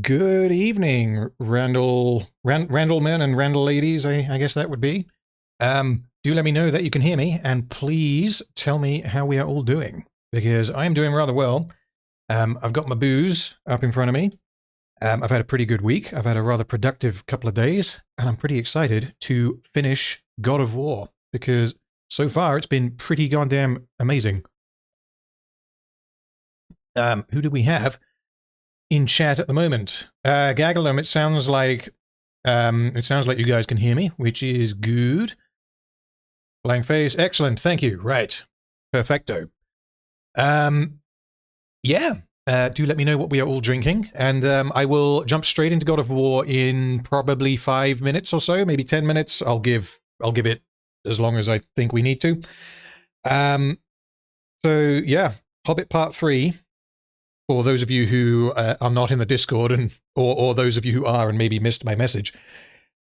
Good evening, Randall men and Randall ladies, I guess that would be. Do let me know that you can hear me, and please tell me how we are all doing, because I am doing rather well. I've got my booze up in front of me. I've had a pretty good week. I've had a rather productive couple of days, and I'm pretty excited to finish God of War, because so far it's been pretty goddamn amazing. Who do we have in chat at the moment? Gagalum, it sounds like you guys can hear me, which is good. Blank face, excellent, thank you. Right, perfecto. Yeah, do let me know what we are all drinking, and I will jump straight into God of War in probably 5 minutes or so, maybe 10 minutes. I'll give it as long as I think we need to. So yeah, Hobbit Part 3. For those of you who are not in the Discord, or those of you who are and maybe missed my message,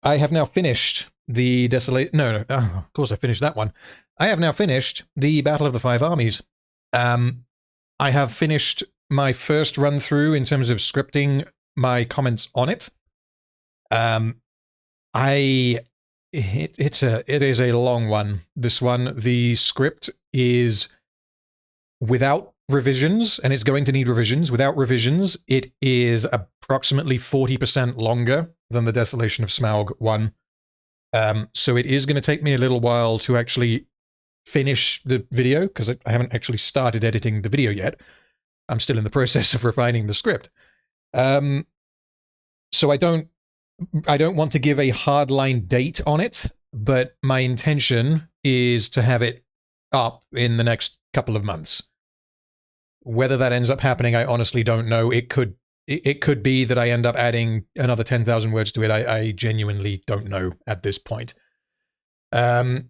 I have now finished the of course I finished that one. I have now finished the Battle of the Five Armies. I have finished my first run through in terms of scripting my comments on it. It is a long one. This one, the script is without revisions, and it's going to need revisions. Without revisions, it is approximately 40% longer than the Desolation of Smaug one. So it is going to take me a little while to actually finish the video, because I haven't actually started editing the video yet. I'm still in the process of refining the script. So I don't want to give a hardline date on it, but my intention is to have it up in the next couple of months. Whether that ends up happening, I honestly don't know. It could be that I end up adding another 10,000 words to it. I genuinely don't know at this point. Rob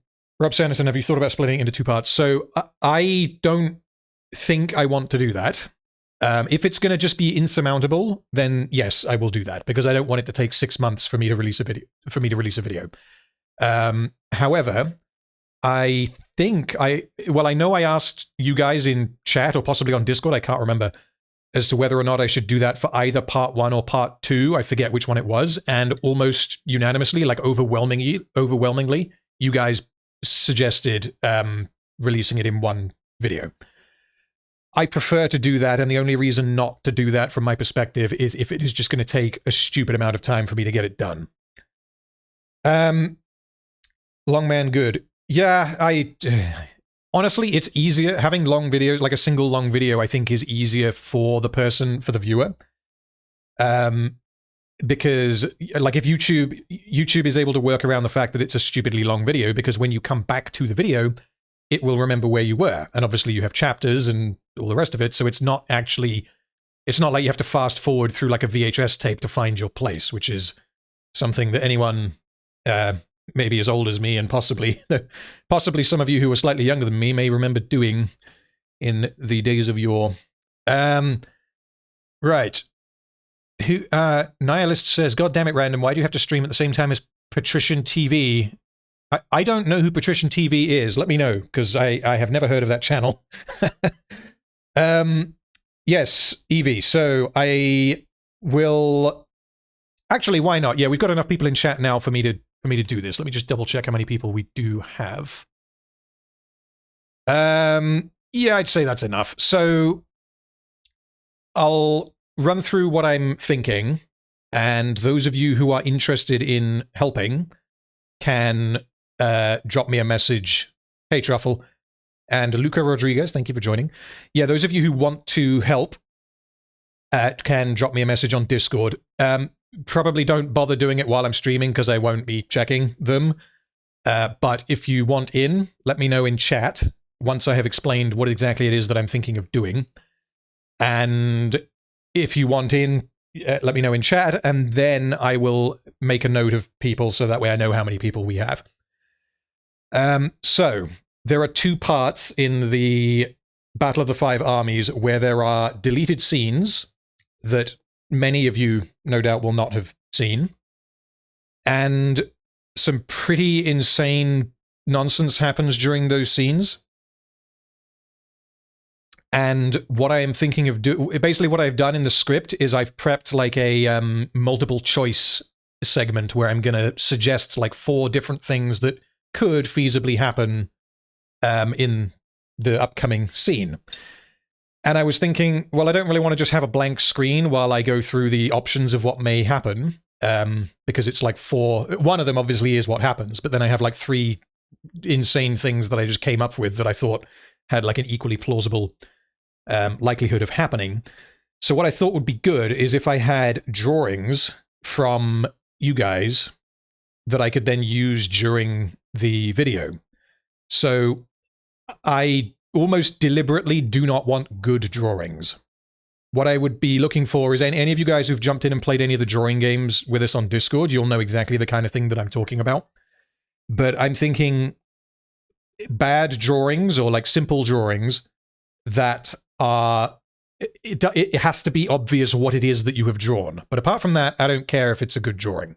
Sanderson, have you thought about splitting it into 2 parts? So I don't think I want to do that. If it's going to just be insurmountable, then yes, I will do that, because I don't want it to take 6 months for me to release a video. However, I know I asked you guys in chat, or possibly on Discord, I can't remember, as to whether or not I should do that for either part 1 or part 2. I forget which one it was, and almost unanimously, like overwhelmingly, you guys suggested releasing it in one video. I prefer to do that, and the only reason not to do that from my perspective is if it is just going to take a stupid amount of time for me to get it done. Long man good. Yeah, honestly, it's easier. Having long videos, like a single long video, I think is easier for the viewer. Because, like, if YouTube is able to work around the fact that it's a stupidly long video, because when you come back to the video, it will remember where you were. And obviously you have chapters and all the rest of it, so it's not like you have to fast forward through like a VHS tape to find your place, which is something that anyone maybe as old as me, and possibly some of you who are slightly younger than me may remember doing in the days of yore. Right. Nihilist says, God damn it, Random, why do you have to stream at the same time as Patrician TV? I don't know who Patrician TV is. Let me know, because I have never heard of that channel. Yes, Evie. So I will... Actually, why not? Yeah, we've got enough people in chat now for me to do this. Let me just double check how many people we do have. Yeah, I'd say that's enough. So I'll run through what I'm thinking, and those of you who are interested in helping can drop me a message. Hey, Truffle. And Luca Rodriguez, thank you for joining. Yeah, those of you who want to help can drop me a message on Discord. Probably don't bother doing it while I'm streaming, because I won't be checking them. But if you want in, let me know in chat once I have explained what exactly it is that I'm thinking of doing. And if you want in, let me know in chat, and then I will make a note of people so that way I know how many people we have. So there are 2 parts in the Battle of the Five Armies where there are deleted scenes that many of you, no doubt, will not have seen, and some pretty insane nonsense happens during those scenes. And what I am thinking of basically what I've done in the script is I've prepped like a multiple choice segment where I'm going to suggest like 4 different things that could feasibly happen in the upcoming scene. And I was thinking, well, I don't really want to just have a blank screen while I go through the options of what may happen, because it's like 4. One of them obviously is what happens, but then I have like 3 insane things that I just came up with that I thought had like an equally plausible likelihood of happening. So what I thought would be good is if I had drawings from you guys that I could then use during the video. So I almost deliberately do not want good drawings. What I would be looking for is any of you guys who've jumped in and played any of the drawing games with us on Discord, you'll know exactly the kind of thing that I'm talking about. But I'm thinking bad drawings or like simple drawings that are, it has to be obvious what it is that you have drawn. But apart from that, I don't care if it's a good drawing.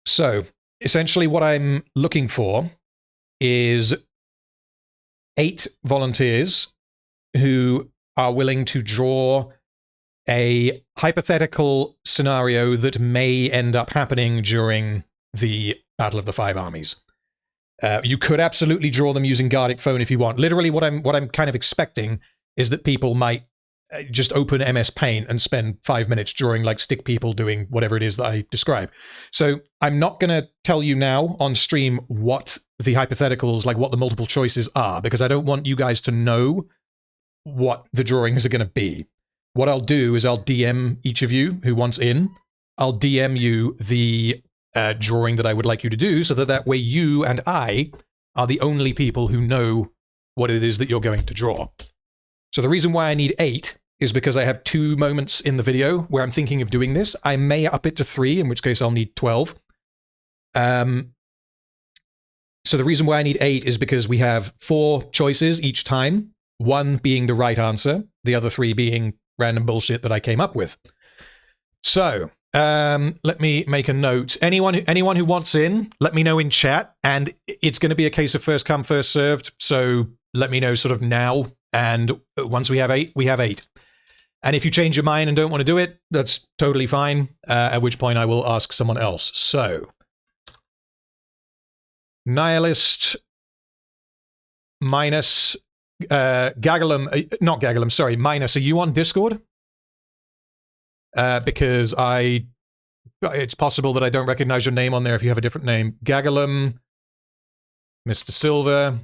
So essentially what I'm looking for is 8 volunteers who are willing to draw a hypothetical scenario that may end up happening during the Battle of the Five Armies. You could absolutely draw them using Gardic Phone if you want. Literally, what I'm kind of expecting is that people might just open MS Paint and spend 5 minutes drawing like stick people doing whatever it is that I describe. So I'm not going to tell you now on stream what the hypotheticals, like what the multiple choices are, because I don't want you guys to know what the drawings are going to be. What I'll do is I'll DM each of you who wants in. I'll DM you the drawing that I would like you to do, so that way you and I are the only people who know what it is that you're going to draw. So the reason why I need 8 is because I have 2 moments in the video where I'm thinking of doing this. I may up it to 3, in which case I'll need 12. So the reason why I need 8 is because we have 4 choices each time, 1 being the right answer, the other 3 being random bullshit that I came up with. So let me make a note. Anyone who wants in, let me know in chat, and it's going to be a case of first come, first served, so let me know sort of now, and once we have 8, we have 8. And if you change your mind and don't want to do it, that's totally fine, at which point I will ask someone else. So, Nihilist minus Gagalum, not Gagalum, sorry, minus, are you on Discord? Because it's possible that I don't recognize your name on there if you have a different name. Gagalum, Mr. Silver,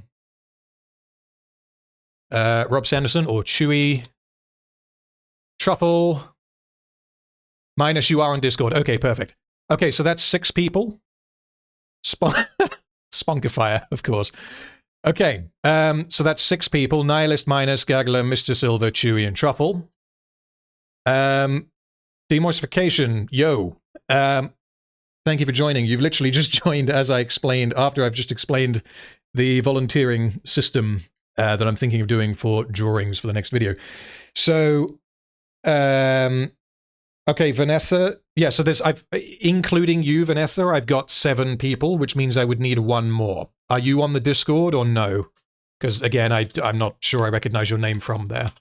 Rob Sanderson, or Chewy, Truffle, minus you are on Discord. Okay, perfect. Okay, so that's 6 people. Spunkifier, of course. Okay, so that's 6 people. Nihilist minus Gagalum, Mr. Silver, Chewy, and Truffle. Demortification, yo. Thank you for joining. You've literally just joined as I explained, after I've just explained the volunteering system that I'm thinking of doing for drawings for the next video. So, okay, Vanessa. Yeah, so including you, Vanessa, I've got 7 people, which means I would need 1 more. Are you on the Discord or no? Because again, I'm not sure I recognize your name from there.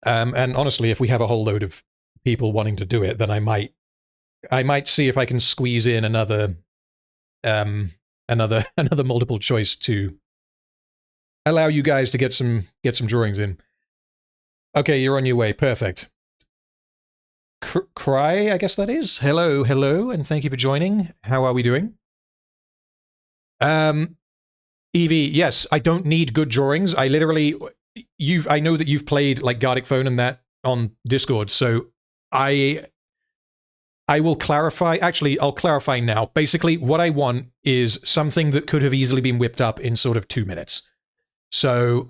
And honestly, if we have a whole load of people wanting to do it, then I might see if I can squeeze in another multiple choice to allow you guys to get some drawings in. Okay, you're on your way. Perfect. Cry, I guess that is. Hello, and thank you for joining. How are we doing? Evie, yes, I don't need good drawings. I literally, I know that you've played like Gardic Phone and that on Discord, so I will clarify. Actually, I'll clarify now. Basically, what I want is something that could have easily been whipped up in sort of 2 minutes. So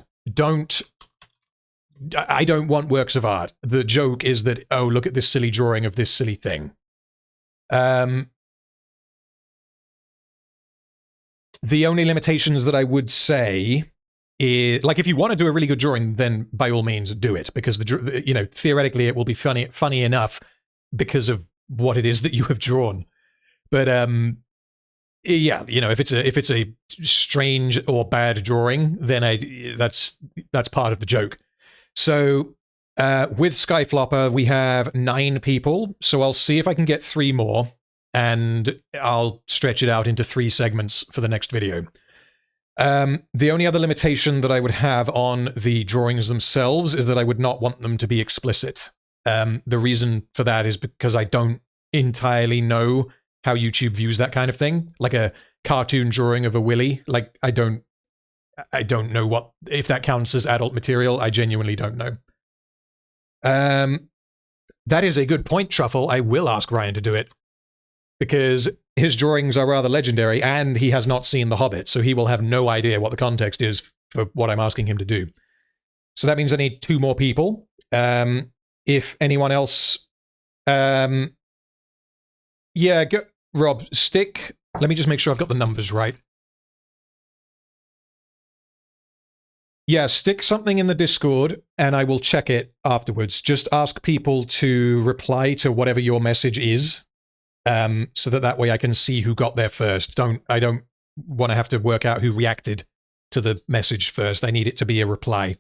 I don't want works of art. The joke is that, oh, look at this silly drawing of this silly thing. The only limitations that I would say is, like, if you want to do a really good drawing, then by all means do it, because theoretically it will be funny enough because of what it is that you have drawn. But Yeah, you know, if it's a strange or bad drawing, then that's part of the joke. So with Skyflopper, we have 9 people. So I'll see if I can get 3 more, and I'll stretch it out into 3 segments for the next video. The only other limitation that I would have on the drawings themselves is that I would not want them to be explicit. The reason for that is because I don't entirely know how YouTube views that kind of thing. Like a cartoon drawing of a willy, like I don't know what if that counts as adult material. I genuinely don't know. That is a good point, Truffle. I will ask Ryan to do it, because his drawings are rather legendary, and he has not seen The Hobbit, so he will have no idea what the context is for what I'm asking him to do. So that means I need 2 more people. If anyone else... yeah, go, Rob, stick... Let me just make sure I've got the numbers right. Yeah, stick something in the Discord, and I will check it afterwards. Just ask people to reply to whatever your message is, so that way I can see who got there first. I don't want to have to work out who reacted to the message first. I need it to be a reply.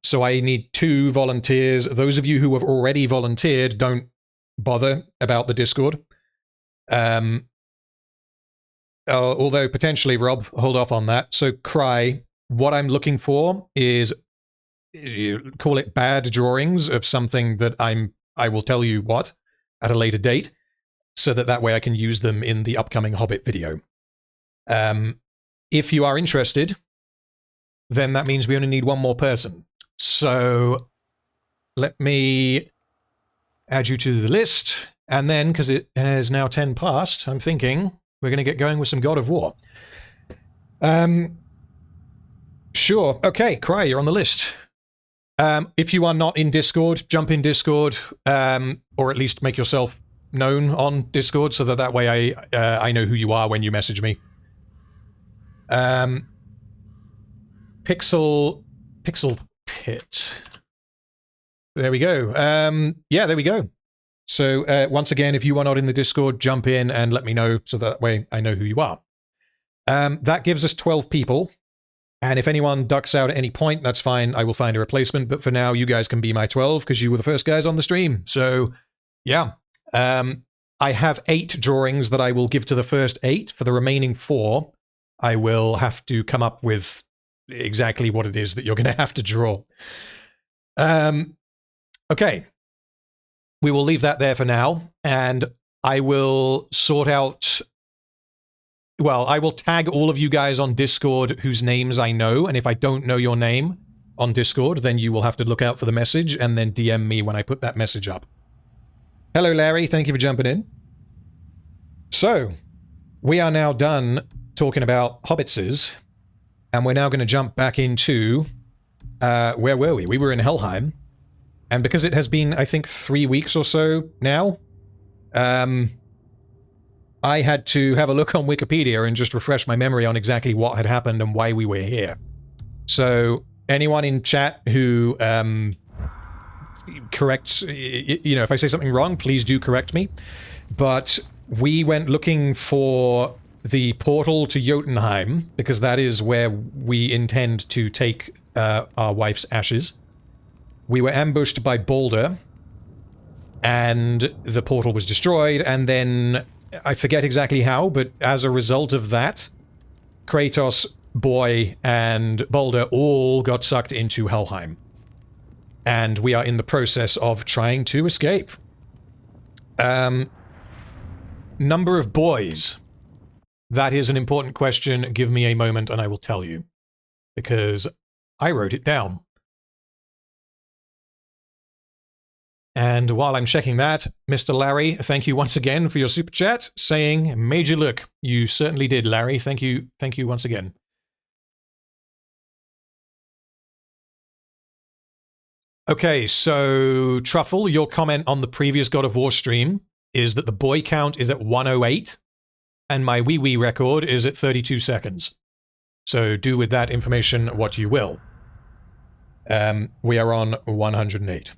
So I need 2 volunteers. Those of you who have already volunteered, don't bother about the Discord. Although potentially, Rob, hold off on that. So Cry, what I'm looking for is, call it bad drawings of something that I will tell you what at a later date, so that way I can use them in the upcoming Hobbit video. If you are interested, then that means we only need 1 more person. So let me add you to the list, and then, because it is now 10 past, I'm thinking we're going to get going with some God of War. Sure. Okay, Cry, you're on the list. If you are not in Discord, jump in Discord, or at least make yourself known on Discord, so that way I know who you are when you message me. Pixel Pit. There we go. Yeah, there we go. So once again, if you are not in the Discord, jump in and let me know, so that way I know who you are. That gives us 12 people. And if anyone ducks out at any point, that's fine. I will find a replacement. But for now, you guys can be my 12, because you were the first guys on the stream. So, yeah. I have 8 drawings that I will give to the first 8. For the remaining 4, I will have to come up with exactly what it is that you're going to have to draw. Okay. We will leave that there for now. And I will sort out... Well, I will tag all of you guys on Discord whose names I know, and if I don't know your name on Discord, then you will have to look out for the message and then DM me when I put that message up. Hello, Larry. Thank you for jumping in. So, we are now done talking about hobbitses, and we're now going to jump back into... where were we? We were in Helheim, and because it has been, I think, 3 weeks or so now, I had to have a look on Wikipedia and just refresh my memory on exactly what had happened and why we were here. So, anyone in chat who corrects, you know, if I say something wrong, please do correct me. But we went looking for the portal to Jotunheim, because that is where we intend to take our wife's ashes. We were ambushed by Balder, and the portal was destroyed, and then... I forget exactly how, but as a result of that, Kratos, Boy, and Balder all got sucked into Helheim. And we are in the process of trying to escape. Number of boys. That is an important question. Give me a moment and I will tell you. Because I wrote it down. And while I'm checking that, Mr. Larry, thank you once again for your super chat, saying, major look. You certainly did, Larry. Thank you once again. Okay, so, Truffle, your comment on the previous God of War stream is that the boy count is at 108, and my wee-wee record is at 32 seconds. So do with that information what you will. We are on 108.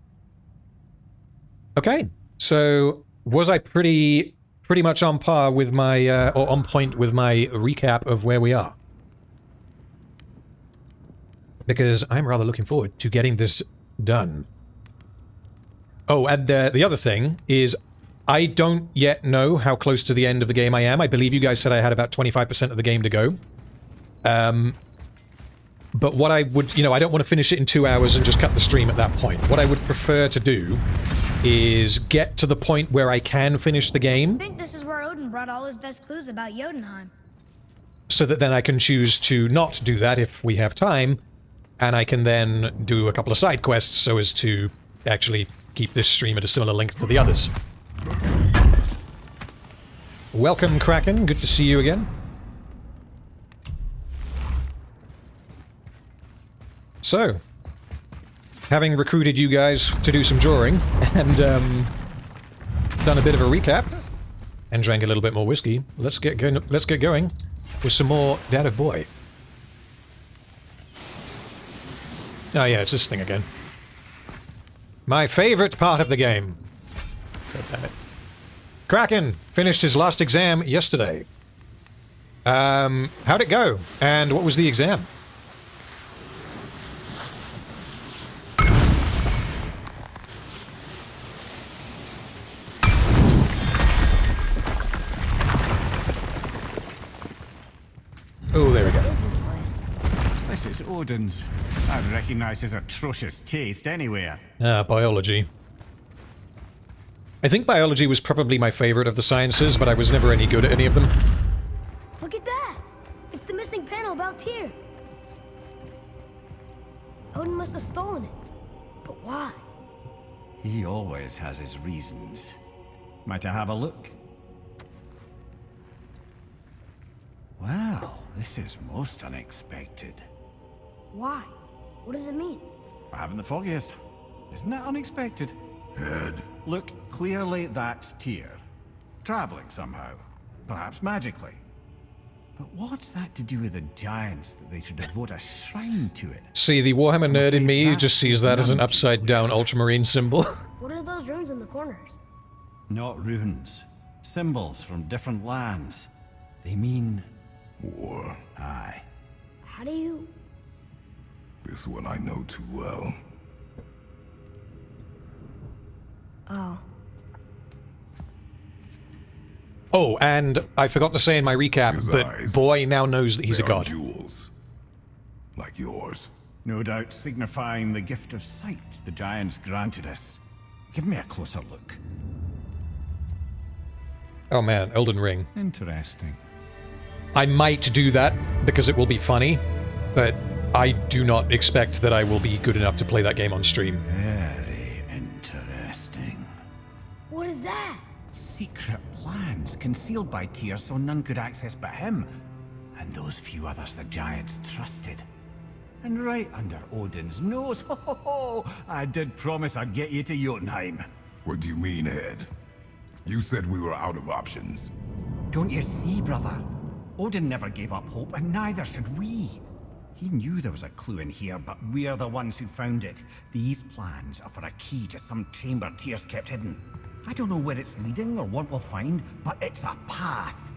Okay, so was I pretty pretty much on par with my, or on point with my recap of where we are. Because I'm rather looking forward to getting this done. Oh, and the other thing is, I don't yet know how close to the end of the game I am. I believe you guys said I had about 25% of the game to go. But what I would, I don't want to finish it in 2 hours and just cut the stream at that point. What I would prefer to do is get to the point where I can finish the game. I think this is where Odin brought all his best clues about Jotunheim. So that then I can choose to not do that if we have time, and I can then do a couple of side quests so as to actually keep this stream at a similar length to the others. Welcome, Kraken. Good to see you again. So, having recruited you guys to do some drawing, and done a bit of a recap, and drank a little bit more whiskey, let's get going with some more Dad of Boy. Oh yeah, it's this thing again. My favorite part of the game. God damn it. Kraken finished his last exam yesterday. How'd it go? And what was the exam? Oh, there we go. This is Odin's. I'd recognize his atrocious taste anywhere. Ah, biology. I think biology was probably my favorite of the sciences, but I was never any good at any of them. Look at that! It's the missing panel about Tyr. Odin must have stolen it. But why? He always has his reasons. Might I have a look? Well, this is most unexpected. Why? What does it mean? I haven't the foggiest. Isn't that unexpected? Head. Look, clearly that's Tyr. Traveling somehow. Perhaps magically. But what's that to do with the giants that they should devote a shrine to it? See, the Warhammer nerd in me just sees that as an upside-down ultramarine symbol. What are those runes in the corners? Not runes. Symbols from different lands. They mean... War. Aye. How do you... This one I know too well. Oh. Oh, and I forgot to say in my recap His that eyes. Boy now knows that he's a They are god. jewels. Like yours. No doubt signifying the gift of sight the giants granted us. Give me a closer look. Oh man, Elden Ring. Interesting. I might do that because it will be funny, but I do not expect that I will be good enough to play that game on stream. Very interesting. What is that? Secret plans concealed by Tyr so none could access but him, and those few others the giants trusted. And right under Odin's nose, ho ho ho! I did promise I'd get you to Jotunheim. What do you mean, Head? You said we were out of options. Don't you see, brother? Odin never gave up hope, and neither should we. He knew there was a clue in here, but we're the ones who found it. These plans are for a key to some chamber Tyr's kept hidden. I don't know where it's leading or what we'll find, but it's a path.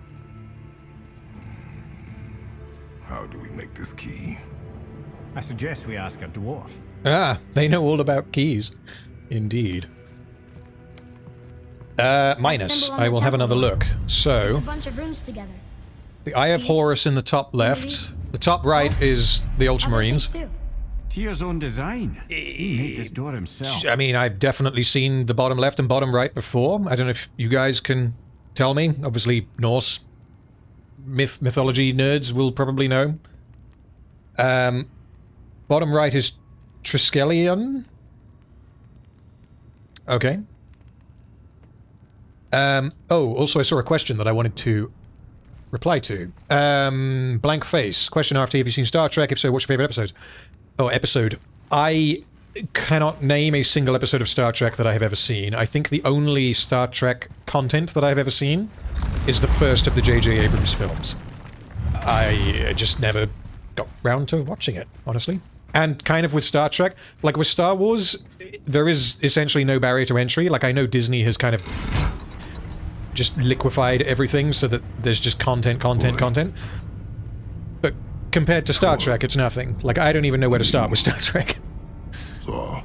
How do we make this key? I suggest we ask a dwarf. Ah, they know all about keys. Indeed. Minus. symbol on I the will have temple another rune. look. It's So, a bunch of runes together. the Eye of Peace. Horus in the top left. The top right is the Other Ultramarines. things too. Tyr's own design. He made this door himself. I mean, I've definitely seen the bottom left and bottom right before. I don't know if you guys can tell me. Obviously, Norse mythology nerds will probably know. Bottom right is Triskelion. Okay. Oh, also I saw a question that I wanted to reply to. Blank face. Question RFT, have you seen Star Trek? If so, what's your favorite episode? Oh, episode. I cannot name a single episode of Star Trek that I have ever seen. I think the only Star Trek content that I've ever seen is the first of the J.J. Abrams films. I just never got round to watching it, honestly. And kind of with Star Trek, like with Star Wars, there is essentially no barrier to entry. Like, I know Disney has kind of just liquefied everything so that there's just content. But compared to Star Trek, it's nothing. Like, I don't even know where to start with Star Trek. So,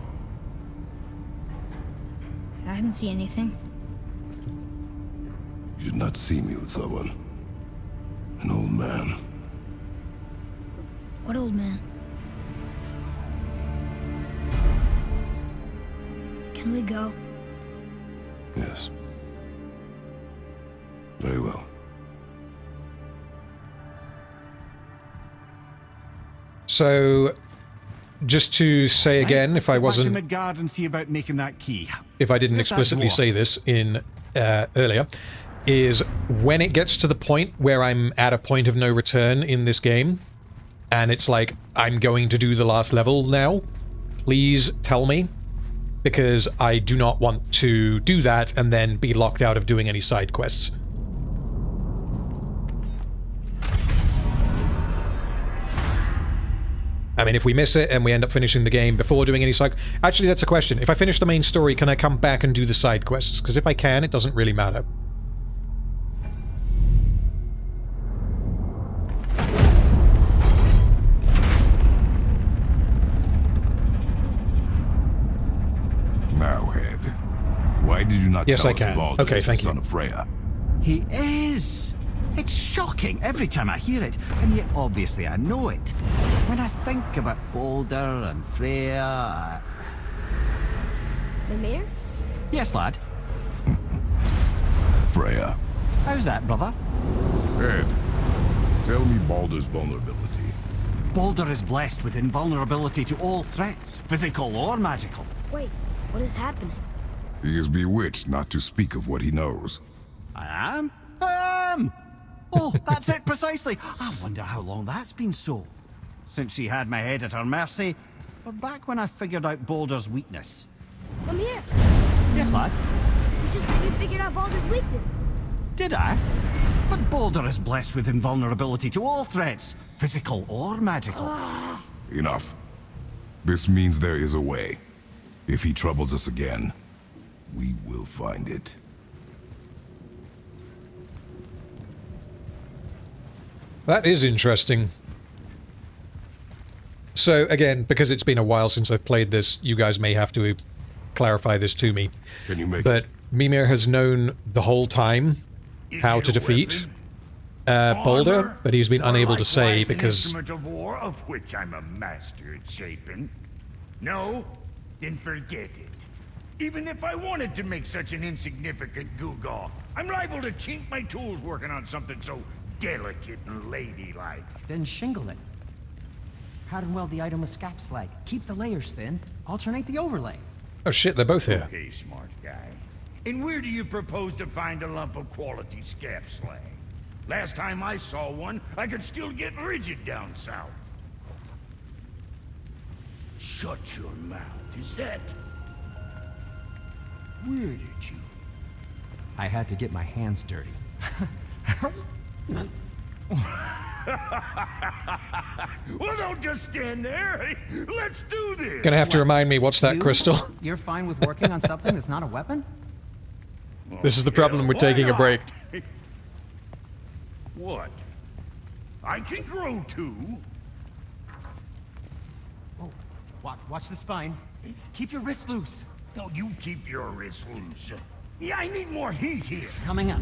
I didn't see anything. you did not see me with someone. An old man. What old man? Can we go? Yes. Very well. So, just to say again, if I Back to wasn't, Midgard and see about making that key. if I didn't Where's that explicitly dwarf? say this in earlier, is when it gets to the point where I'm at a point of no return in this game, and it's like, I'm going to do the last level now, please tell me, because I do not want to do that and then be locked out of doing any side quests. I mean, if we miss it and we end up finishing the game before doing any side... Actually, that's a question. If I finish the main story, can I come back and do the side quests? Because if I can, it doesn't really matter. Now, Head. Why did you not Yes, tell I us can. Baldur Okay, is the thank you. son of Freya? He is! It's shocking every time I hear it, and yet obviously I know it. When I think about Baldur and Freya... Mimir? Yes, lad. Freya. How's that, brother? Head, tell me Baldur's vulnerability. Baldur is blessed with invulnerability to all threats, physical or magical. Wait, what is happening? He is bewitched not to speak of what he knows. I am? I am! Oh, that's it precisely. I wonder how long that's been so. Since she had my head at her mercy, or back when I figured out Baldur's weakness. Mimir, Yes, lad. you just said you figured out Baldur's weakness. Did I? But Baldur is blessed with invulnerability to all threats, physical or magical. Enough. This means there is a way. If he troubles us again, we will find it. That is interesting. So, again, because it's been a while since I've played this, you guys may have to clarify this to me. Can you make But Mimir has known the whole time how to defeat Baldur, but he's been unable to say Likewise, an because... instrument of war, of which I'm a master at shaping. No? Then forget it. Even if I wanted to make such an insignificant gewgaw, I'm liable to chink my tools working on something so delicate and ladylike. Then shingle it. Powder and weld the item with scap slag. Keep the layers thin. Alternate the overlay. Oh shit, they're both here. Okay, smart guy. And where do you propose to find a lump of quality scap slag? Last time I saw one, I could still get rigid down south. Shut your mouth, is that... Where did you... I had to get my hands dirty. Well, don't just stand there. Let's do this. Gonna have to remind me, what's that, You? Crystal? You're fine with working on something that's not a weapon? This is the problem with taking a break. What? I can grow too. Oh, watch the spine. Keep your wrist loose. No, you keep your wrist loose. Yeah, I need more heat here. Coming up.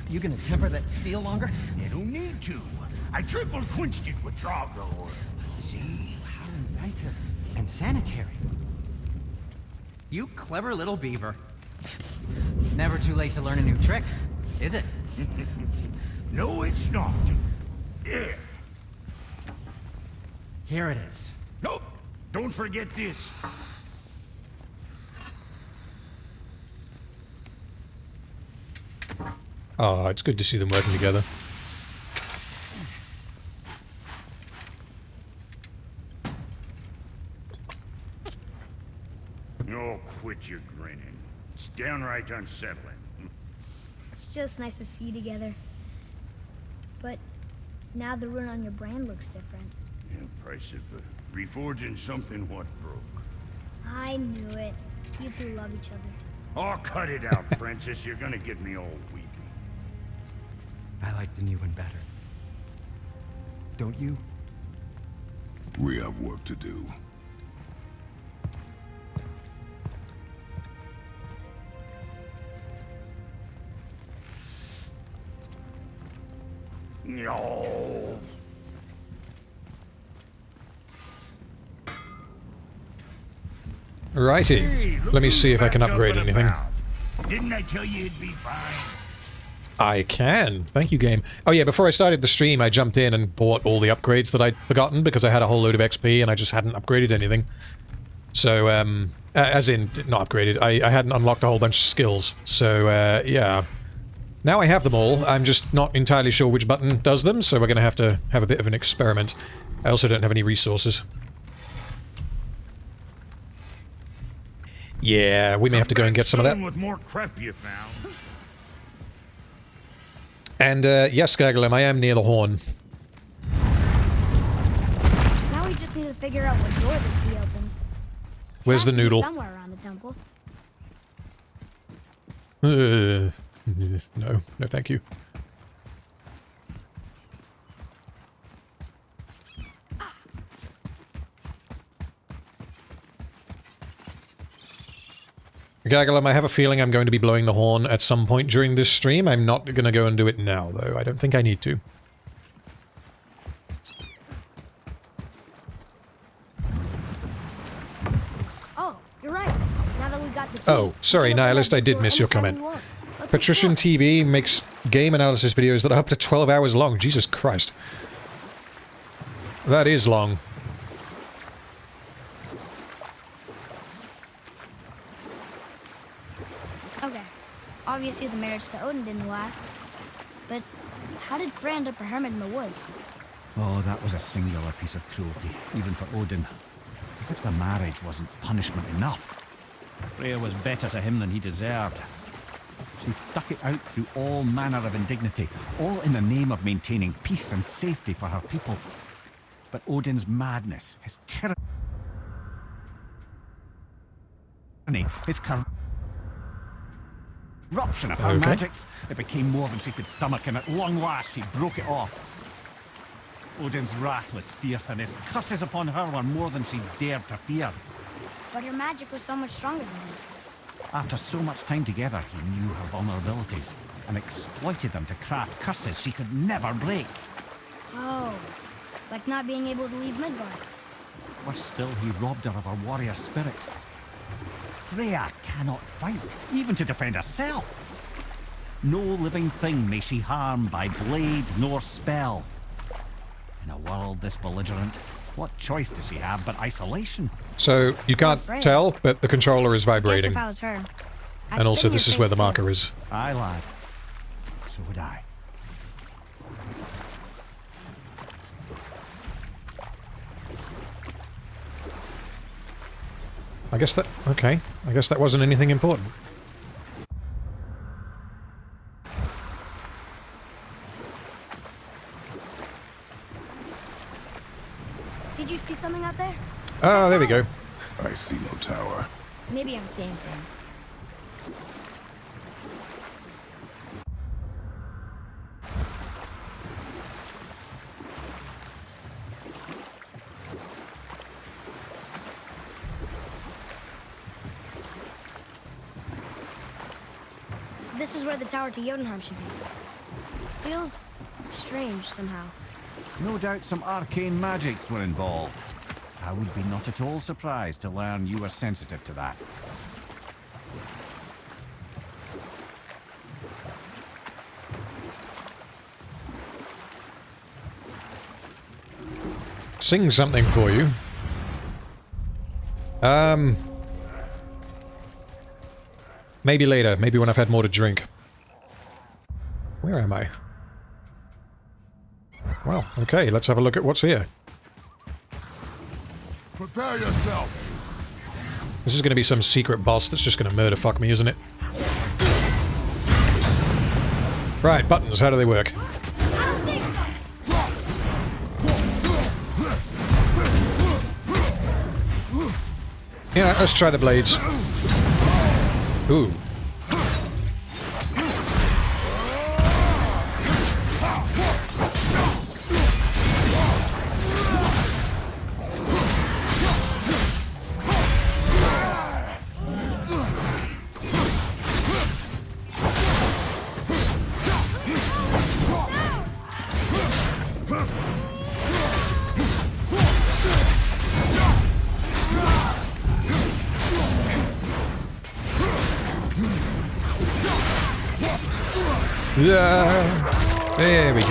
You gonna temper that steel longer? You don't need to. I triple quenched it with Drago oil. See? How inventive. And sanitary. You clever little beaver. Never too late to learn a new trick, is it? No, it's not. There. Here it is. Nope. Don't forget this. Oh, it's good to see them working together. Oh, quit your grinning. It's downright unsettling. It's just nice to see you together. But now the rune on your brand looks different. Yeah, price of reforging something what broke. I knew it. You two love each other. Oh, cut it out, princess. You're gonna get me all weepy. I like the new one better. Don't you? We have work to do. No. Righty. Hey, look Let me who's see if I can back up upgrade and anything. about. Didn't I tell you it'd be fine? I can. Thank you, game. Oh yeah, before I started the stream, I jumped in and bought all the upgrades that I'd forgotten because I had a whole load of XP and I just hadn't upgraded anything. So, as in, not upgraded, I hadn't unlocked a whole bunch of skills. So, yeah. Now I have them all, I'm just not entirely sure which button does them, so we're gonna have to have a bit of an experiment. I also don't have any resources. Yeah, we may have to go and get some of that. With more crap you found. And, yes, Gaggalum, I am near the horn. Now we just need to figure out what door this key opens. Where's the Has to be noodle? somewhere around the temple. No, no thank you. Gaggalum, I have a feeling I'm going to be blowing the horn at some point during this stream. I'm not going to go and do it now, though. I don't think I need to. Oh, you're right. Now that we got the key, Oh, sorry, we can open Nihilist, that I did door miss your anytime comment. we want. Let's Patrician explore. TV makes game analysis videos that are up to 12 hours long. Jesus Christ. That is long. Okay. Obviously the marriage to Odin didn't last. But how did Frey end up a hermit in the woods? Oh, that was a singular piece of cruelty, even for Odin. As if the marriage wasn't punishment enough. Freya was better to him than he deserved. She stuck it out through all manner of indignity, all in the name of maintaining peace and safety for her people. But Odin's madness, his tyranny, his corruption of her Okay. magics, it became more than she could stomach, and at long last she broke it off. Odin's wrath was fierce, and his curses upon her were more than she dared to fear. But her magic was so much stronger than his. After so much time together, he knew her vulnerabilities and exploited them to craft curses she could never break. Oh, like not being able to leave Midgard. Worse still, he robbed her of her warrior spirit. Freya cannot fight, even to defend herself. No living thing may she harm by blade nor spell. In a world this belligerent, what choice does she have but isolation? So, you can't afraid. tell, but the controller is Guess vibrating. if I was her. I'd And also, spit in this your is where face, the too. marker is. Aye, lad. So would I. I guess that... Okay. I guess that wasn't anything important. Did you see something out there? Oh, there we go. I see no tower. Maybe I'm seeing things. This is where the tower to Jotunheim should be. Feels strange somehow. No doubt some arcane magics were involved. I would be not at all surprised to learn you were sensitive to that. Sing something for you. Maybe later. Maybe when I've had more to drink. Where am I? Well, okay, let's have a look at what's here. Prepare yourself. This is going to be some secret boss that's just going to murder fuck me, isn't it? Right, buttons, how do they work? Yeah, let's try the blades. Ooh. Yeah. There we go.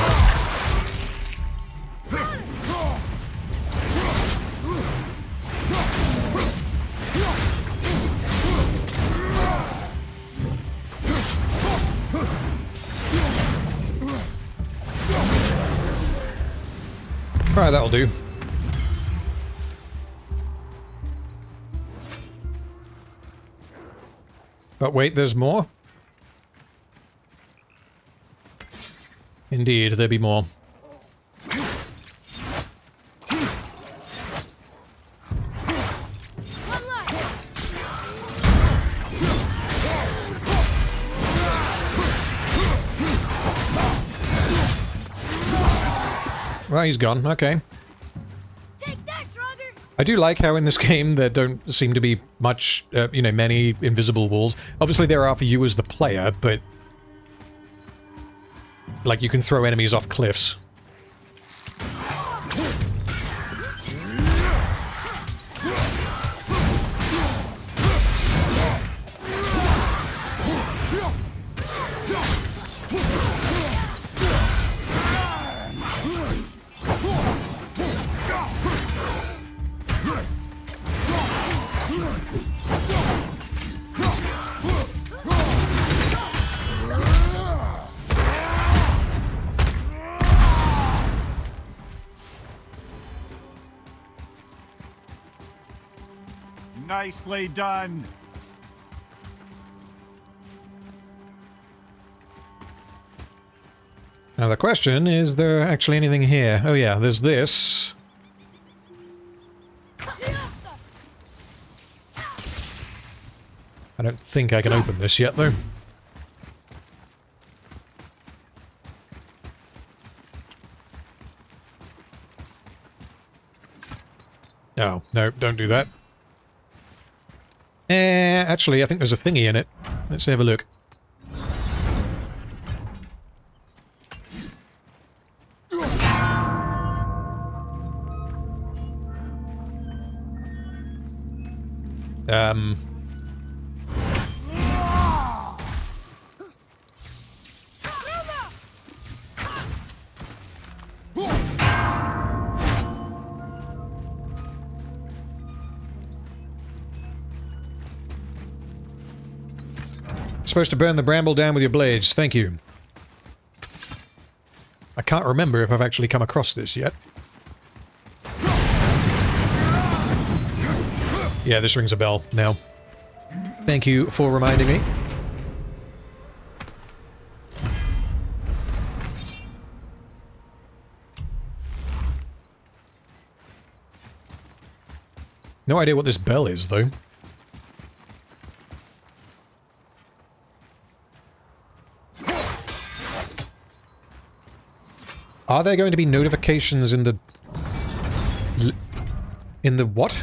Alright, that'll do. But wait, there's more? Indeed, there be more. Well, he's gone. Okay. Take that, Draugr! I do like how in this game there don't seem to be much, you know, many invisible walls. Obviously there are for you as the player, but... like, you can throw enemies off cliffs. Nicely done. Now the question, is there actually anything here? Oh yeah, there's this. I don't think I can open this yet, though. Oh, no, don't do that. Actually, I think there's a thingy in it. Let's have a look. Supposed to burn the bramble down with your blades. Thank you. I can't remember if I've actually come across this yet. Yeah, this rings a bell now. Thank you for reminding me. No idea what this bell is, though. Are there going to be notifications in the... in the what?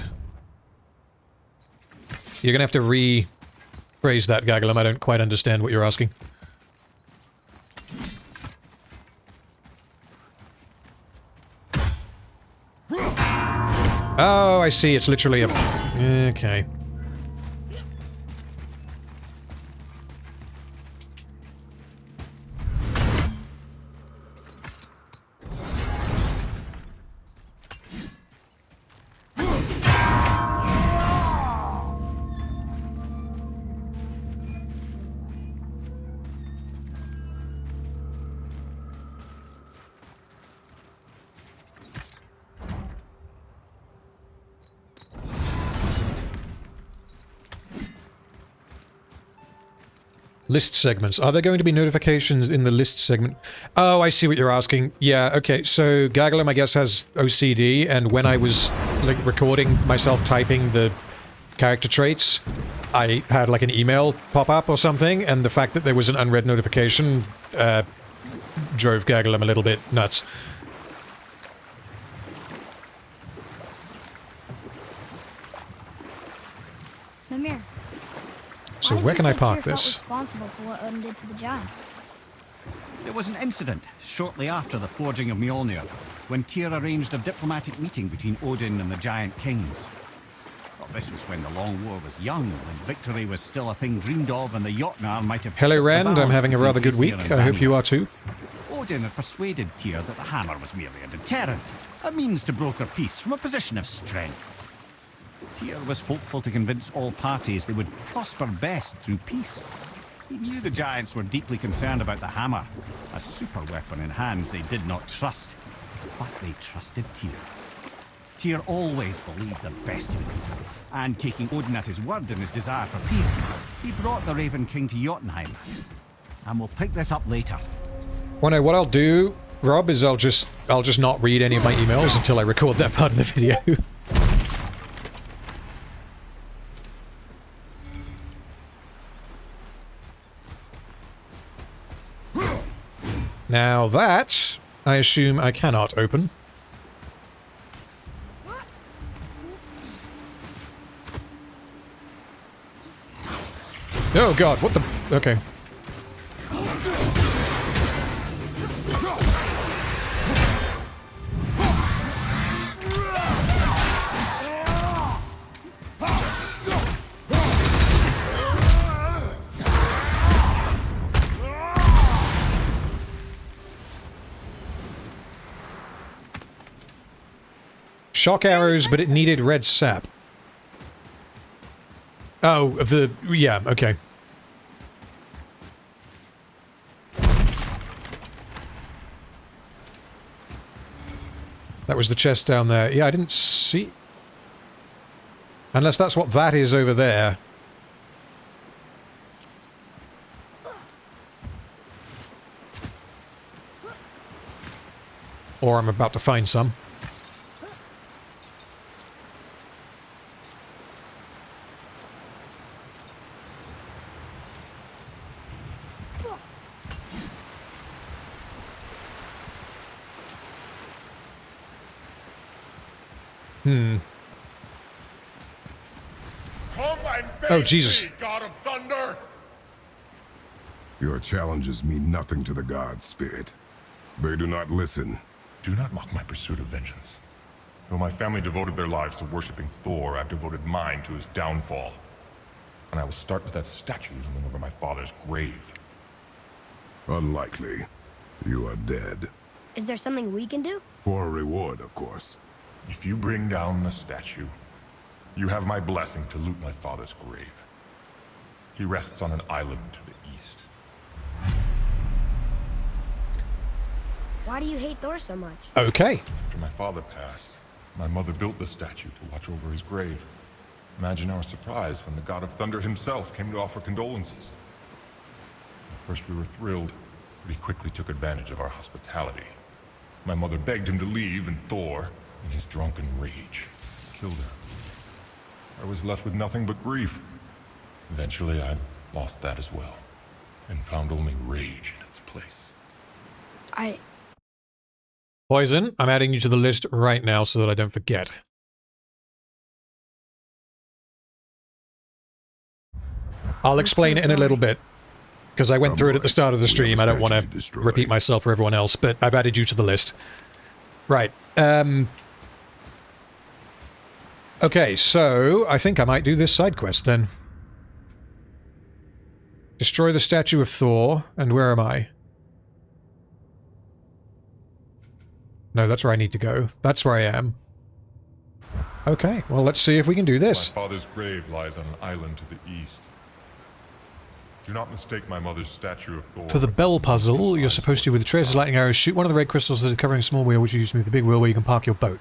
You're gonna have to rephrase that, Gagalum. I don't quite understand what you're asking. Oh, I see. It's literally a... okay. List segments. Are there going to be notifications in the list segment? Oh, I see what you're asking. Yeah, okay, so Gagalum, I guess, has OCD, and when I was like recording myself typing the character traits, I had like an email pop up or something, and the fact that there was an unread notification drove Gagglem a little bit nuts. Mimir. So why did where you can I say park Tyr felt this? responsible for what Odin did to the giants? There was an incident shortly after the forging of Mjolnir, when Tyr arranged a diplomatic meeting between Odin and the Giant Kings. Well, this was when the Long War was young, when victory was still a thing dreamed of, and the Jotnar might have... Hello, tipped the Rand. I'm balance having a between rather good Aesir week. and I hope you Vanir. are too. Odin had persuaded Tyr that the hammer was merely a deterrent, a means to broker peace from a position of strength. Tyr was hopeful to convince all parties they would prosper best through peace. He knew the giants were deeply concerned about the hammer, a super weapon in hands they did not trust. But they trusted Tyr. Tyr always believed the best in people, and taking Odin at his word in his desire for peace, he brought the Raven King to Jotunheim. And we'll pick this up later. Well, no, what I'll do, Rob, is I'll just not read any of my emails until I record that part of the video. Now that, I assume I cannot open. Oh god, what the... Okay. Shock arrows, but it needed red sap. Oh, the... yeah, okay. That was the chest down there. Yeah, I didn't see... Unless that's what that is over there. Or I'm about to find some. Come and Oh, face Jesus. me, God of Thunder! Your challenges mean nothing to the gods, Spirit. They do not listen. Do not mock my pursuit of vengeance. Though my family devoted their lives to worshipping Thor, I've devoted mine to his downfall. And I will start with that statue looming over my father's grave. Unlikely. You are dead. Is there something we can do? For a reward, of course. If you bring down the statue, you have my blessing to loot my father's grave. He rests on an island to the east. Why do you hate Thor so much? Okay. After my father passed, my mother built the statue to watch over his grave. Imagine our surprise when the God of Thunder himself came to offer condolences. At first we were thrilled, but he quickly took advantage of our hospitality. My mother begged him to leave, and Thor, in his drunken rage, killed her. I was left with nothing but grief. Eventually I lost that as well, and found only rage in its place. Poison, I'm adding you to the list right now so that I don't forget. I'll explain it in a little bit, because I went through it at the start of the stream. I don't want to repeat myself for everyone else, but I've added you to the list. Right. Okay, so I think I might do this side quest then. Destroy the statue of Thor, and where am I? No, that's where I need to go. That's where I am. Okay, well, let's see if we can do this. My father's grave lies on an island to the east. Do not mistake my mother's statue of Thor. For the bell puzzle, you're supposed to, with the tracer's lightning arrows, shoot one of the red crystals that are covering a small wheel, which you use to move the big wheel where you can park your boat.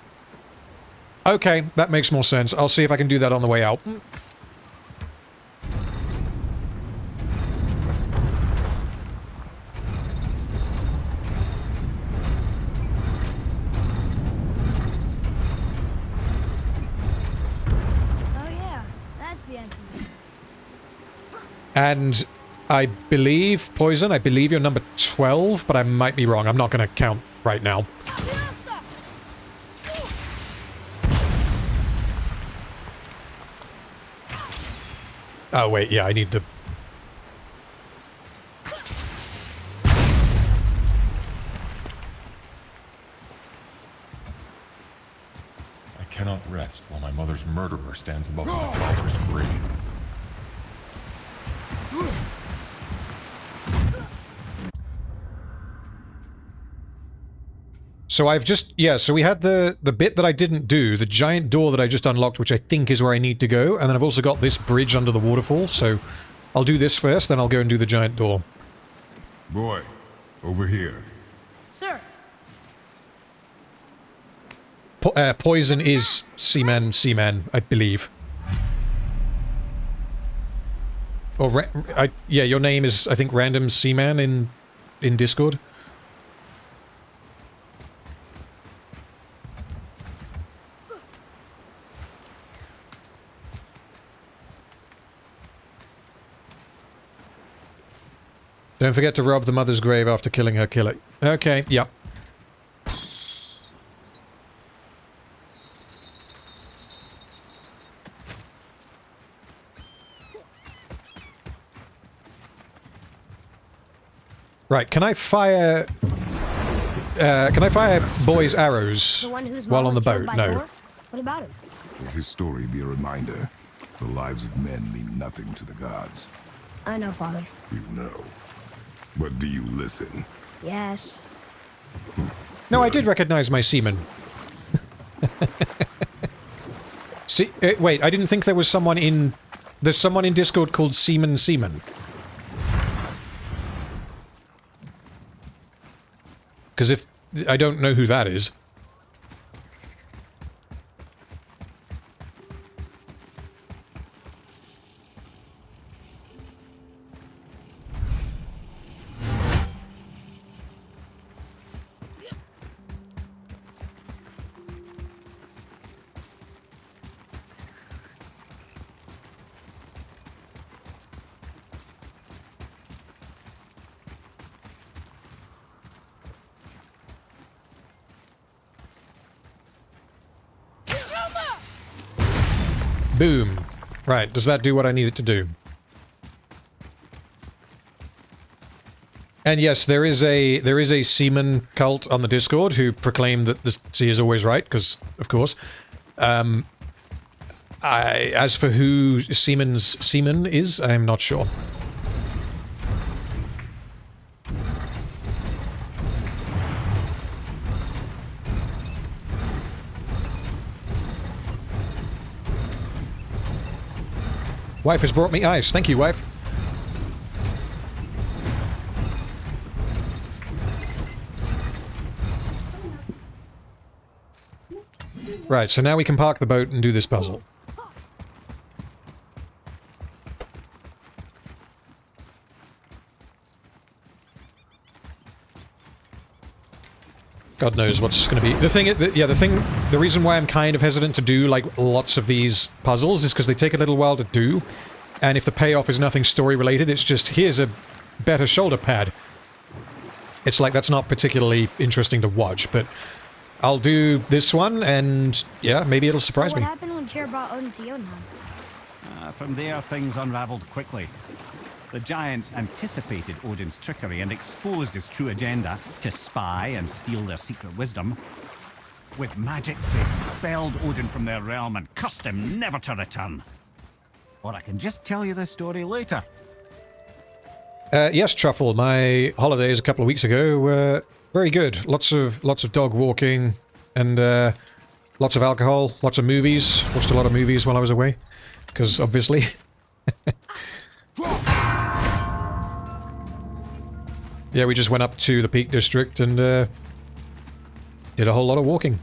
Okay, that makes more sense. I'll see if I can do that on the way out. Oh yeah, that's the answer. And I believe, Poison, I believe you're number 12, but I might be wrong. I'm not going to count right now. Oh, wait, yeah, I need the... I cannot rest while my mother's murderer stands above my father's grave. So I've just... Yeah, so we had the bit that I didn't do, the giant door that I just unlocked, which I think is where I need to go, and then I've also got this bridge under the waterfall, so I'll do this first, then I'll go and do the giant door. Boy, over here. Sir, Poison is Seaman, I believe. Or, yeah, your name is, I think, Random Seaman in Discord. Don't forget to rob the mother's grave after killing her killer. Okay, yep. Right, can I fire boys' arrows the one whose while mom on the was killed boat? by No. Thor? What about him? Let his story be a reminder. The lives of men mean nothing to the gods. I know, Father. You know. But do you listen? Yes. No, I did recognize my seaman. See, wait, I didn't think there was someone in... There's someone in Discord called Seaman. Because if... I don't know who that is. Boom. Right, does that do what I need it to do? And yes, there is a seaman cult on the Discord who proclaim that the sea is always right, because, of course. As for who seaman is, I'm not sure. Wife has brought me ice. Thank you, wife. Right, so now we can park the boat and do this puzzle. God knows what's going to be. The reason why I'm kind of hesitant to do, like, lots of these puzzles is because they take a little while to do, and if the payoff is nothing story-related, it's just, here's a better shoulder pad. It's like, that's not particularly interesting to watch, but I'll do this one, and, yeah, maybe it'll surprise me. What happened when Tyr brought Odin to Jotunheim? From there, things unraveled quickly. The giants anticipated Odin's trickery and exposed his true agenda to spy and steal their secret wisdom. With magic, they expelled Odin from their realm and cursed him never to return. Or I can just tell you this story later. Yes, Truffle, my holidays a couple of weeks ago were very good. Lots of dog walking and lots of alcohol, lots of movies. Watched a lot of movies while I was away, because obviously. Yeah, we just went up to the Peak District and did a whole lot of walking.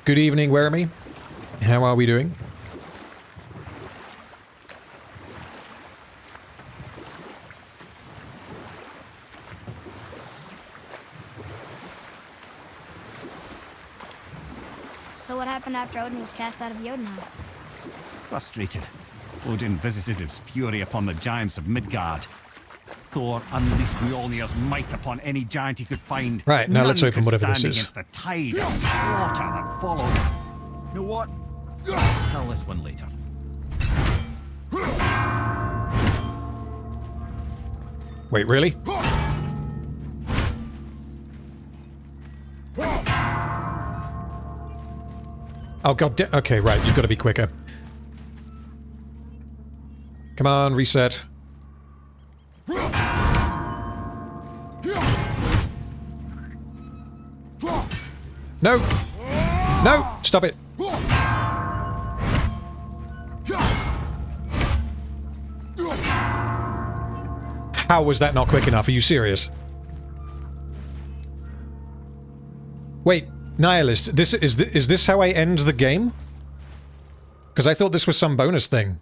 Good evening, Weremy. How are we doing? So what happened after Odin was cast out of Jotunheim? Frustrated, Odin visited his fury upon the giants of Midgard. Thor unleashed Mjolnir's might upon any giant he could find. Right, now let's None open could whatever this stand is. against the tide of slaughter that followed. You know what? I'll tell this one later. Wait, really? Oh god, okay, right, you've got to be quicker. Come on, reset. No! No! Stop it! How was that not quick enough? Are you serious? Wait, Nihilist, is this how I end the game? Because I thought this was some bonus thing.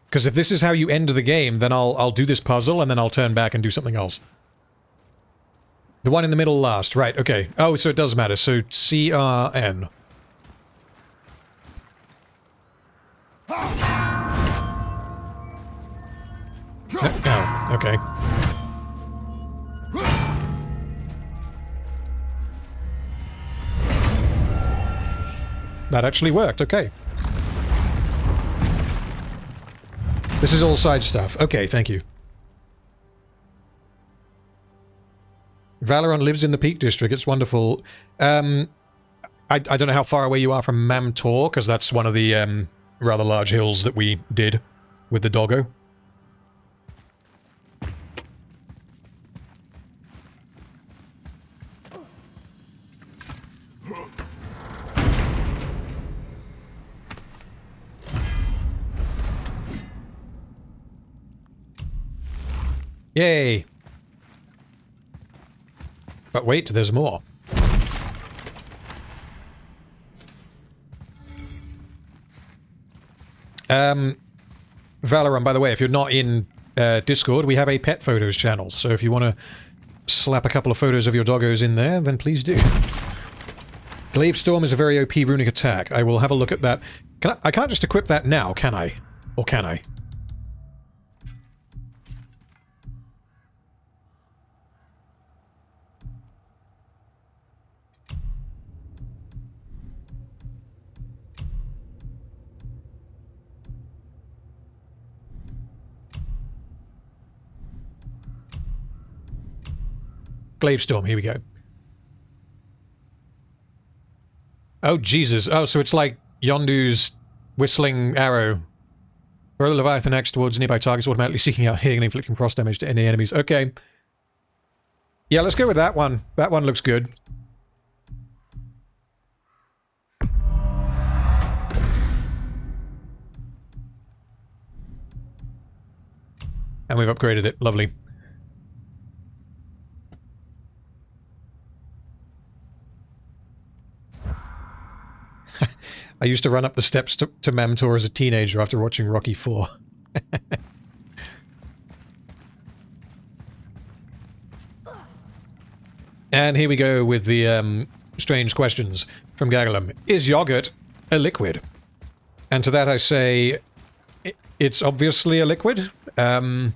Because if this is how you end the game, then I'll do this puzzle and then I'll turn back and do something else. The one in the middle last, right, okay. Oh, so it does matter. So CRN. Oh, okay. That actually worked, okay. This is all side stuff. Okay, thank you. Valorant lives in the Peak District. It's wonderful. I don't know how far away you are from Mam Tor, because that's one of the rather large hills that we did with the doggo. Yay! But wait, there's more. Valorant, by the way, if you're not in Discord, we have a pet photos channel, so if you want to slap a couple of photos of your doggos in there, then please do. Glaive Storm is a very OP runic attack. I will have a look at that. I can't just equip that now, can I? Or can I? Glaive Storm, here we go. Oh, Jesus. Oh, so it's like Yondu's whistling arrow. Throw the Leviathan Axe towards nearby targets, automatically seeking out, hitting and inflicting frost damage to any enemies. Okay. Yeah, let's go with that one. That one looks good. And we've upgraded it. Lovely. I used to run up the steps to Mamtor as a teenager after watching Rocky IV. And here we go with the strange questions from Gagalum. Is yogurt a liquid? And to that I say, it's obviously a liquid. Or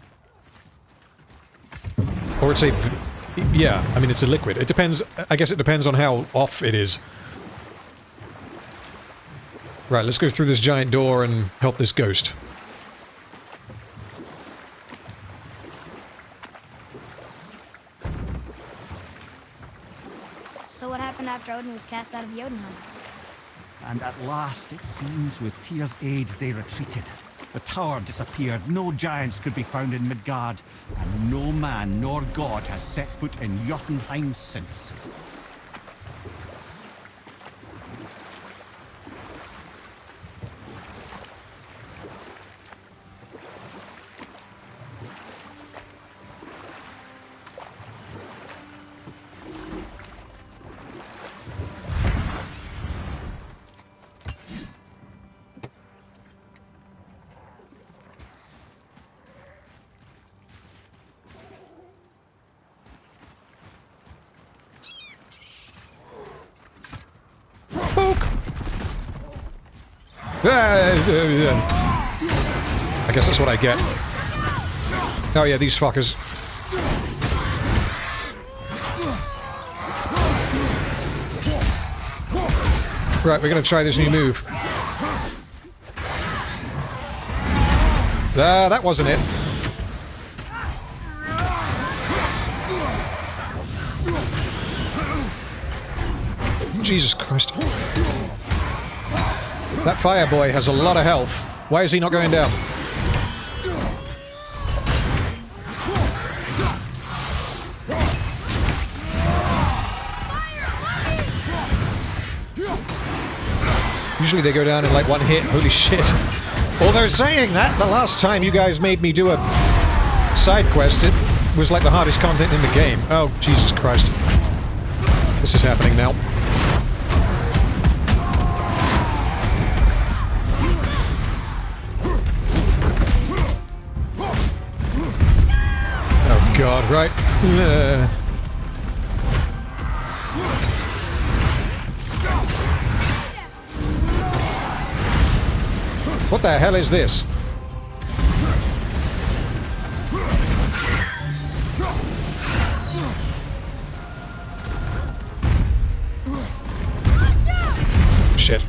it's a... Yeah, I mean, it's a liquid. It depends... I guess it depends on how off it is. Right, let's go through this giant door and help this ghost. So what happened after Odin was cast out of Jotunheim? And at last, it seems, with Tyr's aid, they retreated. The tower disappeared, no giants could be found in Midgard, and no man nor god has set foot in Jotunheim since. I guess that's what I get. Oh yeah, these fuckers. Right, we're gonna try this new move. That wasn't it. Jesus Christ. That fire boy has a lot of health. Why is he not going down? Usually they go down in like one hit. Holy shit. Although saying that, the last time you guys made me do a side quest, it was like the hardest content in the game. Oh, Jesus Christ. This is happening now. Oh God, right. What the hell is this? Shit.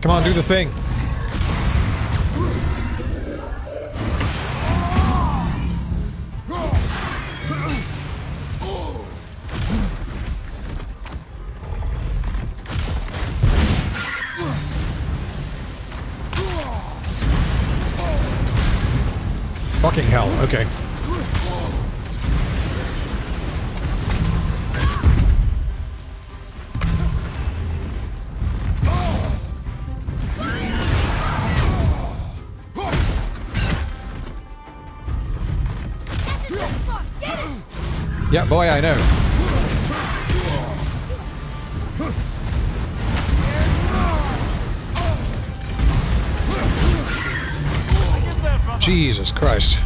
Come on, do the thing. Fucking hell, okay. Yeah, boy, I know. Jesus Christ.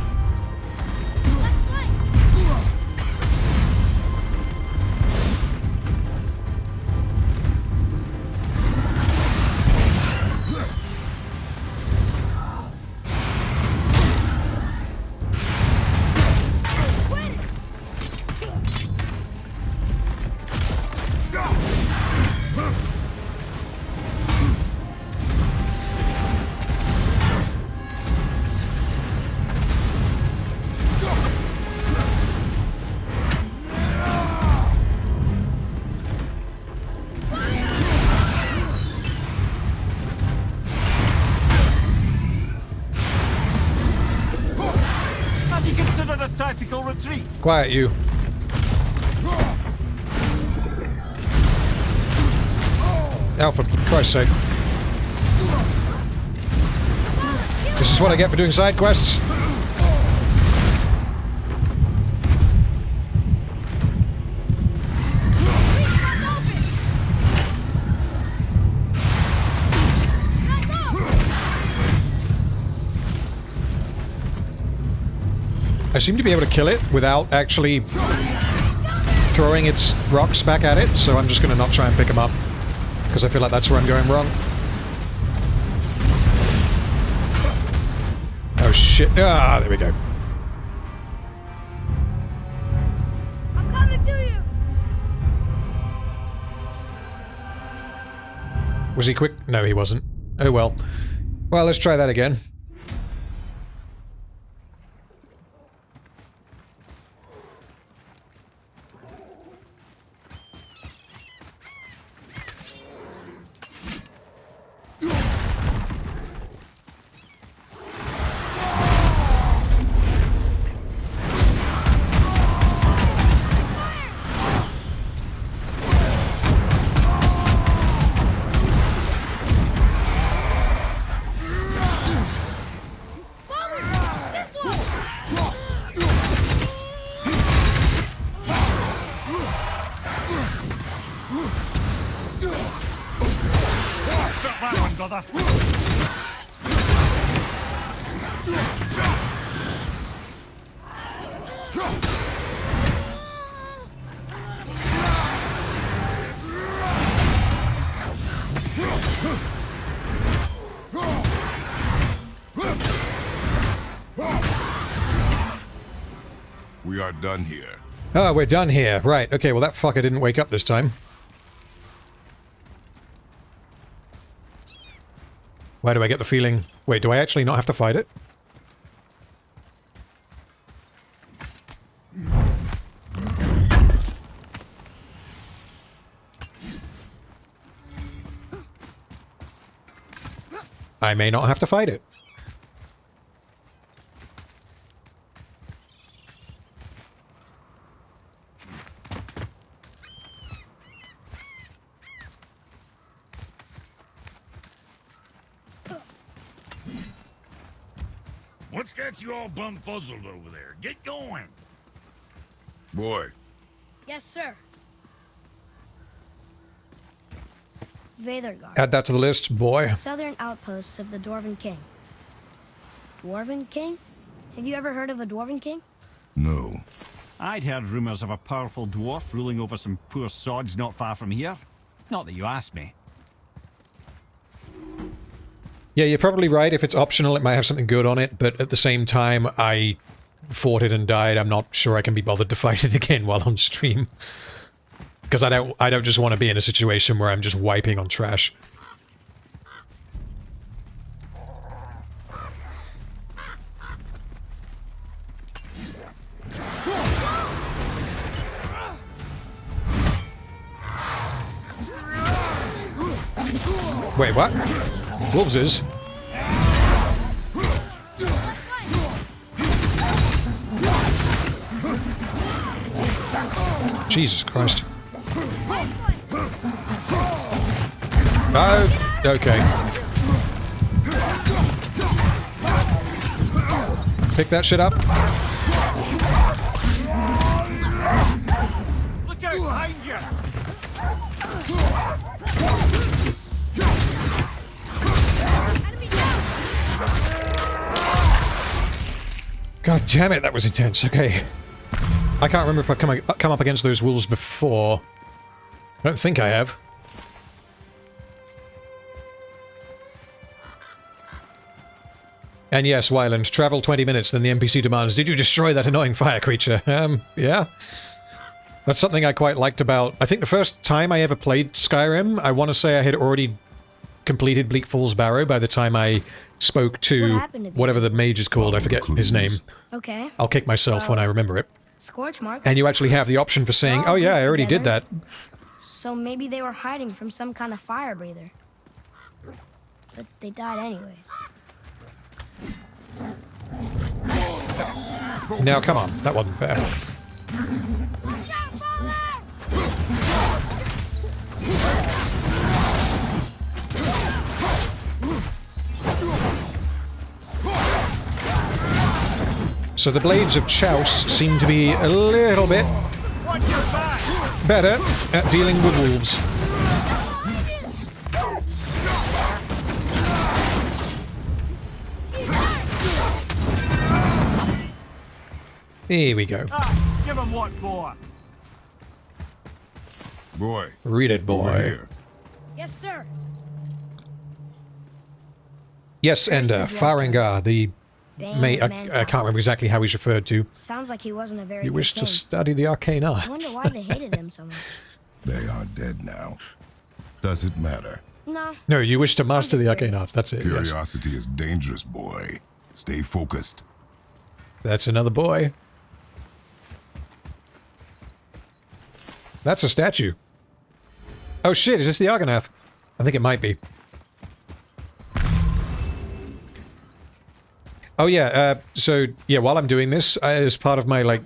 Tactical retreat. Quiet, you. Oh, for Christ's sake. This is what I get for doing side quests? I seem to be able to kill it without actually throwing its rocks back at it, so I'm just going to not try and pick them up, because I feel like that's where I'm going wrong. Oh shit. Ah, there we go. I'm coming to you. Was he quick? No, he wasn't. Oh well. Well, let's try that again. are done here. Oh, we're done here. Right. Okay, well that fucker didn't wake up this time. Why do I get the feeling... Wait, do I actually not have to fight it? I may not have to fight it. What's got you all bumfuzzled over there? Get going. Boy, Yes, sir. Veathergard, Add that to the list, boy. southern outposts of the Dwarven King. Dwarven King? Have you ever heard of a Dwarven King? no. I'd heard rumors of a powerful dwarf ruling over some poor sods not far from here. Not that you asked me. Yeah, you're probably right. If it's optional, it might have something good on it, but at the same time, I fought it and died. I'm not sure I can be bothered to fight it again while on stream. Because I don't just want to be in a situation where I'm just wiping on trash. Wait, what? Wolves is? Jesus Christ. Oh, okay. Pick that shit up. Look out behind you! God damn it, that was intense. Okay. I can't remember if I've come up against those wolves before. I don't think I have. And yes, Wyland, travel 20 minutes, then the NPC demands, did you destroy that annoying fire creature? Yeah. That's something I quite liked about... I think the first time I ever played Skyrim, I want to say I had already completed Bleak Falls Barrow by the time I spoke to whatever the mage is called, I forget his name. Okay. I'll kick myself when I remember it. Scorch mark. And you actually have the option for saying, oh yeah, I already did that. So maybe they were hiding from some kind of fire breather. But they died anyways. Now come on, that wasn't fair. So the blades of Chouse seem to be a little bit better at dealing with wolves. Here we go. Give him what for? Boy. Read it, Over boy. here. Yes, sir. Yes, and Farengar, the mate, I can't remember exactly how he's referred to. Sounds like he wasn't a very You good wish to king. study the arcane I wonder arts. why they hated him so much. They are dead now. Does it matter? No. No, you wish to master the just arcane curious. arts, that's it, yes. Curiosity is dangerous, boy. Stay focused. That's another boy. That's a statue. Oh shit, is this the Argonath? I think it might be. Oh yeah, so yeah, while I'm doing this, as part of my, like,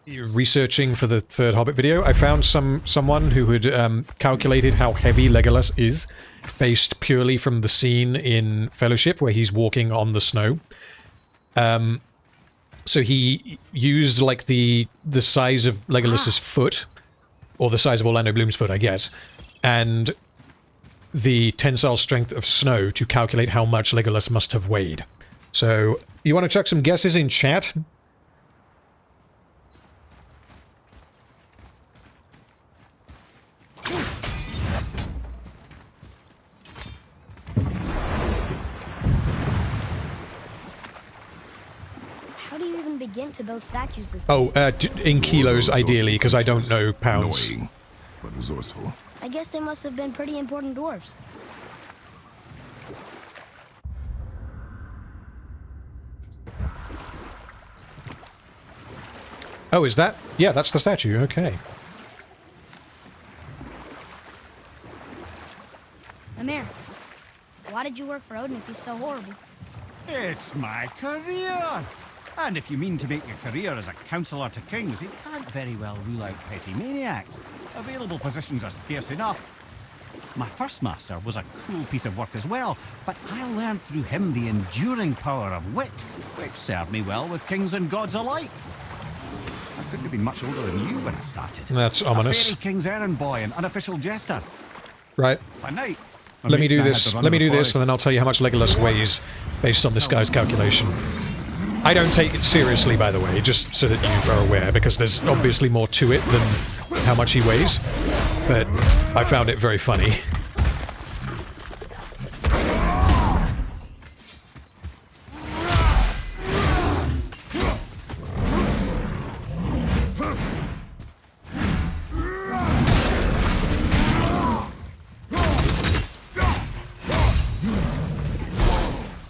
researching for the third Hobbit video, I found someone who had calculated how heavy Legolas is, based purely from the scene in Fellowship where he's walking on the snow. So he used, like, the size of Legolas's foot, or the size of Orlando Bloom's foot, I guess, and the tensile strength of snow to calculate how much Legolas must have weighed. So, you want to chuck some guesses in chat? How do you even begin begin to build statues this Oh, big? in kilos, ideally, because I don't know pounds. Annoying, but resourceful. I guess they must have been pretty important dwarves. Oh, is that? Yeah, that's the statue. Okay. Amir, why did you work for Odin if he's so horrible? It's my career! And if you mean to make your career as a counselor to kings, you can't very well rule out petty maniacs. Available positions are scarce enough. My first master was a cool piece of work as well, but I learned through him the enduring power of wit, which served me well with kings and gods alike. I couldn't have been much older than you when I started. That's ominous. A fairy king's errand boy and unofficial jester. Right. By night, my Let me mates do and I had this. to run Let me the do this, forest. and then I'll tell you how much Legolas weighs based on this guy's calculation. I don't take it seriously, by the way, just so that you are aware, because there's obviously more to it than how much he weighs. But I found it very funny.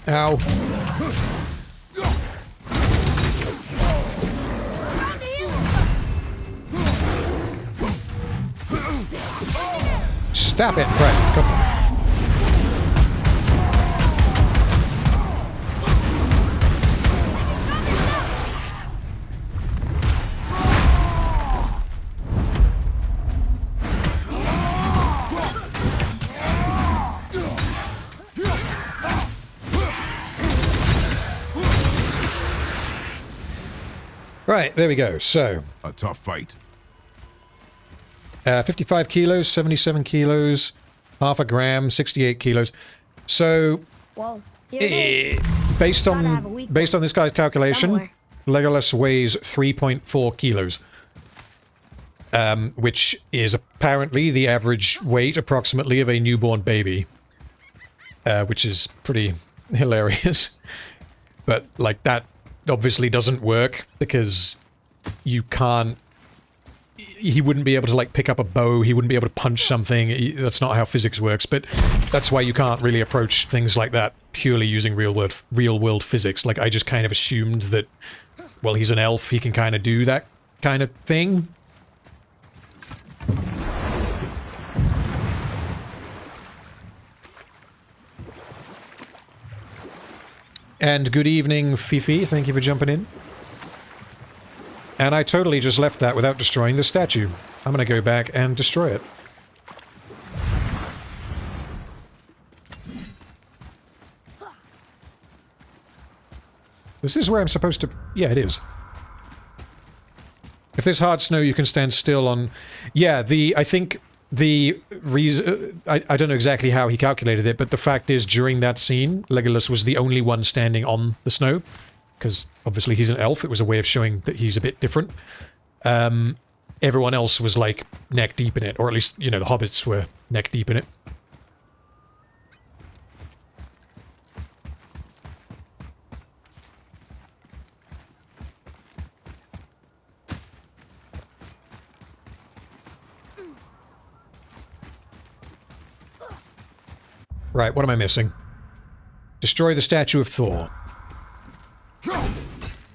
Ow. Stop it, Brett. Come on. Right, there we go. So, A tough fight. 55 kilos, 77 kilos, half a gram, 68 kilos. So, Well, here it is. based Gotta have a on weak this guy's calculation, somewhere. Legolas weighs 3.4 kilos, which is apparently the average weight, approximately, of a newborn baby, which is pretty hilarious. But like that obviously doesn't work because you can't. He wouldn't be able to like pick up a bow. He wouldn't be able to punch something. That's not how physics works. But that's why you can't really approach things like that purely using real world physics. Like I just kind of assumed that, well, he's an elf. He can kind of do that kind of thing. And good evening, Fifi. Thank you for jumping in. And I totally just left that without destroying the statue. I'm going to go back and destroy it. This is where I'm supposed to... Yeah, it is. If there's hard snow, you can stand still on... Yeah, I think the reason... I don't know exactly how he calculated it, but the fact is, during that scene, Legolas was the only one standing on the snow. Because, obviously, he's an elf. It was a way of showing that he's a bit different. Everyone else was, like, neck-deep in it. Or at least, you know, the hobbits were neck-deep in it. Right, what am I missing? Destroy the statue of Thor.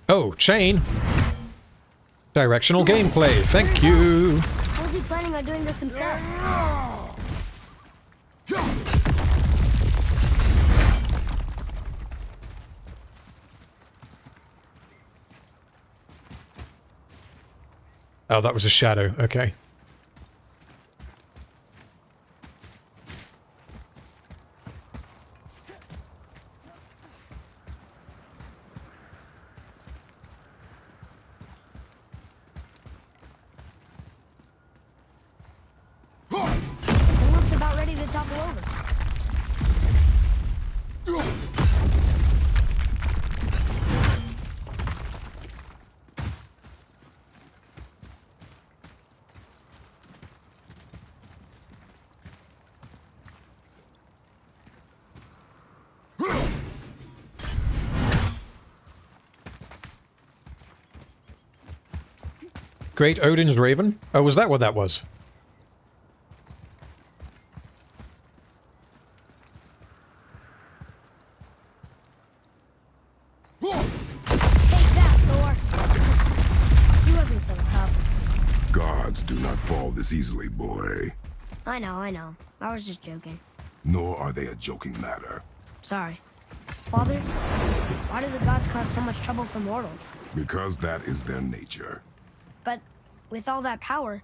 Oh, chain! Directional gameplay, thank you! How was he planning on doing this himself? Oh, that was a shadow, okay. It looks about ready to topple over. Great Odin's Raven? Oh, was that what that was? Take that, Thor. He wasn't so tough. Gods do not fall this easily, boy. I know. I was just joking. Nor are they a joking matter. Sorry. Father, why do the gods cause so much trouble for mortals? Because that is their nature. But with all that power,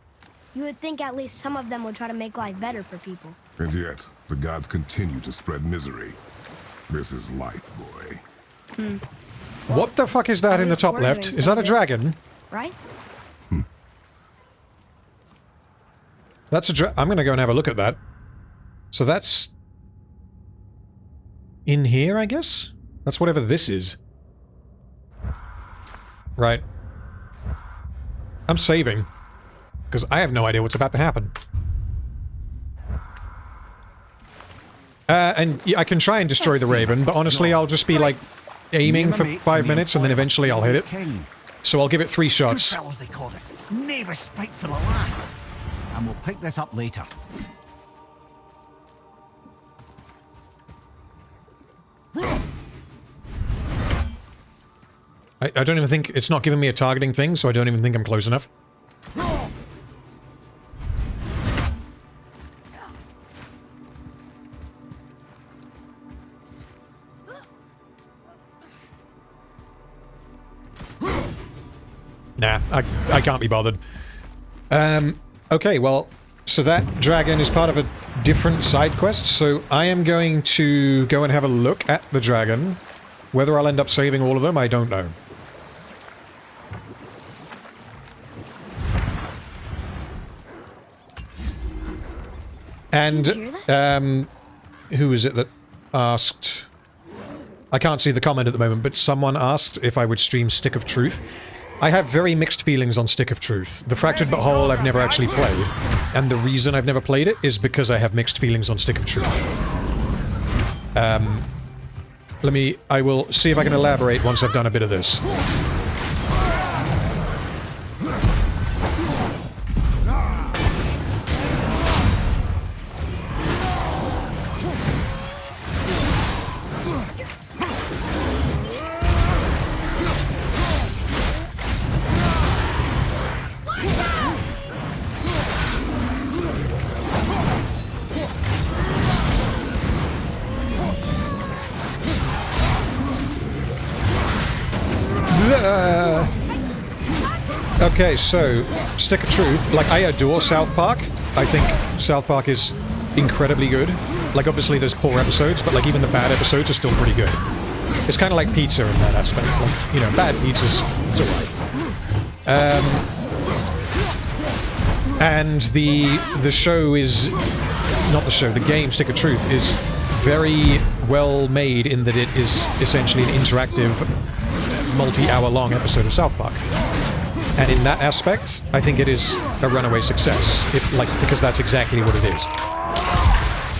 you would think at least some of them would try to make life better for people. And yet, the gods continue to spread misery. This is life, boy. What the fuck is that at in the least top we're left? doing Is that a something. dragon? Right? That's a I'm gonna go and have a look at that. So that's... in here, I guess? That's whatever this is. Right. I'm saving. Because I have no idea what's about to happen. And yeah, I can try and destroy the Raven, but honestly I'll just be like aiming for 5 minutes and then eventually I'll hit it. So I'll give it 3 Good shots. fellows they call us. Never spikes to the last. And we'll pick this up later. I don't even think... it's not giving me a targeting thing, so I don't even think I'm close enough. Nah, I can't be bothered. Okay, well, so that dragon is part of a different side quest, so I am going to go and have a look at the dragon. Whether I'll end up saving all of them, I don't know. And, who is it that asked... I can't see the comment at the moment, but someone asked if I would stream Stick of Truth. I have very mixed feelings on Stick of Truth. The Fractured But Whole I've never actually played, and the reason I've never played it is because I have mixed feelings on Stick of Truth. I will see if I can elaborate once I've done a bit of this. Okay, so, Stick of Truth, like, I adore South Park. I think South Park is incredibly good. Like, obviously there's poor episodes, but, like, even the bad episodes are still pretty good. It's kind of like pizza in that aspect. Like, you know, bad pizza's alright. And the show is... not the show, the game, Stick of Truth, is very well made in that it is essentially an interactive, multi-hour-long episode of South Park. And in that aspect, I think it is a runaway success, because that's exactly what it is.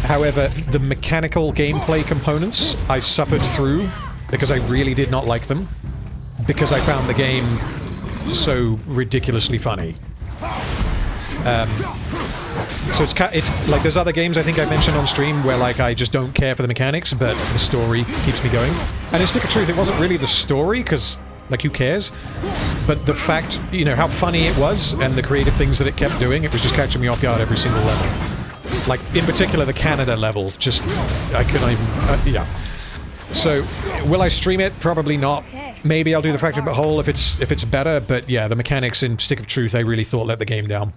However, the mechanical gameplay components I suffered through because I really did not like them, because I found the game so ridiculously funny. So it's like there's other games I think I mentioned on stream where like I just don't care for the mechanics, but the story keeps me going. And in Stick of Truth, it wasn't really the story, because like who cares? But the fact, you know, how funny it was and the creative things that it kept doing, it was just catching me off guard every single level. Like in particular the Canada level, just I couldn't even yeah. So will I stream it? Probably not. Maybe I'll do the Fractured But Whole if it's better, but yeah, the mechanics in Stick of Truth I really thought let the game down.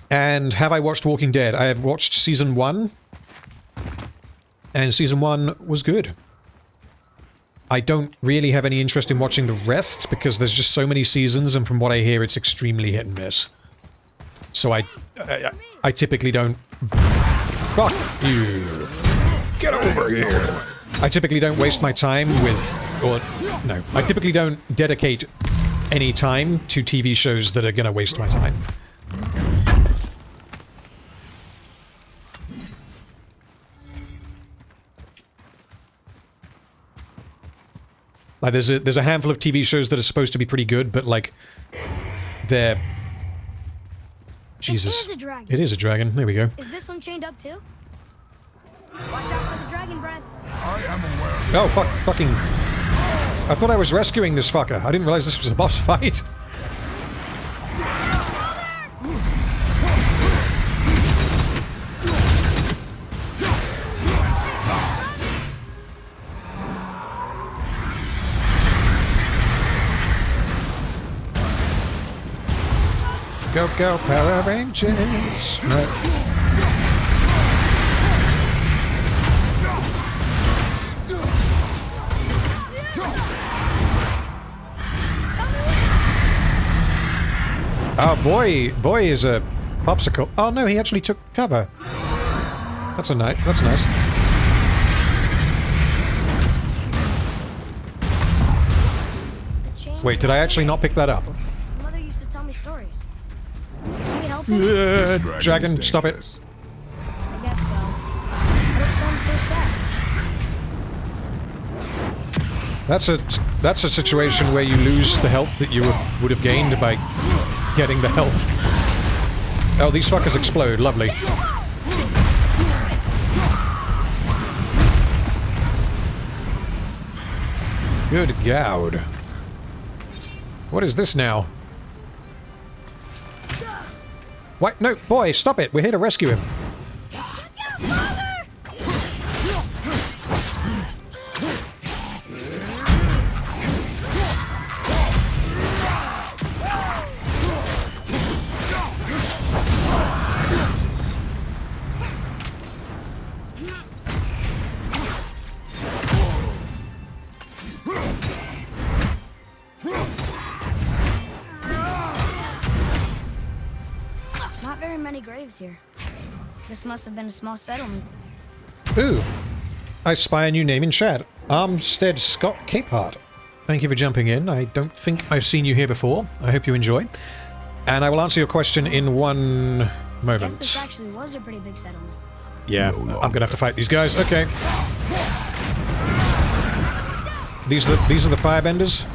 And have I watched Walking Dead? I have watched Season 1. And Season 1 was good. I don't really have any interest in watching the rest, because there's just so many seasons, and from what I hear, it's extremely hit and miss. So I typically don't... Fuck you! Get over here! I typically don't waste my time with... or, no. I typically don't dedicate any time to TV shows that are gonna waste my time. Like, there's a handful of TV shows that are supposed to be pretty good, but, like, they're... Jesus. It is a dragon. It is a dragon. There we go. Is this one chained up too? Watch out for the dragon breath. I am aware. Oh, fucking... I thought I was rescuing this fucker. I didn't realize this was a boss fight. Go, go, Power Rangers! Right. Oh, boy is a popsicle. Oh no, he actually took cover. That's nice. Wait, did I actually not pick that up? Mother used to tell me stories. Can we help him? Dragon, stop it. I guess so. But it sounds so sad. That's a situation where you lose the health that you would have gained by getting the health. Oh, these fuckers explode. Lovely. Good God. What is this now? What? No, boy, stop it. We're here to rescue him. Not very many graves here. This must have been a small settlement. Ooh. I spy a new name in chat. Armstead Scott Capehart. Thank you for jumping in. I don't think I've seen you here before. I hope you enjoy. And I will answer your question in one I moment. guess this actually was a pretty big settlement. Yeah, I'm gonna have to fight these guys. Okay. These are the firebenders.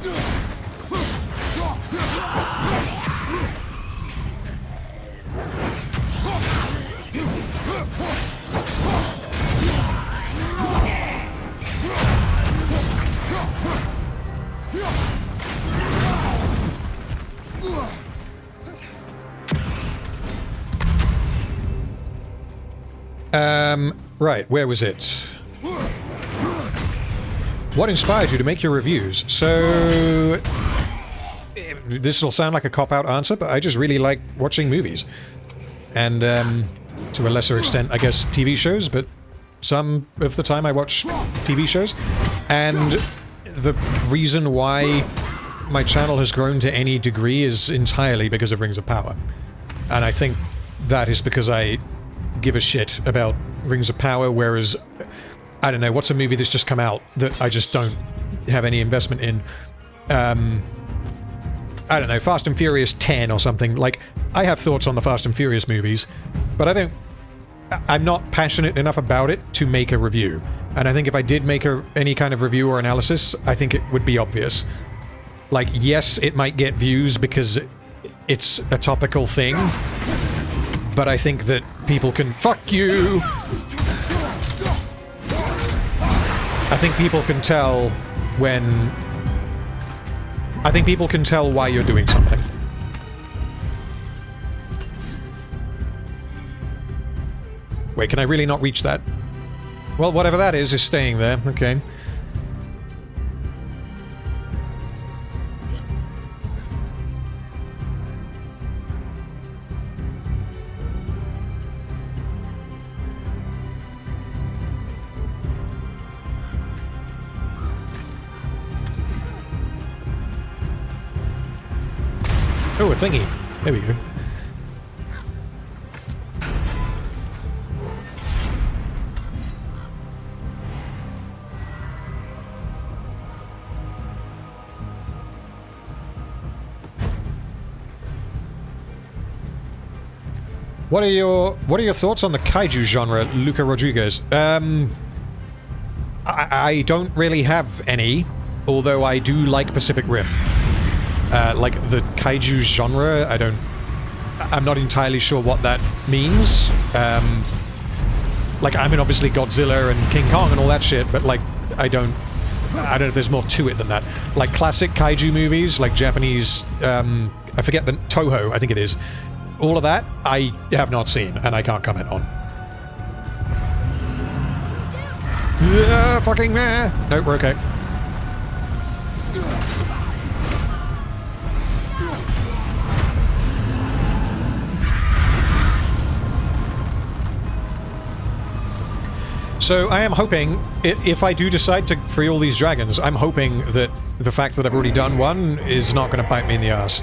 Right, where was it? What inspired you to make your reviews? So... this will sound like a cop-out answer, but I just really like watching movies. And, to a lesser extent, I guess, TV shows, but some of the time I watch TV shows. And the reason why my channel has grown to any degree is entirely because of Rings of Power. And I think that is because I give a shit about Rings of Power, whereas, I don't know, what's a movie that's just come out that I just don't have any investment in? I don't know, Fast and Furious 10 or something. Like, I have thoughts on the Fast and Furious movies, but I'm not passionate enough about it to make a review. And I think if I did make any kind of review or analysis, I think it would be obvious. Like, yes, it might get views because it's a topical thing, but I think that people can... Fuck you! I think people can tell when... I think people can tell why you're doing something. Wait, can I really not reach that? Well, whatever that is staying there. Okay. Oh, a thingy. There we go. What are your thoughts on the kaiju genre, Luca Rodriguez? I don't really have any. although I do like Pacific Rim. Like the kaiju genre, I'm not entirely sure what that means. Like, I mean, obviously Godzilla and King Kong and all that shit, but like, I don't know if there's more to it than that. Like classic kaiju movies, like Japanese, I forget the Toho, I think it is. All of that, I have not seen, and I can't comment on. Yeah, fucking meh. Nope, we're okay. So I am hoping, if I do decide to free all these dragons, I'm hoping that the fact that I've already done one is not going to bite me in the ass.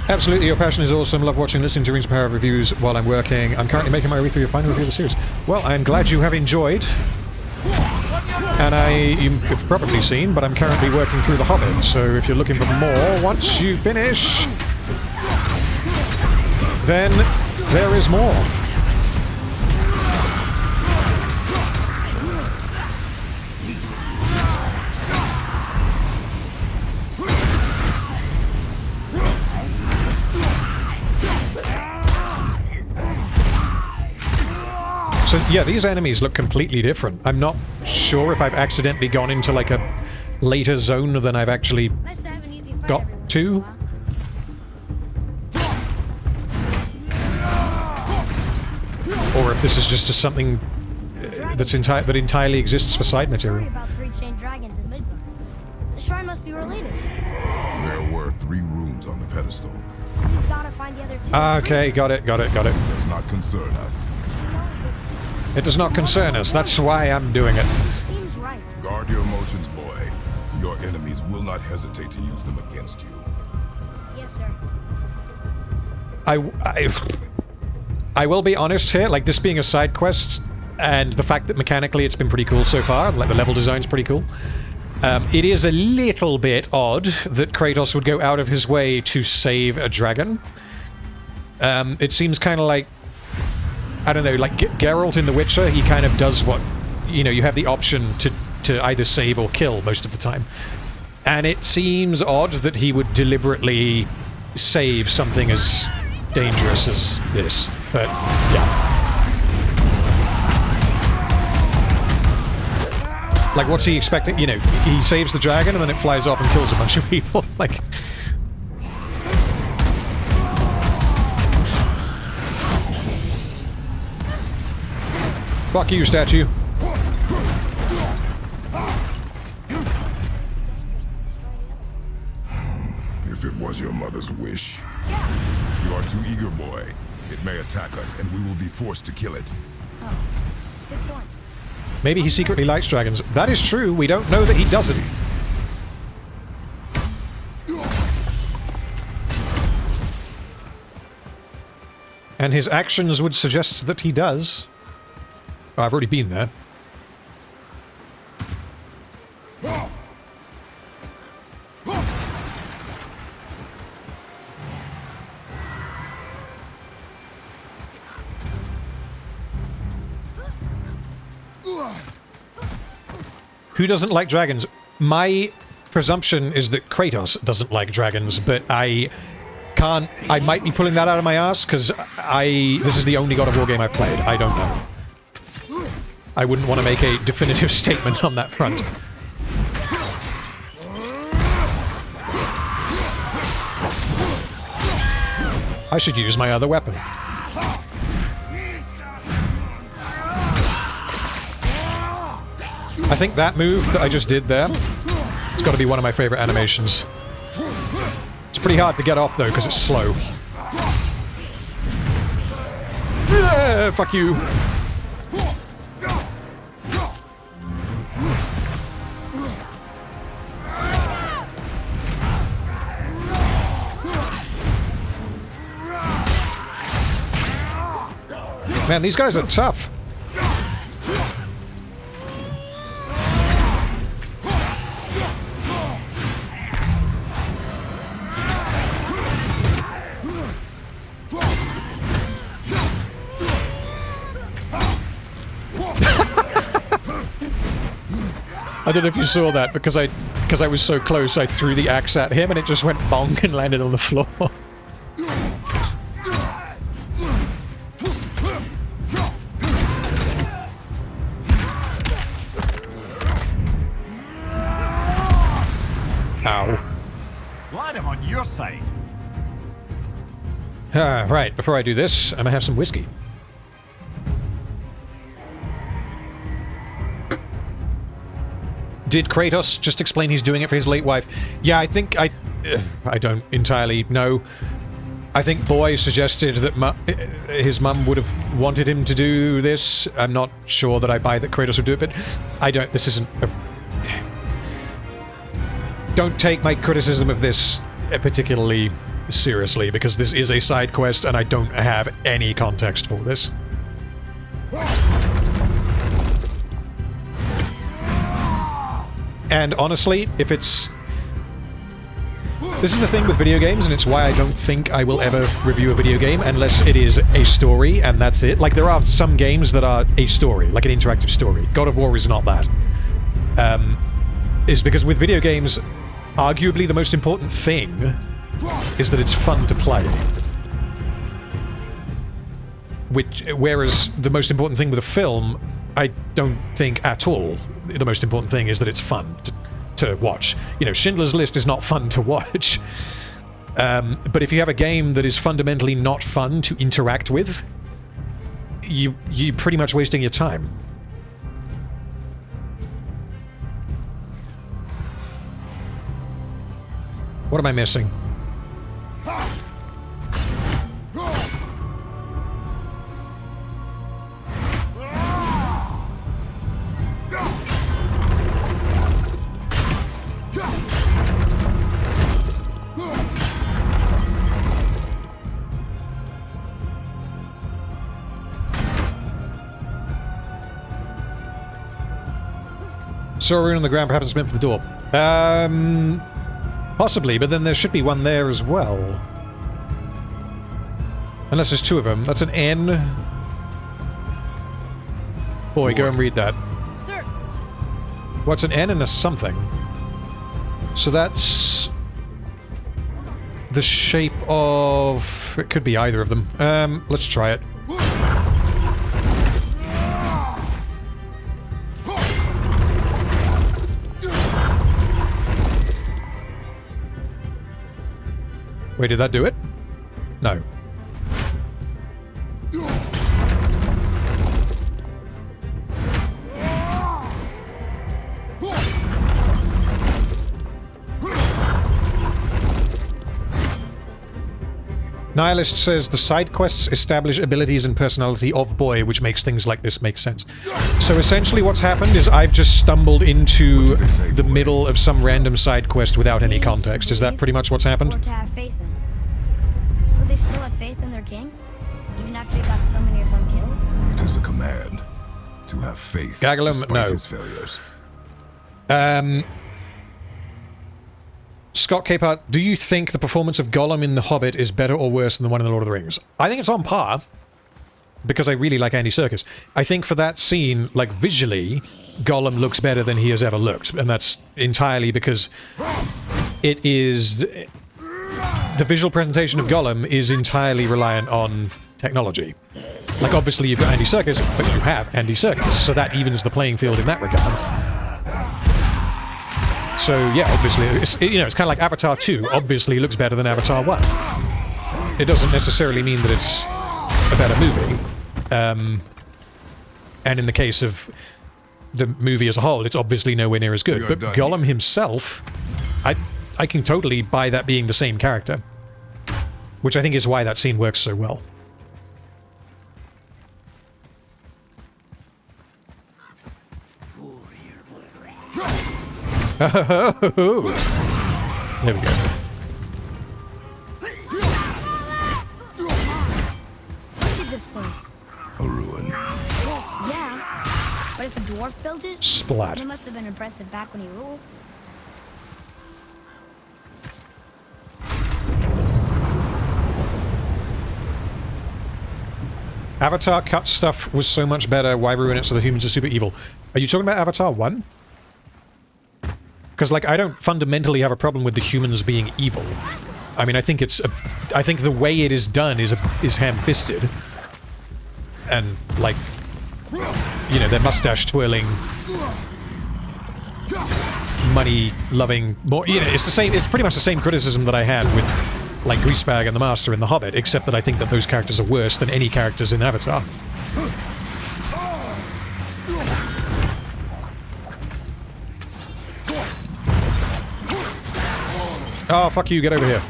Absolutely, your passion is awesome. Love watching, listening to Rings Power reviews while I'm working. I'm currently making my way through your final review of the series. Well, I'm glad you have enjoyed. And you've probably seen, but I'm currently working through The Hobbit, so if you're looking for more, once you finish, then there is more. So yeah, these enemies look completely different. I'm not sure if I've accidentally gone into like a later zone than I've actually got to. Or if this is just something that entirely exists for side material. About 3 chained dragons in Midgard. The shrine must be related. There were 3 rooms on the pedestal. You gotta find the other 2. Okay, got it. Does not concern us. It does not concern us. That's why I'm doing it. Seems right. Guard your emotions, boy. Your enemies will not hesitate to use them against you. Yes, sir. I will be honest here, like this being a side quest, and the fact that mechanically it's been pretty cool so far, like the level design's pretty cool. It is a little bit odd that Kratos would go out of his way to save a dragon. It seems kind of like, I don't know, like Geralt in The Witcher, he kind of does what, you know, you have the option to either save or kill most of the time. And it seems odd that he would deliberately save something as dangerous as this. But, yeah. Like, what's he expecting? You know, he saves the dragon and then it flies off and kills a bunch of people. Like... Fuck you, statue. If it was your mother's wish. You are too eager, boy. It may attack us, and we will be forced to kill it. Oh, good point. Maybe he secretly likes dragons. That is true. We don't know that he doesn't. And his actions would suggest that he does. Oh, I've already been there. Who doesn't like dragons? My presumption is that Kratos doesn't like dragons, but I might be pulling that out of my ass, because this is the only God of War game I've played. I don't know. I wouldn't want to make a definitive statement on that front. I should use my other weapon. I think that move that I just did there, it's got to be one of my favorite animations. It's pretty hard to get off though, because it's slow. Fuck you. Man, these guys are tough. I don't know if you saw that, because I was so close, I threw the axe at him and it just went bonk and landed on the floor. Ow. Glad I'm on your side. Right, before I do this, I'm gonna have some whiskey. Did Kratos just explain he's doing it for his late wife? Yeah, I think I don't entirely know. I think Boy suggested that his mum would have wanted him to do this. I'm not sure that I buy that Kratos would do it, but I don't... This isn't... Don't take my criticism of this particularly seriously, because this is a side quest and I don't have any context for this. And honestly, if it's... This is the thing with video games, and it's why I don't think I will ever review a video game unless it is a story, and that's it. Like, there are some games that are a story, like an interactive story. God of War is not that. Is because with video games, arguably the most important thing is that it's fun to play. Whereas the most important thing with a film, I don't think at all the most important thing is that it's fun to watch. You know, Schindler's List is not fun to watch. But if you have a game that is fundamentally not fun to interact with, you're pretty much wasting your time. What am I missing? Saw a rune on the ground, perhaps it's meant for the door. Possibly, but then there should be one there as well. Unless there's two of them. That's an N. Boy, go and read that. Sir. What's an N and a something? So that's... the shape of... It could be either of them. Let's try it. Wait, did that do it? No. Nihilist says the side quests establish abilities and personality of Boy, which makes things like this make sense. So essentially what's happened is I've just stumbled into the middle of some random side quest without any context. Is that pretty much what's happened? Or to have faith in. So they still have faith in their king? Even after he got so many of them killed? It is a command to have faith Gagalum, despite no. his failures. Scott Capehart, do you think the performance of Gollum in The Hobbit is better or worse than the one in The Lord of the Rings? I think it's on par, because I really like Andy Serkis. I think for that scene, like visually, Gollum looks better than he has ever looked, and that's entirely because it is... The visual presentation of Gollum is entirely reliant on technology. Like, obviously you've got Andy Serkis, but you have Andy Serkis, so that evens the playing field in that regard. So, yeah, obviously, it's kind of like Avatar 2 obviously looks better than Avatar 1. It doesn't necessarily mean that it's a better movie. And in the case of the movie as a whole, it's obviously nowhere near as good. But Gollum himself, I can totally buy that being the same character. Which I think is why that scene works so well. Oh, there we go. Look at this place. A ruin. Well, yeah. But if a dwarf built it, Splat. it must have been impressive back when he ruled. Avatar cut stuff was so much better. Why ruin it so the humans are super evil? Are you talking about Avatar 1? Because, like, I don't fundamentally have a problem with the humans being evil. I mean, I think I think the way it is done is ham-fisted. And, like, you know, their mustache-twirling, money-loving... more, you know, it's pretty much the same criticism that I had with, like, Greasebag and the Master in The Hobbit, except that I think that those characters are worse than any characters in Avatar. Oh, fuck you, get over here.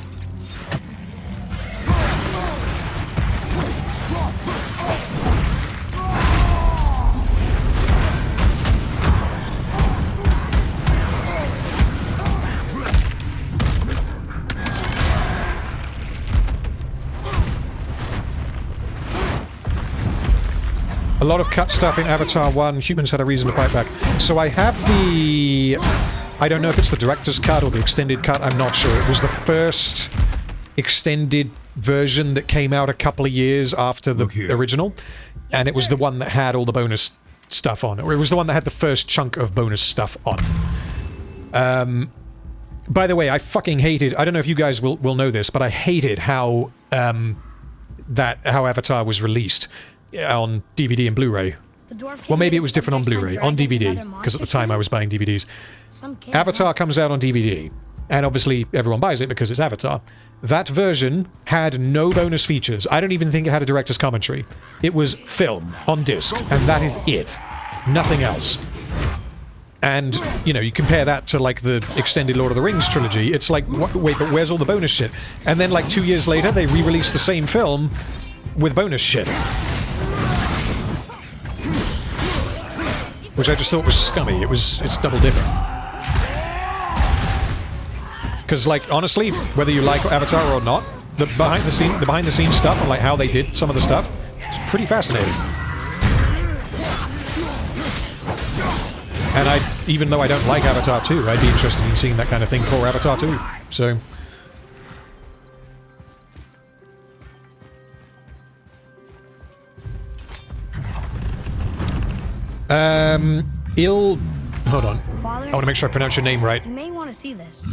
A lot of cut stuff in Avatar 1. Humans had a reason to fight back. So I have the... I don't know if it's the director's cut or the extended cut, I'm not sure. It was the first extended version that came out a couple of years after the original. And it was the one that had all the bonus stuff on. Or it was the one that had the first chunk of bonus stuff on. By the way, I fucking hated... I don't know if you guys will know this, but I hated how how Avatar was released on DVD and Blu-ray. Well, maybe it was different on Blu-ray. On DVD, because at the time I was buying DVDs. Avatar comes out on DVD, and obviously everyone buys it because it's Avatar. That version had no bonus features. I don't even think it had a director's commentary. It was film on disc, and that is it. Nothing else. And, you know, you compare that to, like, the extended Lord of the Rings trilogy, it's like, wait, but where's all the bonus shit? And then, like, 2 years later, they re-released the same film with bonus shit. Which I just thought was scummy. It's double dipping. Because, like, honestly, whether you like Avatar or not, the behind the scenes stuff and like how they did some of the stuff, it's pretty fascinating. And even though I don't like Avatar 2, I'd be interested in seeing that kind of thing for Avatar 2. So. Hold on. Father, I want to make sure I pronounce your name right. you may want to see this.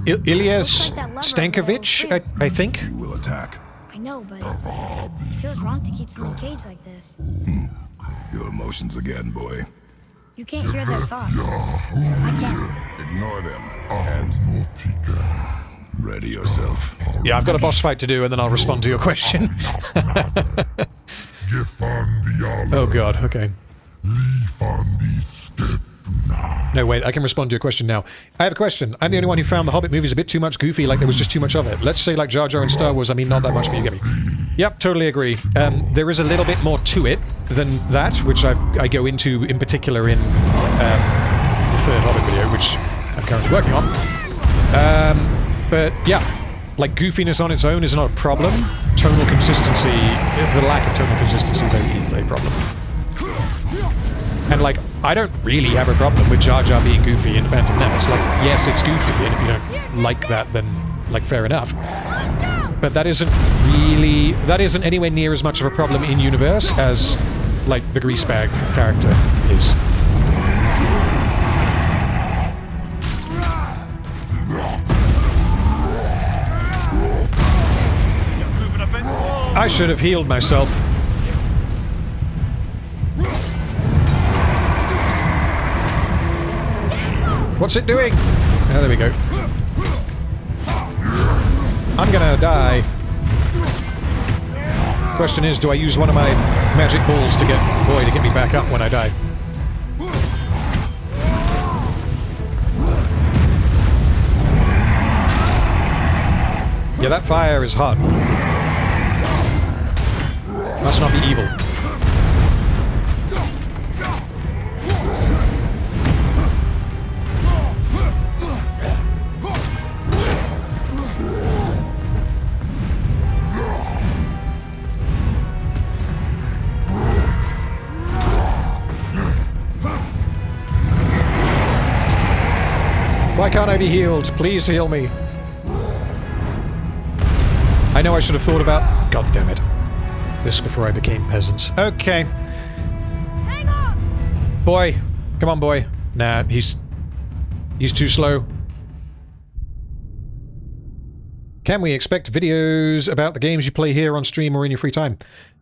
Ilya Stankovic, I think? You will attack. I know, but it feels wrong to keep them in a cage like this. Your emotions again, boy. You can't hear their thoughts. I can. Ignore them. And ready yourself. Yeah, I've got a boss fight to do, and then I'll respond to your question. Oh god, okay. No, wait, I can respond to your question now. I have a question. I'm the only one who found the Hobbit movies a bit too much goofy, like there was just too much of it. Let's say like Jar Jar in Star Wars, I mean not that much, but you get me. Yep, totally agree. There is a little bit more to it than that, which I go into in particular in the third Hobbit video, which I'm currently working on. But yeah, like goofiness on its own is not a problem. Tonal consistency, the lack of tonal consistency though is a problem. And, like, I don't really have a problem with Jar Jar being goofy in Phantom Menace. Like, yes, it's goofy, and if you don't like that, then, like, fair enough. But that isn't really... That isn't anywhere near as much of a problem in universe as, like, the Greasebag character is. I should have healed myself. What's it doing? Oh, there we go. I'm gonna die. Question is, do I use one of my magic balls to get me back up when I die? Yeah, that fire is hot. Must not be evil. Why can't I be healed? Please heal me. I know I should have thought about... God damn it. This before I became peasants. Okay. Hang on! Boy. Come on, boy. Nah, he's... He's too slow. Can we expect videos about the games you play here on stream or in your free time?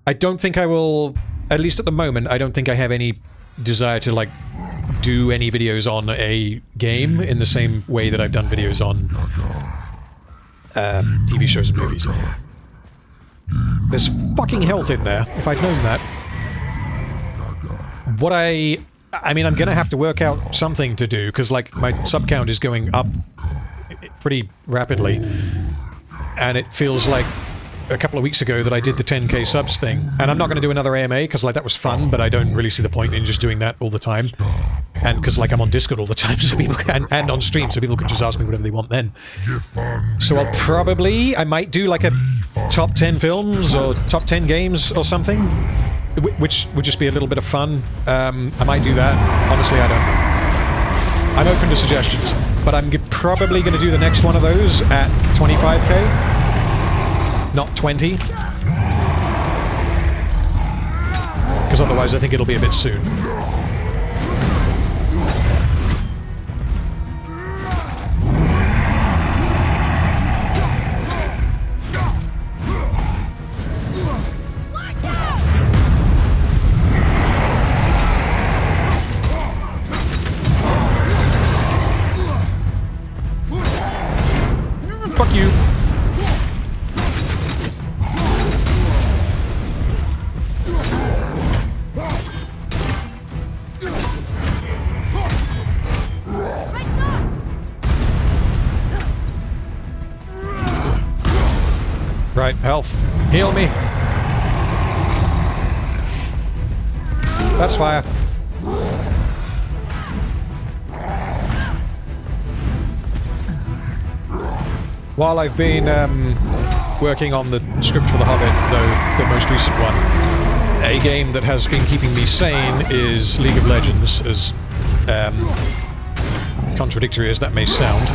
I don't think I will, at least at the moment, I don't think I have any desire to, like, do any videos on a game in the same way that I've done videos on TV shows and movies. There's fucking health in there, if I'd known that. What I mean, I'm gonna have to work out something to do, because, like, my sub count is going up pretty rapidly. And it feels like a couple of weeks ago that I did the 10k subs thing. And I'm not going to do another AMA, because, like, that was fun, but I don't really see the point in just doing that all the time. And because, like, I'm on Discord all the time, so people can, and on stream, so people can just ask me whatever they want then. So I'll probably, I might do, like, a top 10 films, or top 10 games, or something. Which would just be a little bit of fun. I might do that. Honestly, I don't know. I'm open to suggestions. But I'm probably going to do the next one of those at 25k. Not 20. Because otherwise I think it'll be a bit soon. Fuck you. Right, health. Heal me. That's fire. While I've been working on the script for The Hobbit, though, the most recent one, a game that has been keeping me sane is League of Legends, as contradictory as that may sound.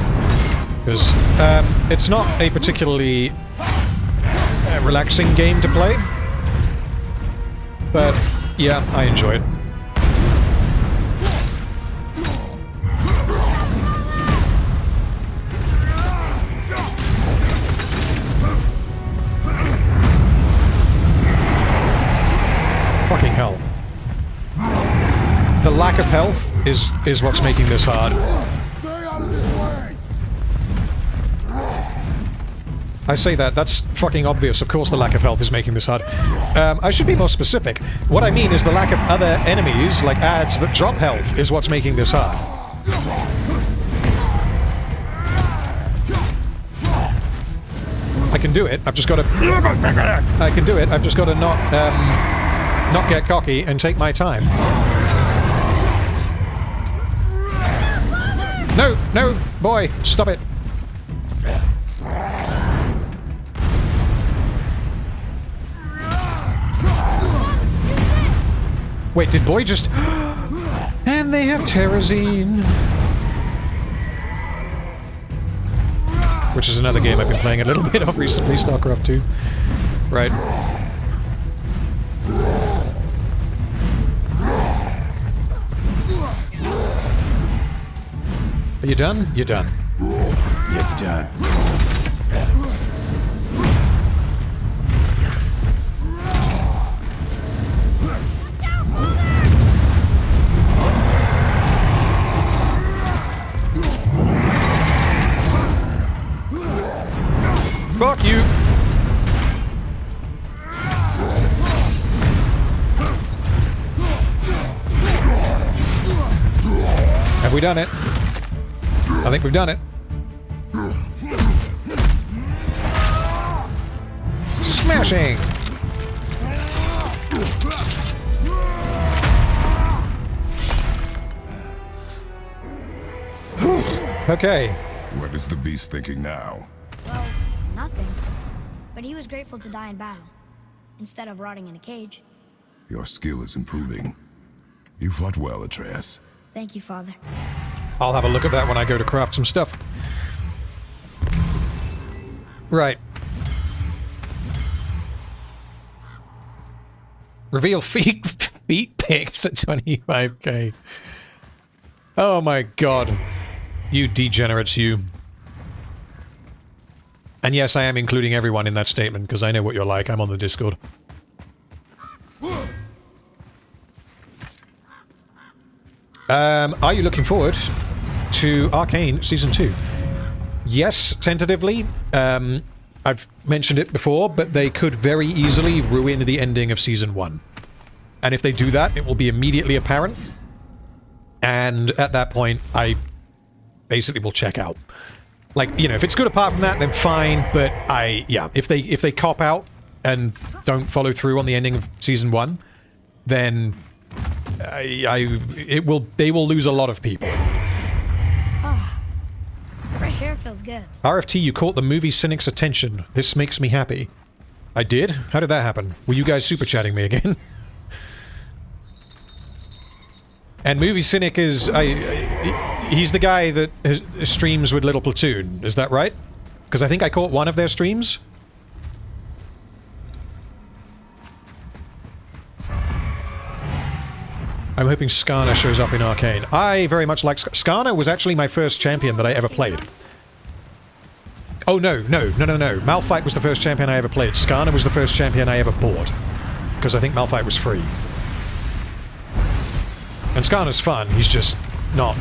Because it's not a particularly relaxing game to play, but yeah, I enjoy it. Fucking hell. The lack of health is what's making this hard. I say that's fucking obvious. Of course the lack of health is making this hard. I should be more specific. What I mean is the lack of other enemies, like ads that drop health, is what's making this hard. I can do it, I've just got to... I can do it, I've just got to not get cocky and take my time. No, no, boy, stop it. Wait, did boy just... And they have Terrazine. Which is another game I've been playing a little bit of recently, StarCraft 2. Right. Are you done? You're done. You're done. Fuck you! Have we done it? I think we've done it. Smashing! Okay. What is the beast thinking now? Well, nothing. But he was grateful to die in battle, instead of rotting in a cage. Your skill is improving. You fought well, Atreus. Thank you, Father. I'll have a look at that when I go to craft some stuff. Right. Reveal feet pics at 25k. Oh my god. You degenerates, you. And yes, I am including everyone in that statement, because I know what you're like. I'm on the Discord. Are you looking forward to Arcane Season 2? Yes, tentatively. I've mentioned it before, but they could very easily ruin the ending of Season 1. And if they do that, it will be immediately apparent. And at that point, I basically will check out. Like, you know, if it's good apart from that, then fine, but yeah, if they cop out and don't follow through on the ending of Season 1, then they will lose a lot of people. Fresh air feels good. RFT, you caught the movie cynic's attention. This makes me happy. I did? How did that happen? Were you guys super chatting me again? And movie cynic is he's the guy that streams with Little Platoon. Is that right? Because I think I caught one of their streams. I'm hoping Skarner shows up in Arcane. I very much like... Skarner was actually my first champion that I ever played. Oh, no. Malphite was the first champion I ever played. Skarner was the first champion I ever bought. Because I think Malphite was free. And Skarner's fun, he's just not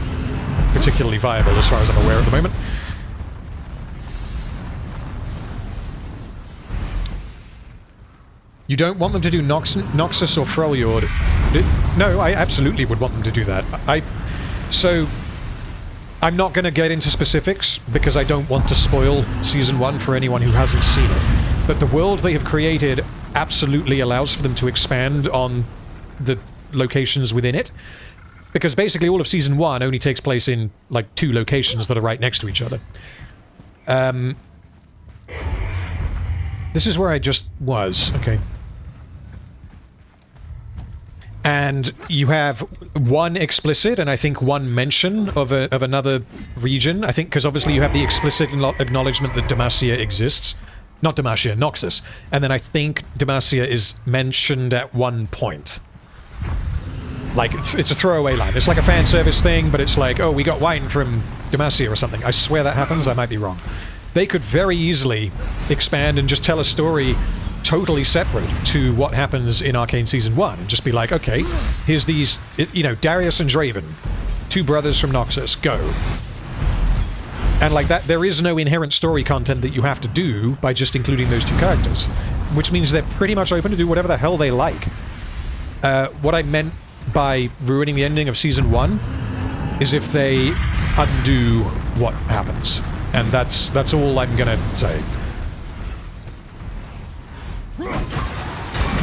particularly viable as far as I'm aware at the moment. You don't want them to do Noxus or Freljord? No, I absolutely would want them to do that. So, I'm not going to get into specifics, because I don't want to spoil Season 1 for anyone who hasn't seen it. But the world they have created absolutely allows for them to expand on the locations within it. Because basically all of Season 1 only takes place in, like, 2 locations that are right next to each other. This is where I just was. Okay. And you have one explicit and I think one mention of another region. I think because obviously you have the explicit acknowledgement that Demacia exists. Not Demacia, Noxus. And then I think Demacia is mentioned at one point. Like, it's a throwaway line. It's like a fan service thing, but it's like, oh, we got wine from Demacia or something. I swear that happens, I might be wrong. They could very easily expand and just tell a story totally separate to what happens in Arcane Season 1. And just be like, okay, here's these, you know, Darius and Draven, 2 brothers from Noxus, go. And like that, there is no inherent story content that you have to do by just including those 2 characters. Which means they're pretty much open to do whatever the hell they like. What I meant by ruining the ending of Season 1 is if they undo what happens. And that's all I'm gonna say.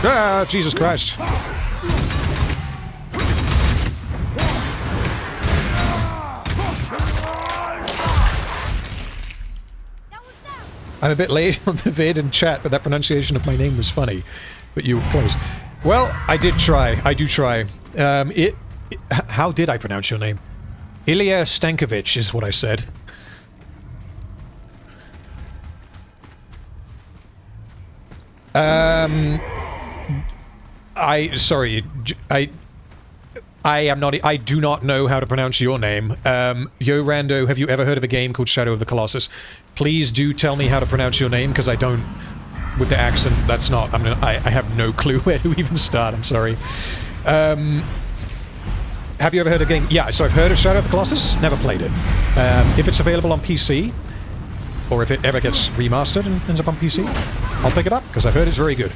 Ah, Jesus Christ. I'm a bit late on the vid and chat, but that pronunciation of my name was funny. But you were close. Well, I did try. I do try. How did I pronounce your name? Ilya Stankovic is what I said. Sorry, I do not know how to pronounce your name. Yo Rando, have you ever heard of a game called Shadow of the Colossus? Please do tell me how to pronounce your name, because I don't, with the accent, that's not, I have no clue where to even start, I'm sorry. Have you ever heard of a game? Yeah, so I've heard of Shadow of the Colossus, never played it. If it's available on PC, or if it ever gets remastered and ends up on PC, I'll pick it up, because I've heard it's very good.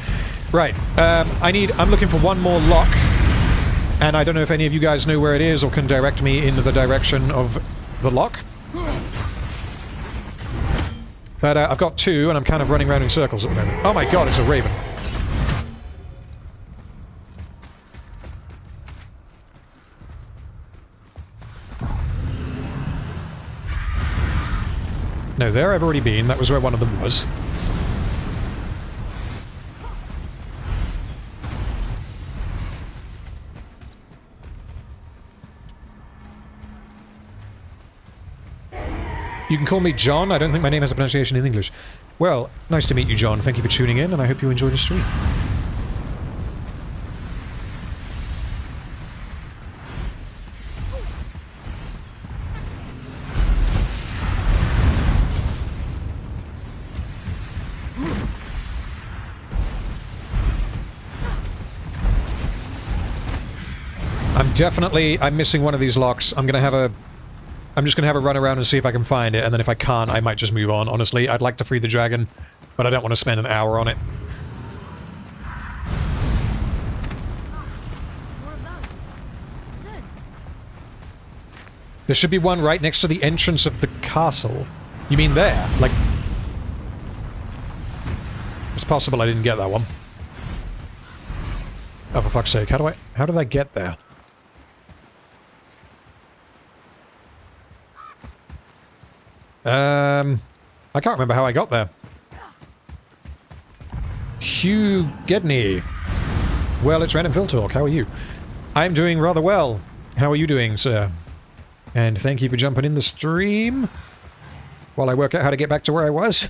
Right, I'm looking for one more lock, and I don't know if any of you guys know where it is, or can direct me into the direction of the lock. But I've got 2, and I'm kind of running around in circles at the moment. Oh my god, it's a raven. No, there I've already been. That was where one of them was. You can call me John. I don't think my name has a pronunciation in English. Well, nice to meet you, John. Thank you for tuning in, and I hope you enjoy the stream. definitely, I'm missing one of these locks. I'm just gonna have a run around and see if I can find it, and then if I can't, I might just move on, honestly. I'd like to free the dragon, but I don't want to spend an hour on it. More of those. Good. There should be one right next to the entrance of the castle. You mean there? Like... It's possible I didn't get that one. Oh, for fuck's sake, how did I get there? I can't remember how I got there. Hugh Gedney. Well, it's Random Phil Talk. How are you? I'm doing rather well. How are you doing, sir? And thank you for jumping in the stream while I work out how to get back to where I was.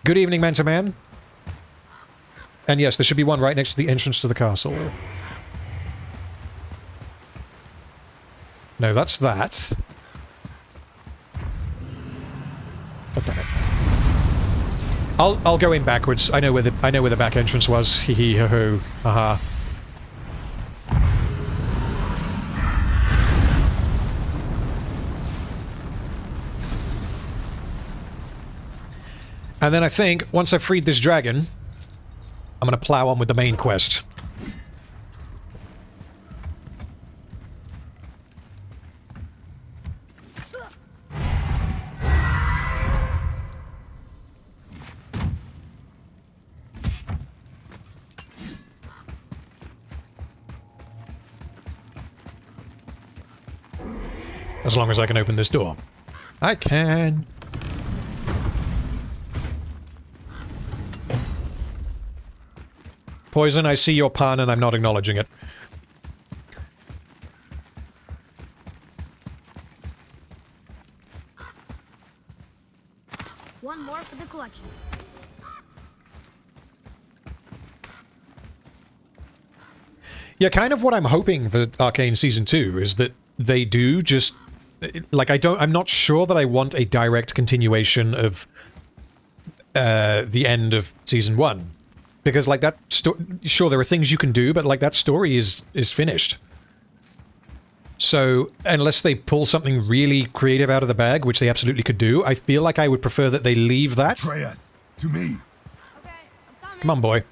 Good evening, Manta Man. And yes, there should be one right next to the entrance to the castle. No, that's that. God damn it. I'll go in backwards. I know where the back entrance was. Hee hee ho ho. Haha. And then I think, once I've freed this dragon, I'm gonna plow on with the main quest. As long as I can open this door. I can. Poison, I see your pun and I'm not acknowledging it. One more for the collection. Yeah, kind of what I'm hoping for Arcane Season 2 is that they do just... Like, I'm not sure that I want a direct continuation of the end of Season 1. Because, like, that... Sure, there are things you can do, but, like, that story is finished. So, unless they pull something really creative out of the bag, which they absolutely could do, I feel like I would prefer that they leave that... Atreus, to me. Okay, I'm coming. Come on, boy.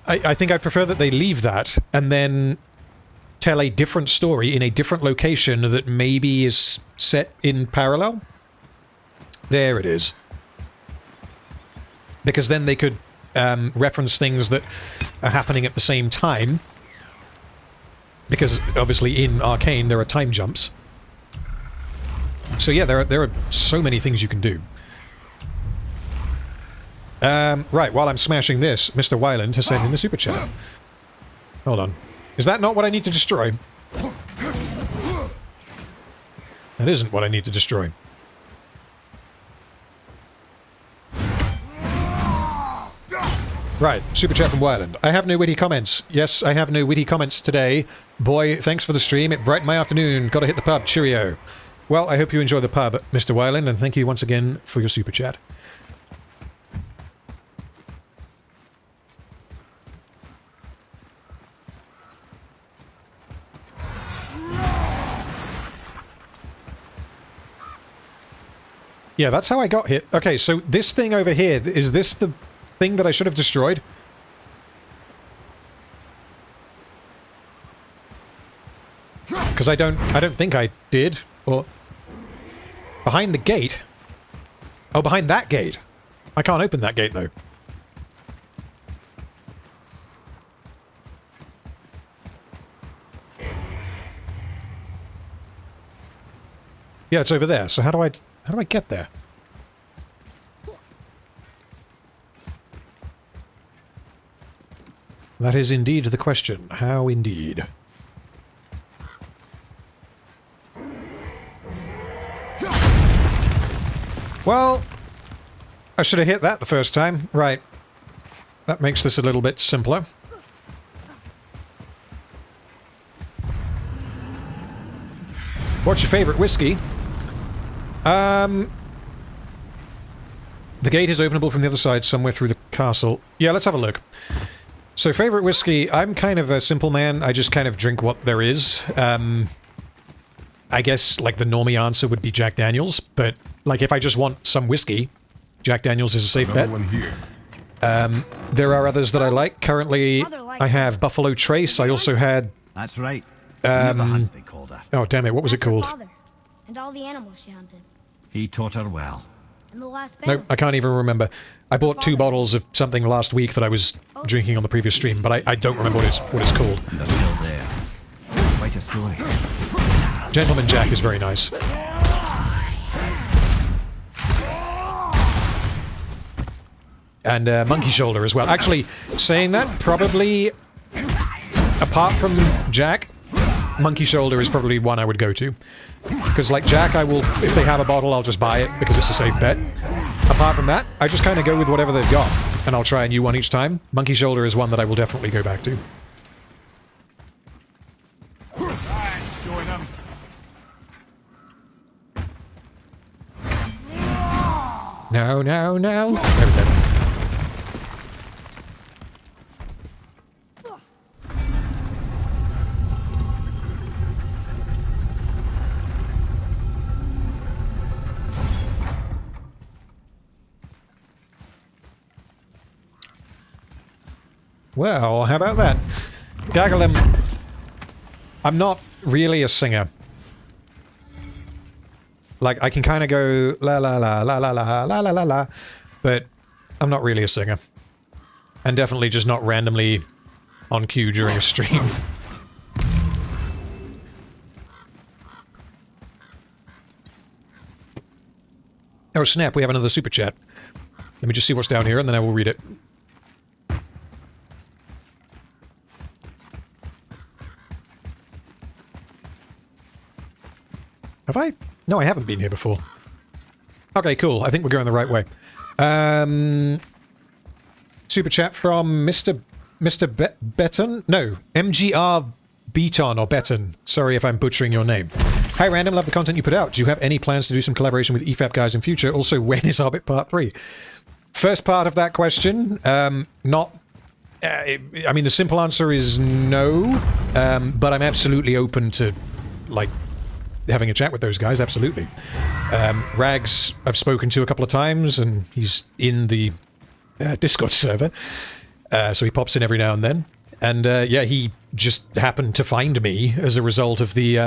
I think I'd prefer that they leave that, and then tell a different story in a different location that maybe is set in parallel. There it is. Because then they could reference things that are happening at the same time. Because, obviously, in Arcane, there are time jumps. So yeah, there are so many things you can do. Right, while I'm smashing this, Mr. Wyland has sent in a super chat. Hold on. Is that not what I need to destroy? That isn't what I need to destroy. Right, super chat from Wyland. I have no witty comments. Yes, I have no witty comments today. Boy, thanks for the stream. It brightened my afternoon. Gotta hit the pub. Cheerio. Well, I hope you enjoy the pub, Mr. Wyland, and thank you once again for your super chat. Yeah, that's how I got hit. Okay, so this thing over here, is this the thing that I should have destroyed? Because I don't think I did. Or behind the gate? Oh, behind that gate. I can't open that gate though. Yeah, it's over there. So how do I get there? That is indeed the question. How indeed? Well, I should have hit that the first time. Right. That makes this a little bit simpler. What's your favorite whiskey? The gate is openable from the other side, somewhere through the castle. Yeah, let's have a look. So favorite whiskey, I'm kind of a simple man. I just kind of drink what there is. I guess, like, the normie answer would be Jack Daniels, but, like, if I just want some whiskey, Jack Daniels is a safe bet. Another one here. There are others that I like. Currently, I have Buffalo Trace. I also had... That's right. Never Hunt, they called her. Oh, damn it, what was it That's her called? father, and all the animals she hunted. He taught her well. And the last No, band. I can't even remember. I bought 2 bottles of something last week that I was drinking on the previous stream, but I don't remember what it's called. And they're still there. Quite a story. Gentleman Jack is very nice. And Monkey Shoulder as well. Actually, saying that, probably, apart from Jack, Monkey Shoulder is probably one I would go to. Because, like, Jack, I will, if they have a bottle, I'll just buy it, because it's a safe bet. Apart from that, I just kind of go with whatever they've got, and I'll try a new one each time. Monkey Shoulder is one that I will definitely go back to. Join them. No, no, no. There we go. Well, how about that? Gaggle him. I'm not really a singer. Like, I can kind of go la la la la la la la la la la, but I'm not really a singer. And definitely just not randomly on cue during a stream. Oh snap, we have another super chat. Let me just see what's down here and then I will read it. Have I? No, I haven't been here before. Okay, cool. I think we're going the right way. Super chat from Mr. Beton? No, MGR Beton or Beton. Sorry if I'm butchering your name. Hi, Random. Love the content you put out. Do you have any plans to do some collaboration with EFAP guys in future? Also, when is Hobbit Part 3? First part of that question, not... I mean, the simple answer is no, but I'm absolutely open to, like, having a chat with those guys, absolutely. Rags, I've spoken to a couple of times, and he's in the Discord server, so he pops in every now and then. And yeah, he just happened to find me as a result of the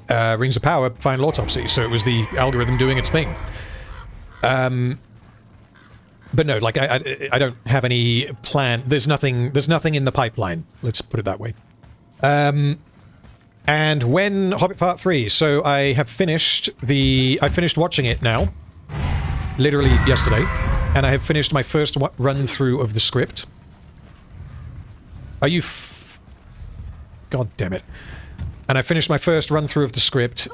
Rings of Power Final Autopsy, so it was the algorithm doing its thing. But no, like, I don't have any plan. There's nothing in the pipeline, let's put it that way. And when Hobbit Part 3, so I have finished I finished watching it now, literally yesterday, and I have finished my first run-through of the script. Are you God damn it. And I finished my first run-through of the script,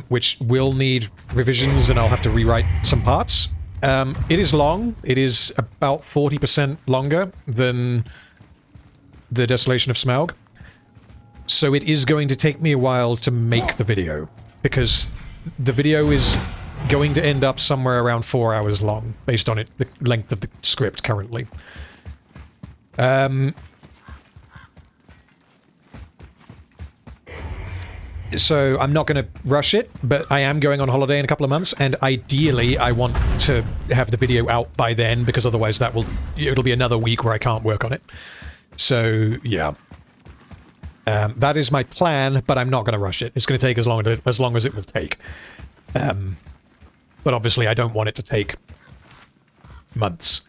which will need revisions, and I'll have to rewrite some parts. It is long. It is about 40% longer than the Desolation of Smaug. So it is going to take me a while to make the video, because the video is going to end up somewhere around 4 hours long, based on the length of the script currently. So I'm not going to rush it, but I am going on holiday in a couple of months, and ideally I want to have the video out by then, because otherwise it'll be another week where I can't work on it. So, yeah. That is my plan, but I'm not going to rush it. It's going to take as long as it will take. But obviously I don't want it to take months.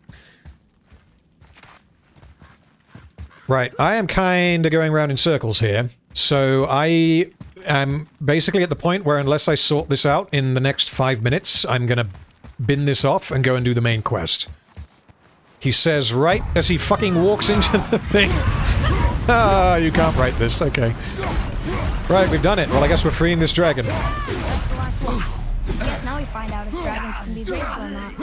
Right, I am kind of going around in circles here. So I am basically at the point where unless I sort this out in the next 5 minutes, I'm going to bin this off and go and do the main quest. He says right as he fucking walks into the thing. Ah, you can't write this. Okay. Right, we've done it. Well, I guess we're freeing this dragon. That's the last one. I guess now we find out if dragons can be grateful or not.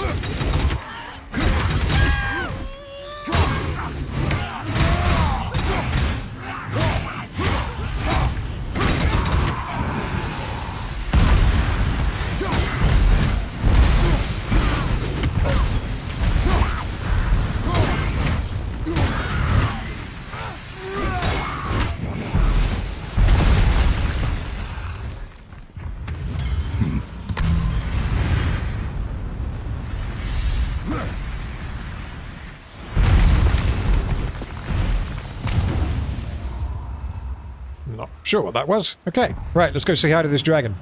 sure what that was. Okay, right, let's go say hi to this dragon.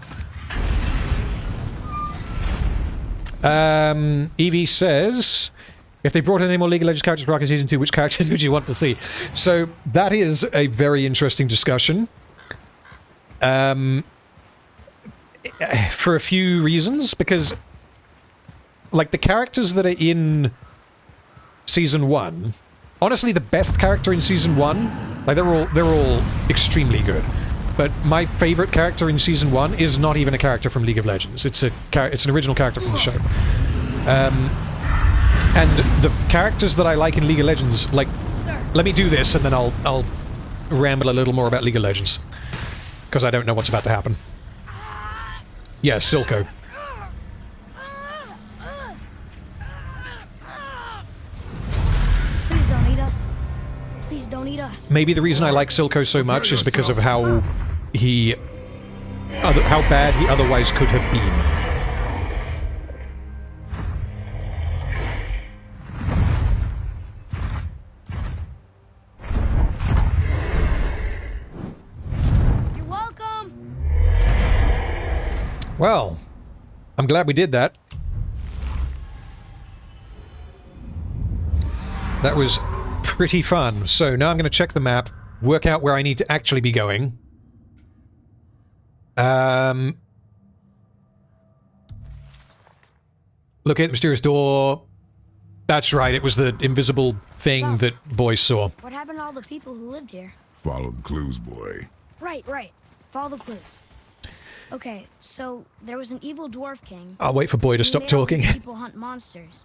Evie says, if they brought in any more League of Legends characters for Arcane Season 2, which characters would you want to see? So, that is a very interesting discussion. For a few reasons, because, like, the characters that are in Season 1, honestly, the best character in Season 1, like, they're all extremely good. But my favorite character in Season 1 is not even a character from League of Legends. It's an original character from the show. And the characters that I like in League of Legends, like, let me do this and then I'll ramble a little more about League of Legends. Because I don't know what's about to happen. Yeah, Silco. Please don't eat us. Please don't eat us. Maybe the reason I like Silco so much is because of how bad he otherwise could have been. Well, I'm glad we did that. That was pretty fun. So now I'm going to check the map, work out where I need to actually be going. Look at the mysterious door. That's right, it was the invisible thing that boys saw. What happened to all the people who lived here? Follow the clues, boy. Right. Follow the clues. Okay, so there was an evil dwarf king. I'll wait for Boy to stop talking. People hunt monsters.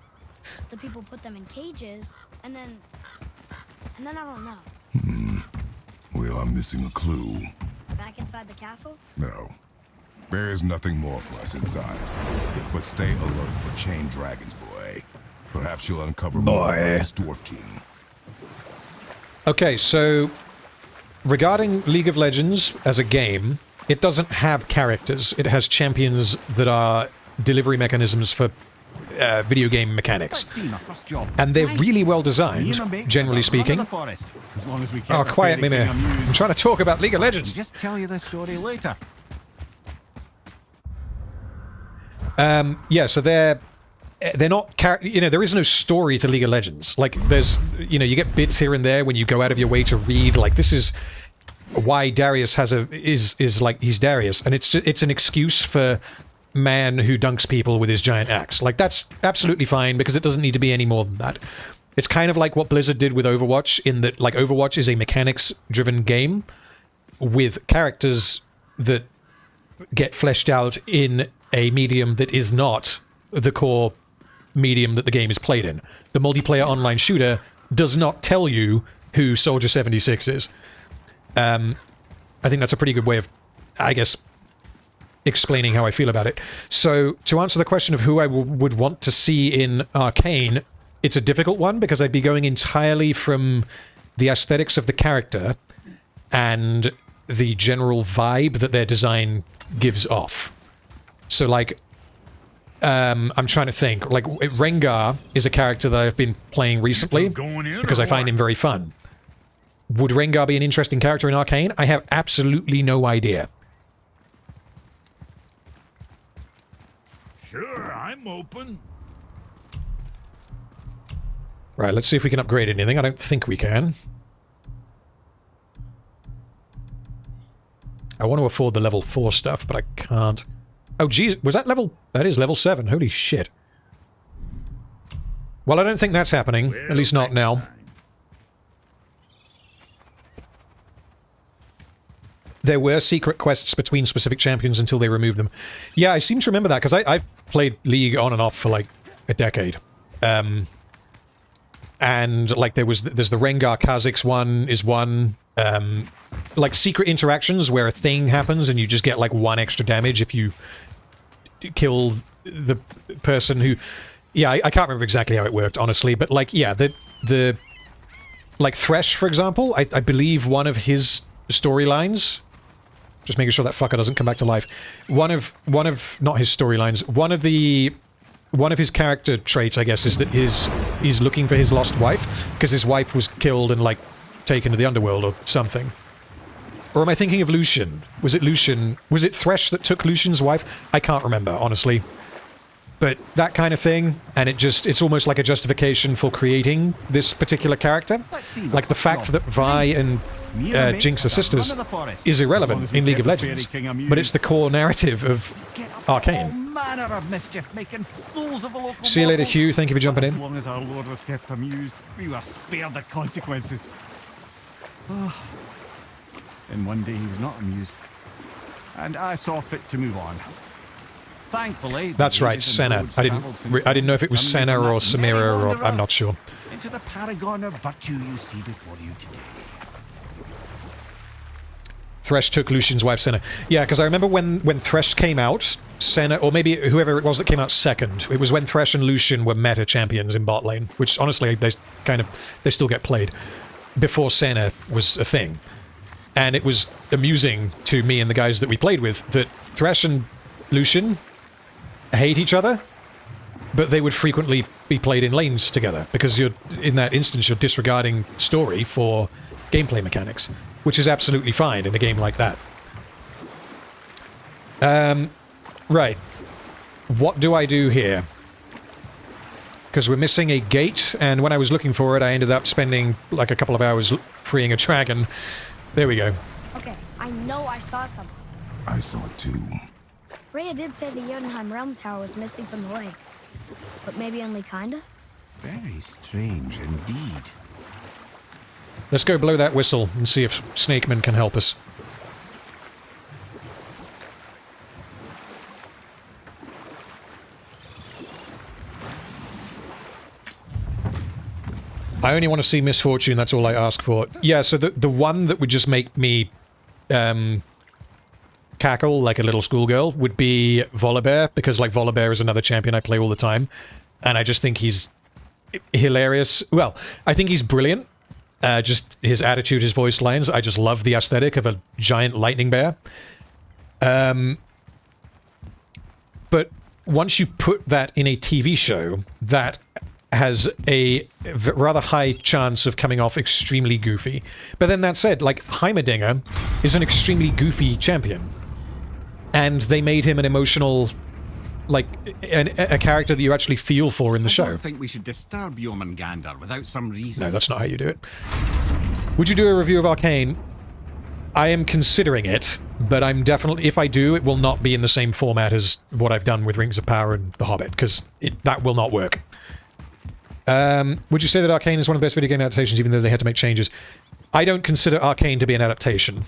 The people put them in cages, and then I don't know. We are missing a clue. Back inside the castle? No. There is nothing more for us inside. But stay alert for chained dragons, boy. Perhaps you'll uncover more about this dwarf king. Okay, so regarding League of Legends as a game, it doesn't have characters. It has champions that are delivery mechanisms for video game mechanics. And they're really well designed, generally speaking. Oh, quiet, Mimir. I'm trying to talk about League of Legends. Just tell you this story later. Yeah, so they're not, there is no story to League of Legends. Like, there's, you get bits here and there when you go out of your way to read, like, this is why Darius is like, he's Darius, and it's an excuse for man who dunks people with his giant axe. Like, that's absolutely fine, because it doesn't need to be any more than that. It's kind of like what Blizzard did with Overwatch, in that, like, Overwatch is a mechanics-driven game with characters that get fleshed out in a medium that is not the core medium that the game is played in. The multiplayer online shooter does not tell you who Soldier 76 is. I think that's a pretty good way of, I guess, explaining how I feel about it. So, to answer the question of who I would want to see in Arcane, it's a difficult one, because I'd be going entirely from the aesthetics of the character and the general vibe that their design gives off. So, like, I'm trying to think. Like, Rengar is a character that I've been playing recently, because I find him very fun. Would Rengar be an interesting character in Arcane? I have absolutely no idea. Sure, I'm open. Right, let's see if we can upgrade anything. I don't think we can. I want to afford the level 4 stuff, but I can't. Oh, geez, was that level... That is level 7. Holy shit. Well, I don't think that's happening. At least not now. There were secret quests between specific champions until they removed them. Yeah, I seem to remember that, because I've played League on and off for, like, a decade. And, like, there's the Rengar Kha'Zix one is one. Like, secret interactions where a thing happens and you just get, like, 1 extra damage if you kill the person who... Yeah, I can't remember exactly how it worked, honestly, but, like, yeah, the like, Thresh, for example, I believe one of his storylines... Just making sure that fucker doesn't come back to life. One of not his storylines. One of his character traits, I guess, is that he's looking for his lost wife, because his wife was killed and, like, taken to the underworld or something. Or am I thinking of Lucian? Was it Lucian? Was it Thresh that took Lucian's wife? I can't remember, honestly. But that kind of thing, and it's almost like a justification for creating this particular character. Like the fact that Vi and Jinx are sisters is irrelevant in League of Legends, but it's the core narrative of Arcane. See you later, Hugh. Thank you for jumping in. As long as our Lord was kept amused, we were spared the consequences. Then one day he was not amused, and I saw fit to move on. Thankfully, that's right, Senna. I didn't know if it was Senna or Samira, or I'm not sure. Into the paragon of virtue you see before you today. Thresh took Lucian's wife, Senna. Yeah, because I remember when Thresh came out, Senna, or maybe whoever it was that came out second, it was when Thresh and Lucian were meta champions in bot lane, which honestly they still get played, before Senna was a thing. And it was amusing to me and the guys that we played with that Thresh and Lucian hate each other, but they would frequently be played in lanes together, because in that instance you're disregarding story for gameplay mechanics, which is absolutely fine in a game like that. Right. What do I do here? Because we're missing a gate, and when I was looking for it, I ended up spending like a couple of hours freeing a dragon. There we go. Okay, I know I saw something. I saw it too. Freya did say the Jotunheim Realm Tower was missing from the lake. But maybe only kinda? Very strange indeed. Let's go blow that whistle and see if Snakeman can help us. I only want to see misfortune, that's all I ask for. Yeah, so the one that would just make me cackle like a little schoolgirl would be Volibear, because like Volibear is another champion I play all the time, and I just think he's hilarious. Well, I think he's brilliant. Just his attitude, his voice lines. I just love the aesthetic of a giant lightning bear. But once you put that in a TV show, that has a rather high chance of coming off extremely goofy. But then that said, like, Heimerdinger is an extremely goofy champion. And they made him an emotional, like, a character that you actually feel for in the show. I don't think we should disturb Jormungandr without some reason. No, that's not how you do it. Would you do a review of Arcane? I am considering it, but I'm definitely, if I do, it will not be in the same format as what I've done with Rings of Power and The Hobbit, because that will not work. Would you say that Arcane is one of the best video game adaptations, even though they had to make changes? I don't consider Arcane to be an adaptation.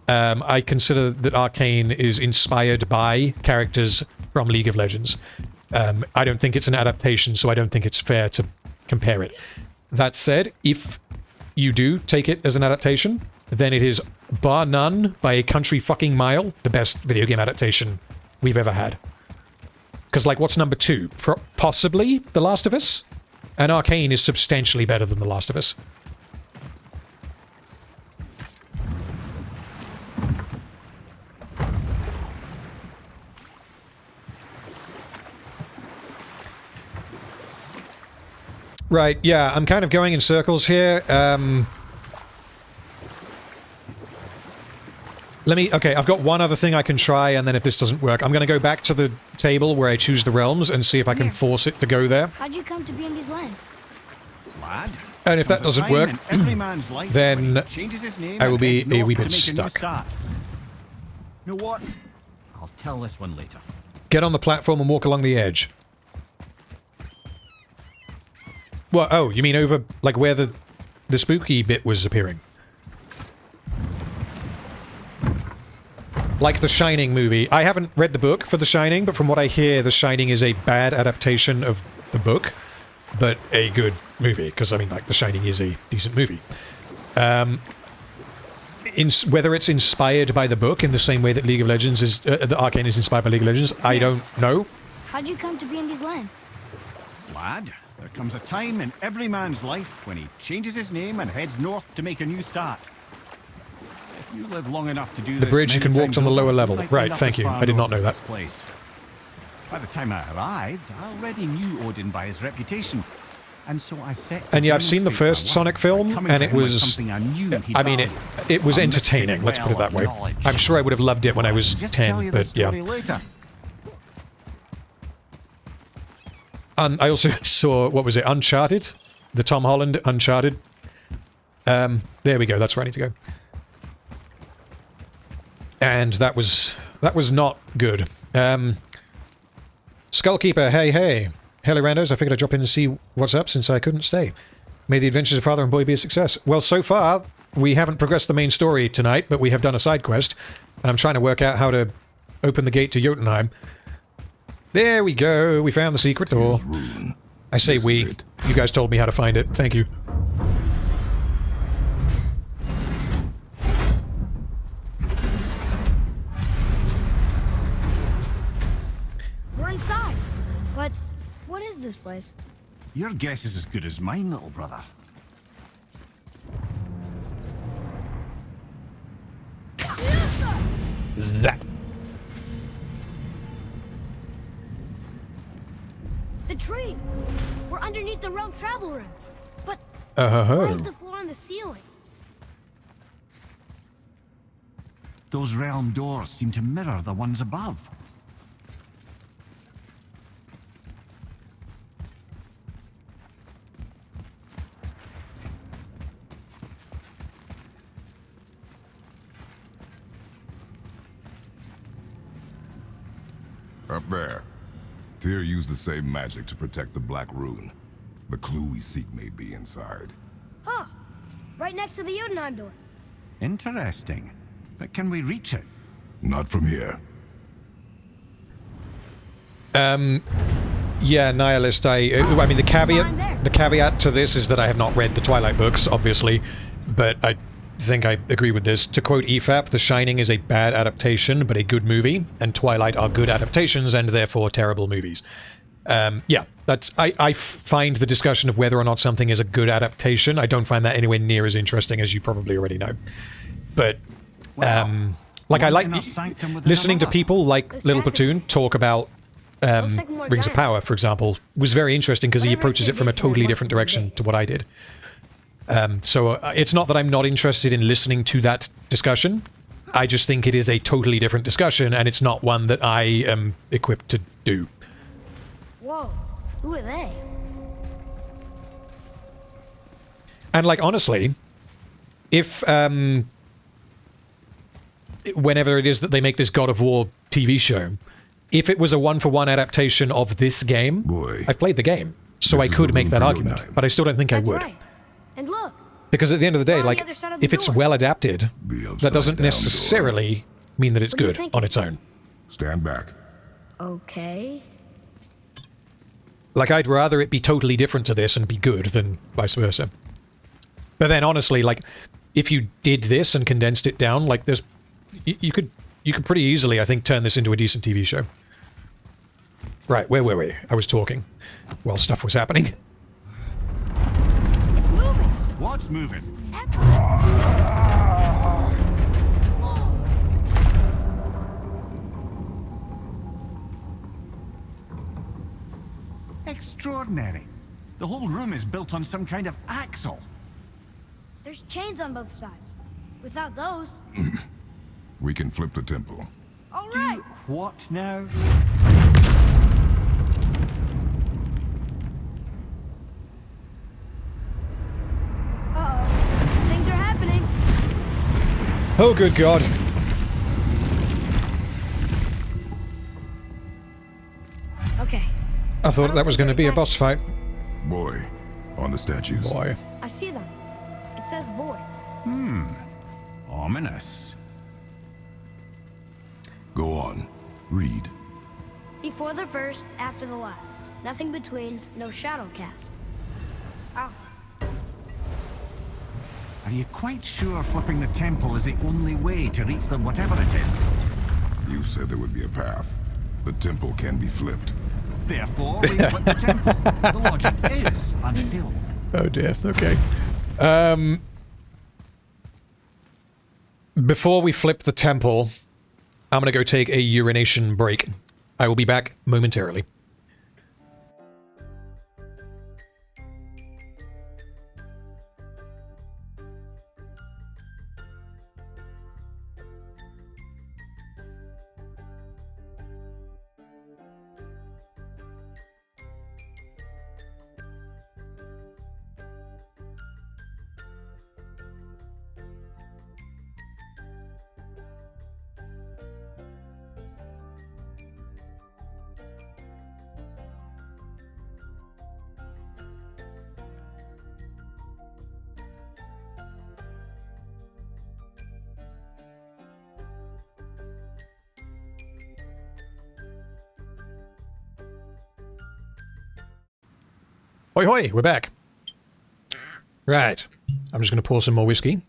I consider that Arcane is inspired by characters from League of Legends. I don't think it's an adaptation, so I don't think it's fair to compare it. That said, if you do take it as an adaptation, then it is, bar none, by a country fucking mile, the best video game adaptation we've ever had. Because, like, what's number 2? Possibly The Last of Us? And Arcane is substantially better than The Last of Us. Right, yeah, I'm kind of going in circles here. Okay, I've got one other thing I can try, and then if this doesn't work, I'm going to go back to the table where I choose the realms and see if I can force it to go there. How'd you come to be in these lands? Lad, and if that doesn't work, then I will be a wee bit stuck. You know what? I'll tell this one later. Get on the platform and walk along the edge. Well, oh, you mean over, like, where the spooky bit was appearing? Like The Shining movie. I haven't read the book for The Shining, but from what I hear, The Shining is a bad adaptation of the book, but a good movie, because, I mean, like, The Shining is a decent movie. Whether it's inspired by the book in the same way that League of Legends is... the Arcane is inspired by League of Legends, I don't know. How'd you come to be in these lands? Lad, there comes a time in every man's life when he changes his name and heads north to make a new start. If you live long enough to do the bridge, you can walk on the lower level. Right, thank you. I did not know that. By the time I arrived, I already knew Odin by his reputation. And so I set. And yeah, I've seen the first Sonic film, and it was, I mean, it was entertaining, let's put it that way. I'm sure I would have loved it when I was 10, but yeah. And I also saw, what was it, Uncharted? The Tom Holland Uncharted. There we go, that's where I need to go. And that was not good. Skullkeeper, hey. Hello, randos. I figured I'd drop in and see what's up since I couldn't stay. May the adventures of Father and Boy be a success. Well, so far, we haven't progressed the main story tonight, but we have done a side quest. And I'm trying to work out how to open the gate to Jotunheim. There we go. We found the secret door. I say we. You guys told me how to find it. Thank you. We're inside. But what is this place? Your guess is as good as mine, little brother. That. The tree. We're underneath the realm travel room. But why is the floor on the ceiling? Those realm doors seem to mirror the ones above. Up there. Tyr used the same magic to protect the Black Rune. The clue we seek may be inside. Huh. Right next to the Jotunheim door. Interesting. But can we reach it? Not from here. Yeah, Nihilist, I mean, the caveat to this is that I have not read the Twilight books, obviously, but I think I agree with this. To quote EFAP, The Shining is a bad adaptation, but a good movie, and Twilight are good adaptations and therefore terrible movies. Yeah, that's, I find the discussion of whether or not something is a good adaptation, I don't find that anywhere near as interesting as you probably already know. But, like, I like listening to people like Little Platoon talk about Rings of Power, for example, was very interesting because he approaches it from a totally different direction to what I did. So it's not that I'm not interested in listening to that discussion. I just think it is a totally different discussion, and it's not one that I am equipped to do. Whoa, who are they? And, like, honestly, if, whenever it is that they make this God of War TV show, if it was a one-for-one adaptation of this game, I've played the game, so I could make that argument, but I still don't think I would. Right. And look. Because at the end of the day, like, if it's well adapted, that doesn't necessarily mean that it's good on its own. Stand back. Okay. Like, I'd rather it be totally different to this and be good than vice versa. But then, honestly, like, if you did this and condensed it down, like, there's... You could pretty easily, I think, turn this into a decent TV show. Right, where were we? I was talking while stuff was happening. It's moving. What's moving? Extraordinary. The whole room is built on some kind of axle. There's chains on both sides. Without those... We can flip the temple. All right. What now? Uh-oh. Things are happening. Oh, good God. Okay. I thought that was going to be a boss fight. Boy, on the statues. Boy. I see them. It says void. Ominous. Go on. Read. Before the first, after the last. Nothing between, no shadow cast. Alpha. Are you quite sure flipping the temple is the only way to reach them, whatever it is? You said there would be a path. The temple can be flipped. Therefore, we flip the temple. The logic is unfilled. Oh dear, okay. Before we flip the temple, I'm gonna go take a urination break. I will be back momentarily. Hoi hoi, we're back. Right. I'm just going to pour some more whiskey.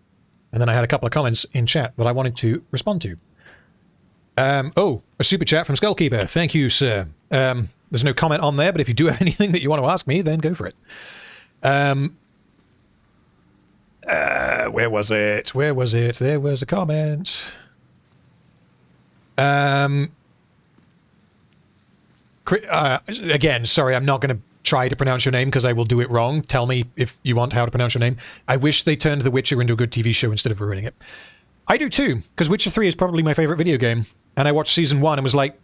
And then I had a couple of comments in chat that I wanted to respond to. Oh, a super chat from Skullkeeper. Thank you, sir. There's no comment on there, but if you do have anything that you want to ask me, then go for it. Where was it? Where was it? There was a comment. Again, sorry, I'm not going to try to pronounce your name because I will do it wrong. Tell me if you want how to pronounce your name. I wish they turned The Witcher into a good TV show instead of ruining it. I do too, because Witcher 3 is probably my favorite video game. And I watched season 1 and was like,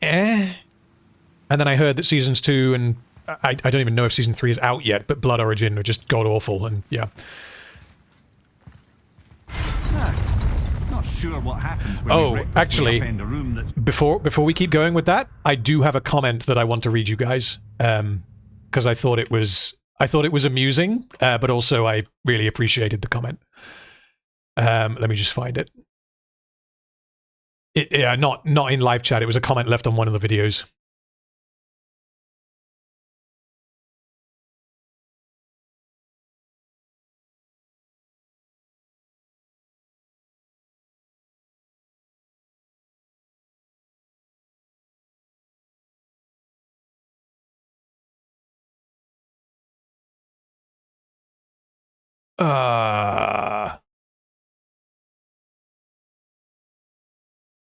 eh? And then I heard that seasons 2 and I don't even know if season 3 is out yet, but Blood Origin are just god-awful, and yeah. Not sure what happens when you break this way up in a room that's... before we keep going with that, I do have a comment that I want to read you guys, because I thought it was amusing, but also I really appreciated the comment. Let me just find it. Yeah, not in live chat. It was a comment left on one of the videos.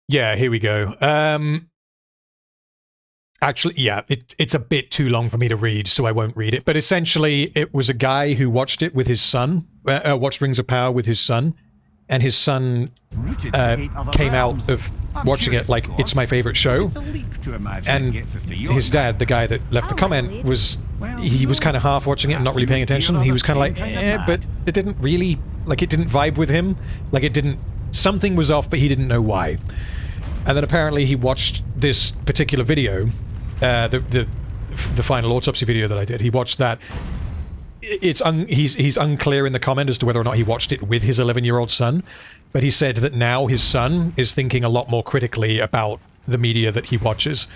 Yeah, here we go. Actually, yeah, it's a bit too long for me to read, so I won't read it. But essentially, it was a guy who watched it with his son, watched Rings of Power with his son, and his son came out of watching it like, it's my favorite show. And his dad, the guy that left the comment, was kind of half watching it and not really paying attention. He was kind of like, but it didn't really, like, it didn't vibe with him. Like, it didn't, something was off, but he didn't know why. And then apparently he watched this particular video, the final autopsy video that I did. He watched that. He's unclear in the comment as to whether or not he watched it with his 11-year-old son, but he said that now his son is thinking a lot more critically about the media that he watches.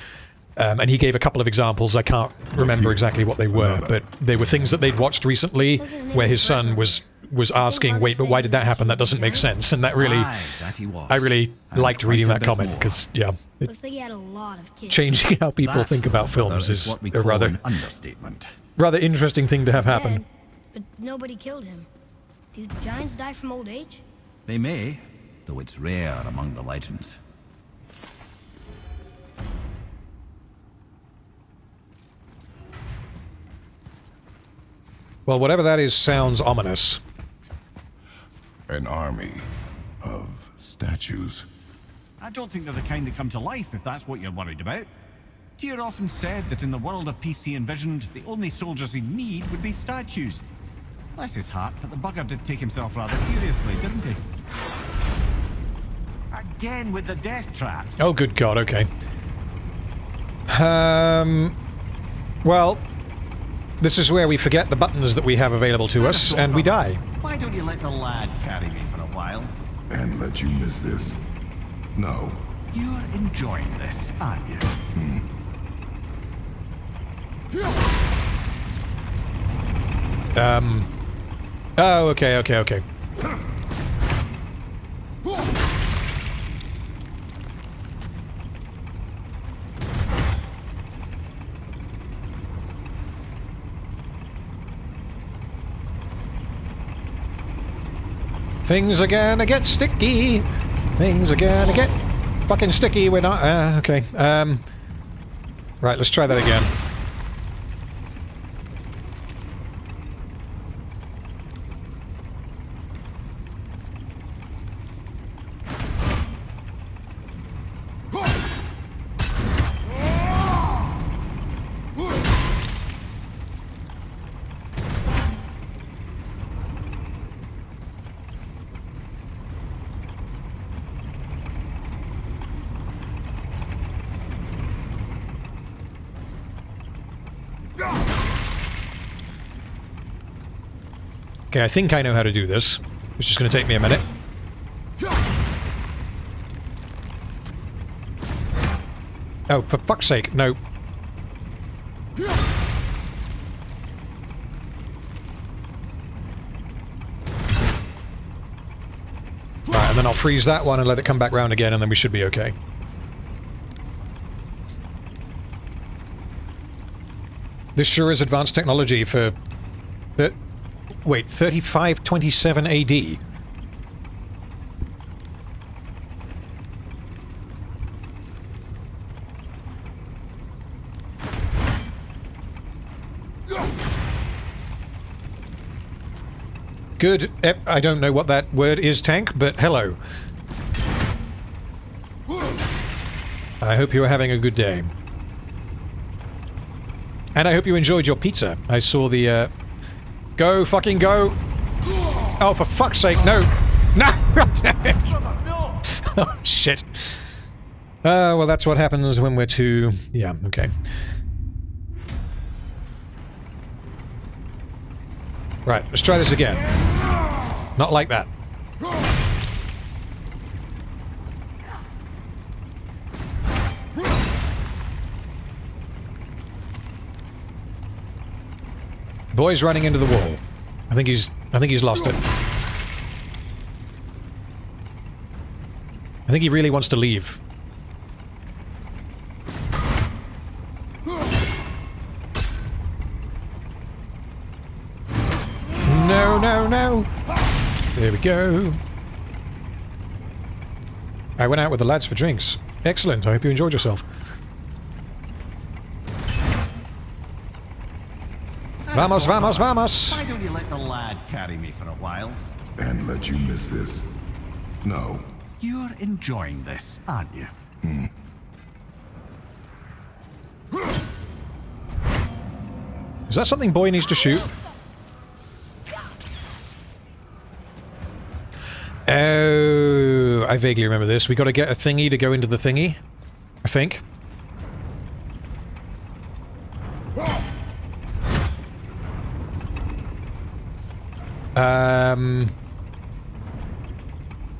And he gave a couple of examples. I can't remember exactly what they were, but they were things that they'd watched recently where his son was asking, wait, but why did that happen? That doesn't make sense. And that really, I really liked reading that comment because, yeah, changing how people think about films is a rather interesting thing to have happen. But nobody killed him. Do giants die from old age? They may, though it's rare among the legends. Well, whatever that is sounds ominous. An army of statues. I don't think they're the kind that come to life, if that's what you're worried about. Tyr often said that in the world of peace he envisioned, the only soldiers he'd need would be statues. Bless his heart, but the bugger did take himself rather seriously, didn't he? Again with the death traps. Oh, good God, okay. Well, this is where we forget the buttons that we have available to us, and we die. Why don't you let the lad carry me for a while? And let you miss this? No. You're enjoying this, aren't you? Oh, okay. Things are gonna get sticky. Things are gonna get fucking sticky. We're not. Okay. Right, let's try that again. Okay, I think I know how to do this. It's just going to take me a minute. Oh, for fuck's sake, no. And then I'll freeze that one and let it come back round again, and then we should be okay. This sure is advanced technology for... wait, 3527 AD. Good. I don't know what that word is, tank, but hello. I hope you are having a good day. And I hope you enjoyed your pizza. I saw the, Go, fucking go! Oh, for fuck's sake, no! No! Damn it! Oh, shit. Well, that's what happens when we're too... Yeah, okay. Right, let's try this again. Not like that. Boy's running into the wall. I think he's lost it. I think he really wants to leave. No, no, no! There we go. I went out with the lads for drinks. Excellent, I hope you enjoyed yourself. Vamos, vamos, vamos! Why don't you let the lad carry me for a while? And let you miss this. No. You're enjoying this, aren't you? Is that something Boy needs to shoot? Oh, I vaguely remember this. We got to get a thingy to go into the thingy, I think.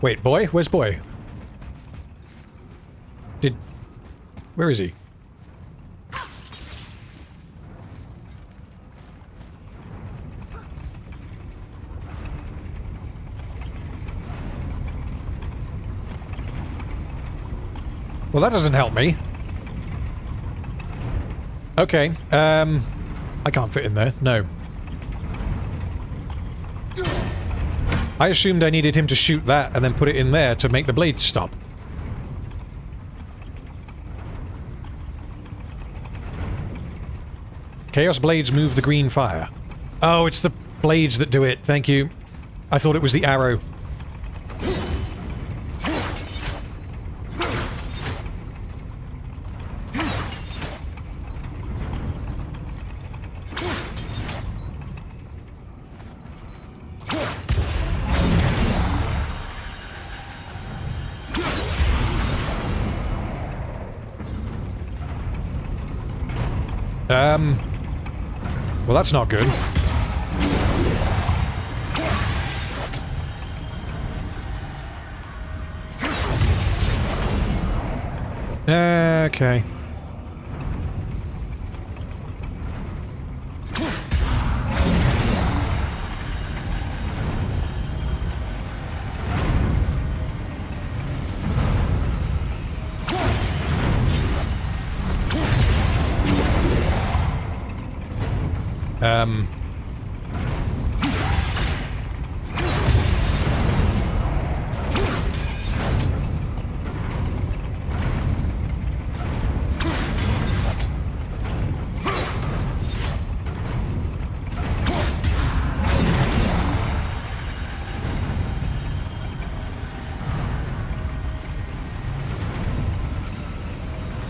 Wait, Boy? Where's Boy? Where is he? Well, that doesn't help me. Okay, I can't fit in there, no. I assumed I needed him to shoot that and then put it in there to make the blade stop. Chaos blades move the green fire. Oh, it's the blades that do it, thank you. I thought it was the arrow. Well, that's not good. Okay.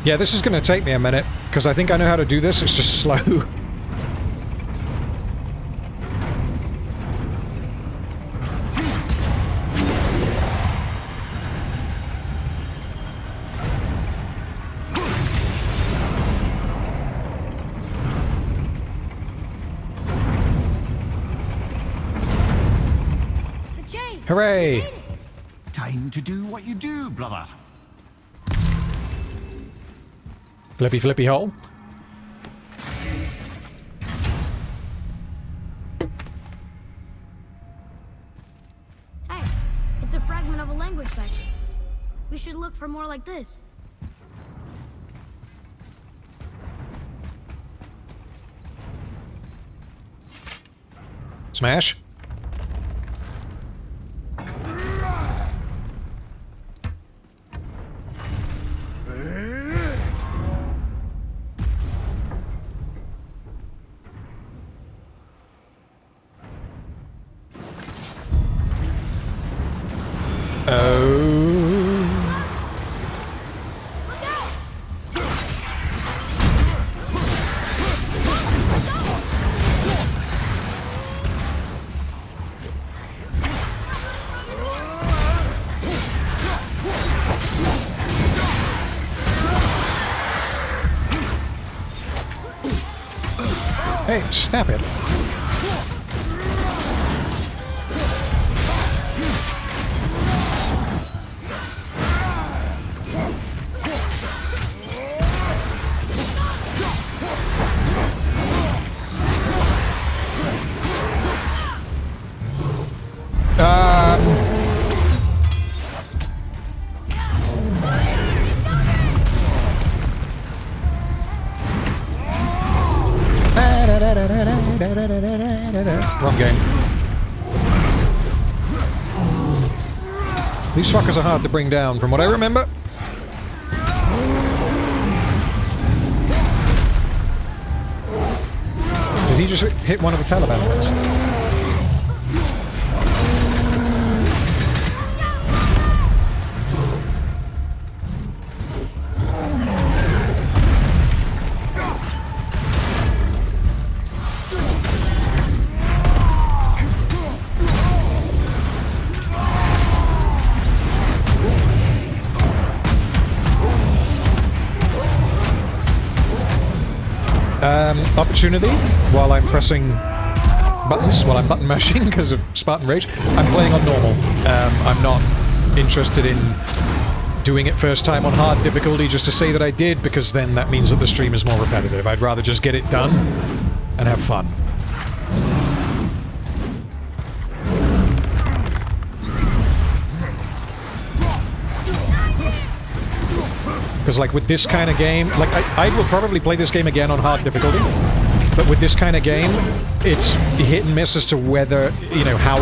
Yeah, this is going to take me a minute, because I think I know how to do this, it's just slow. The chain! Hooray! Time to do what you do, brother. Flippy flippy hole. Hey, it's a fragment of a language language section. We should look for more like this. Smash. Hey, snap it. Wrong game. These fuckers are hard to bring down, from what I remember. Did he just hit one of the Taliban ones? Opportunity while I'm pressing buttons, while I'm button mashing because of Spartan Rage. I'm playing on normal. I'm not interested in doing it first time on hard difficulty just to say that I did, because then that means that the stream is more repetitive. I'd rather just get it done and have fun. Because, like, with this kind of game, like, I will probably play this game again on hard difficulty, but with this kind of game, it's hit and miss as to whether, you know, how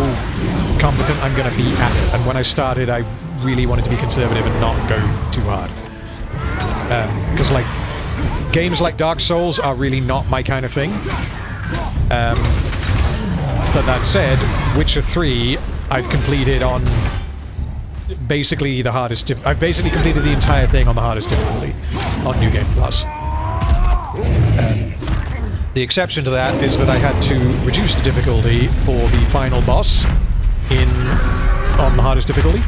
competent I'm going to be at it. And when I started, I really wanted to be conservative and not go too hard. Because, like, games like Dark Souls are really not my kind of thing. But that said, Witcher 3, I've completed on basically the hardest. I've basically completed the entire thing on the hardest difficulty on New Game Plus. The exception to that is that I had to reduce the difficulty for the final boss on the hardest difficulty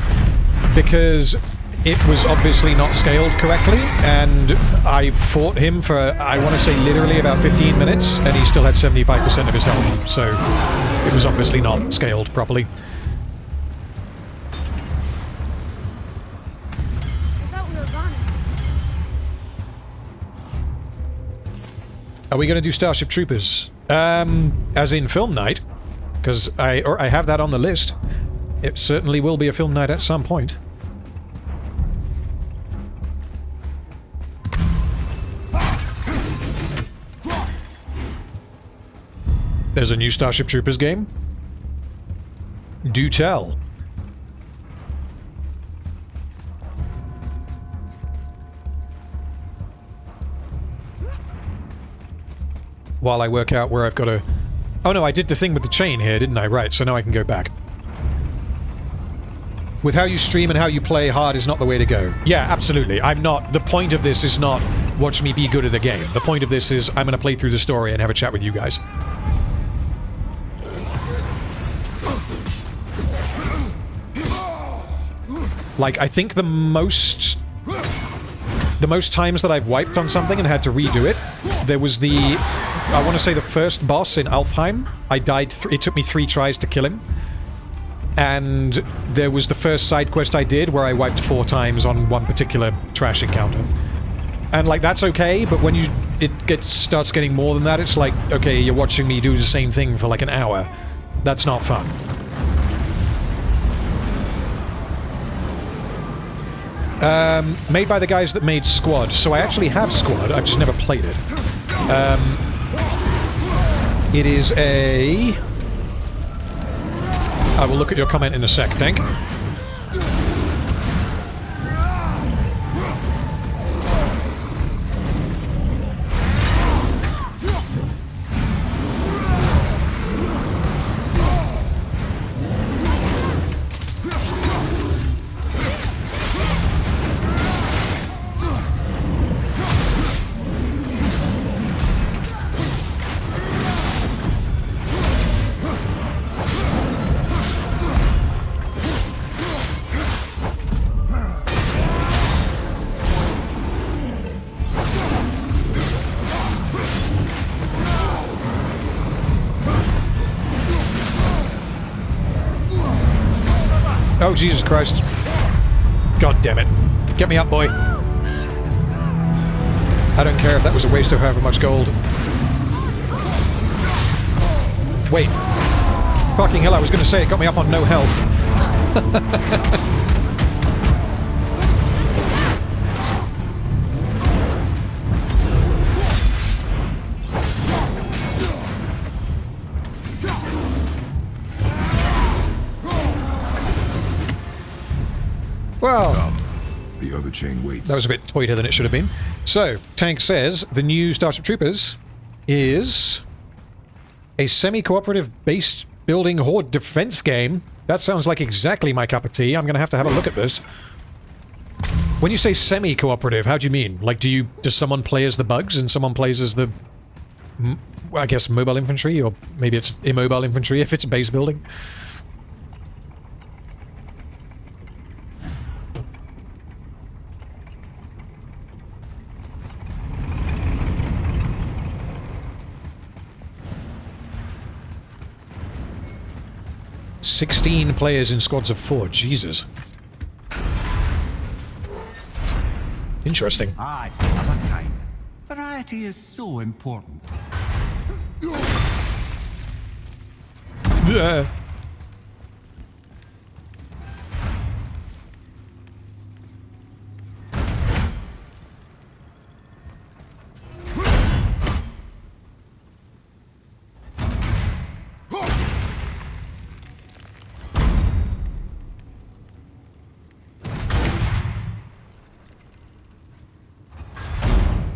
because it was obviously not scaled correctly, and I fought him for, I want to say, literally about 15 minutes, and he still had 75% of his health, so it was obviously not scaled properly. Are we going to do Starship Troopers? As in film night? Because I have that on the list. It certainly will be a film night at some point. There's a new Starship Troopers game? Do tell. While I work out where I've got to... Oh no, I did the thing with the chain here, didn't I? Right, so now I can go back. With how you stream and how you play, hard is not the way to go. Yeah, absolutely. I'm not... The point of this is not watch me be good at the game. The point of this is I'm going to play through the story and have a chat with you guys. Like, I think the most times that I've wiped on something and had to redo it, there was the... I want to say the first boss in Alfheim. I died... it took me 3 tries to kill him. And there was the first side quest I did where I wiped 4 times on one particular trash encounter. And, like, that's okay, but when it starts getting more than that, it's like, okay, you're watching me do the same thing for, like, an hour. That's not fun. Made by the guys that made Squad. So I actually have Squad, I've just never played it. It is a... I will look at your comment in a sec, Tank. Oh, Jesus Christ. God damn it. Get me up, boy. I don't care if that was a waste of however much gold. Wait. Fucking hell, I was going to say it got me up on no health. Well, the other chain waits. that was a bit tighter than it should have been. So, Tank says the new Starship Troopers is a semi-cooperative base building horde defense game. That sounds like exactly my cup of tea. I'm going to have a look at this. When you say semi-cooperative, how do you mean? Like, does someone play as the bugs and someone plays as the, I guess, mobile infantry? Or maybe it's immobile infantry if it's base building? "16 players in squads of 4. Jesus. Interesting. Ah, it's the other kind. Variety is so important.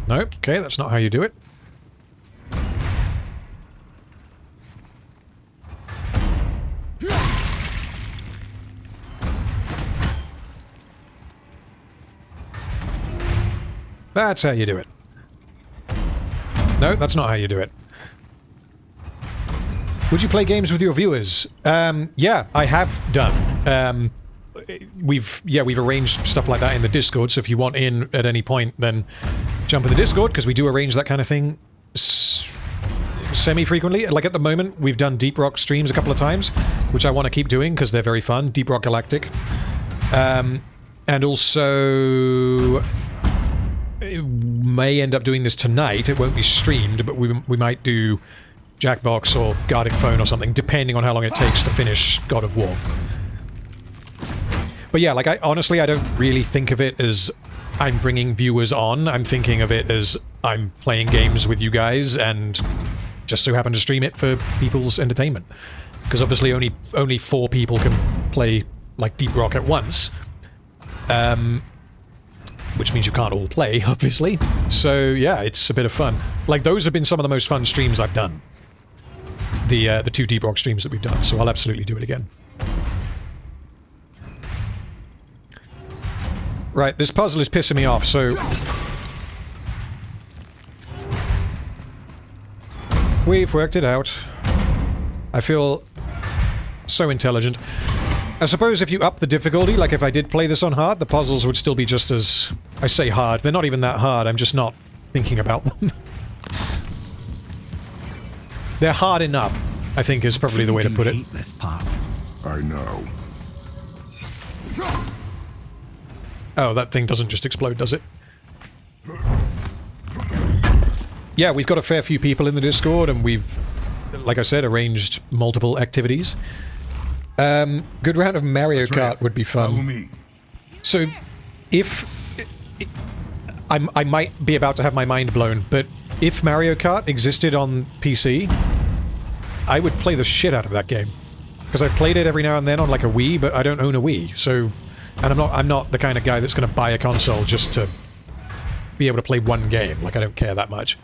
Nope. Okay, that's not how you do it. That's how you do it. No, that's not how you do it. Would you play games with your viewers? Yeah, I have done. We've arranged stuff like that in the Discord, so if you want in at any point, then jump in the Discord, because we do arrange that kind of thing semi-frequently. Like at the moment, we've done Deep Rock streams a couple of times, which I want to keep doing because they're very fun. Deep Rock Galactic. And also, it may end up doing this tonight. It won't be streamed, but we might do Jackbox or Guarding Phone or something, depending on how long it takes to finish God of War. But yeah, like, honestly, I don't really think of it as I'm bringing viewers on. I'm thinking of it as I'm playing games with you guys and just so happen to stream it for people's entertainment. Because obviously only 4 people can play, like, Deep Rock at once. Which means you can't all play, obviously. So, yeah, it's a bit of fun. Like, those have been some of the most fun streams I've done. The 2 Deep Rock streams that we've done, so I'll absolutely do it again. Right, this puzzle is pissing me off, so... We've worked it out. I feel so intelligent. I suppose if you up the difficulty, like if I did play this on hard, the puzzles would still be just as... I say hard, they're not even that hard, I'm just not thinking about them. They're hard enough, I think is probably the way to put it. Hate this part. I know. Oh, that thing doesn't just explode, does it? Yeah, we've got a fair few people in the Discord, and we've, like I said, arranged multiple activities. Good round of Mario Kart would be fun. Follow me. So, if... I might be about to have my mind blown, but if Mario Kart existed on PC, I would play the shit out of that game. Because I've played it every now and then on like a Wii, but I don't own a Wii, so... And I'm not the kind of guy that's going to buy a console just to be able to play one game. Like, I don't care that much.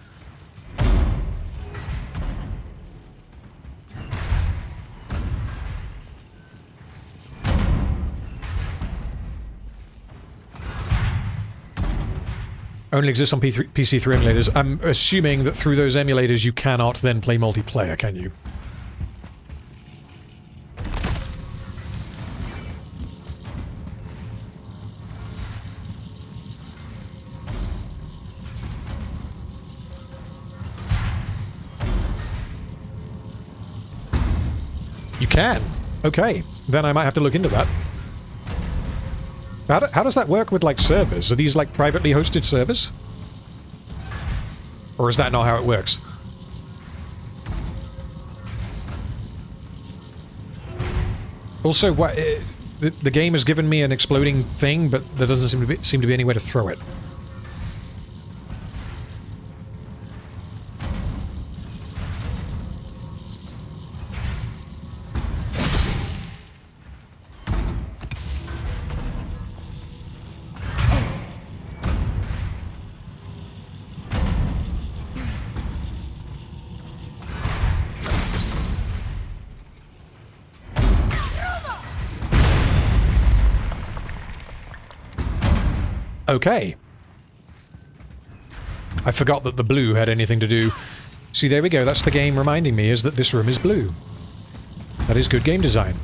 Only exists on PC through emulators. I'm assuming that through those emulators you cannot then play multiplayer, can you? You can. Okay. Then I might have to look into that. How does that work with, like, servers? Are these, like, privately hosted servers? Or is that not how it works? Also, what, the game has given me an exploding thing, but there doesn't seem to be anywhere to throw it. Okay. I forgot that the blue had anything to do... See, there we go, that's the game reminding me, is that this room is blue. That is good game design.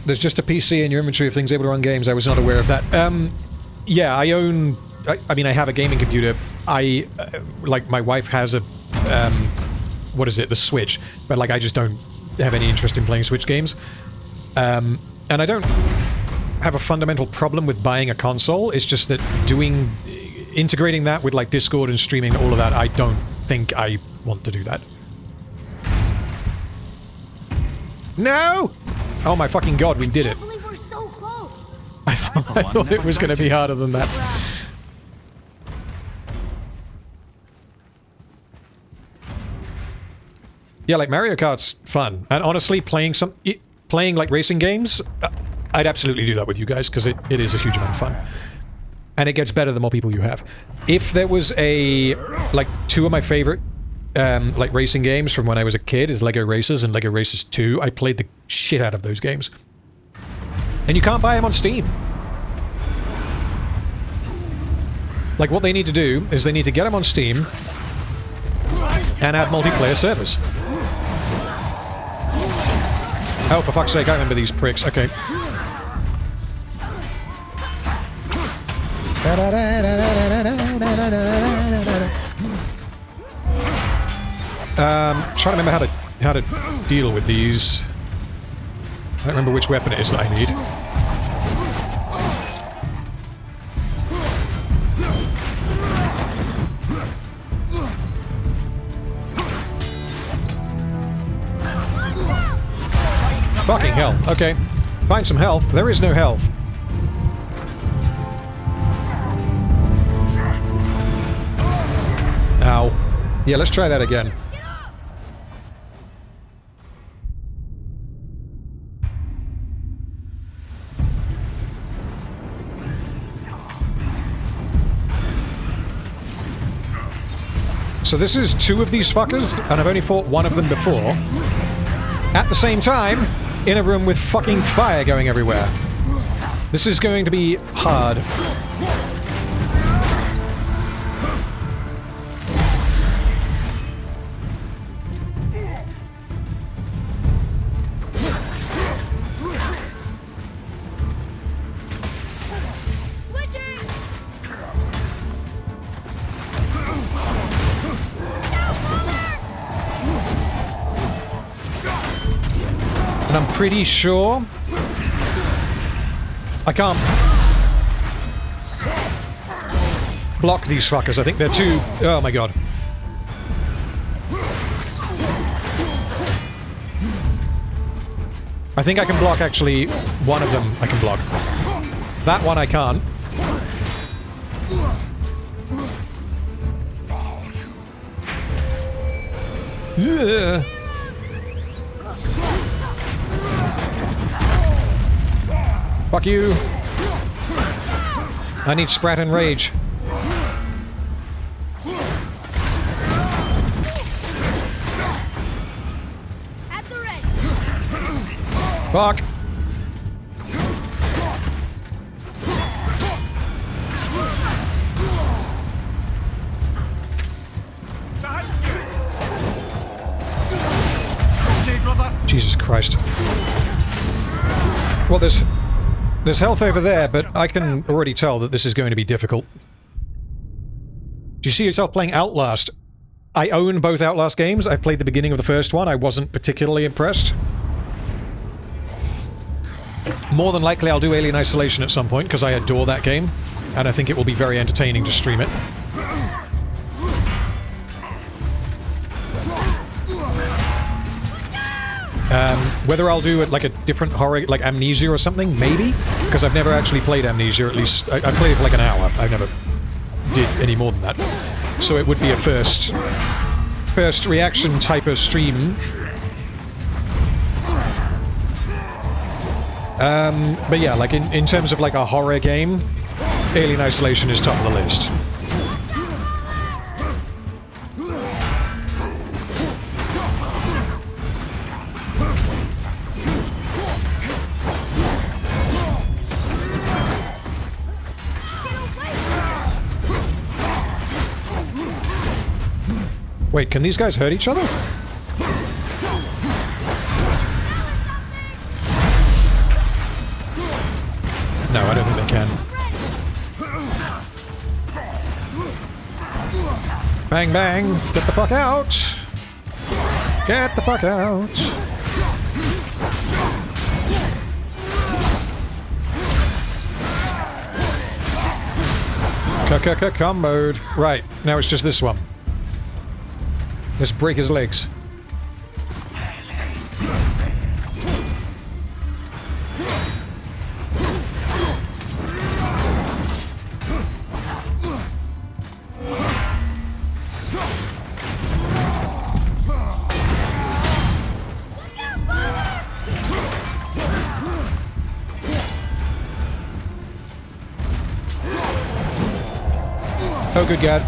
There's just a PC in your inventory of things able to run games. I was not aware of that. Yeah, I own... I mean, I have a gaming computer. Like, my wife has a... what is it? The Switch. But, like, I just don't have any interest in playing Switch games. And I don't have a fundamental problem with buying a console. It's just that integrating that with, like, Discord and streaming, all of that, I don't think I want to do that. No! Oh my fucking god, we did it. I can't believe we're so close. I thought it was going to be harder than that. Yeah, like Mario Kart's fun. And honestly, playing like racing games, I'd absolutely do that with you guys, because it is a huge amount of fun. And it gets better the more people you have. If there was like, two of my favorite like racing games from when I was a kid is Lego Racers and Lego Racers 2. I played the shit out of those games. And you can't buy them on Steam. Like, what they need to do is they need to get them on Steam and add multiplayer servers. Oh, for fuck's sake, I remember these pricks. Okay. Trying to remember how to deal with these. I don't remember which weapon it is that I need. Fucking hell. Okay. Find some health. There is no health. Ow. Yeah, let's try that again. So this is two of these fuckers, and I've only fought one of them before. At the same time, in a room with fucking fire going everywhere. This is going to be hard. And I'm pretty sure I can't block these fuckers. I think they're too... Oh my god. I think I can block, actually. One of them I can block. That one I can't. Yeah. Fuck you. I need Sprat and Rage. At the ready. Fuck. Jesus Christ. Well, there's health over there, but I can already tell that this is going to be difficult. Do you see yourself playing Outlast? I own both Outlast games. I've played the beginning of the first one. I wasn't particularly impressed. More than likely I'll do Alien Isolation at some point, because I adore that game, and I think it will be very entertaining to stream it. Whether I'll do it like a different horror, like Amnesia or something, maybe? Because I've never actually played Amnesia, at least. I played it for like an hour. I never did any more than that. So it would be a first reaction type of stream. But yeah, like in terms of like a horror game, Alien Isolation is top of the list. Wait, can these guys hurt each other? No, I don't think they can. Bang, bang! Get the fuck out! Get the fuck out! Comboed. Right, now it's just this one. Let's break his legs. Oh, good God.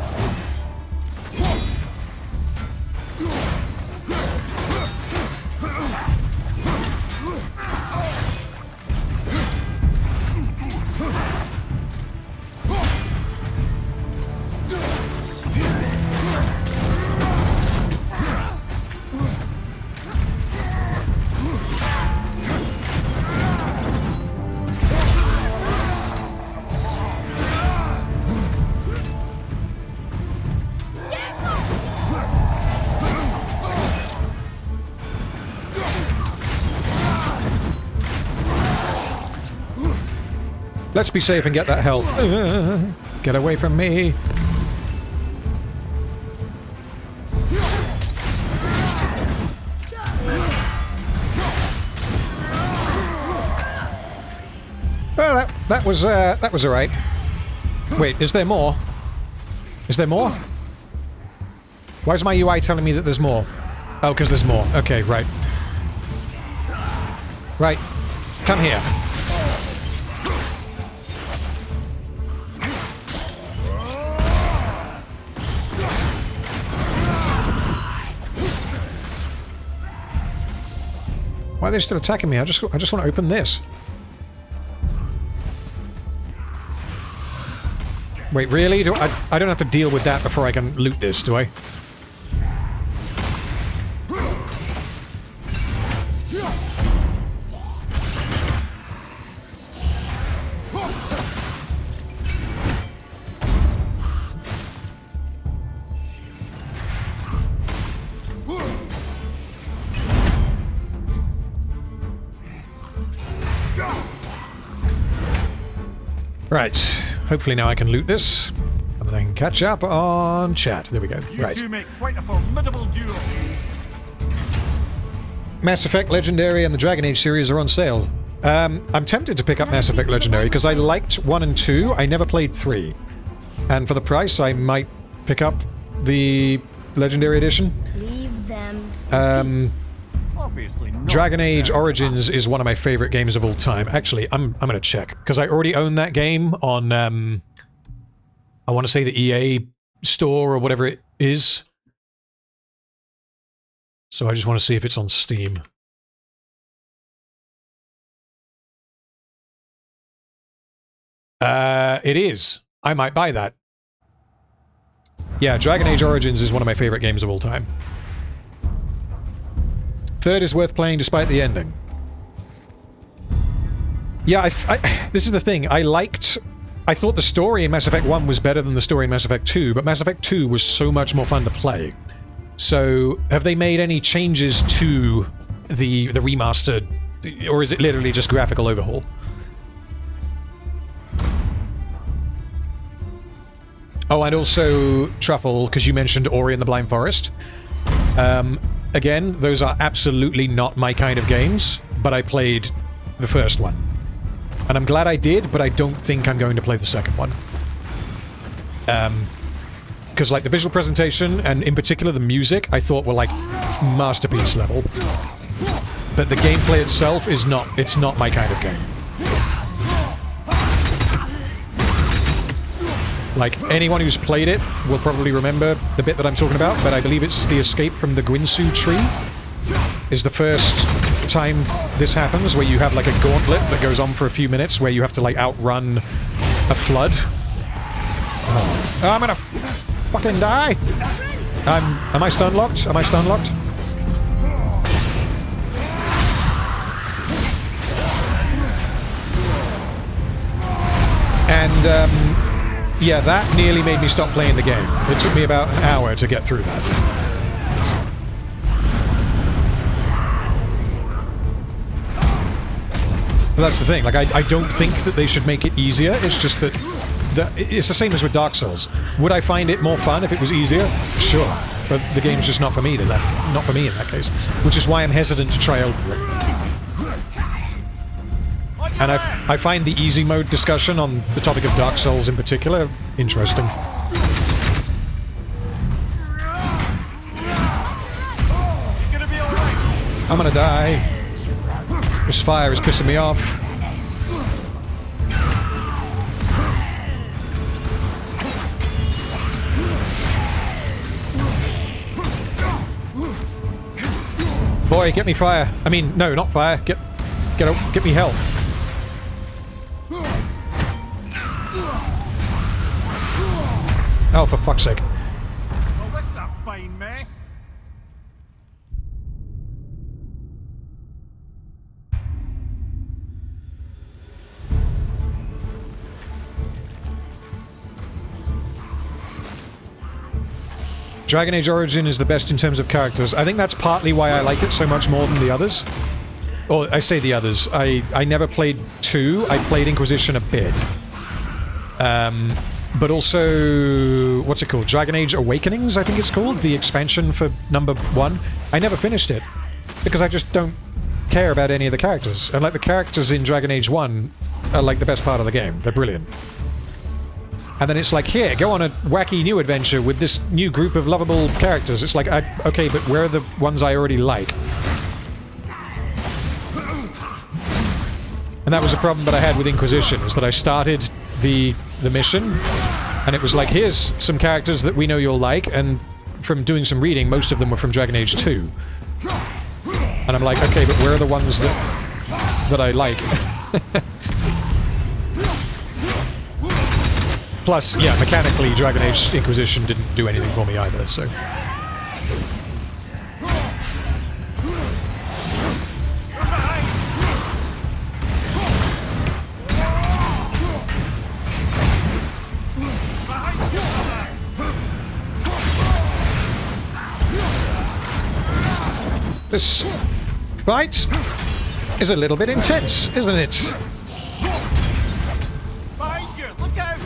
Let's be safe and get that health. Get away from me. Well, that was alright. Wait, is there more? Is there more? Why is my UI telling me that there's more? Oh, because there's more. Okay, right. Right. Come here. Why are they still attacking me? I just want to open this. Wait, really? I don't have to deal with that before I can loot this, do I? Right. Hopefully now I can loot this. And then I can Catch up on chat. There we go. You Right. two make quite a formidable duo. Mass Effect Legendary and the Dragon Age series are on sale. I'm tempted to pick up Mass Effect Legendary because I liked 1 and 2. I never played 3. And for the price, I might pick up the Legendary Edition. Leave them. Obviously not. Dragon Age Origins is one of my favorite games of all time. Actually, I'm going to check because I already own that game on, I want to say the EA store or whatever it is. So I just want to see if it's on Steam. It is. I might buy that. Yeah, Dragon Age Origins is one of my favorite games of all time. Third is worth playing despite the ending. Yeah, this is the thing. I thought the story in Mass Effect 1 was better than the story in Mass Effect 2, but Mass Effect 2 was so much more fun to play. So, have they made any changes to the remastered, or is it literally just graphical overhaul? Oh, and also Truffle, because you mentioned Ori and the Blind Forest. Again, those are absolutely not my kind of games, but I played the first one. And I'm glad I did, but I don't think I'm going to play the second one. Because, like, the visual presentation, and in particular the music, I thought were, like, masterpiece level. But the gameplay itself is not, it's not my kind of game. Like, anyone who's played it will probably remember the bit that I'm talking about, but I believe it's the escape from the Gwinsu tree is the first time this happens, where you have, like, a gauntlet that goes on for a few minutes, where you have to, like, outrun a flood. Oh, I'm gonna fucking die! Am I stun locked? Am I stun locked? And, yeah, that nearly made me stop playing the game. It took me about an hour to get through that. But that's the thing, like, I don't think that they should make it easier, it's just that it's the same as with Dark Souls. Would I find it more fun if it was easier? Sure. But the game's just not for me, not for me in that case. Which is why I'm hesitant to try Elden Ring. And I find the easy mode discussion on the topic of Dark Souls in particular interesting. I'm gonna die. This fire is pissing me off. Boy, get me fire. I mean, no, not fire. Get me health. Oh, for fuck's sake. Well, this is a fine mess. Dragon Age Origin is the best in terms of characters. I think that's partly why I like it so much more than the others. Or, I say the others. I never played 2. I played Inquisition a bit. But also, what's it called? Dragon Age Awakenings, I think it's called? The expansion for number 1. I never finished it, because I just don't care about any of the characters. And, like, the characters in Dragon Age 1 are, like, the best part of the game. They're brilliant. And then it's like, here, go on a wacky new adventure with this new group of lovable characters. It's like, okay, but where are the ones I already like? And that was a problem that I had with Inquisition, is that I started the mission, and it was like, here's some characters that we know you'll like, and from doing some reading, most of them were from Dragon Age 2. And I'm like, okay, but where are the ones that I like? Plus, yeah, mechanically, Dragon Age Inquisition didn't do anything for me either, so... This fight is a little bit intense, isn't it? Behind you! Look out!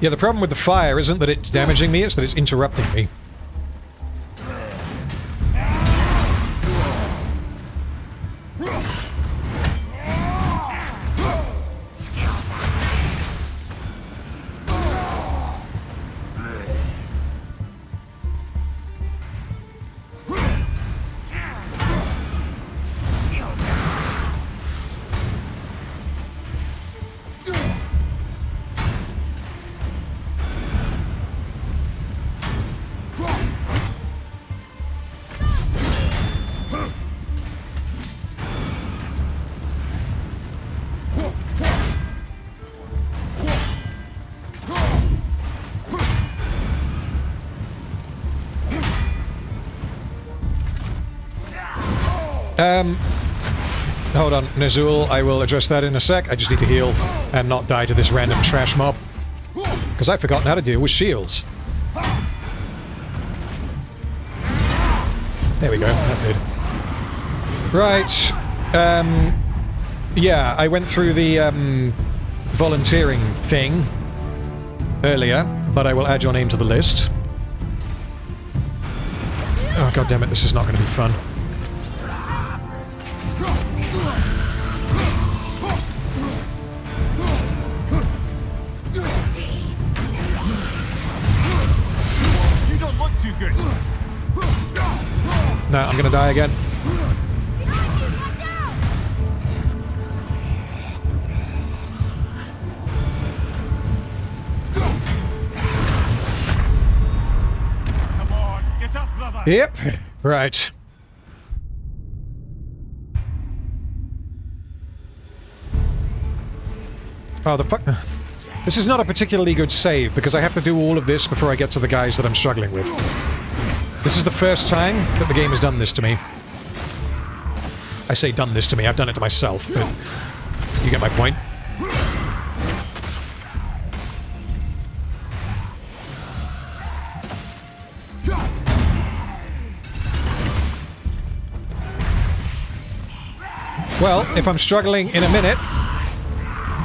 Yeah, the problem with the fire isn't that it's damaging me, it's that it's interrupting me. Hold on, Nazul, I will address that in a sec. I just need to heal and not die to this random trash mob. Because I've forgotten how to deal with shields. There we go, that did. Right. Yeah, I went through the volunteering thing earlier, but I will add your name to the list. Oh, god damn it, this is not going to be fun. No, I'm gonna die again. Come on, get up, brother. Yep, right. Oh, the fuck. This is not a particularly good save, because I have to do all of this before I get to the guys that I'm struggling with. This is the first time that the game has done this to me. I say done this to me, I've done it to myself, but you get my point. Well, if I'm struggling in a minute,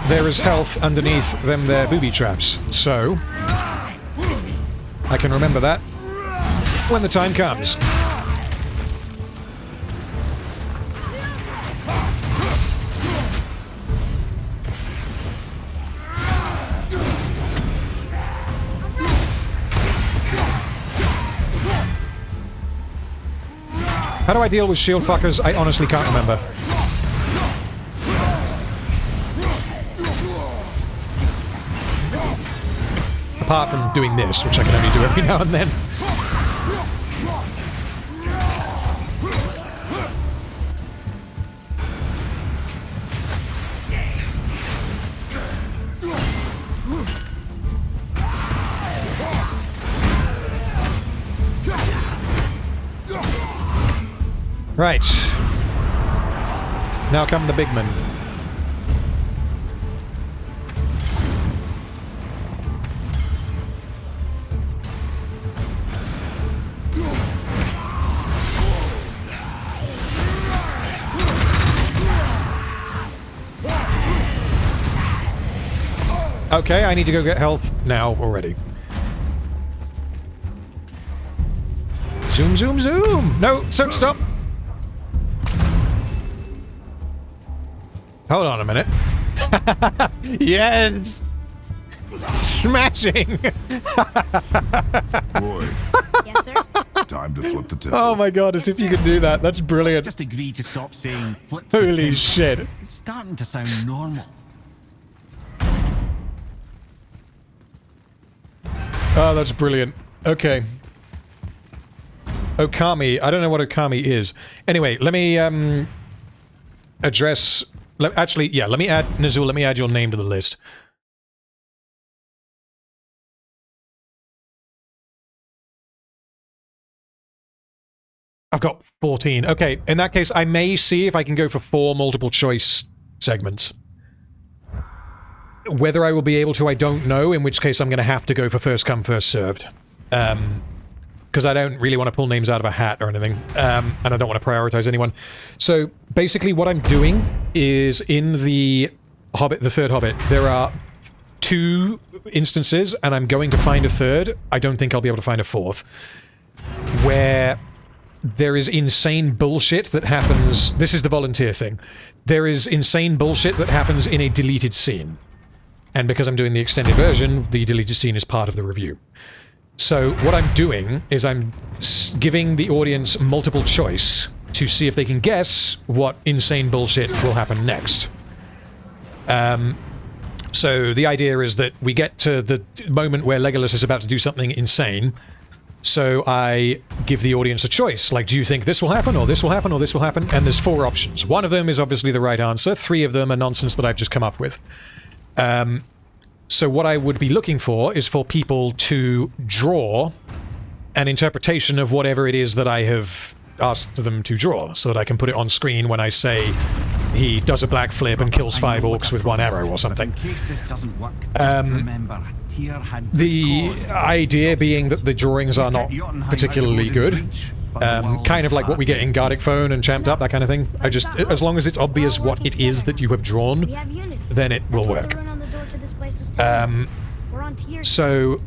there is health underneath them there booby traps, so I can remember that when the time comes. How do I deal with shield fuckers? I honestly can't remember. Apart from doing this, which I can only do every now and then. Right. Now come the big men. Okay, I need to go get health now already. Zoom, zoom, zoom! No, so stop! Hold on a minute. Yes! Smashing! Boy, Yes, sir? time to flip the table. Oh my god, as if you could do that. That's brilliant. Just agree to stop saying flip the Holy table. shit. It's starting to sound normal. Oh, that's brilliant. Okay. Okami. I don't know what Okami is. Anyway, let me address... Actually, yeah, let me add... Nazul, let me add your name to the list. I've got 14. Okay, in that case, I may see if I can go for 4 multiple choice segments. Whether I will be able to, I don't know, in which case I'm going to have to go for first come, first served. Because I don't really want to pull names out of a hat or anything, and I don't want to prioritize anyone. So, basically what I'm doing is, in the Hobbit, the third Hobbit, there are 2 instances, and I'm going to find a third. I don't think I'll be able to find a fourth. Where there is insane bullshit that happens... This is the volunteer thing. There is insane bullshit that happens in a deleted scene. And because I'm doing the extended version, the deleted scene is part of the review. So what I'm doing is I'm giving the audience multiple choice to see if they can guess what insane bullshit will happen next. So the idea is that we get to the moment where Legolas is about to do something insane. So I give the audience a choice. Like, do you think this will happen, or this will happen, or this will happen? And there's 4 options. One of them is obviously the right answer. 3 of them are nonsense that I've just come up with. So what I would be looking for is for people to draw an interpretation of whatever it is that I have asked them to draw, so that I can put it on screen when I say he does a black flip and kills 5 orcs with 1 arrow or something. The idea being that the drawings are not particularly good. Kind of like what we get in Gardic Phone and Champed Up, that kind of thing. As long as it's obvious what it is that you have drawn, then it will work. So,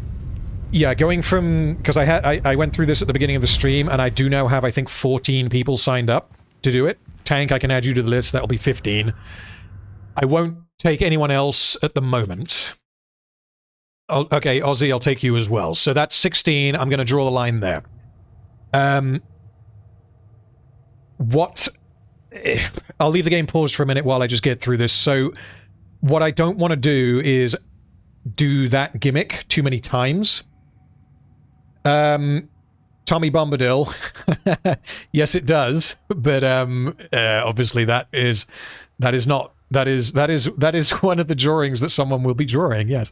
yeah, going from... Because I went through this at the beginning of the stream, and I do now have, I think, 14 people signed up to do it. Tank, I can add you to the list, that'll be 15. I won't take anyone else at the moment. Okay, Ozzy, I'll take you as well. So that's 16, I'm going to draw the line there. I'll leave the game paused for a minute while I just get through this. So what I don't want to do is do that gimmick too many times. Tommy Bombadil. Yes, it does, but obviously that is one of the drawings that someone will be drawing. Yes.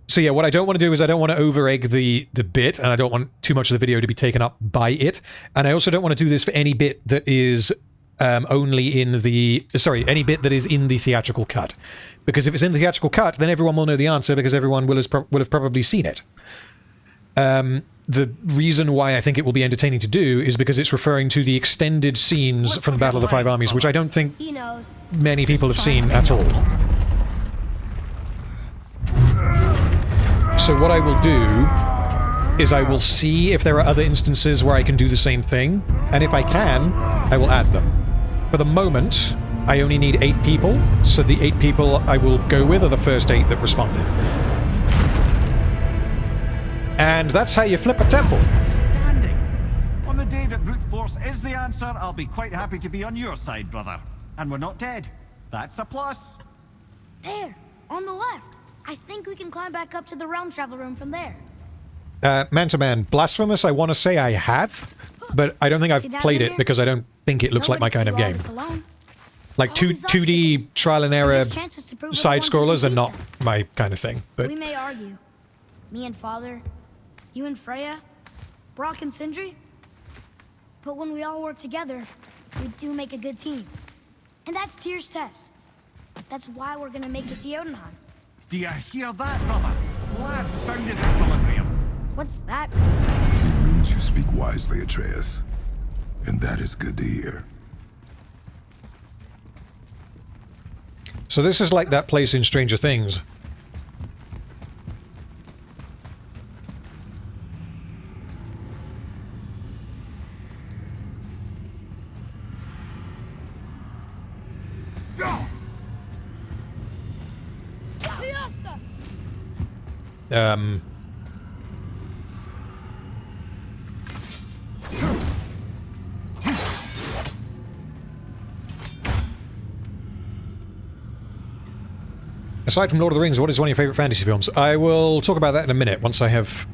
So yeah, what I don't want to do is I don't want to over-egg the bit, and I don't want too much of the video to be taken up by it. And I also don't want to do this for any bit that is only in the... Sorry, any bit that is in the theatrical cut. Because if it's in the theatrical cut, then everyone will know the answer, because everyone will have probably seen it. The reason why I think it will be entertaining to do is because it's referring to the extended scenes from the Battle of the Five Armies, which I don't think many people have seen at all. So what I will do is I will see if there are other instances where I can do the same thing, and if I can, I will add them. For the moment, I only need 8 people, so the 8 people I will go with are the first 8 that responded. And that's how you flip a temple. Standing. On the day that brute force is the answer, I'll be quite happy to be on your side, brother. And we're not dead. That's a plus. There, on the left. I think we can climb back up to the realm travel room from there. Man-to-Man, Blasphemous, I want to say I have, but I don't think I've played it because I don't think it looks like my kind of game. Like 2D trial and error side-scrollers are not my kind of thing. But we may argue. Me and Father, you and Freya, Brock and Sindri. But when we all work together, we do make a good team. And that's Tyr's test. That's why we're gonna make it to Jotunheim. Do you hear that, brother? Lad's found his equilibrium. What's that? It means you speak wisely, Atreus. And that is good to hear. so this is like that place in Stranger Things. Aside from Lord of the Rings, what is one of your favorite fantasy films? I will talk about that in a minute once I have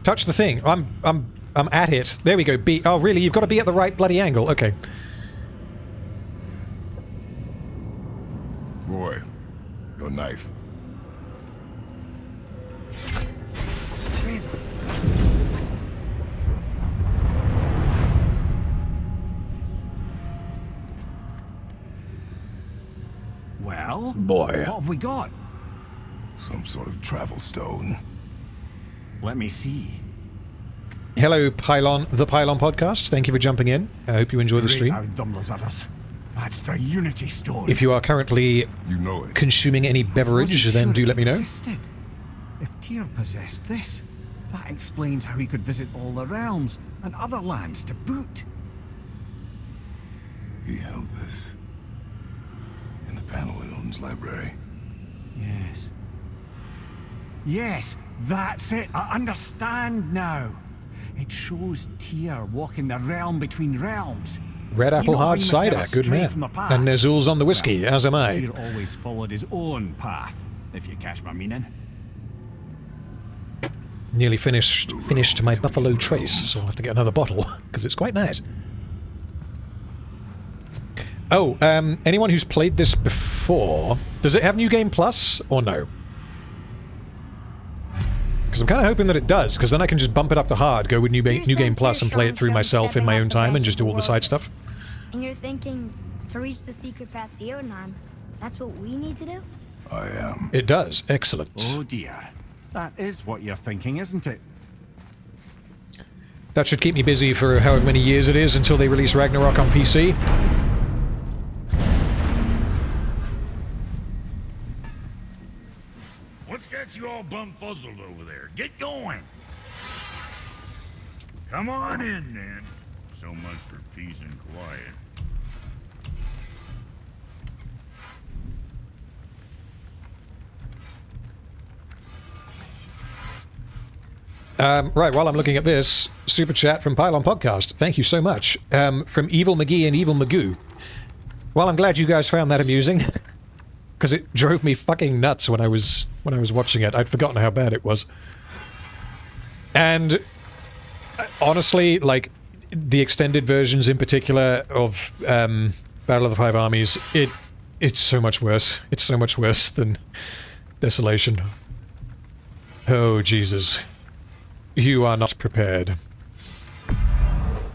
touched the thing. I'm at it. There we go. B. Oh, really? You've got to be at the right bloody angle. Okay. Boy, your knife. Well, Boy. what have we got? Some sort of travel stone. Let me see. Hello, Pylon, the Pylon podcast. Thank you for jumping in. I hope you enjoyed the stream. That's the Unity Stone. If you are currently You know it. consuming any beverage, Wasn't then sure do it let me know. existed. If Tyr possessed this, that explains how he could visit all the realms and other lands to boot. He held this in the panel in Odin's library. Yes. Yes, that's it. I understand now. It shows Tyr walking the realm between realms. Red You apple know how hard he must never cider, good stray man. from the path. And Nezul's on the whiskey, as am I. Tyr always followed his own path, if you catch my meaning. Nearly finished my Buffalo Trace, so I'll have to get another bottle, because it's quite nice. Oh, anyone who's played this before, does it have New Game Plus, or no? Because I'm kind of hoping that it does, because then I can just bump it up to hard, go with New Game Plus and play it through myself in my own time and just do all the side stuff. And you're thinking, to reach the secret path to Jotunheim, that's what we need to do? I am. It does. Excellent. Oh dear. That is what you're thinking, isn't it? That should keep me busy for however many years it is until they release Ragnarok on PC. What's got you all bum-fuzzled over there? Get going! Come on in, then. So much for peace and quiet. Right, while I'm looking at this, super chat from Pylon Podcast. Thank you so much. From Evil McGee and Evil Magoo. Well, I'm glad you guys found that amusing, because it drove me fucking nuts when I was watching it. I'd forgotten how bad it was. And honestly, like the extended versions in particular of Battle of the Five Armies, it's so much worse. It's so much worse than Desolation. Oh Jesus. You are not prepared.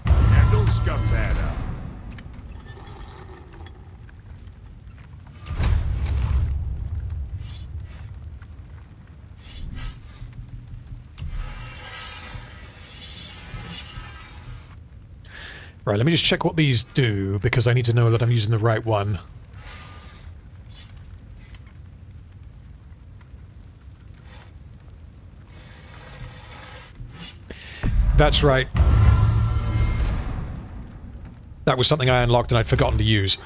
Now go scuff that up. Right, let me just check what these do, because I need to know that I'm using the right one. That's right. That was something I unlocked and I'd forgotten to use.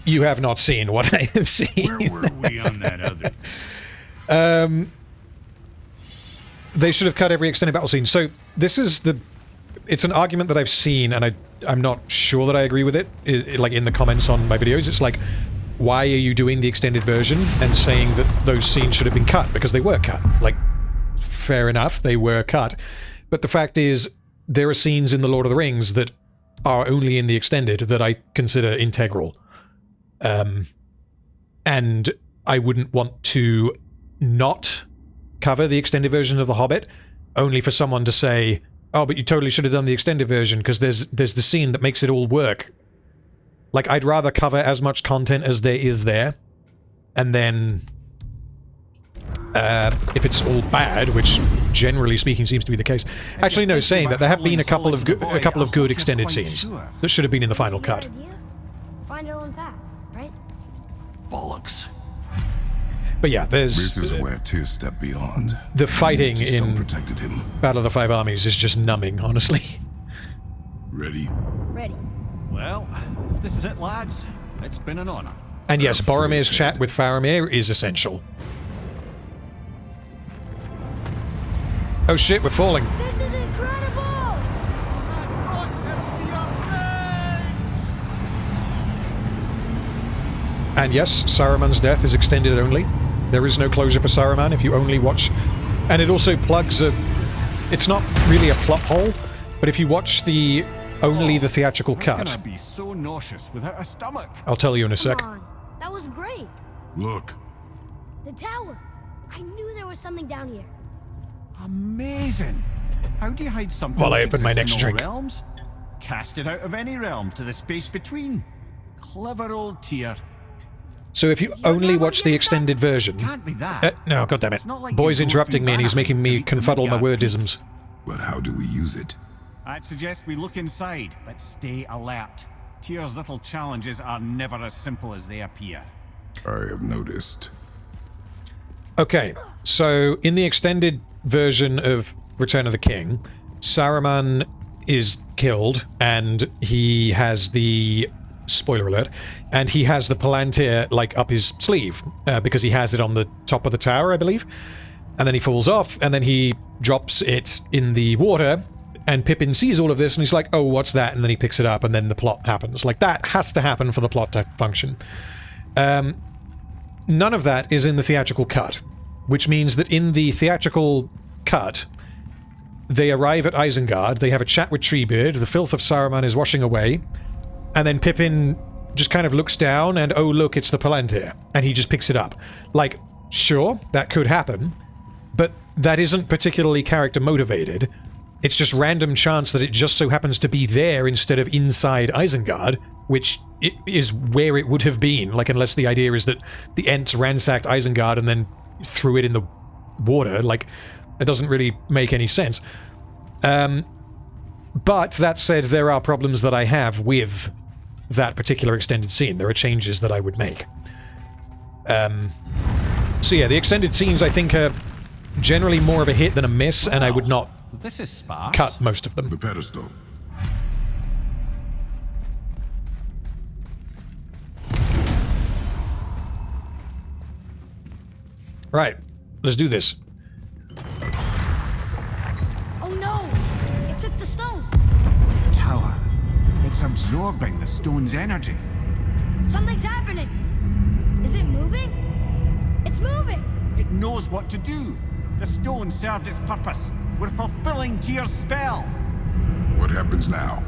You have not seen what I have seen. Where were we on that other? They should have cut every extended battle scene. So this is the... It's an argument that I've seen, and I'm not sure that I agree with it, like in the comments on my videos. It's like, why are you doing the extended version and saying that those scenes should have been cut? Because they were cut. Like, fair enough, they were cut. But the fact is, there are scenes in The Lord of the Rings that are only in the extended that I consider integral. And I wouldn't want to not cover the extended version of The Hobbit, only for someone to say, oh, but you totally should have done the extended version because there's the scene that makes it all work. Like, I'd rather cover as much content as there is there, and then if it's all bad, which generally speaking seems to be the case. Actually, no, saying that there have been a couple of good extended scenes that should have been in the final cut. Good idea. Find our own path, right? Bollocks. But yeah, This there's is where Tyr stepped beyond. the fighting The stone in protected him. Battle of the Five Armies is just numbing, honestly. Ready? Ready. Well, if this is it, lads, it's been an honor. And yes, Boromir's chat with Faramir is essential. Oh shit, we're falling. This is incredible! And yes, Saruman's death is extended only. There is no closure for Saruman if you only watch... And it also plugs a... It's not really a plot hole, but if you watch the only the theatrical How can I cut... be so nauseous without a stomach? I'll tell you in a sec. Come on. That was great. Look. The tower. I knew there was something down here. Amazing. How do you hide something While I that open my exists next in all drink. realms? Cast it out of any realm to the space between. Clever old Tyr. So if you only watch the extended version... Can't be that. no, goddammit. It's not like Boy's you go interrupting through me and he's Vanaheim making to me reach the confuddle my Midgard. wordisms. But how do we use it? I'd suggest we look inside, but stay alert. Tyr's little challenges are never as simple as they appear. I have noticed. Okay, so in the extended version of Return of the King, Saruman is killed, and he has the... spoiler alert, and he has the Palantir, like, up his sleeve, because he has it on the top of the tower, I believe. And then he falls off, and then he drops it in the water, and Pippin sees all of this, and he's like, oh, what's that? And then he picks it up, and then the plot happens. Like, that has to happen for the plot to function. None of that is in the theatrical cut, which means that in the theatrical cut, they arrive at Isengard, they have a chat with Treebeard, the filth of Saruman is washing away, and then Pippin just kind of looks down and, oh, look, it's the Palantir, and he just picks it up. Like, sure, that could happen, but that isn't particularly character motivated. It's just random chance that it just so happens to be there instead of inside Isengard, which is where it would have been, like, unless the idea is that the Ents ransacked Isengard and then threw it in the water. Like, it doesn't really make any sense. But that said, there are problems that I have with that particular extended scene. There are changes that I would make. So yeah, the extended scenes, I think, are generally more of a hit than a miss, and I would not This is sparse. cut most of them. The pedestal. Right, let's do this. Oh no! It took the stone! Tower. It's absorbing the stone's energy. Something's happening! Is it moving? It's moving! It knows what to do. The stone served its purpose. We're fulfilling Tyr's spell. What happens now?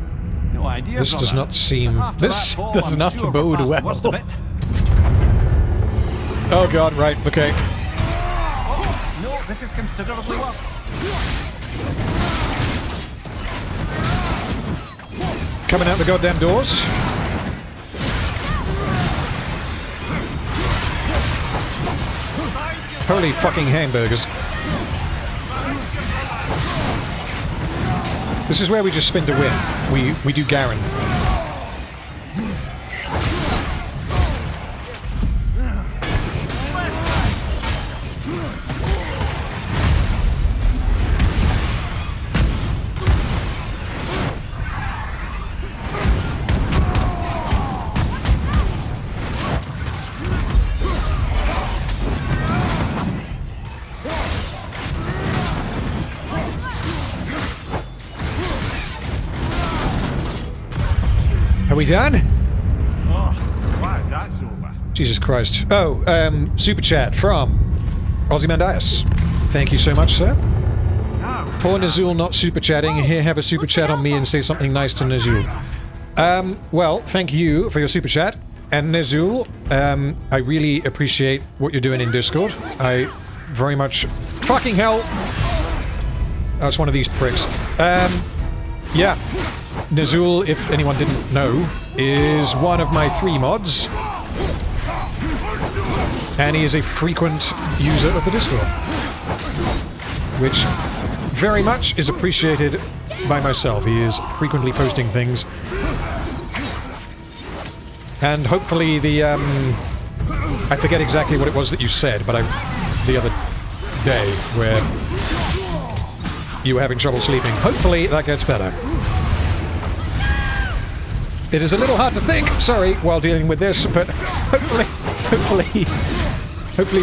No idea, This does brother. not seem... But after This that fall, does I'm not sure we're bode past the worst of well. it. Oh god, right, okay. No, this is considerably worse. Coming out the goddamn doors. Holy fucking hamburgers. This is where we just spin to win. We do Garen. Are we done? Oh, glad that's over. Jesus Christ. Oh, super chat from Ozymandias. Thank you so much, sir. Now, Poor Nazul not super chatting. Here, have a super chat on me and say something nice to Nazul. Well, thank you for your super chat. And Nazul, I really appreciate what you're doing in Discord. I very much... Fucking hell! Oh, it's one of these pricks. Yeah. Nazul, if anyone didn't know, is one of my 3 mods. And he is a frequent user of the Discord. Which very much is appreciated by myself. He is frequently posting things. And hopefully the, I forget exactly what it was that you said, but the other day, where you were having trouble sleeping. Hopefully that gets better. It is a little hard to think, sorry, while dealing with this, but hopefully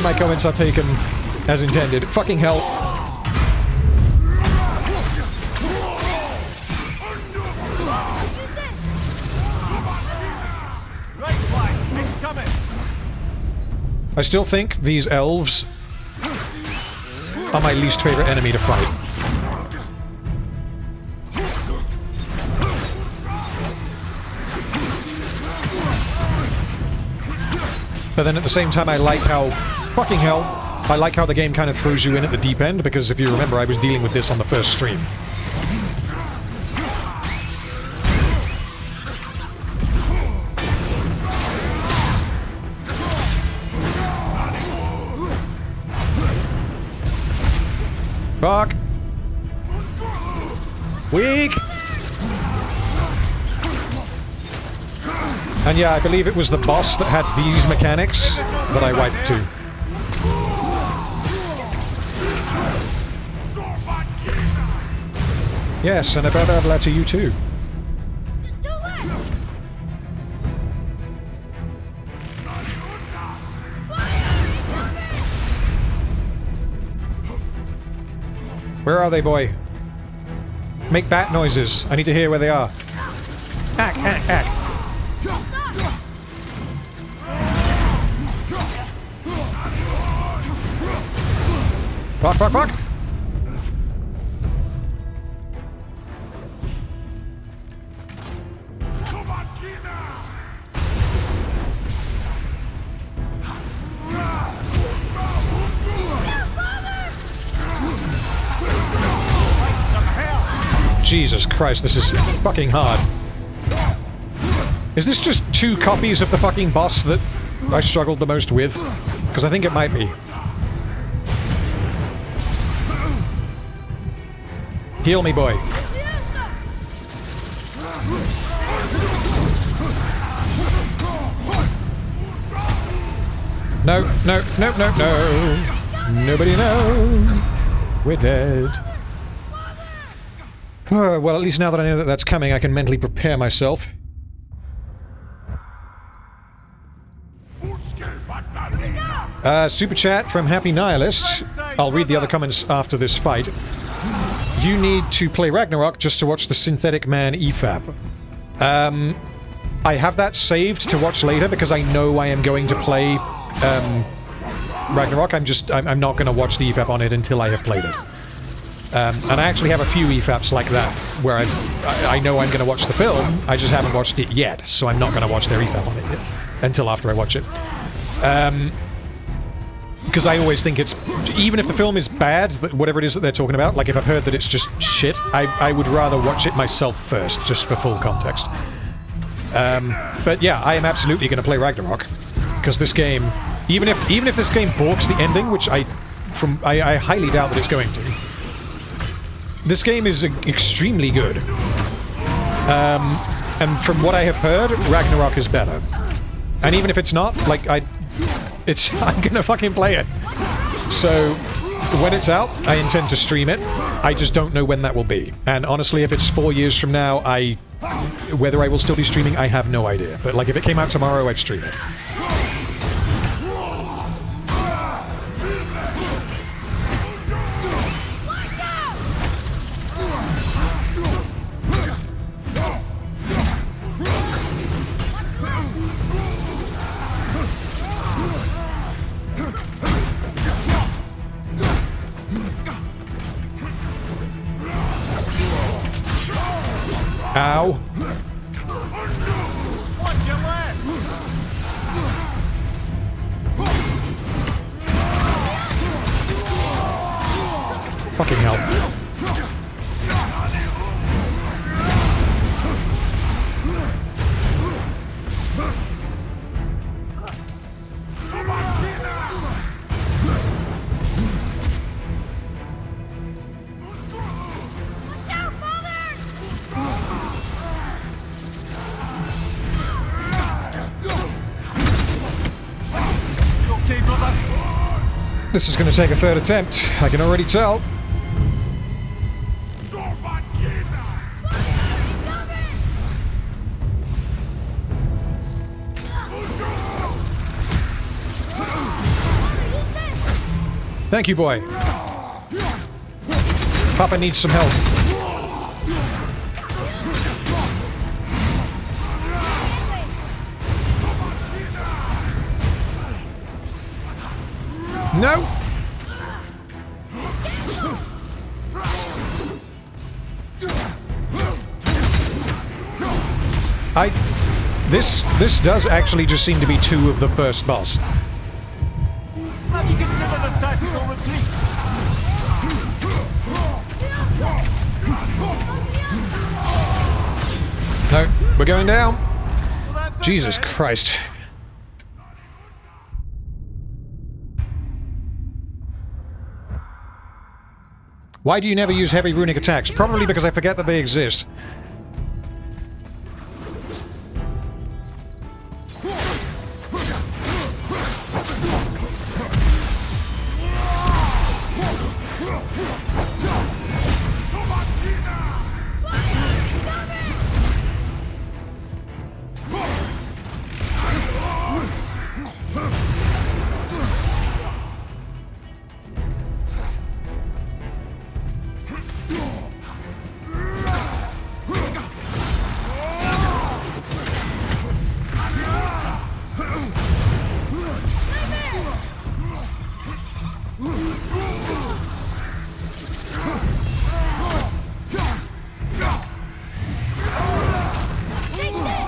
my comments are taken as intended. Fucking hell. right flag, incoming. I still think these elves are my least favorite enemy to fight. But then at the same time, I like how... Fucking hell. I like how the game kind of throws you in at the deep end, because if you remember, I was dealing with this on the first stream. Fuck. Weak. And yeah, I believe it was the boss that had these mechanics that I wiped too. Yes, and about that to you too. Just do it! Where are they, boy? Make bat noises. I need to hear where they are. Ack, ack, ack. Fuck, fuck, fuck! Jesus Christ, this is fucking hard. Is this just 2 copies of the fucking boss that I struggled the most with? Because I think it might be. Heal me, boy. No, no, no, no, no. Nobody knows. We're dead. Well, at least now that I know that that's coming, I can mentally prepare myself. Super chat from Happy Nihilist. I'll read the other comments after this fight. You need to play Ragnarok just to watch the Synthetic Man EFAP. I have that saved to watch later because I know I am going to play Ragnarok. I'm not going to watch the EFAP on it until I have played it. And I actually have a few EFAPs like that, where I know I'm going to watch the film, I just haven't watched it yet, so I'm not going to watch their EFAP on it yet, until after I watch it. Because I always think it's... Even if the film is bad, whatever it is that they're talking about, like if I've heard that it's just shit, I would rather watch it myself first, just for full context. But yeah, I am absolutely going to play Ragnarok, because this game... Even if this game balks the ending, which I highly doubt that it's going to, this game is extremely good. And from what I have heard, Ragnarok is better. And even if it's not, like, I'm gonna fucking play it. So, when it's out, I intend to stream it. I just don't know when that will be. And honestly, if it's 4 years from now, whether I will still be streaming, I have no idea. But, like, if it came out tomorrow, I'd stream it. Ow. Fucking hell. This is going to take a third attempt. I can already tell. Thank you, boy. Papa needs some help. No. This does actually just seem to be 2 of the first boss. Have you considered a tactical retreat? No, we're going down. Jesus Christ. Why do you never use heavy runic attacks? Probably because I forget that they exist.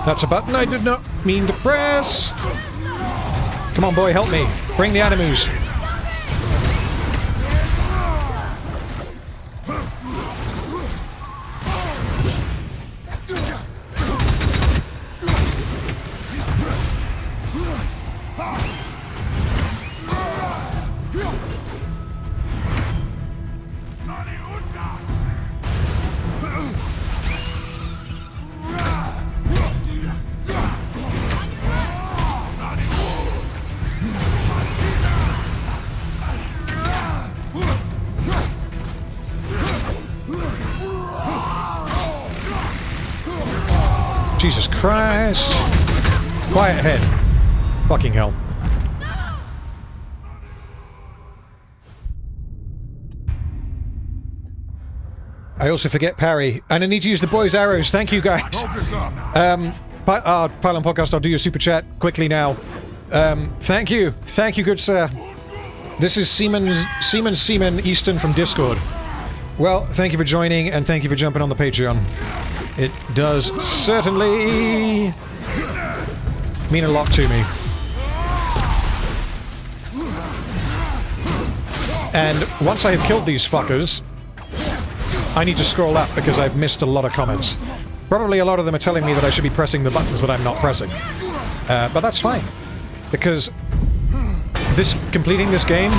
That's a button I did not mean to press. Come on, boy, help me. Bring the animus. Jesus Christ. Quiet head. Fucking hell. I also forget parry. And I need to use the boys' arrows. Thank you, guys. Pylon Podcast, I'll do your super chat quickly now. Thank you. Thank you, good sir. This is Seaman Easton from Discord. Well, thank you for joining, and thank you for jumping on the Patreon. It does certainly mean a lot to me. And once I have killed these fuckers, I need to scroll up because I've missed a lot of comments. Probably a lot of them are telling me that I should be pressing the buttons that I'm not pressing. But that's fine. Because completing this game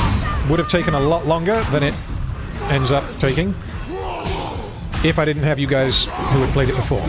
would have taken a lot longer than it ends up taking if I didn't have you guys who had played it before.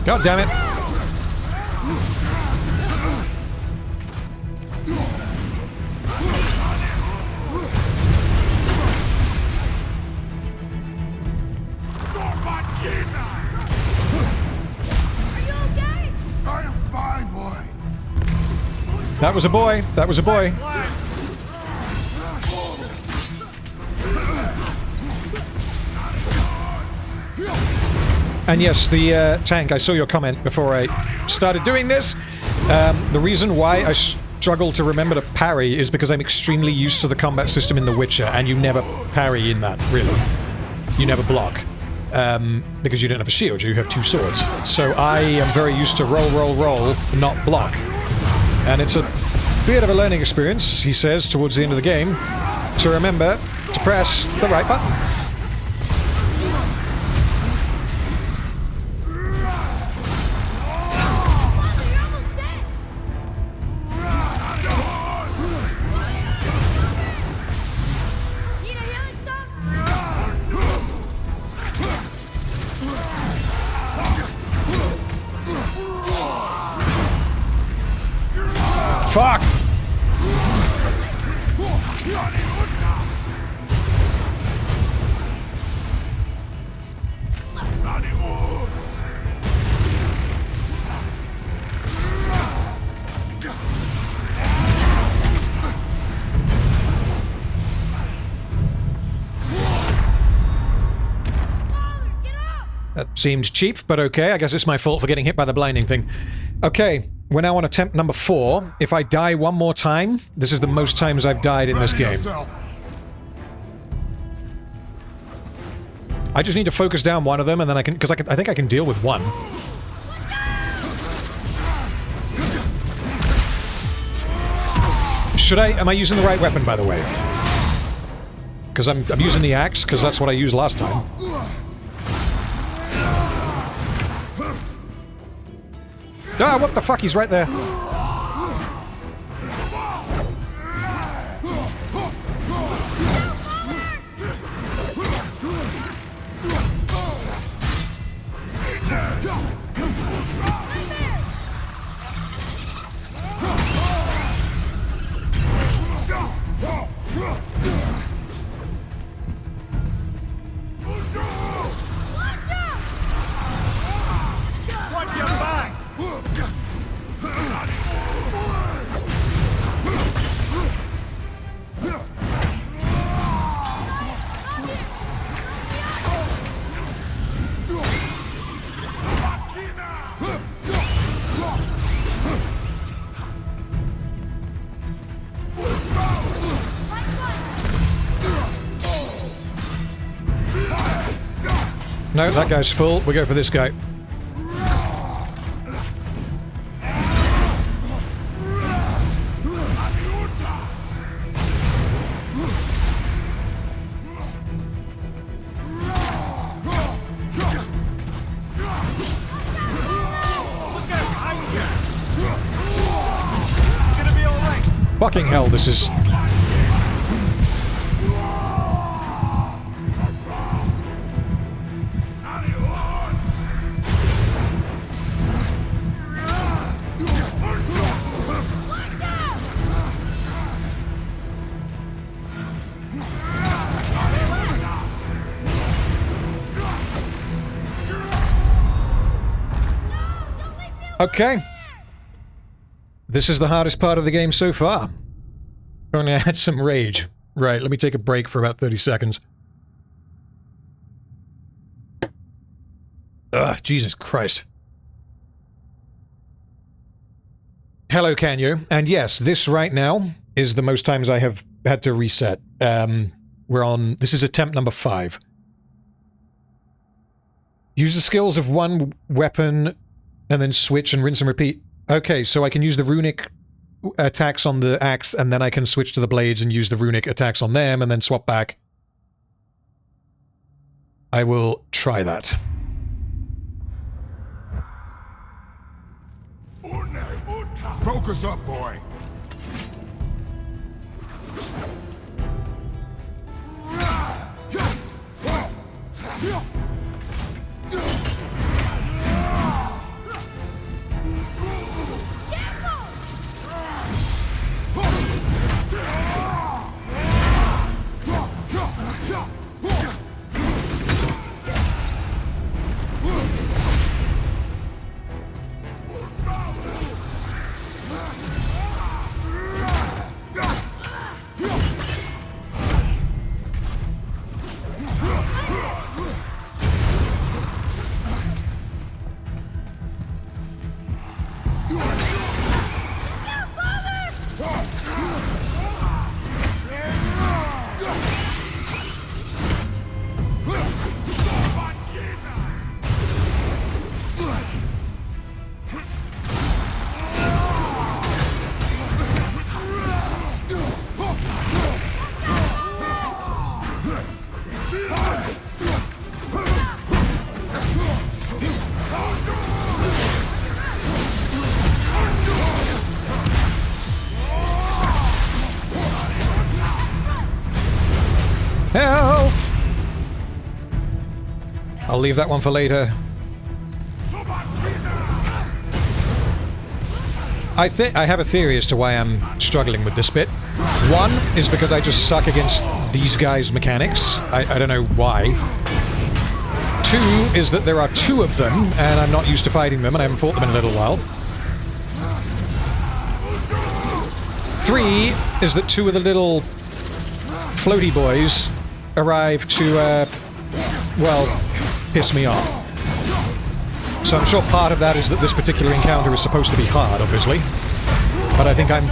God damn it. That was a boy. That was a boy. And yes, the tank, I saw your comment before I started doing this. The reason why I struggle to remember to parry is because I'm extremely used to the combat system in The Witcher, and you never parry in that, really. You never block. Because you don't have a shield, you have two swords. So I am very used to roll, roll, roll, not block. And it's a bit of a learning experience, he says, towards the end of the game, to remember to press the right button. Fuck! That seemed cheap, but okay. I guess it's my fault for getting hit by the blinding thing. Okay, we're now on attempt number 4. If I die one more time, this is the most times I've died in this game. I just need to focus down one of them, and then I can, because I think I can deal with one. Should I? Am I using the right weapon, by the way? Because I'm using the axe, because that's what I used last time. Ah, what the fuck? He's right there. No, that guy's full. We go for this guy. Fucking hell, this is... Okay. This is the hardest part of the game so far. Only I had some rage. Right, let me take a break for about 30 seconds. Ugh, Jesus Christ. Hello, can you? And yes, this right now is the most times I have had to reset. We're on... This is attempt number 5. Use the skills of one weapon and then switch and rinse and repeat. Okay, so I can use the runic attacks on the axe and then I can switch to the blades and use the runic attacks on them and then swap back. I will try that. Focus up, boy. Help! I'll leave that one for later. I have a theory as to why I'm struggling with this bit. One is because I just suck against these guys' mechanics. I don't know why. Two is that there are 2 of them, and I'm not used to fighting them, and I haven't fought them in a little while. 3 is that 2 of the little floaty boys arrive to, well, piss me off. So I'm sure part of that is that this particular encounter is supposed to be hard, obviously. But I think I'm...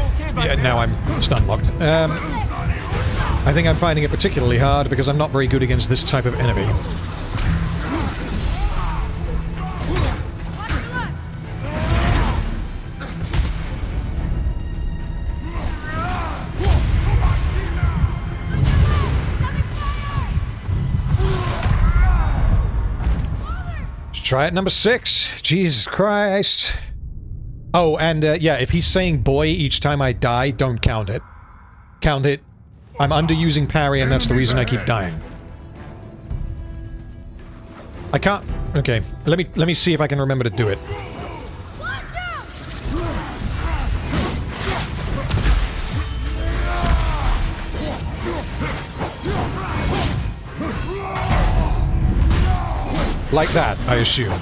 Yeah, now I'm stun locked. I think I'm finding it particularly hard because I'm not very good against this type of enemy. Try it number 6. Jesus Christ. Oh, and yeah, if he's saying boy each time I die, don't count it. Count it. I'm underusing parry and that's the reason I keep dying. I can't... Okay, let me see if I can remember to do it. Like that, I assume.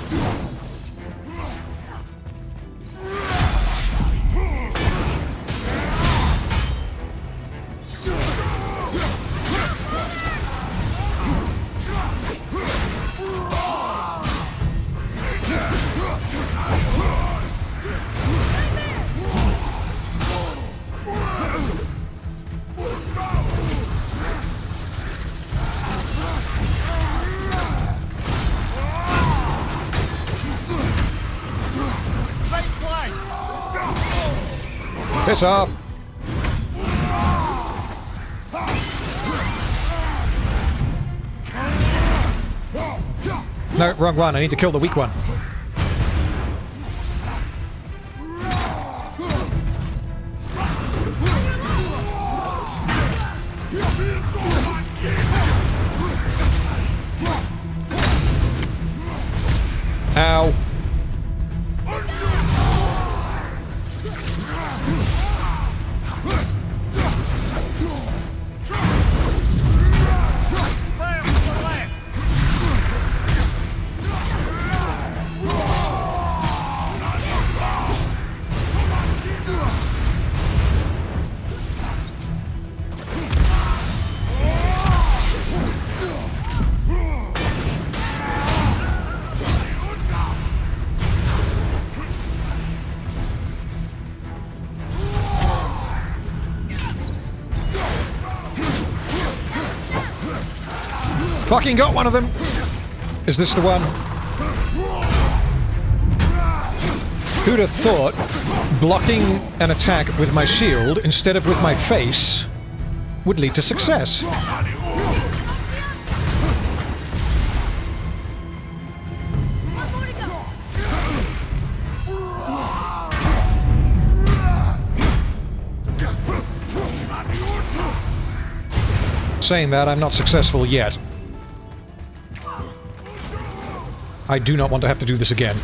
Piss off! No, wrong one. I need to kill the weak one. Ow. Fucking got one of them! Is this the one? Who'd have thought blocking an attack with my shield instead of with my face would lead to success? Saying that, I'm not successful yet. I do not want to have to do this again.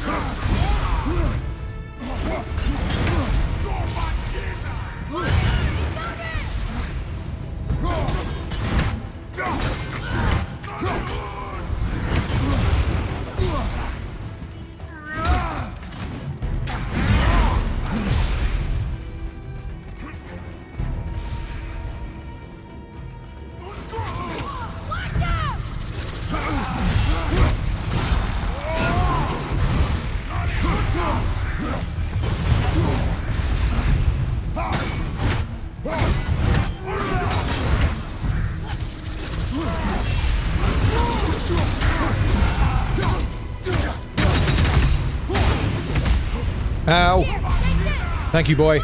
Ow! Thank you, boy.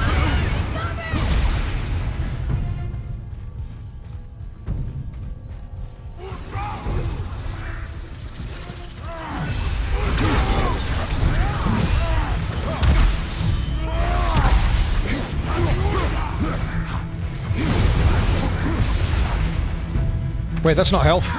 Wait, that's not health.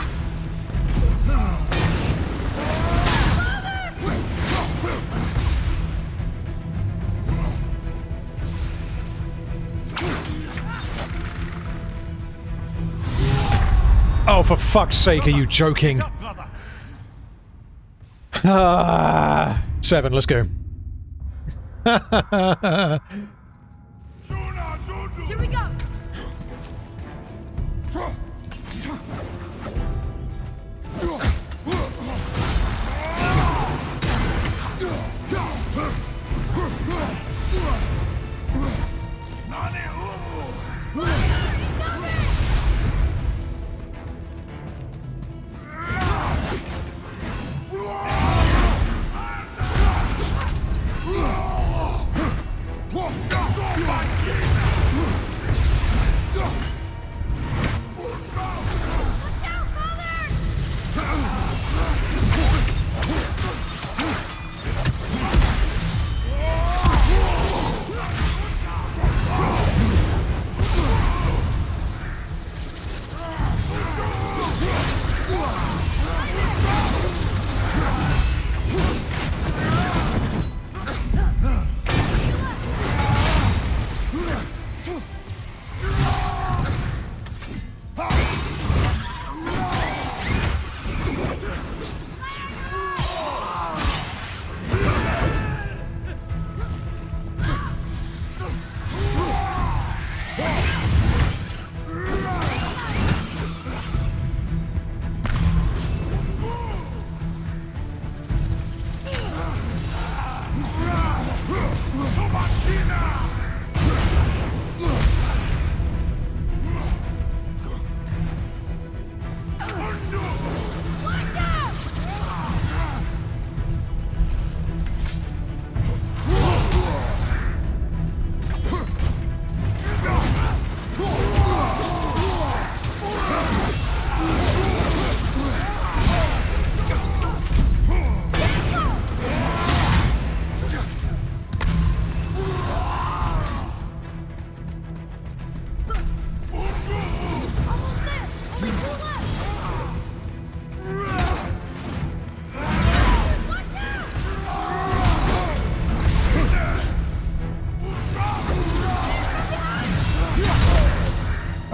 Oh, for fuck's sake, are you joking? Ah, 7, let's go. Here we go!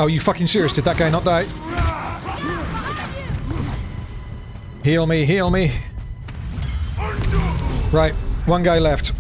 Oh, you fucking serious? Did that guy not die? Heal me, heal me. Right, one guy left.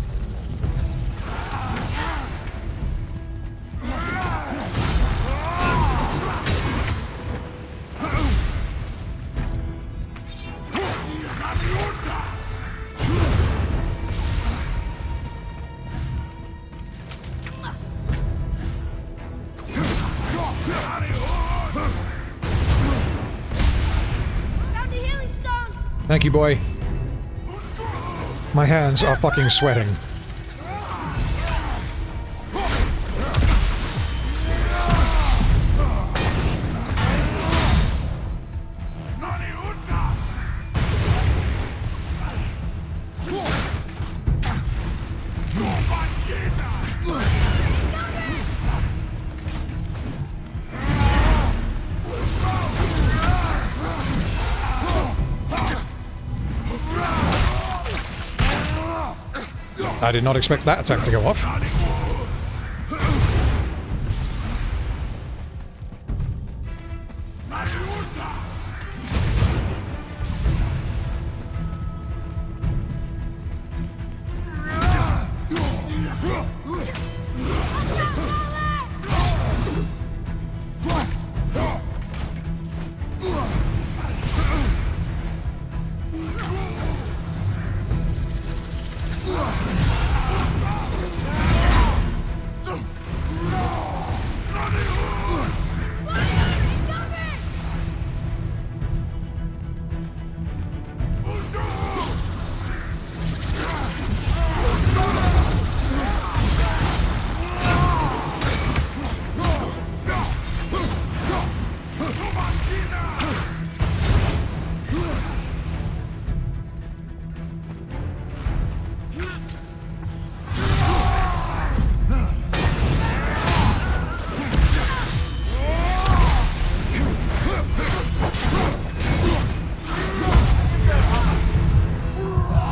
Thank you, boy. My hands are fucking sweating. I did not expect that attack to go off.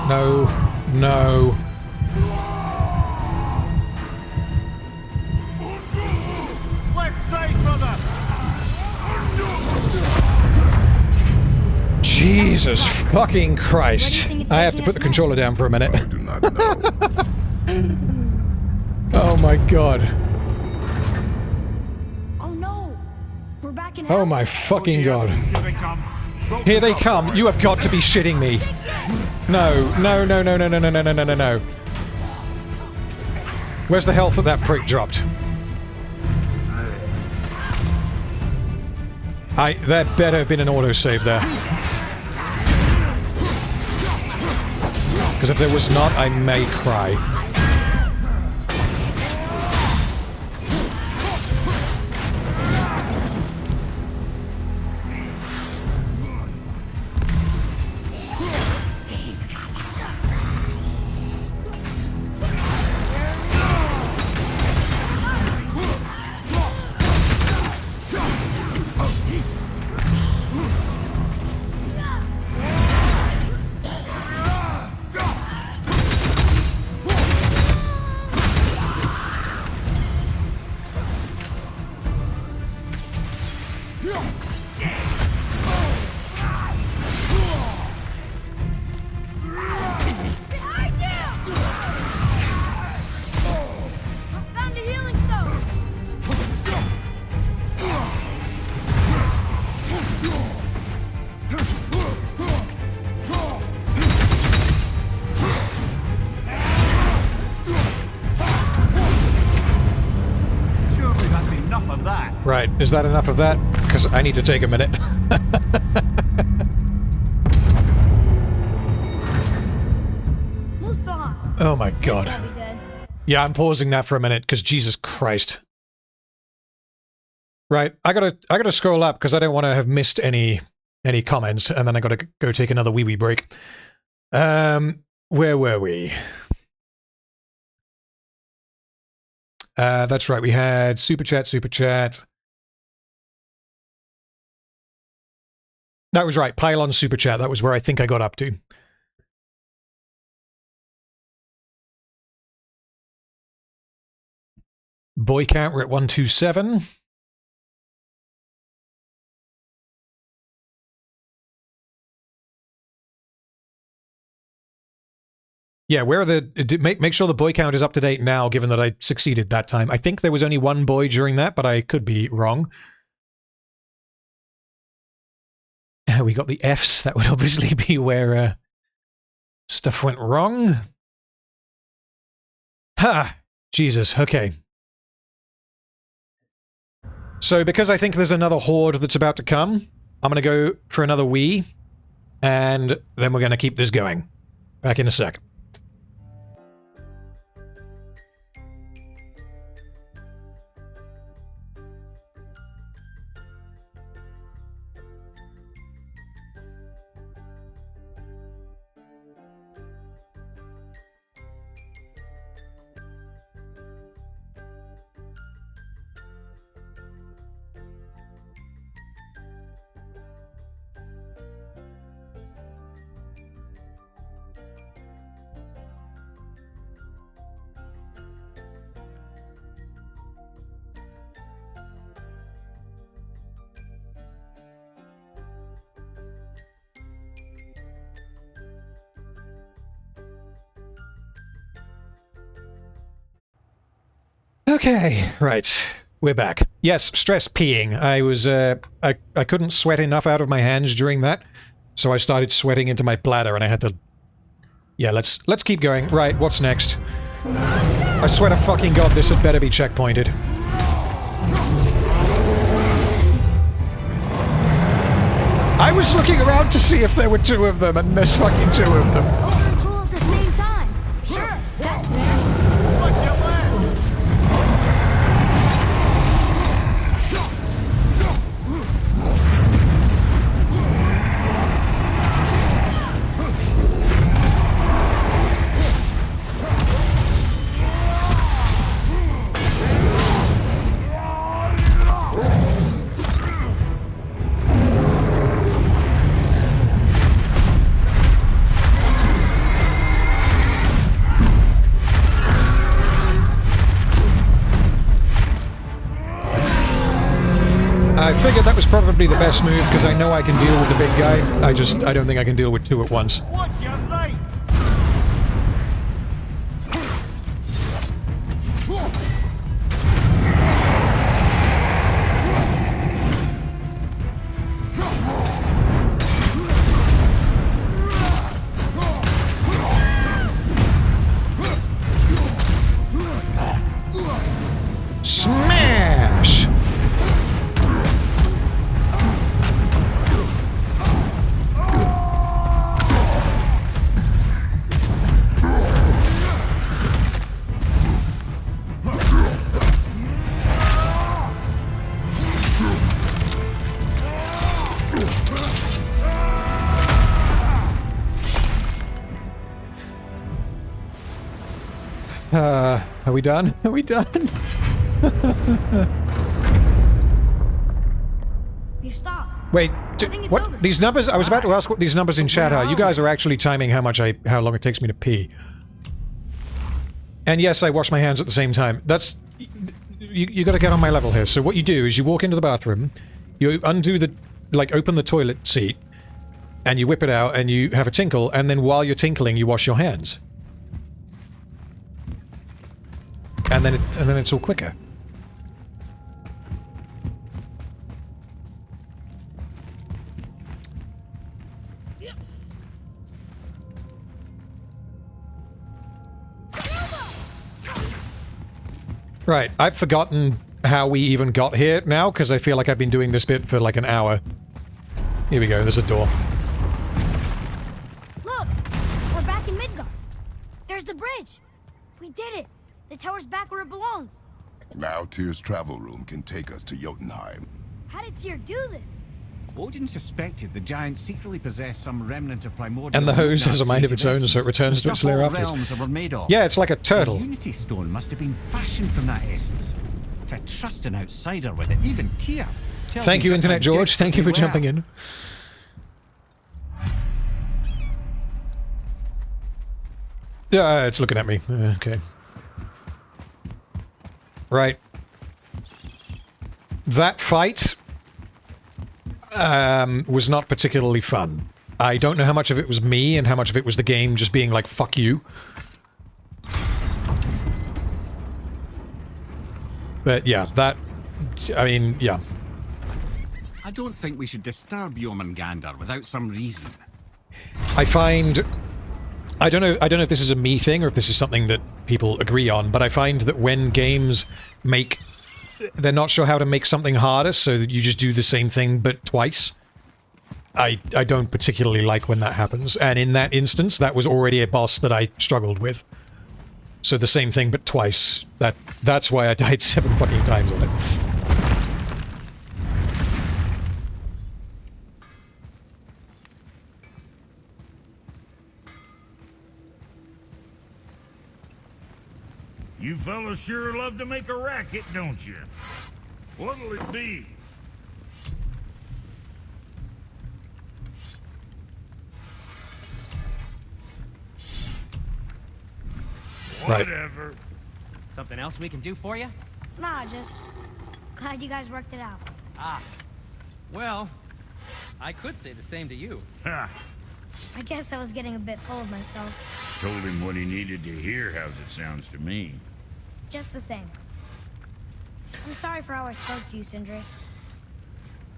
No, no. Left side, brother. Jesus fucking Christ. I have to put the controller down for a minute. I do not know. Oh my god. Oh no! We're back in Oh hell. my fucking god. Here they come. Here they come. You have got to be shitting me. No, no, no, no, no, no, no, no, no, no, no, no. Where's the health that that prick dropped? There better have been an autosave there. Because if there was not, I may cry. Right, is that enough of that? Because I need to take a minute. Oh my god. Yeah, I'm pausing that for a minute, because Jesus Christ. Right, I gotta scroll up, because I don't want to have missed any comments, and then I gotta go take another wee break. Where were we? That's right, we had Super Chat. That was right, Pylon Super Chat, that was where I think I got up to. Boy count, we're at 127. Yeah, where are the... Make sure the boy count is up to date now, given that I succeeded that time. I think there was only one boy during that, but I could be wrong. We got the Fs. That would obviously be where stuff went wrong. Ha! Jesus, okay. So because I think there's another horde that's about to come, I'm going to go for another wee, and then we're going to keep this going. Back in a sec. Okay, right. We're back. Yes, stress peeing. I was, I couldn't sweat enough out of my hands during that, so I started sweating into my bladder and I had to... Yeah, let's keep going. Right, what's next? I swear to fucking god this had better be checkpointed. I was looking around to see if there were two of them, and there's fucking two of them. Control at the same time. Sure, that's fair. Watch your land! I figured that was probably the best move, because I know I can deal with the big guy. I don't think I can deal with two at once. Watch your right! Smash! Are we done? Are we done? You stopped. Wait, I think it's what? over. These numbers? I was about to ask what these numbers in chat are. You guys are actually timing how long it takes me to pee. And yes, I wash my hands at the same time. That's... You gotta get on my level here. So what you do is you walk into the bathroom, you undo the... like, open the toilet seat, and you whip it out, and you have a tinkle, and then while you're tinkling, you wash your hands. And then it's all quicker. Right, I've forgotten how we even got here now, because I feel like I've been doing this bit for like an hour. Here we go, there's a door. Look, we're back in Midgard. There's the bridge. We did it. The tower's back where it belongs. Now Tyr's travel room can take us to Jotunheim. How did Tyr do this? Odin suspected the giant secretly possessed some remnant of primordial... And the hose has a mind of its own, so it returns to its lair afterwards. Realms that were made of. Yeah, it's like a turtle. The Unity Stone must have been fashioned from that essence. To trust an outsider with it, even Tyr. Thank you, Internet George. Thank you for jumping in. Yeah, it's looking at me. Okay. Right. That fight was not particularly fun. I don't know how much of it was me and how much of it was the game just being like, fuck you. But yeah, that... I mean, yeah. I don't think we should disturb Jormungandr without some reason. I find... I don't know if this is a me thing or if this is something that people agree on, but I find that when games make... They're not sure how to make something harder, so that you just do the same thing but twice. I don't particularly like when that happens, and in that instance, that was already a boss that I struggled with. So the same thing but twice. That's why I died 7 fucking times on it. You fellas sure love to make a racket, don't you? What'll it be? Right. Whatever. Something else we can do for you? Nah, just glad you guys worked it out. Ah. Well, I could say the same to you. Ha! I guess I was getting a bit full of myself. Told him what he needed to hear, how's it sounds to me. Just the same. I'm sorry for how I spoke to you, Sindri.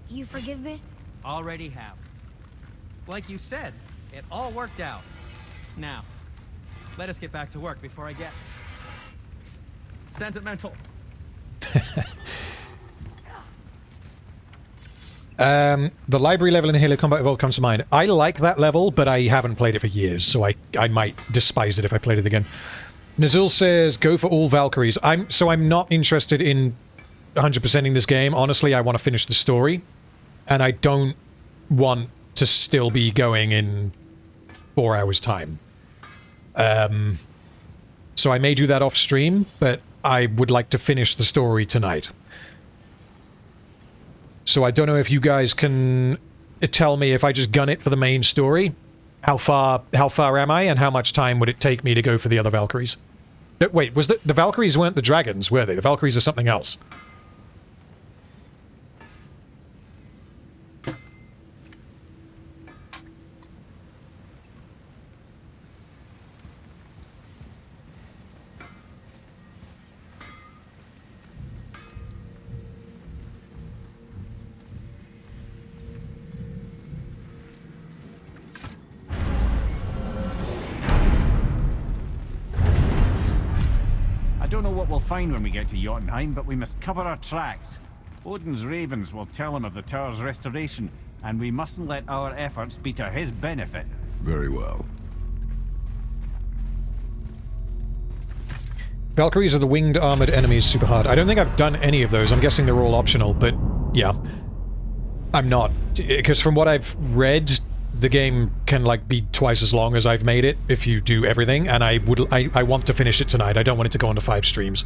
You forgive me? Already have. Like you said, it all worked out. Now, let us get back to work before I get sentimental. The library level in Halo Combat Evolved comes to mind. I like that level, but I haven't played it for years, so I might despise it if I played it again. Nazul says, go for all Valkyries. I'm not interested in 100%ing this game. Honestly, I want to finish the story, and I don't want to still be going in 4 hours' time. So I may do that off stream, but I would like to finish the story tonight. So I don't know if you guys can tell me if I just gun it for the main story, how far am I, and how much time would it take me to go for the other Valkyries? Wait, was the Valkyries weren't the dragons, were they? The Valkyries are something else. I don't know what we'll find when we get to Jotunheim, but we must cover our tracks. Odin's ravens will tell him of the tower's restoration, and we mustn't let our efforts be to his benefit. Very well. Valkyries are the winged armored enemies, super hard. I don't think I've done any of those. I'm guessing they're all optional, but yeah. I'm not. Because from what I've read, the game can, like, be twice as long as I've made it if you do everything, and I want to finish it tonight. I don't want it to go on to 5 streams.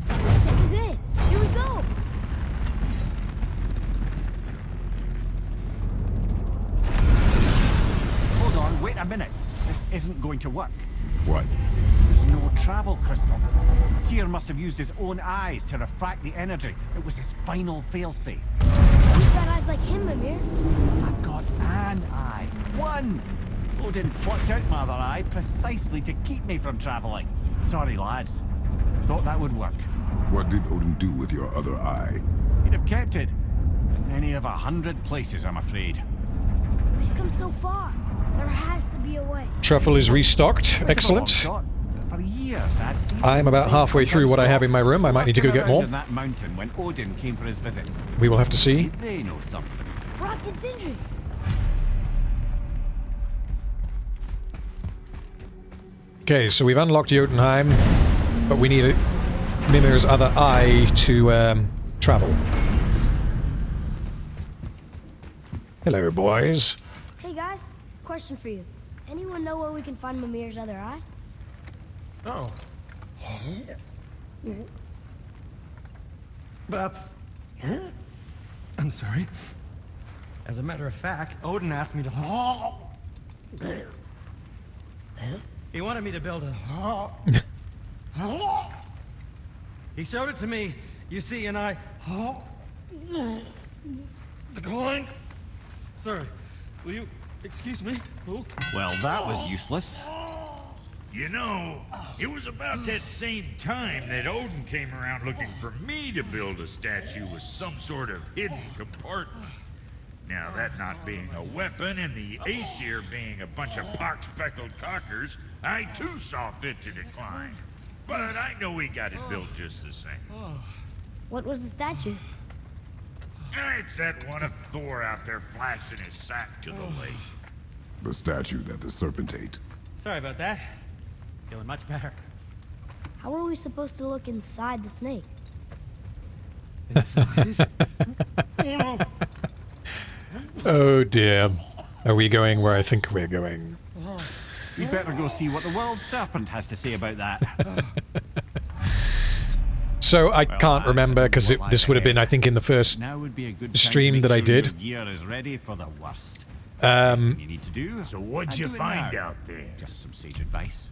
This is it! Here we go! Hold on, wait a minute. This isn't going to work. What? There's no travel crystal. Tyr must have used his own eyes to refract the energy. It was his final failsafe. You've got eyes like him, Mimir. I've got an eye. One! Odin plucked out my other eye precisely to keep me from traveling. Sorry, lads. Thought that would work. What did Odin do with your other eye? He'd have kept it. In any of 100 places, I'm afraid. We've come so far. There has to be a way. Truffle is restocked. Excellent. For years, I'd seen I'm about halfway through what I have in my room. I might need to go get more. in that mountain when Odin came for his visits. We will have to see. They know something. Brock and Sindri. Okay, so we've unlocked Jotunheim, but we need Mimir's other eye to travel. Hello, boys. Hey guys, question for you. Anyone know where we can find Mimir's other eye? Oh. That's... I'm sorry. As a matter of fact, Odin asked me to... He wanted me to build a... He showed it to me, you see, and I... declined. Sorry, will you excuse me? Oh. Well, that was useless. You know, it was about that same time that Odin came around looking for me to build a statue with some sort of hidden compartment. Now, that not being a weapon and the Aesir being a bunch of pox-speckled cockers, I too saw fit to decline. But I know we got it built just the same. What was the statue? It's that one of Thor out there flashing his sack to the lake. The statue that the serpent ate. Sorry about that. Feeling much better. How are we supposed to look inside the snake? Oh dear. Are we going where I think we're going? You better go see what the world serpent has to say about that. So I can't remember because this would have been, I think, in the first Now would be a good stream that I did. Your gear is ready for the worst. Um, You need to do. So what'd and you do it find now. out there? Just some sage advice.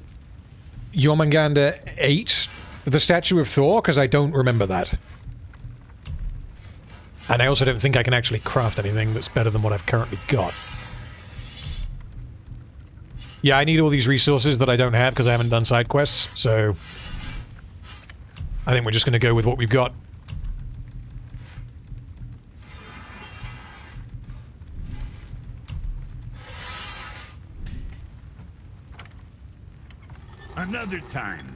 Jormungandr ate the statue of Thor because I don't remember that. And I also don't think I can actually craft anything that's better than what I've currently got. Yeah, I need all these resources that I don't have because I haven't done side quests, so I think we're just going to go with what we've got. Another time.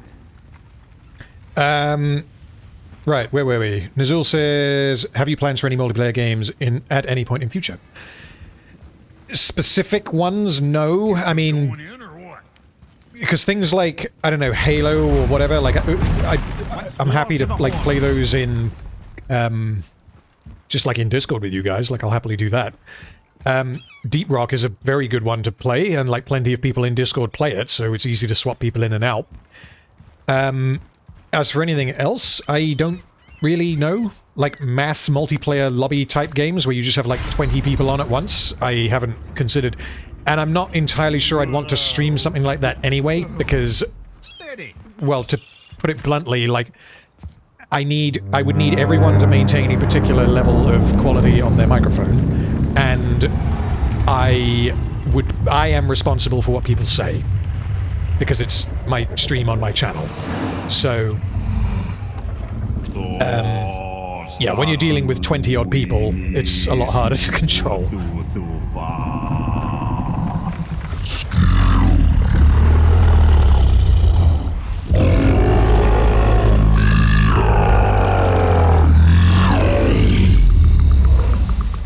Right, where were we? Nazul says, have you plans for any multiplayer games at any point in future? Specific ones, no. I mean, Going in or what? because things like, I don't know, Halo or whatever, like, I'm happy to, like, play those in, just like in Discord with you guys, like, I'll happily do that. Deep Rock is a very good one to play, and, like, plenty of people in Discord play it, so it's easy to swap people in and out. As for anything else, I don't really know. Like, mass multiplayer lobby type games where you just have, like, 20 people on at once, I haven't considered. And I'm not entirely sure I'd want to stream something like that anyway, because, well, to put it bluntly, like, I would need everyone to maintain a particular level of quality on their microphone, and I am responsible for what people say, because it's my stream on my channel. So, yeah, when you're dealing with 20-odd people, it's a lot harder to control.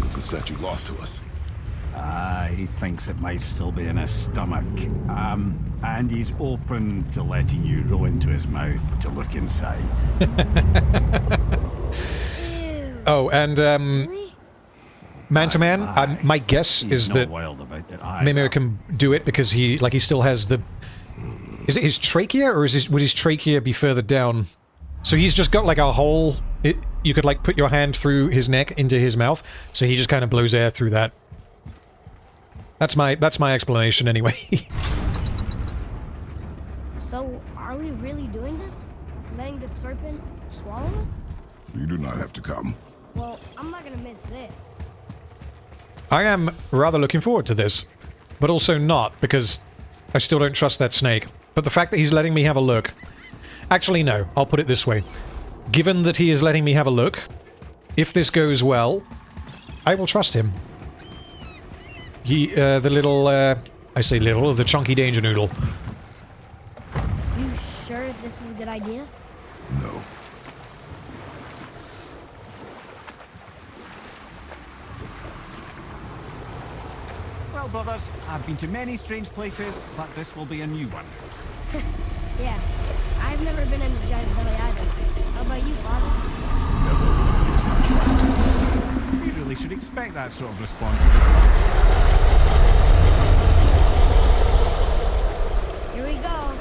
Is the statue lost to us? He thinks it might still be in his stomach. And he's open to letting you roll into his mouth to look inside. Oh, and, Really? man-to-man, my guess is that wild about it either. Mimir can do it because he still has the... Is it his trachea, or would his trachea be further down? So he's just got, like, a hole... you could, like, put your hand through his neck into his mouth, so he just kind of blows air through that. That's my explanation, anyway. So, are we really doing this? Letting the serpent swallow us? You do not have to come. Well, I'm not gonna miss this. I am rather looking forward to this, but also not, because I still don't trust that snake. But the fact that he's letting me have a look... Actually, no, I'll put it this way. Given that he is letting me have a look, if this goes well, I will trust him. The little, I say little, the chunky danger noodle. You sure this is a good idea? No. Well, brothers, I've been to many strange places, but this will be a new one. Yeah. I've never been in a giant's belly either. How about you, Father? You really should expect that sort of response at this point. Here we go.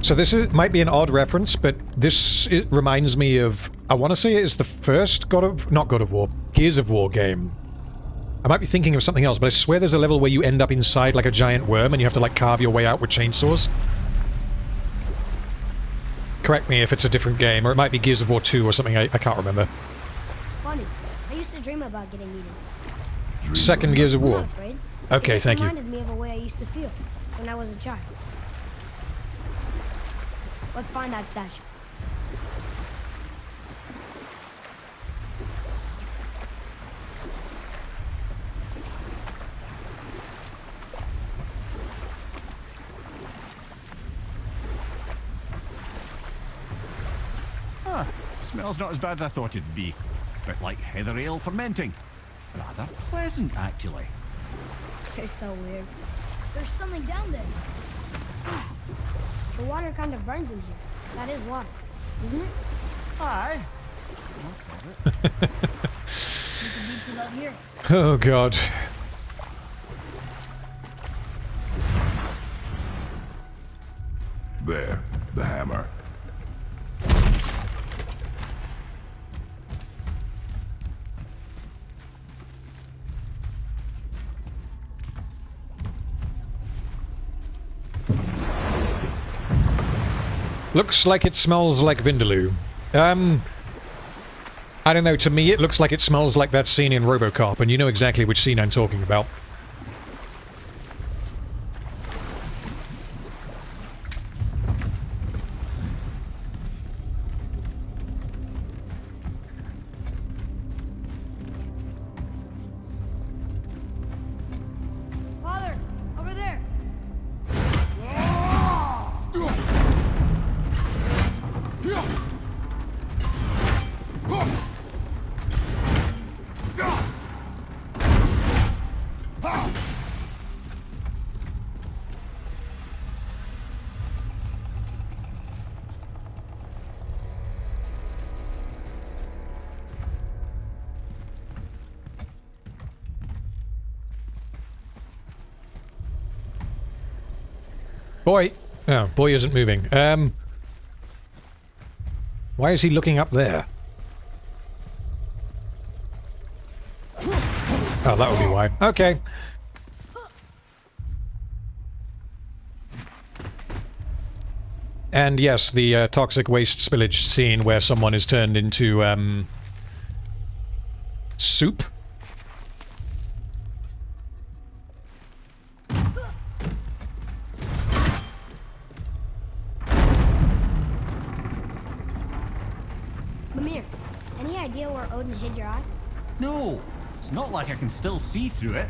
So this might be an odd reference, but it reminds me of... I want to say it is the first not God of War, Gears of War game. I might be thinking of something else, but I swear there's a level where you end up inside like a giant worm and you have to like carve your way out with chainsaws. Correct me if it's a different game, or it might be Gears of War 2 or something, I can't remember. Funny. I used to dream about getting eaten. Second Gears of I'm War. not afraid. Okay, it just thank you. reminded me of a way I used to feel when I was a child. Let's find that statue. Smells not as bad as I thought it'd be. Bit like heather ale fermenting. Rather pleasant, actually. You're so weird. There's something down there. The water kind of burns in here. That is water, isn't it? Aye. You can beach it out here. Oh god. There, the hammer. Looks like it smells like Vindaloo. I don't know, to me it looks like it smells like that scene in RoboCop, and you know exactly which scene I'm talking about. Father, over there. Boy! Oh, boy isn't moving. Why is he looking up there? Oh, that would be why. Okay. And yes, the toxic waste spillage scene where someone is turned into, soup. Mimir, any idea where Odin hid your eye? No, it's not like I can still see through it.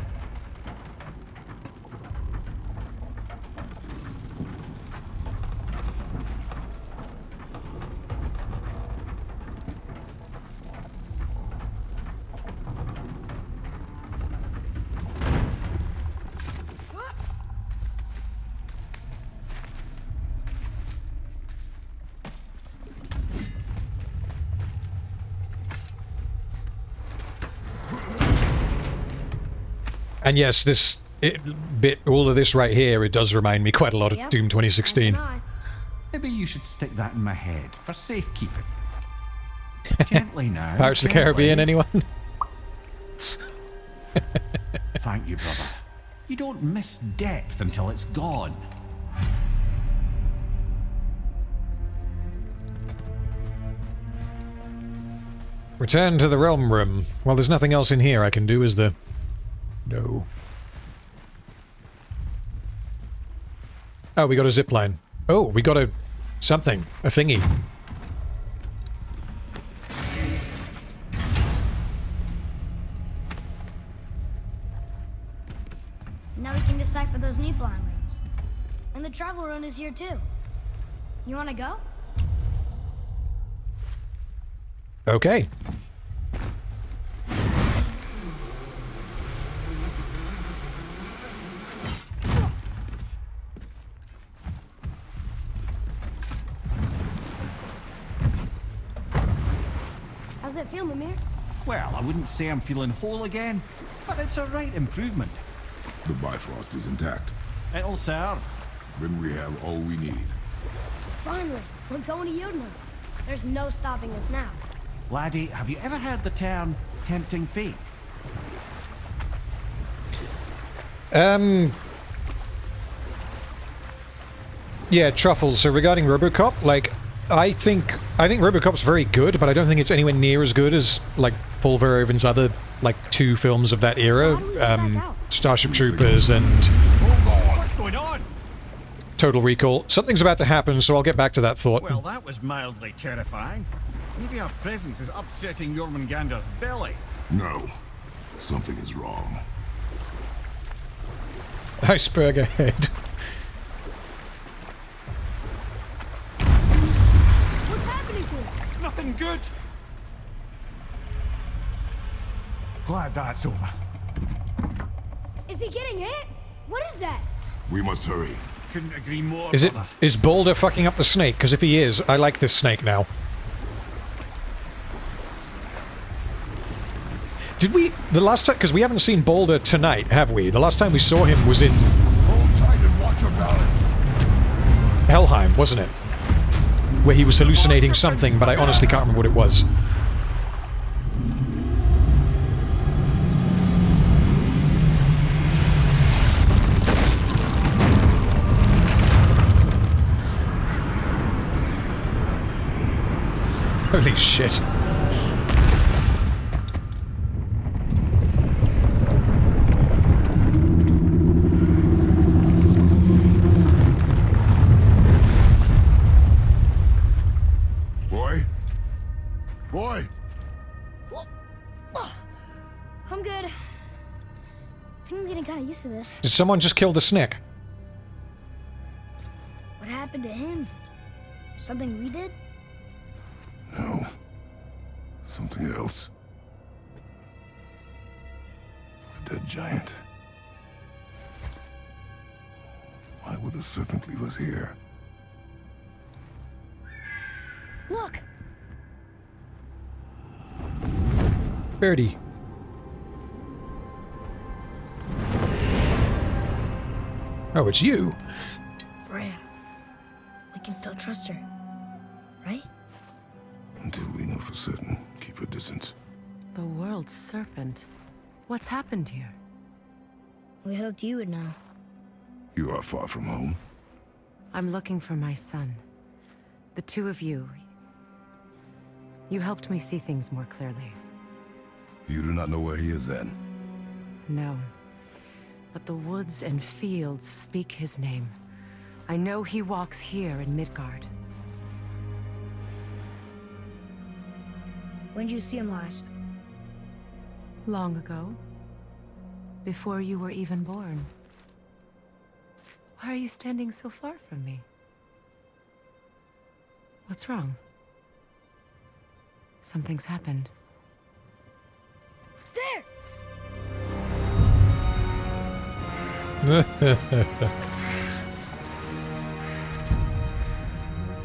And yes, all of this right here, it does remind me quite a lot of Yep, Doom 2016. that's an eye. Maybe you should stick that in my head for safekeeping. Gently now. Pirates of the gently. Caribbean, anyone? Thank you, brother. You don't miss depth until it's gone. Return to the realm room. Well, there's nothing else in here I can do, is there? No. Oh, we got a zipline. Oh, we got a thingy. Now we can decipher those new flying rings. And the travel rune is here too. You wanna go? Okay. How's it feel, Mimir? Well, I wouldn't say I'm feeling whole again, but it's a right improvement. The Bifrost is intact. It'll serve. Then we have all we need. Finally, we're going to Yudna. There's no stopping us now. Laddie, have you ever heard the term tempting fate? Yeah, Truffles. So regarding RoboCop, like, I think RoboCop's very good, but I don't think it's anywhere near as good as like Paul Verhoeven's other like 2 films of that era, Starship Troopers and What's going on? Total Recall. Something's about to happen, so I'll get back to that thought. Well, that was mildly terrifying. Maybe our presence is upsetting Jormungandr's belly. No. Something is wrong. Iceberg ahead. What's happening to him? Nothing good. Glad that's over. Is he getting hit? What is that? We must hurry. Couldn't agree more, Is it? brother. Is Boulder fucking up the snake? Because if he is, I like this snake now. Did we, the last time, because we haven't seen Boulder tonight, have we? The last time we saw him was in Hold tight and watch your balance. Helheim, wasn't it? Where he was hallucinating something, but I honestly can't remember what it was. Holy shit. Boy! I'm good. I think I'm getting kind of used to this. Did someone just kill the snake? What happened to him? Something we did? No. Something else. A dead giant. Why would the serpent leave us here? Look! Birdie. Oh, it's you. Freya. We can still trust her. Right? Until we know for certain, keep a distance. The world's serpent. What's happened here? We hoped you would know. You are far from home. I'm looking for my son. The 2 of you. You helped me see things more clearly. You do not know where he is then? No. But the woods and fields speak his name. I know he walks here in Midgard. When did you see him last? Long ago. Before you were even born. Why are you standing so far from me? What's wrong? Something's happened. There!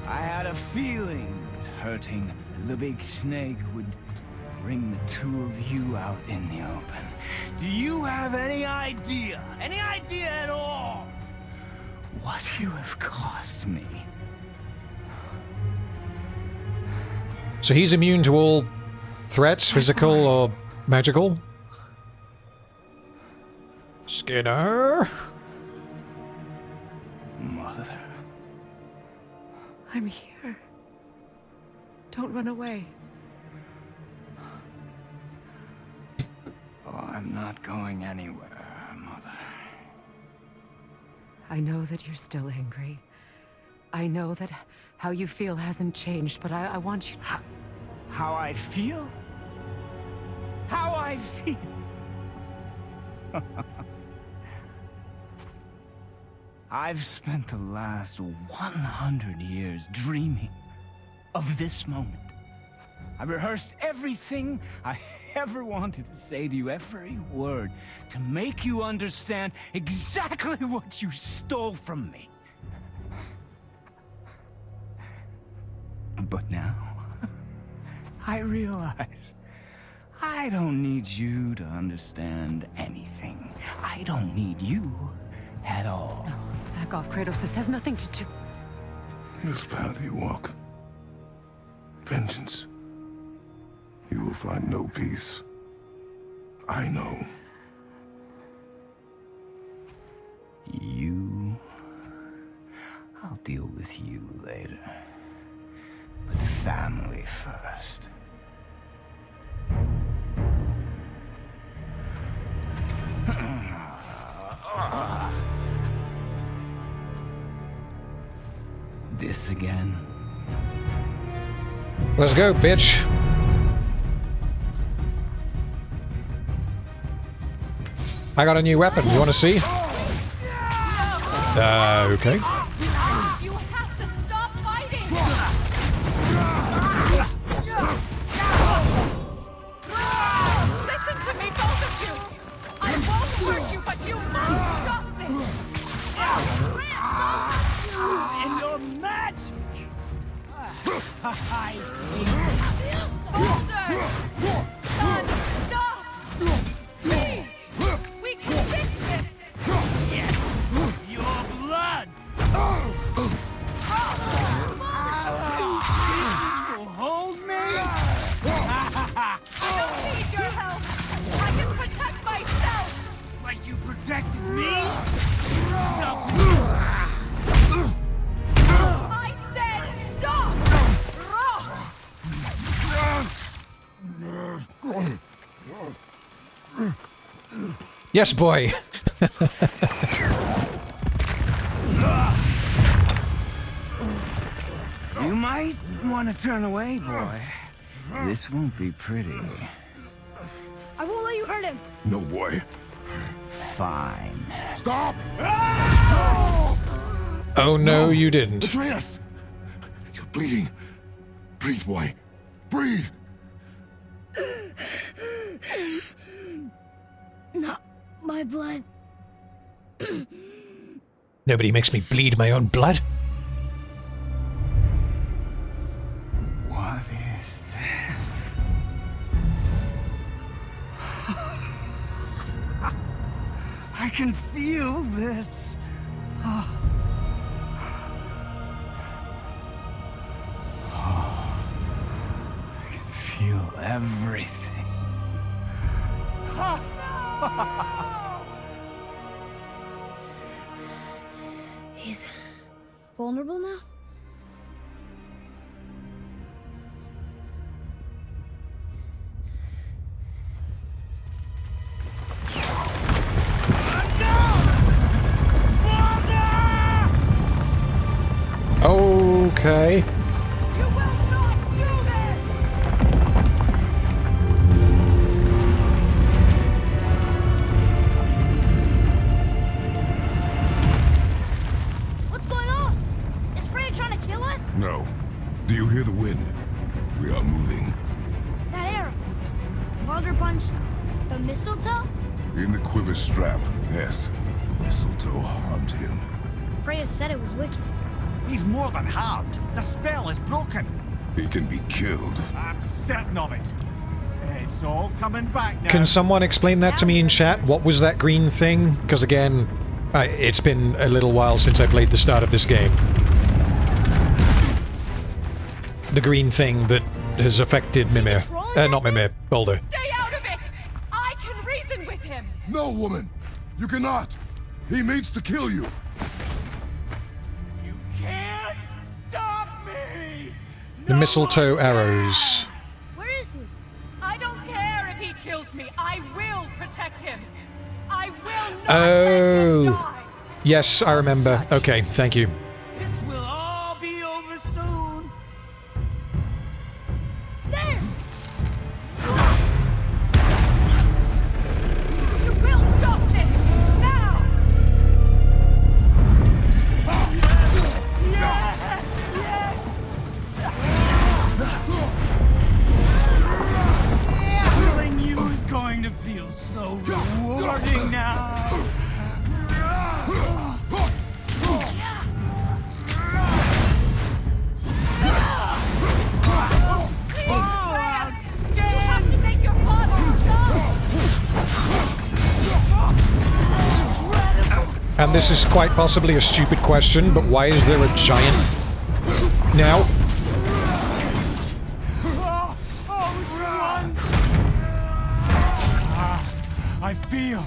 I had a feeling that hurting the big snake would bring the 2 of you out in the open. Do you have any idea at all, what you have cost me? So he's immune to all threats, physical or magical? Skinner? Mother. I'm here. Don't run away. Oh, I'm not going anywhere, Mother. I know that you're still angry. I know that how you feel hasn't changed, but I want you... How I feel? How I feel? I've spent the last 100 years dreaming of this moment. I rehearsed everything I ever wanted to say to you, every word, to make you understand exactly what you stole from me. But now, I realize I don't need you to understand anything. I don't need you at all. No, back off, Kratos. This has nothing to do... This path you walk. Vengeance. You will find no peace. I know. You... I'll deal with you later. But family first. This again? Let's go, bitch. I got a new weapon. You want to see? Okay. You have to stop fighting! Listen to me, both of you! I won't hurt you, but you must stop me! And your magic! Older! Son, stop! Please! We can fix this! Yes! Your blood! This will hold me? I don't need your help! I can protect myself! Like you protected me? I said stop! Yes, boy. You might want to turn away, boy. This won't be pretty. I won't let you hurt him. No, boy. Fine. Stop! Oh no, you didn't. Atreus! You're bleeding. Breathe, boy. Breathe! Not my blood. Nobody makes me bleed my own blood. What is that? I can feel this. I can feel everything. He's vulnerable now? Okay. You will not do this! What's going on? Is Freya trying to kill us? No. Do you hear the wind? We are moving. That arrow. Baldur punched the mistletoe? In the quiver strap, yes. Mistletoe harmed him. Freya said it was wicked. He's more than harmed. The spell is broken. He can be killed. I'm certain of it. It's all coming back now. Can someone explain that to me in chat? What was that green thing? Because again, it's been a little while since I played the start of this game. The green thing that has affected Mimir. Not Mimir, Baldur. Stay out of it! I can reason with him! No, woman! You cannot! He means to kill you! You can't stop me! The mistletoe arrows. Where is he? I don't care if he kills me. I will protect him. I will not Oh. let him die. Yes, I remember. Okay, thank you. This will all be over soon. There! You will stop this now. Killing you is going to feel so rewarding now. You have to make your father stop. And this is quite possibly a stupid question, but why is there a giant now. Run! I feel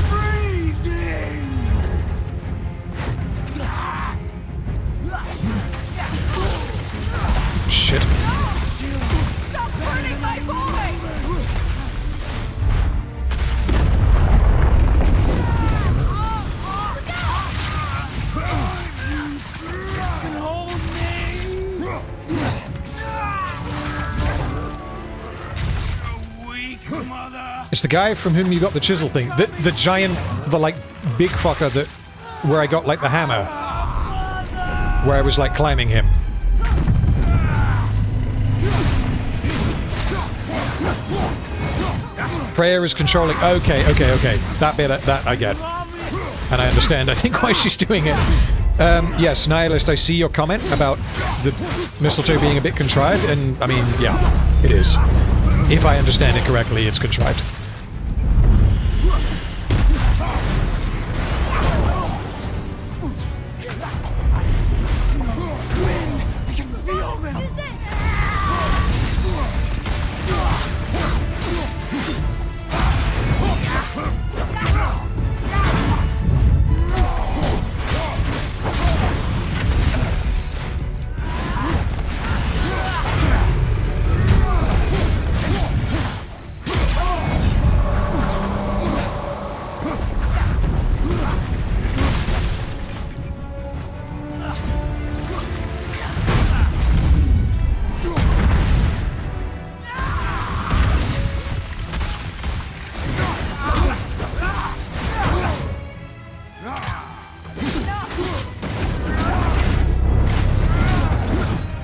freezing! Shit. Stop hurting my boy! Hold me! Weak mother! It's the guy from whom you got the chisel thing. The giant, the like big fucker that where I got like the hammer. Where I was like climbing him. Freya is controlling. Okay. That bit, that I get. And I understand, I think, why she's doing it. Yes, Nihilist, I see your comment about the mistletoe being a bit contrived, and, I mean, yeah, it is. If I understand it correctly, it's contrived. I can feel them!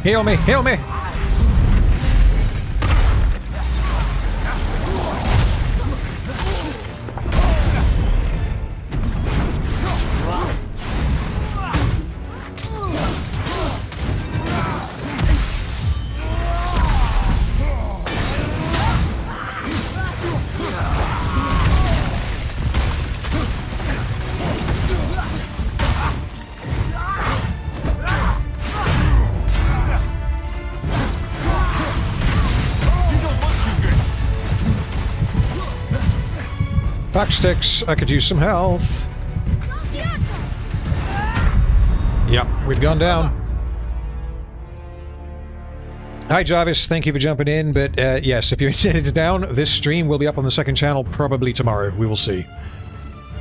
Heal me! Heal me! Back sticks, I could use some health. Yep, we've gone down. Hi Jarvis, thank you for jumping in, but yes, if you're intended down, this stream will be up on the second channel probably tomorrow, we will see.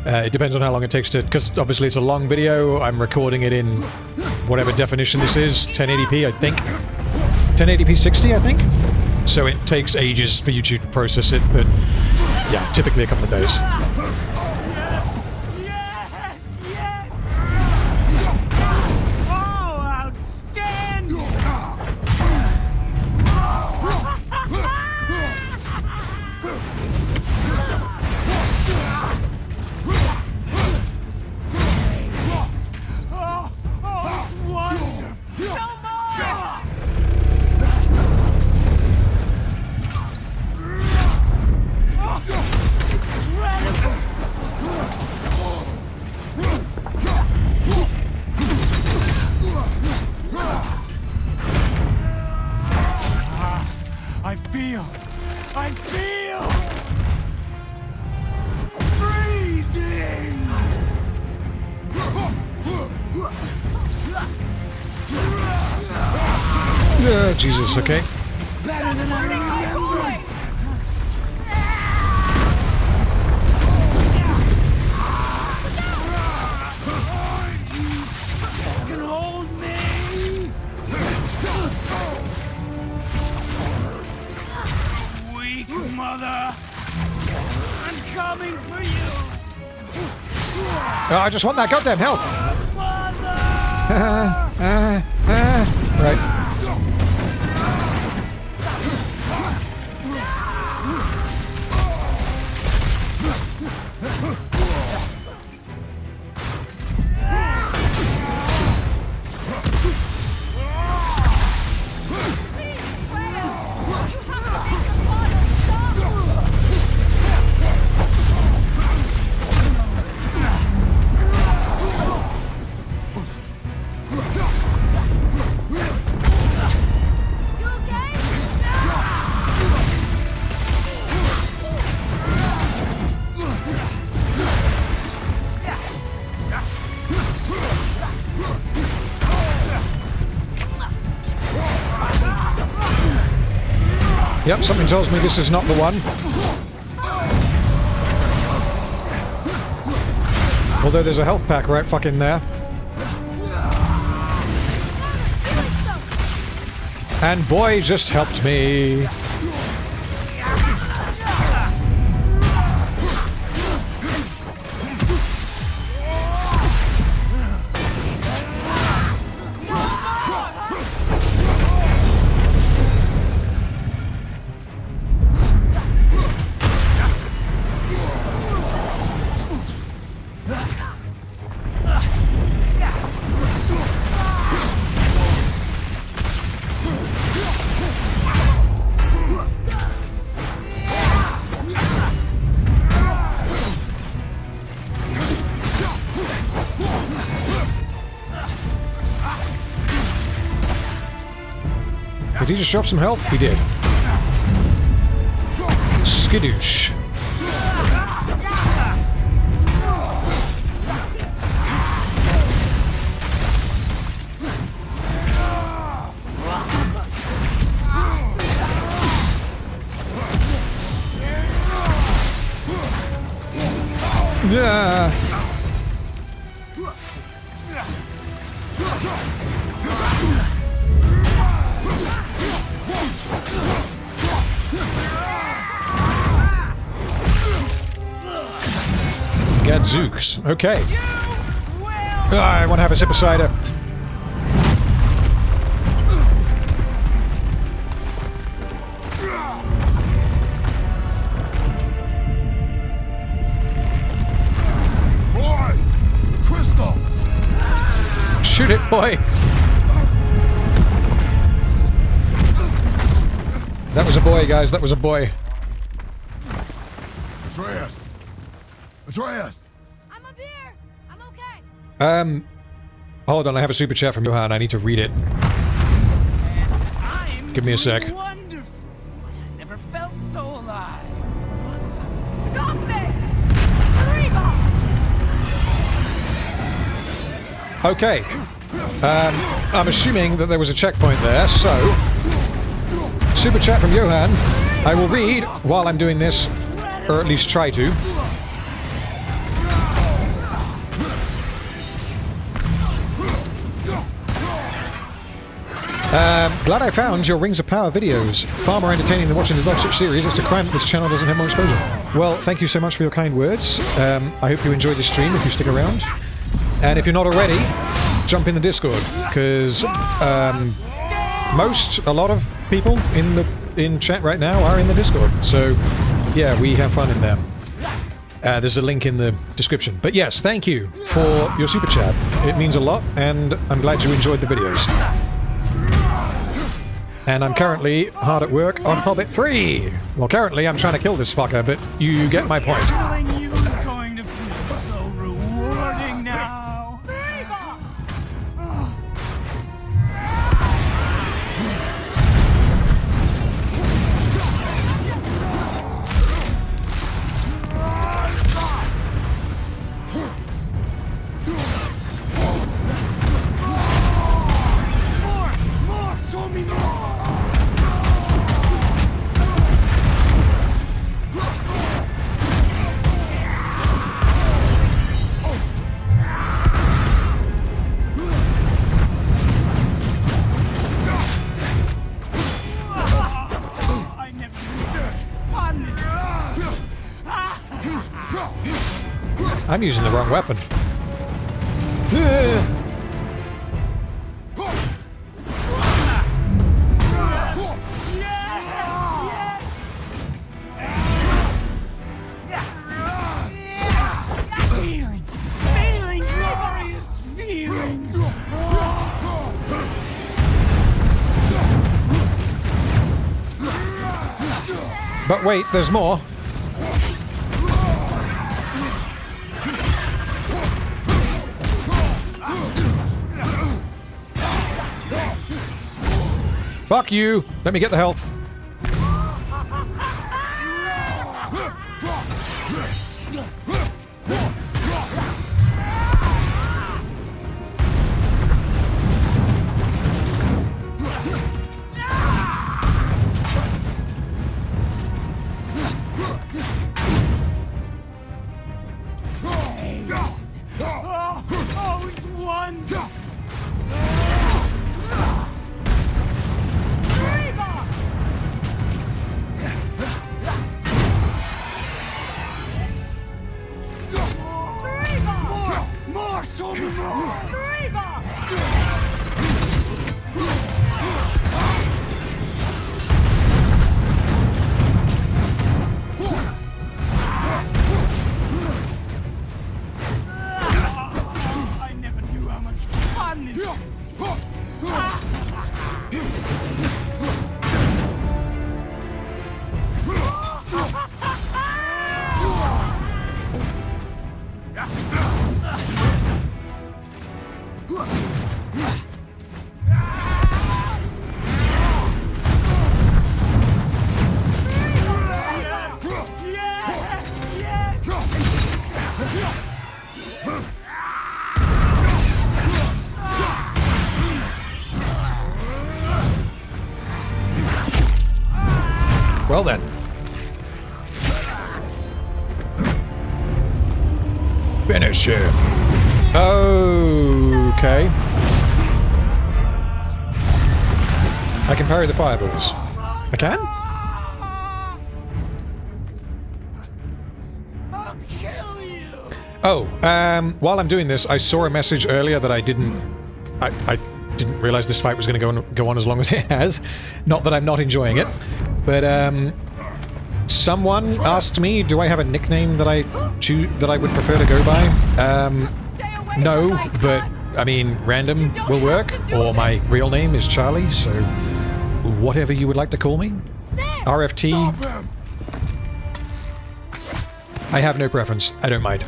It depends on how long it takes to, because obviously it's a long video, I'm recording it in whatever definition this is, 1080p I think. 1080p 60 I think? So it takes ages for YouTube to process it, but yeah, typically a couple of days. Oh, outstanding! Oh, wonderful! No more! I feel freezing. Jesus, okay. Better than I remember. Can hold me. Weak mother. I'm coming for you. Oh, I just want that goddamn help. Right. Yep, something tells me this is not the one. Although there's a health pack right fucking there. And boy just helped me. Did he just drop some health? He did. Skidoosh. Yeah. Gadzooks. Okay. I want to have a sip of cider. Boy! Crystal! Shoot it, boy! That was a boy, guys. That was a boy. Atreus! Atreus! I'm up here. I'm okay. Hold on. I have a super chat from Johan. I need to read it. Give me a sec. Wonderful. I've never felt so alive. Stop this! Preroll! Okay. I'm assuming that there was a checkpoint there, so... Super chat from Johan. I will read while I'm doing this, or at least try to. Glad I found your Rings of Power videos. Far more entertaining than watching the Dog Such series. It's a crime that this channel doesn't have more exposure. Well, thank you so much for your kind words. I hope you enjoyed this stream if you stick around. And if you're not already, jump in the Discord, because a lot of people in chat right now are in the Discord. So, yeah, we have fun in there. There's a link in the description. But yes, thank you for your super chat. It means a lot, and I'm glad you enjoyed the videos. And I'm currently hard at work on Hobbit 3. Well, currently I'm trying to kill this fucker, but you get my point. Killing you is going to feel so rewarding now. More! Show me more! I'm using the wrong weapon. Feeling glorious feeling. But wait, there's more. Fuck you! Let me get the health. I never knew how much fun this is. Well then. Finish him. Okay. I can parry the fireballs. I can? I'll kill you. Oh, while I'm doing this, I saw a message earlier that I didn't realize this fight was going to go on as long as it has. Not that I'm not enjoying it, but someone asked me, do I have a nickname that I would prefer to go by? No, but I mean, random will work, or my real name is Charlie, so whatever you would like to call me. RFT. I have no preference. I don't mind.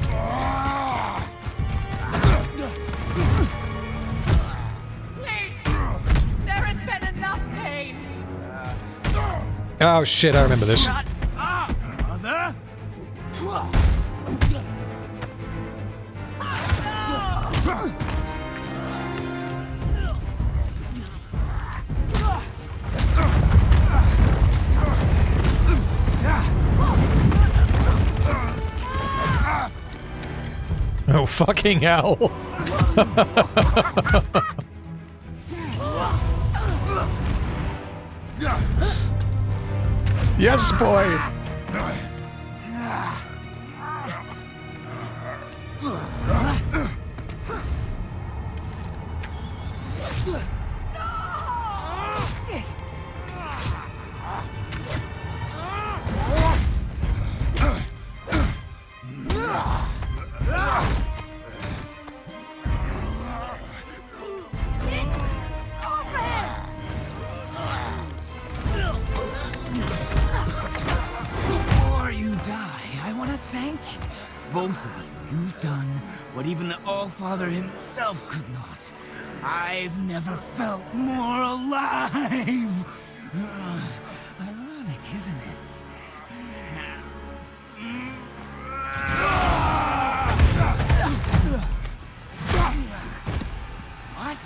Oh shit, I remember this. Shut up, brother. Oh fucking hell. Yes, boy. Before you die, I want to thank you. Both of you. You've done what even the All-Father himself could not. I've never felt more alive. Ironic, isn't it? What?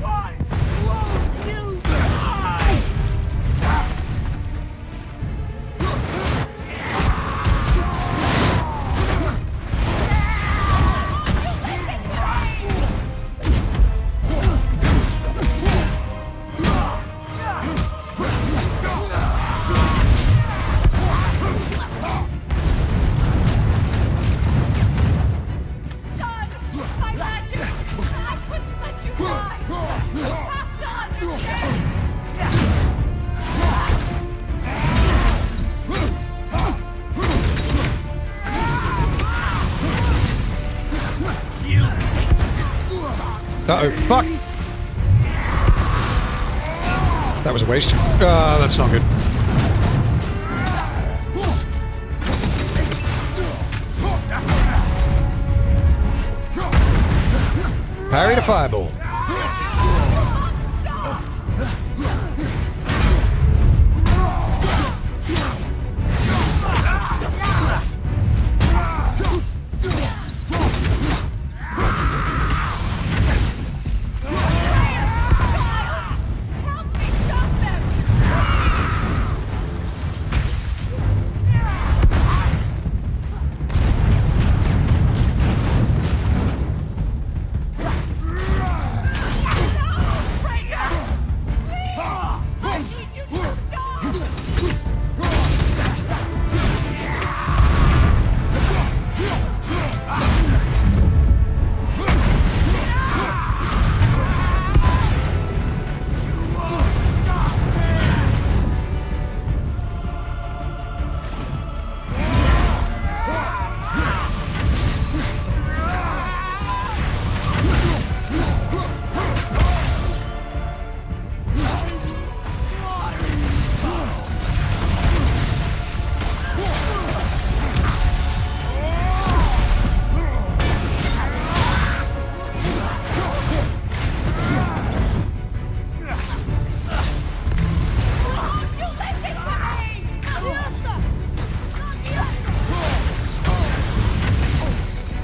Why won't you die? Uh-oh, fuck! That was a waste. That's not good. Parry the fireball.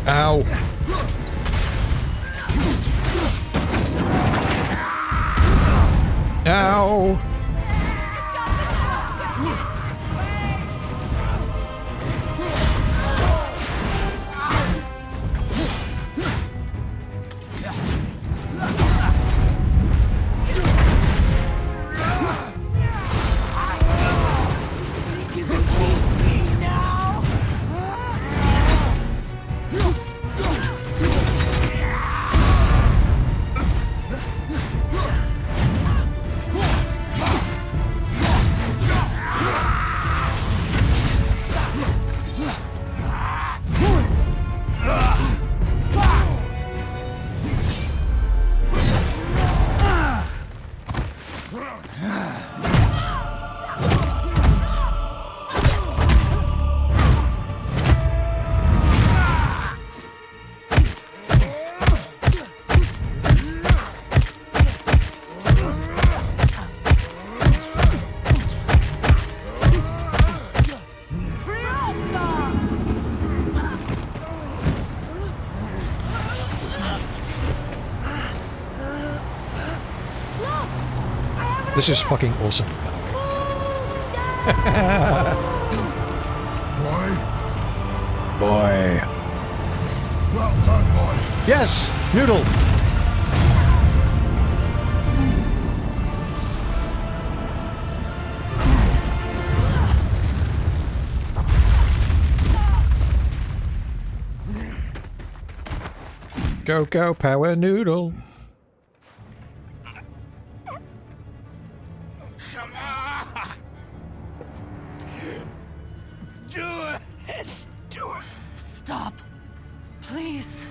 Ow. Ow. This is fucking awesome. Boy. Well done, boy. Yes! Noodle! Go, go, power noodle. Come on! Do it! Do it! Stop. Please.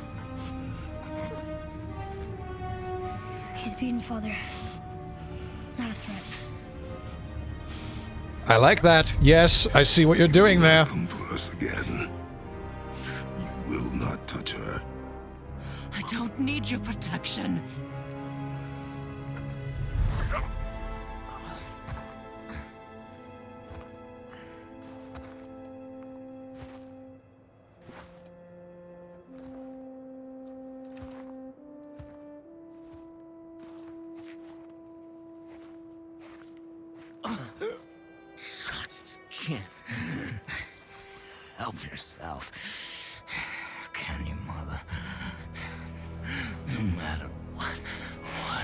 He's beaten, Father. Not a threat. I like that. Yes, I see what you're doing there. Come for us again. You will not touch her. I don't need your protection. Just can't help yourself. Can you, Mother? No matter what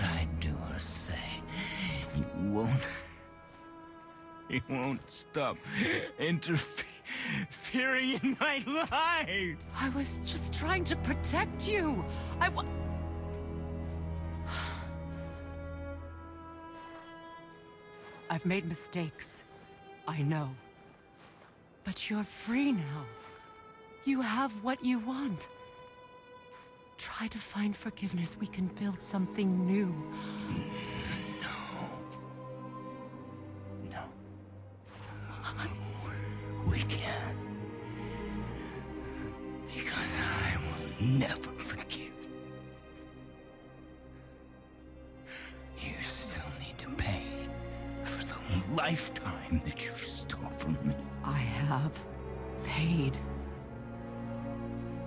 I do or say, you won't stop interfering in my life. I was just trying to protect you. I've made mistakes. I know. But you're free now. You have what you want. Try to find forgiveness. We can build something new. No. We can't. Because I will never forgive. You still need to pay for the lifetime that you stole from me. I have paid.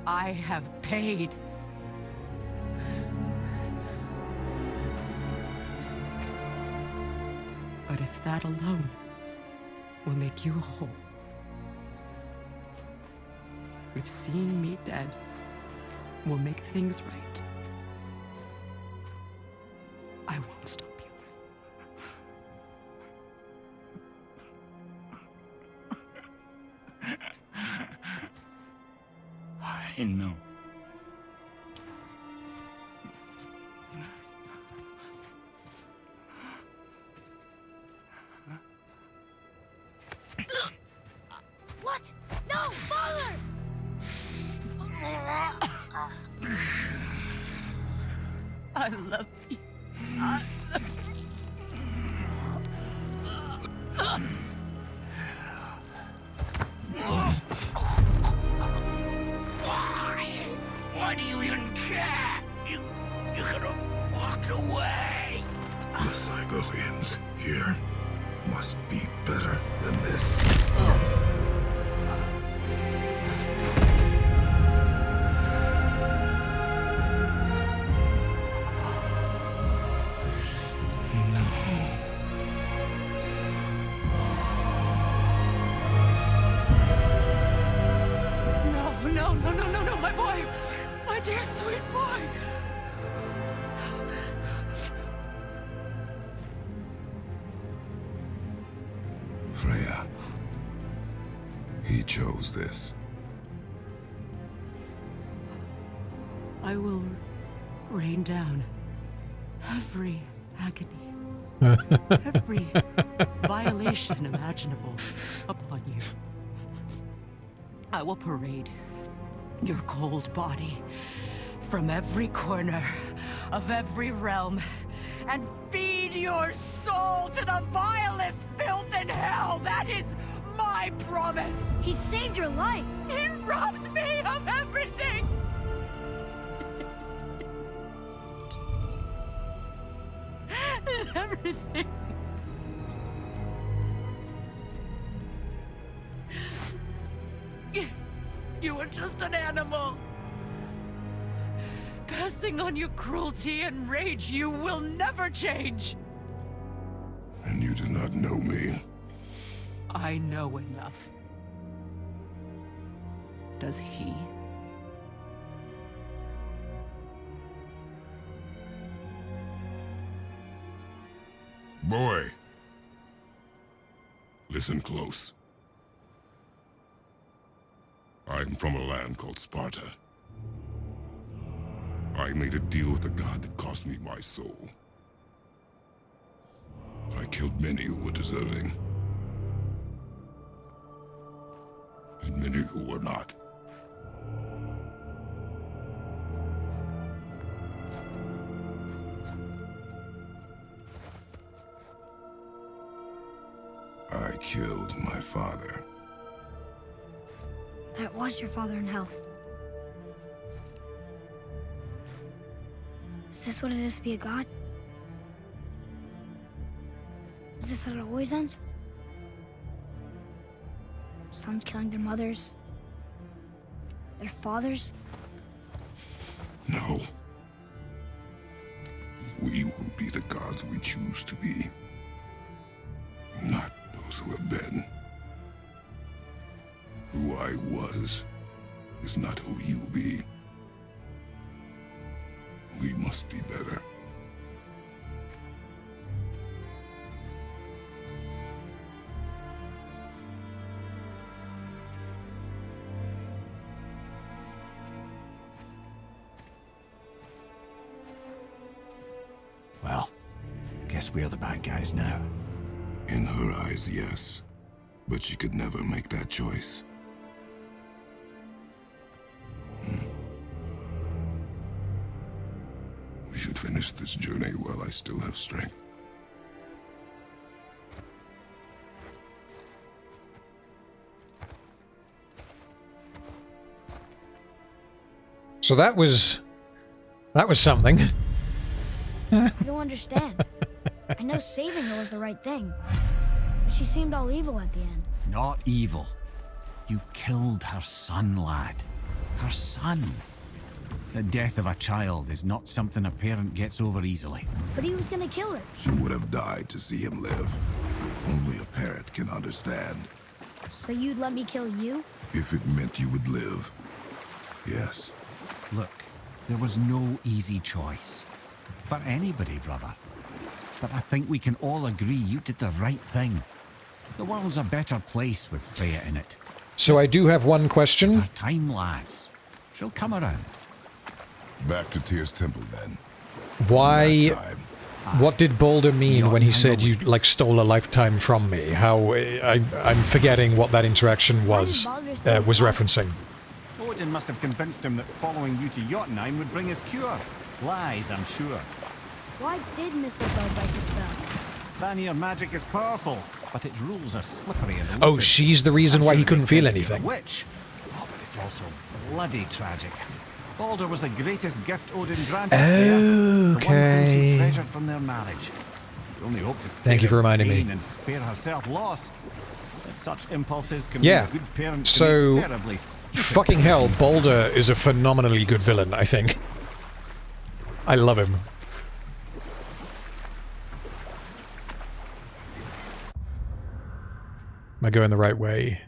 I have paid. But if that alone will make you whole, if seeing me dead will make things right, I won't stop you. I know. What? No, Father! I love you. Why do you even care? You could have walked away. The Cygolians here must be better than this. chose this. I will rain down every agony, every violation imaginable upon you. I will parade your cold body from every corner of every realm and feed your soul to the vilest filth in hell. That is my promise. He saved your life. He robbed me of everything. Everything. You were just an animal. Passing on your cruelty and rage, you will never change. And you do not know me. I know enough. Does he? Boy. Listen close. I'm from a land called Sparta. I made a deal with a god that cost me my soul. I killed many who were deserving. And many who were not. I killed my father. That was your father in hell. Is this what it is to be a god? Is this how it always ends? Sons killing their mothers? Their fathers? No. We will be the gods we choose to be. Not those who have been. Who I was is not who you be. We must be better. Well, guess we're the bad guys now. In her eyes, yes. But she could never make that choice. We should finish this journey while I still have strength. So that was something. I don't understand. I know saving her was the right thing, but she seemed all evil at the end. Not evil. You killed her son, lad. Her son. The death of a child is not something a parent gets over easily. But he was gonna kill her. She would have died to see him live. Only a parent can understand. So you'd let me kill you? If it meant you would live. Yes. Look, there was no easy choice. For anybody, brother. But I think we can all agree you did the right thing. The world's a better place with Freya in it. So I do have one question. Her time, lads. She'll come around. Back to Tyr's temple then. Why? Last time. What did Balder mean when he said you Weeks. like stole a lifetime from me? How I'm forgetting what that interaction was referencing. Odin must have convinced him that following you to Jotunheim would bring his cure. Lies, I'm sure. Why did Mistletoe break the spell? Vanir magic is powerful, but its rules are slippery and elusive. Oh, she's the reason why he couldn't feel anything. A witch. Oh, but it's also bloody tragic. Balder was the greatest gift Odin granted Freya. The one thing she treasured from their marriage. She only hoped to spare Thank you for her reminding me. pain and spare herself loss. But such impulses can Yeah. be a good parent So, can be terribly stupid. fucking hell, Balder is a phenomenally good villain, I think. I love him. Am I going the right way?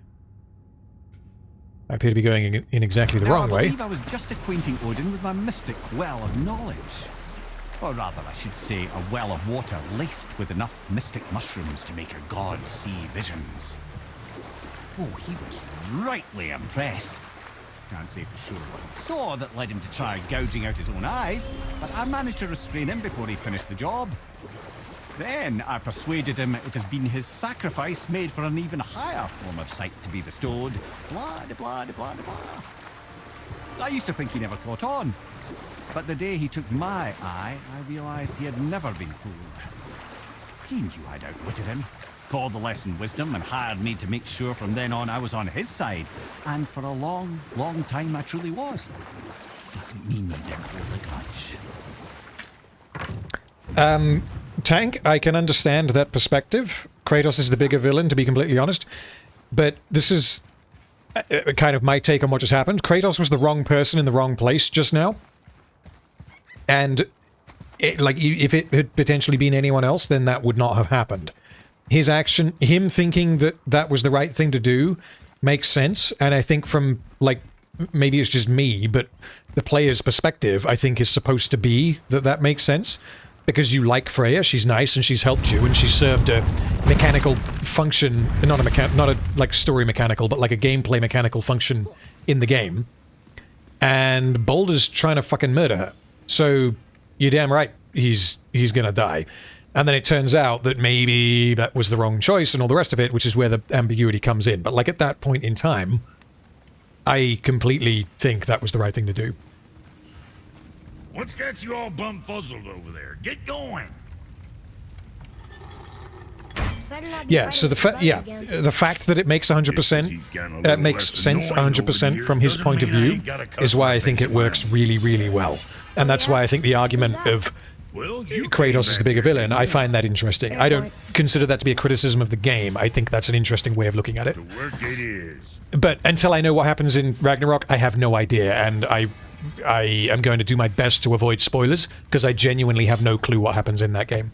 I appear to be going in exactly the wrong I way. believe I was just acquainting Odin with my mystic well of knowledge. Or rather, I should say, a well of water laced with enough mystic mushrooms to make a god see visions. Oh, he was rightly impressed. Can't say for sure what he saw that led him to try gouging out his own eyes, but I managed to restrain him before he finished the job. Then I persuaded him it has been his sacrifice made for an even higher form of sight to be bestowed. Blah, de blah, de blah, de blah. I used to think he never caught on, but the day he took my eye, I realized he had never been fooled. He knew I'd outwitted him, called the lesson wisdom, and hired me to make sure from then on I was on his side. And for a long, long time I truly was. Doesn't mean you didn't hold a grudge. Tank, I can understand that perspective. Kratos is the bigger villain, to be completely honest. But this is kind of my take on what just happened. Kratos was the wrong person in the wrong place just now. And if it had potentially been anyone else, then that would not have happened. His action, him thinking that that was the right thing to do, makes sense. And I think from, like, maybe it's just me, but the player's perspective, I think, is supposed to be that that makes sense. Because you like Freya, she's nice, and she's helped you, and she served a mechanical function, not a like story mechanical, but like a gameplay mechanical function in the game. And Boulder's trying to fucking murder her. So you're damn right he's gonna die. And then it turns out that maybe that was the wrong choice and all the rest of it, which is where the ambiguity comes in. But like at that point in time, I completely think that was the right thing to do. What's got you all bum-fuzzled over there? Get going! Yeah, so the fact that it makes 100% makes sense 100% from his point of view is why I think it works really, really well. And that's why I think the argument of Kratos is the bigger villain, I find that interesting. I don't consider that to be a criticism of the game. I think that's an interesting way of looking at it. But until I know what happens in Ragnarok, I have no idea, and I am going to do my best to avoid spoilers, because I genuinely have no clue what happens in that game.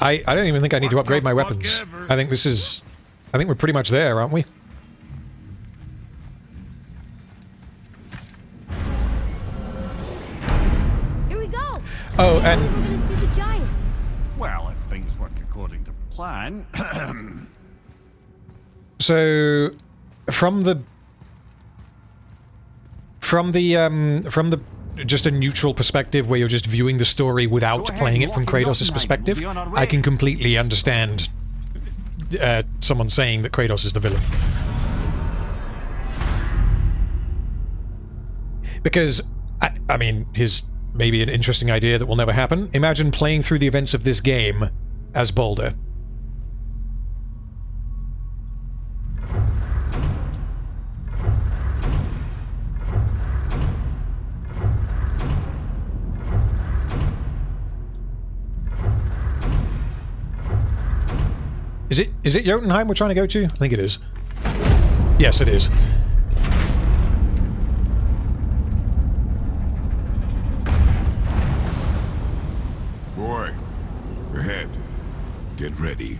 I don't even think I need to upgrade my weapons. I think we're pretty much there, aren't we? Here we go! Oh, and... We're gonna see the giants. Well, if things work according to plan... So, from the just a neutral perspective where you're just viewing the story without playing it from Kratos' perspective, I can completely understand someone saying that Kratos is the villain. Because, I mean, here's maybe an interesting idea that will never happen. Imagine playing through the events of this game as Baldur. Is it Jotunheim we're trying to go to? I think it is. Yes, it is. Boy, ahead. Get ready.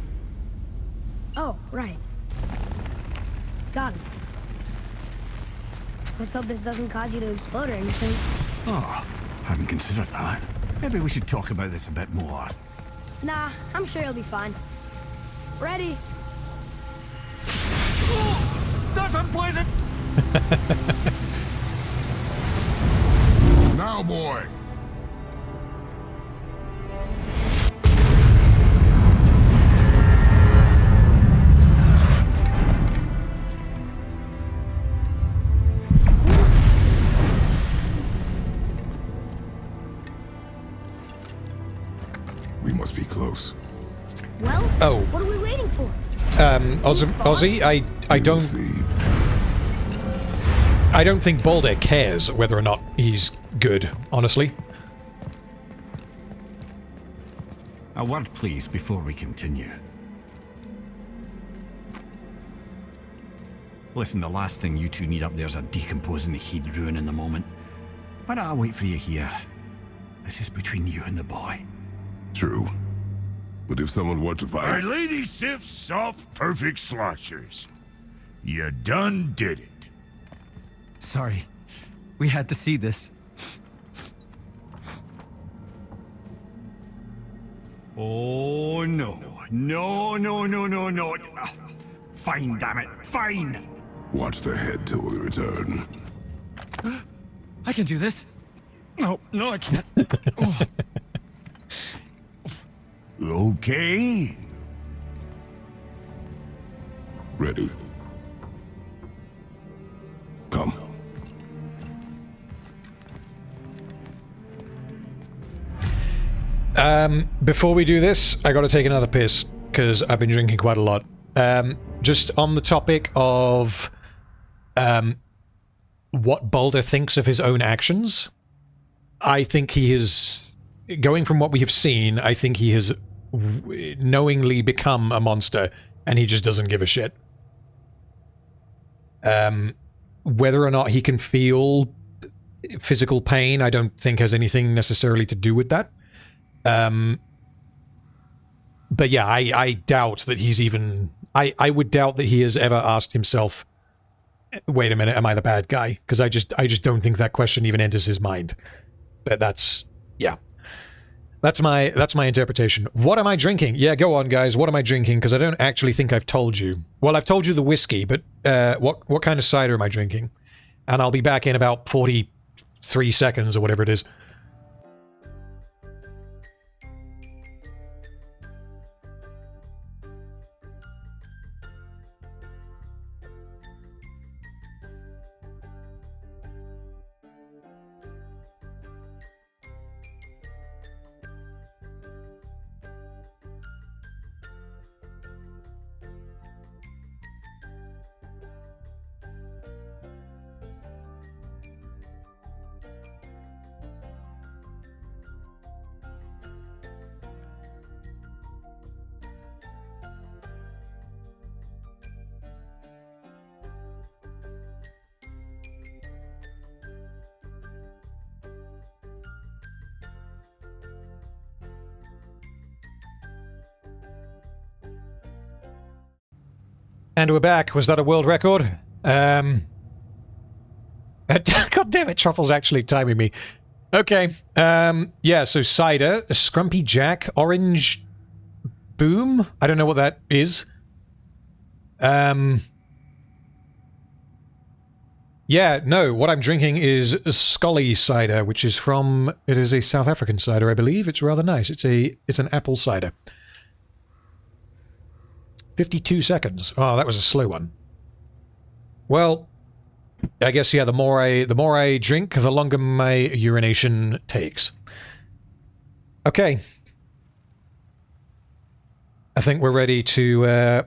Oh, right. Got it. Let's hope this doesn't cause you to explode or anything. Oh, hadn't considered that. Maybe we should talk about this a bit more. Nah, I'm sure you'll be fine. Ready? Oh, that's unpleasant! Now, boy! We must be close. Well, oh. What are we waiting for? Ozzy, I don't think Baldur cares whether or not he's good, honestly. A word, please, before we continue. Listen, the last thing you two need up there's a decomposing heat ruin in the moment. Why don't I wait for you here? This is between you and the boy. True. But if someone were to fight... Our lady Sif's soft, perfect sloshers. You done did it. Sorry. We had to see this. Oh, no. No, no, no, no, no. Fine, damn it. Fine. Watch the head till we return. I can do this. No, no, I can't. Oh. Okay. Ready. Come. Before we do this, I gotta take another piss, because I've been drinking quite a lot. Just on the topic of what Balder thinks of his own actions, I think he is, going from what we have seen, I think he has knowingly become a monster, and he just doesn't give a shit. Whether or not he can feel physical pain, I don't think has anything necessarily to do with that. But yeah, I doubt that he's even... I would doubt that he has ever asked himself, wait a minute, am I the bad guy? Because I just don't think that question even enters his mind. But that's... yeah. That's my interpretation. What am I drinking? Yeah, go on, guys. What am I drinking? Because I don't actually think I've told you. Well, I've told you the whiskey, but what kind of cider am I drinking? And I'll be back in about 43 seconds or whatever it is. And we're back. Was that a world record? God damn it, Truffle's actually timing me. Okay. Yeah, so cider, a Scrumpy Jack, orange boom. I don't know what that is. Yeah, no, what I'm drinking is Scully cider, which is from... it is a South African cider, I believe. It's rather nice. It's an apple cider. 52 seconds. Oh, that was a slow one. Well, I guess, yeah, the more I drink, the longer my urination takes. Okay. I think we're ready to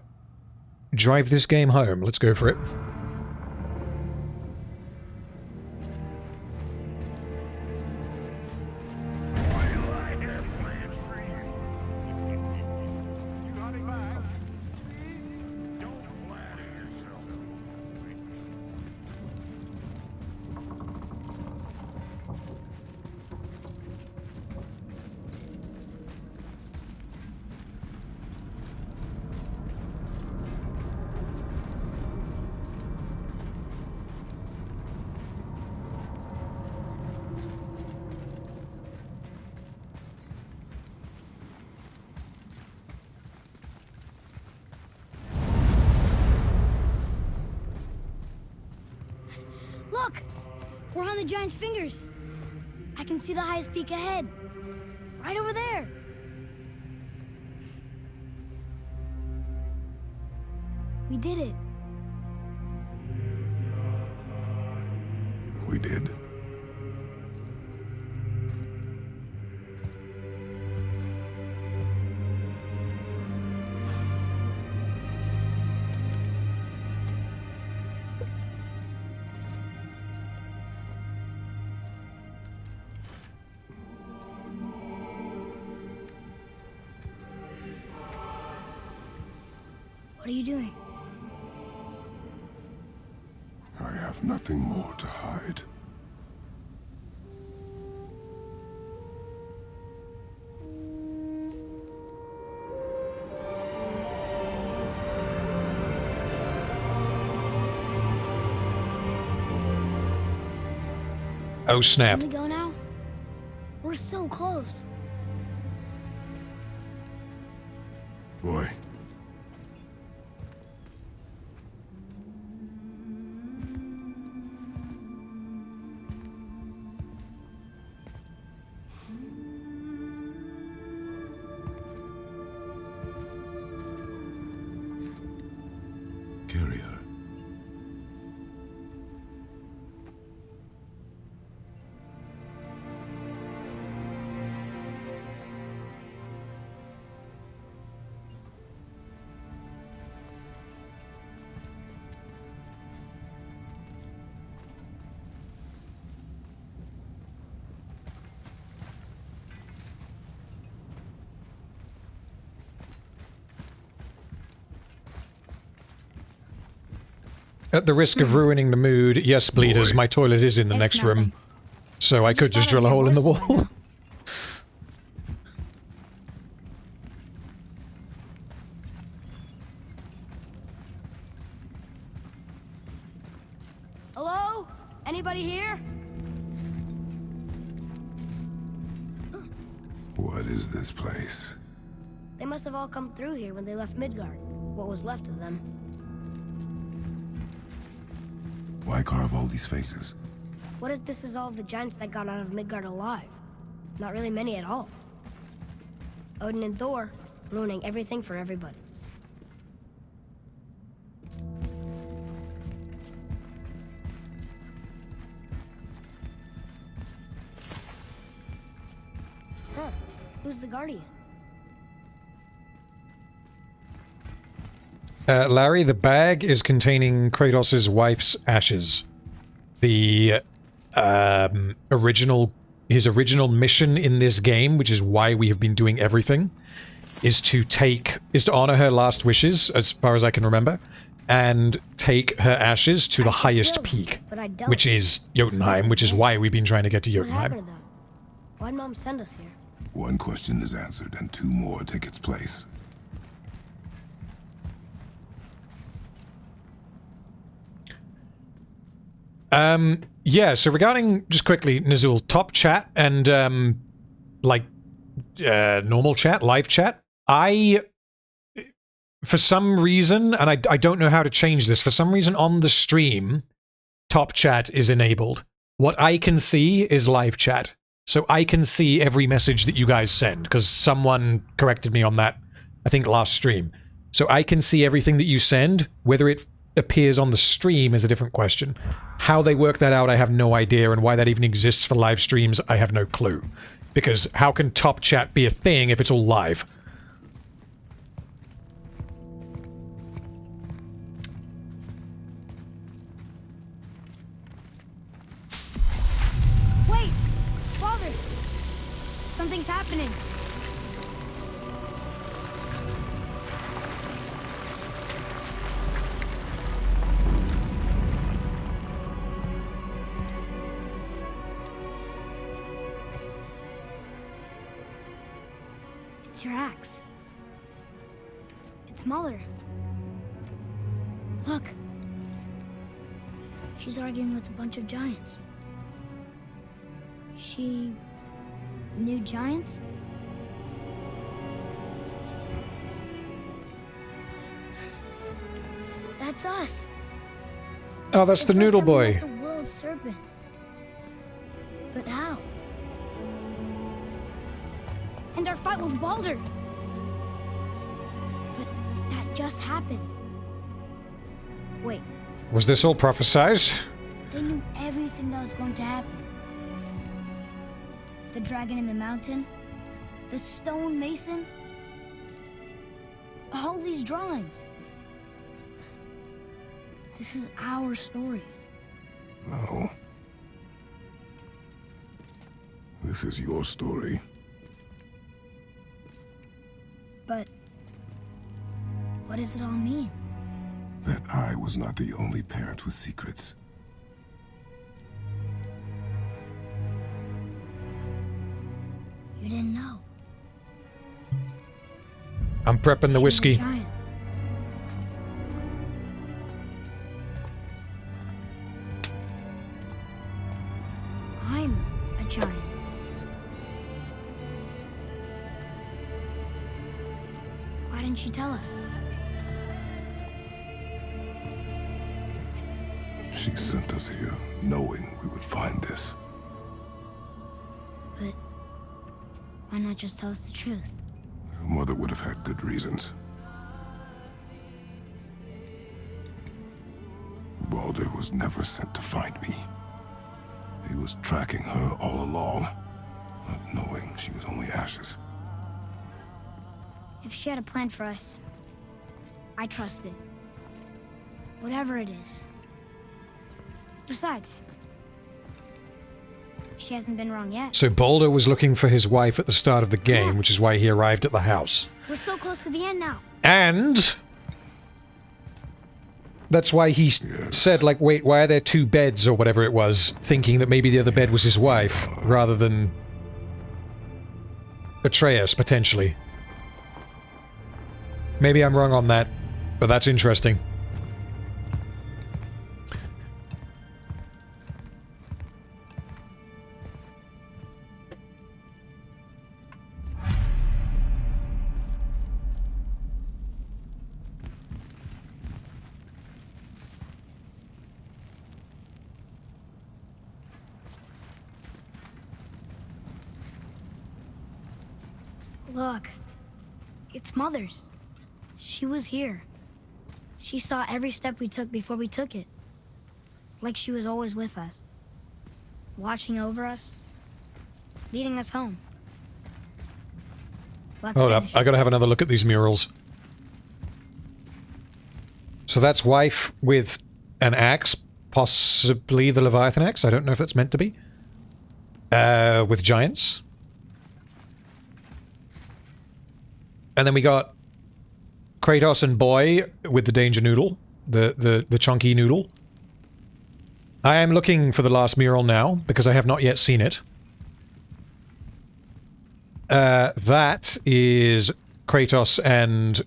drive this game home. Let's go for it. Look! We're on the giant's fingers. I can see the highest peak ahead. Right over there. We did it. We did. What are you doing? I have nothing more to hide. Oh, snap. Can we go now? We're so close. Boy. Carry her. At the risk of ruining the mood, yes, bleeders, my toilet is in the next room. So I could just drill a hole in the wall. Hello? Anybody here? What is this place? They must have all come through here when they left Midgard. What was left of them. Why carve all these faces? What if this is all the giants that got out of Midgard alive? Not really many at all. Odin and Thor, ruining everything for everybody. Huh. Who's the Guardian? Larry, the bag is containing Kratos' wife's ashes. The his original mission in this game, which is why we have been doing everything, is to honor her last wishes, as far as I can remember, and take her ashes to the highest peak, which is Jotunheim, which is why we've been trying to get to What happened Jotunheim. to them? Why'd Mom send us here? One question is answered, and two more take its place. Yeah, so regarding, just quickly, Nizul, top chat and, normal chat, live chat, for some reason, and I don't know how to change this, for some reason on the stream, top chat is enabled. What I can see is live chat. So I can see every message that you guys send, because someone corrected me on that, I think, last stream. So I can see everything that you send. Whether it appears on the stream is a different question. How they work that out, I have no idea, and why that even exists for live streams, I have no clue. Because how can top chat be a thing if it's all live? Wait! Father! Something's happening. It's your axe. It's Mother. Look. She's arguing with a bunch of giants. She knew giants? That's us. Oh, that's the noodle boy. The world serpent. But how? And our fight with Baldur. But that just happened. Wait, Was this all prophesized? they knew everything that was going to happen. The dragon in the mountain, the stone mason, all these drawings. This is our story. No. This is your story. But what does it all mean? That I was not the only parent with secrets. You didn't know. I'm prepping the She was a whiskey. giant. I'm a giant. Why didn't she tell She sent us here, knowing we would find this. But why not just tell us the truth? Your mother would have had good reasons. Balder was never sent to find me. He was tracking her all along, not knowing she was only ashes. If she had a plan for us, I trust it. Whatever it is. Besides, she hasn't been wrong yet. So Balder was looking for his wife at the start of the game, which is why he arrived at the house. We're so close to the end now. And that's why he said, like, wait, why are there two beds or whatever it was, thinking that maybe the other bed was his wife, rather than Atreus, potentially. Maybe I'm wrong on that, but that's interesting. Look, it's Mother's. She was here. She saw every step we took before we took it. Like she was always with us. Watching over us. Leading us home. Let's Hold up, finish. I gotta have another look at these murals. So that's wife with an axe, possibly the Leviathan axe. I don't know if that's meant to be. With giants. And then we got Kratos and Boy with the danger noodle, the chunky noodle. I am looking for the last mural now, because I have not yet seen it. That is Kratos and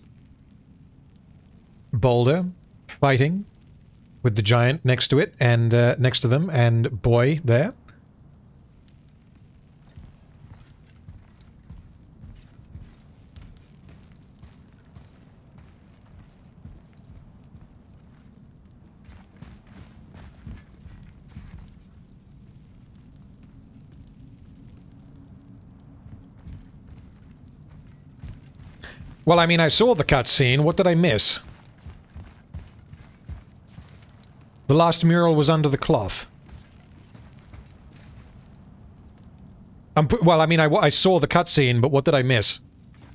Balder fighting with the giant next to it, and next to them, and Boy there. Well, I mean, I saw the cutscene. What did I miss? The last mural was under the cloth. Well, I mean, I saw the cutscene, but what did I miss?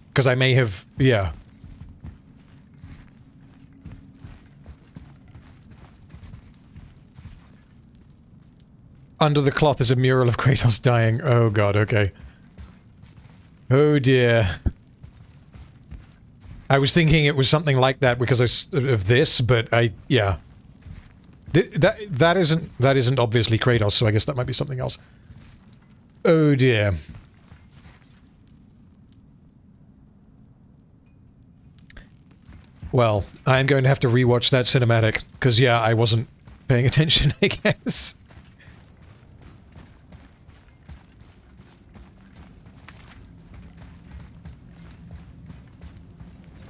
Because I may have... yeah. Under the cloth is a mural of Kratos dying. Oh god, okay. Oh dear. I was thinking it was something like that because of this, but yeah. That isn't obviously Kratos, so I guess that might be something else. Oh dear. Well, I'm going to have to rewatch that cinematic, because yeah, I wasn't paying attention, I guess.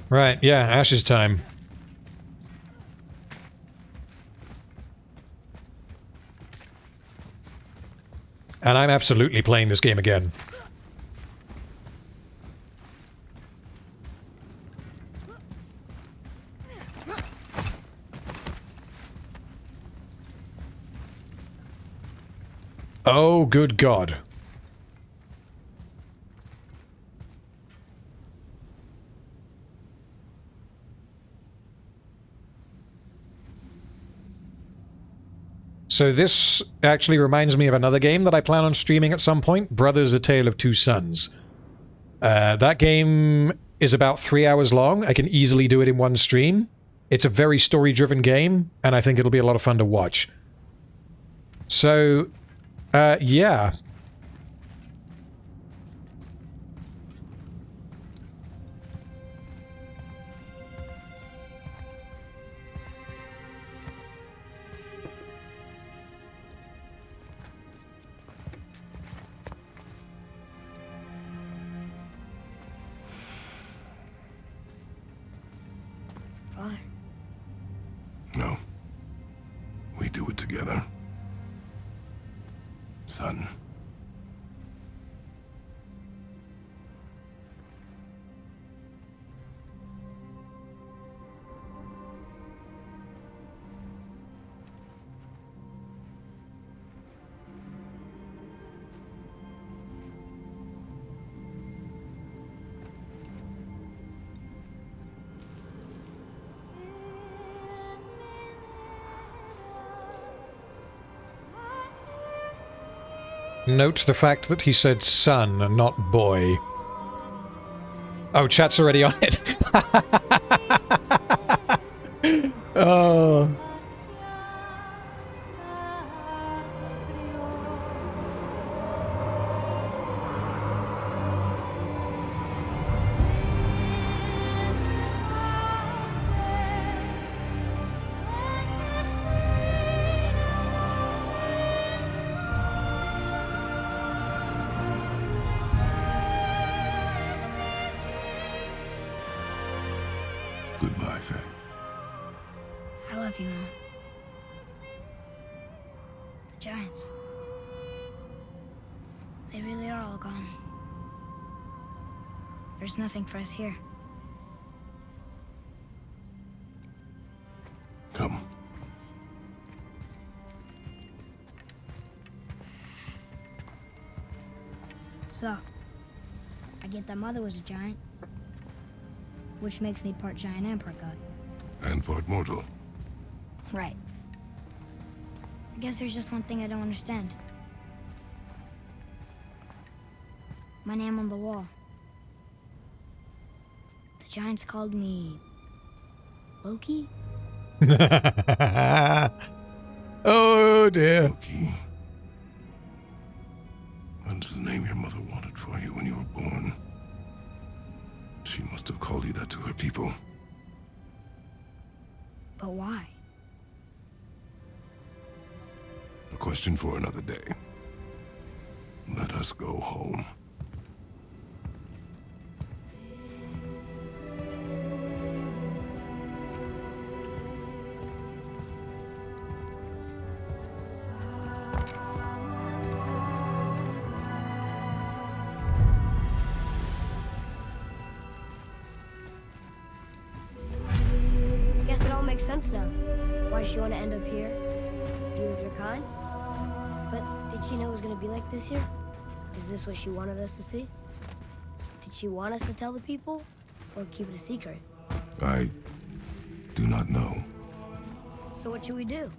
Right, yeah, Ash's time. And I'm absolutely playing this game again. Oh, good God. So this actually reminds me of another game that I plan on streaming at some point, Brothers: A Tale of Two Sons. That game is about 3 hours long. I can easily do it in one stream. It's a very story-driven game, and I think it'll be a lot of fun to watch. So, yeah. No. We do it together. together. Son. Note the fact that he said son and not boy. Oh, chat's already on it. Oh. Goodbye, Faye. I love you, Mom. The Giants. They really are all gone. There's nothing for us here. Come. So, I get that Mother was a giant, which makes me part giant and part god. And part mortal. Right. I guess there's just one thing I don't understand. My name on the wall. The Giants called me... Loki? Oh dear. Loki. That's the name your mother wanted for you when you were born. She must have called you that to her people. But why? A question for another day. Let us go home. Guess it all makes sense now. Why she want to end up here? Be with your kind? But did she know it was going to be like this here? Is this what she wanted us to see? Did she want us to tell the people? Or keep it a secret? I do not know. So what should we do?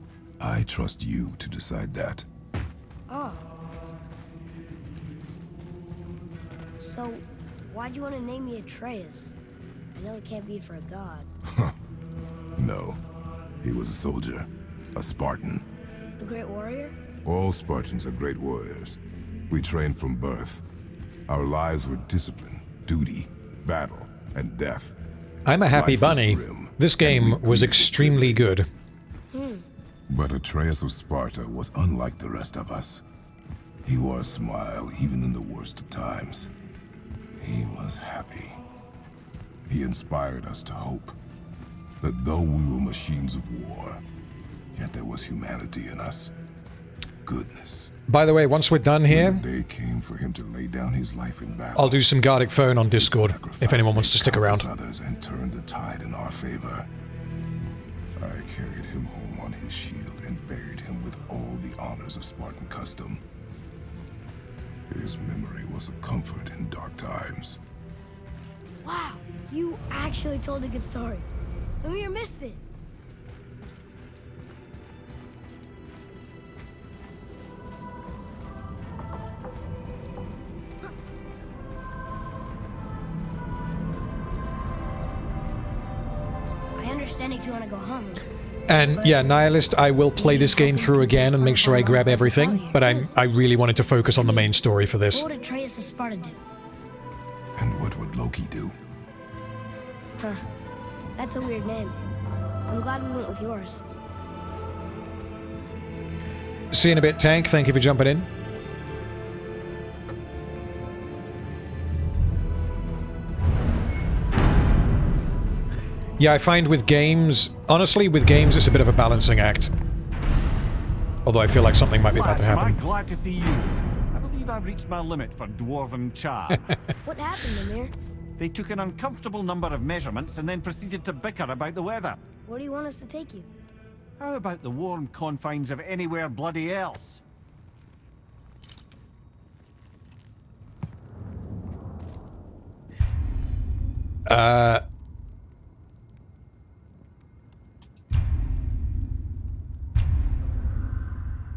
I trust you to decide that. Oh. So, why'd you want to name me Atreus? I know it can't be for a god. No. He was a soldier. A Spartan. The Great Warrior? All Spartans are great warriors. We trained from birth. Our lives were discipline, duty, battle, and death. I'm a happy Life was bunny. grim, This and game we was pleaded extremely guilty. good. But Atreus of Sparta was unlike the rest of us. He wore a smile even in the worst of times. He was happy. He inspired us to hope that though we were machines of war, yet there was humanity in us. Goodness. By the way, once we're done here, When the day came for him to lay down his life in battle, I'll do some Gardic Phone on he Discord if sacrificed anyone wants to stick countless around. others and turned the tide in our favor. I carried him home on his shield and buried him with all the honors of Spartan custom. His memory was a comfort in dark times. Wow, you actually told a good story. Amir missed it. I understand if you want to go home. And yeah, Nihilist, I will play this game through again and make sure I grab everything, but I really wanted to focus on the main story for this. What would Atreus of Sparta do? And what would Loki do? Huh. That's a weird name. I'm glad we went with yours. See you in a bit, Tank. Thank you for jumping in. Yeah, I find with games, honestly, with games, it's a bit of a balancing act. Although I feel like something might be about to Lads, am I happen. glad to see you. I believe I've reached my limit for dwarven charm. What happened, Mimir? They took an uncomfortable number of measurements and then proceeded to bicker about the weather. Where do you want us to take you? How about the warm confines of anywhere bloody else?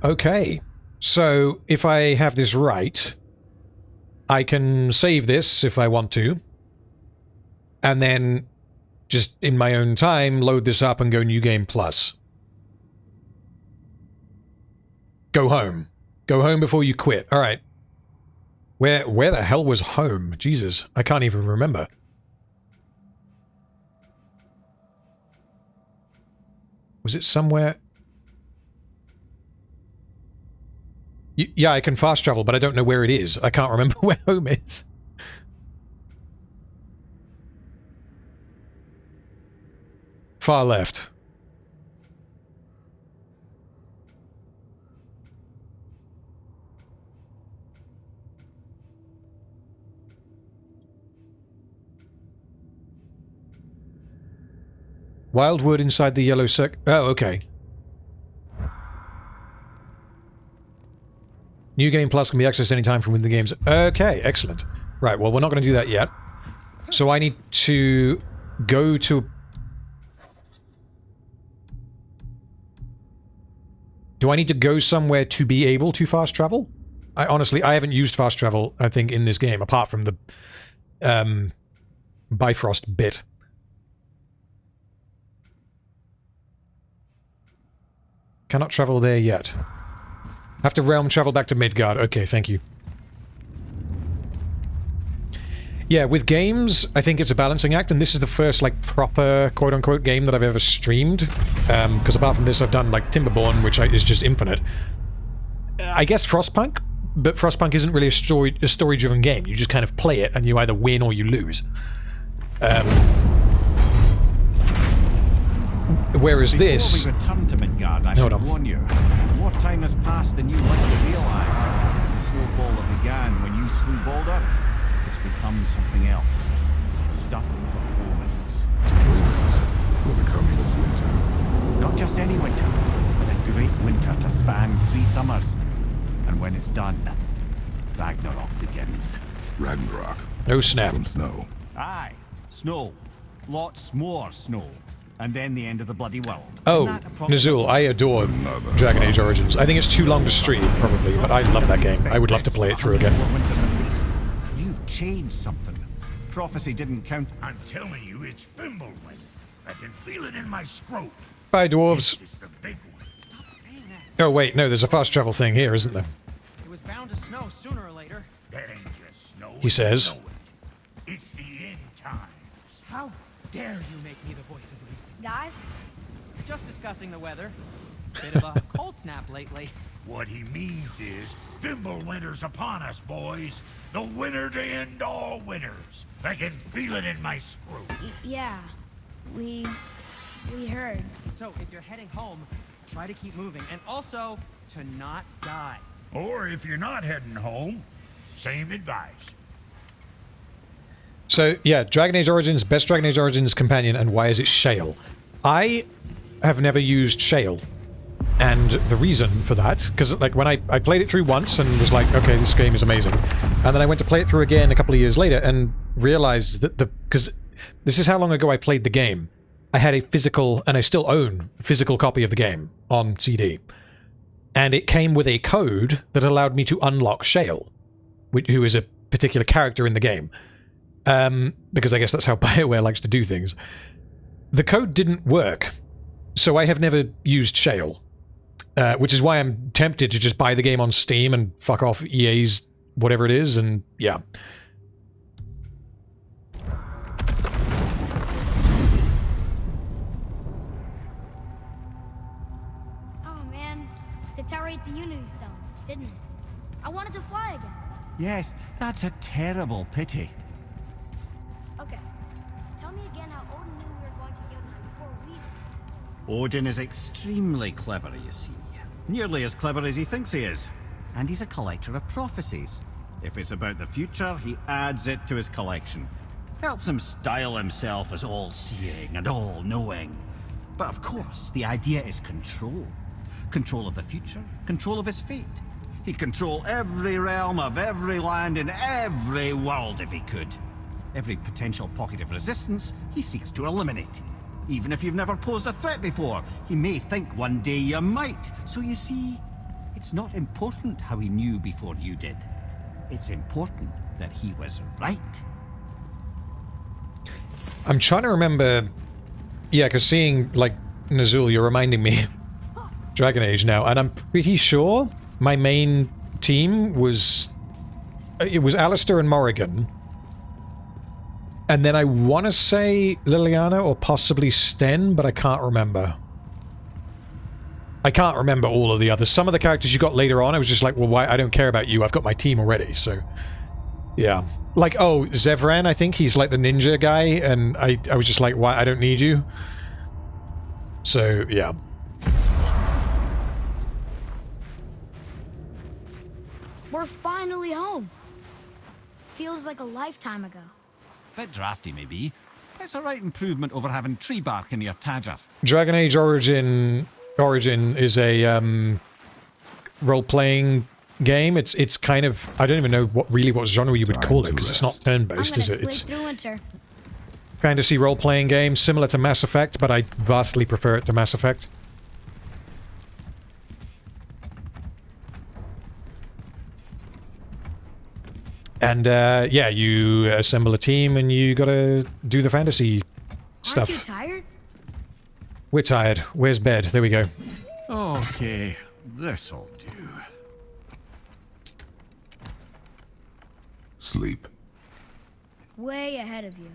Okay. So, if I have this right, I can save this if I want to. And then, just in my own time, load this up and go New Game Plus. Go home. Go home before you quit. Alright. Where the hell was home? Jesus, I can't even remember. Was it somewhere? Yeah, I can fast travel, but I don't know where it is. I can't remember where home is. Far left. Wildwood inside the yellow circle. Oh, okay. New Game Plus can be accessed anytime from within the games. Okay, excellent. Right, well, we're not going to do that yet. So I need to go to... Do I need to go somewhere to be able to fast travel? Honestly, I haven't used fast travel, I think, in this game, apart from the Bifrost bit. Cannot travel there yet. Have to realm travel back to Midgard. Okay, thank you. Yeah, with games, I think it's a balancing act, and this is the first, like, proper, quote-unquote, game that I've ever streamed. Because apart from this, I've done, like, Timberborn, which is just infinite. I guess Frostpunk, but Frostpunk isn't really a story-driven game. You just kind of play it, and you either win or you lose. Whereas this... Before we return to Midgard, I should warn you. More time has passed than you like to realize. The snowfall that began when you slew Baldur, it's become something else. Stuff for omens. We're becoming winter. Not just any winter, but a great winter to span 3 summers. And when it's done, Ragnarok begins. Ragnarok. No snap. From snow. Aye, snow. Lots more snow. And then the end of the bloody world. Oh, Nazul, I adore Dragon Age Origins. I think it's too long to stream, probably, but I love that game. I would love to play it through again. You've changed something. Prophecy didn't count. I'm telling you, it's Fimbulwinter. I can feel it in my scrot. Bye, dwarves. This is the big one. Stop saying that. Oh, wait, no, there's a fast travel thing here, isn't there? It was bound to snow sooner or later. That ain't just snow. He says. It's the end times. How dare you make me the voice of reason? Guys? Just discussing the weather. Bit of a cold snap lately. What he means is, Fimbulwinter's upon us, boys. The winter to end all winters. I can feel it in my screw. Yeah. We heard. So, if you're heading home, try to keep moving. And also, to not die. Or if you're not heading home, same advice. So, yeah, Dragon Age Origins, best Dragon Age Origins companion, and why is it Shale? I have never used Shale. And the reason for that, because like when I played it through once and was like, okay, this game is amazing. And then I went to play it through again a couple of years later and realized that because this is how long ago I played the game. I had a physical, and I still own a physical copy of the game on CD. And it came with a code that allowed me to unlock Shale, who is a particular character in the game. Because I guess that's how BioWare likes to do things. The code didn't work, so I have never used Shale. Which is why I'm tempted to just buy the game on Steam and fuck off EA's whatever it is, and yeah. Oh man, the tower ate the Unity Stone, didn't it? I wanted to fly again. Yes, that's a terrible pity. Okay, tell me again how Odin knew we were going to Jotunheim before we did. Odin is extremely clever, you see. Nearly as clever as he thinks he is. And he's a collector of prophecies. If it's about the future, he adds it to his collection. Helps him style himself as all-seeing and all-knowing. But of course, the idea is control. Control of the future, control of his fate. He'd control every realm of every land in every world if he could. Every potential pocket of resistance, he seeks to eliminate. Even if you've never posed a threat before, he may think one day you might. So you see, it's not important how he knew before you did. It's important that he was right. I'm trying to remember... Yeah, because seeing, like, Nazul, you're reminding me Dragon Age now, and I'm pretty sure my main team was... It was Alistair and Morrigan. And then I want to say Liliana or possibly Sten, but I can't remember. I can't remember all of the others. Some of the characters you got later on, I was just like, well, why? I don't care about you. I've got my team already, so... Yeah. Like, oh, Zevran, I think he's like the ninja guy, and I was just like, why? I don't need you. So, yeah. We're finally home. Feels like a lifetime ago. Bit drafty, maybe. It's a right improvement over having tree bark in your Tadger. Dragon Age Origin is a role-playing game. It's kind of, I don't even know what genre you would call it, because it's not turn-based, is it? It's through winter. fantasy role-playing game, similar to Mass Effect, but I vastly prefer it to Mass Effect. And yeah, you assemble a team and you gotta do the fantasy stuff. Aren't you tired? We're tired. Where's bed? There we go. Okay, this'll do. Sleep. Way ahead of you.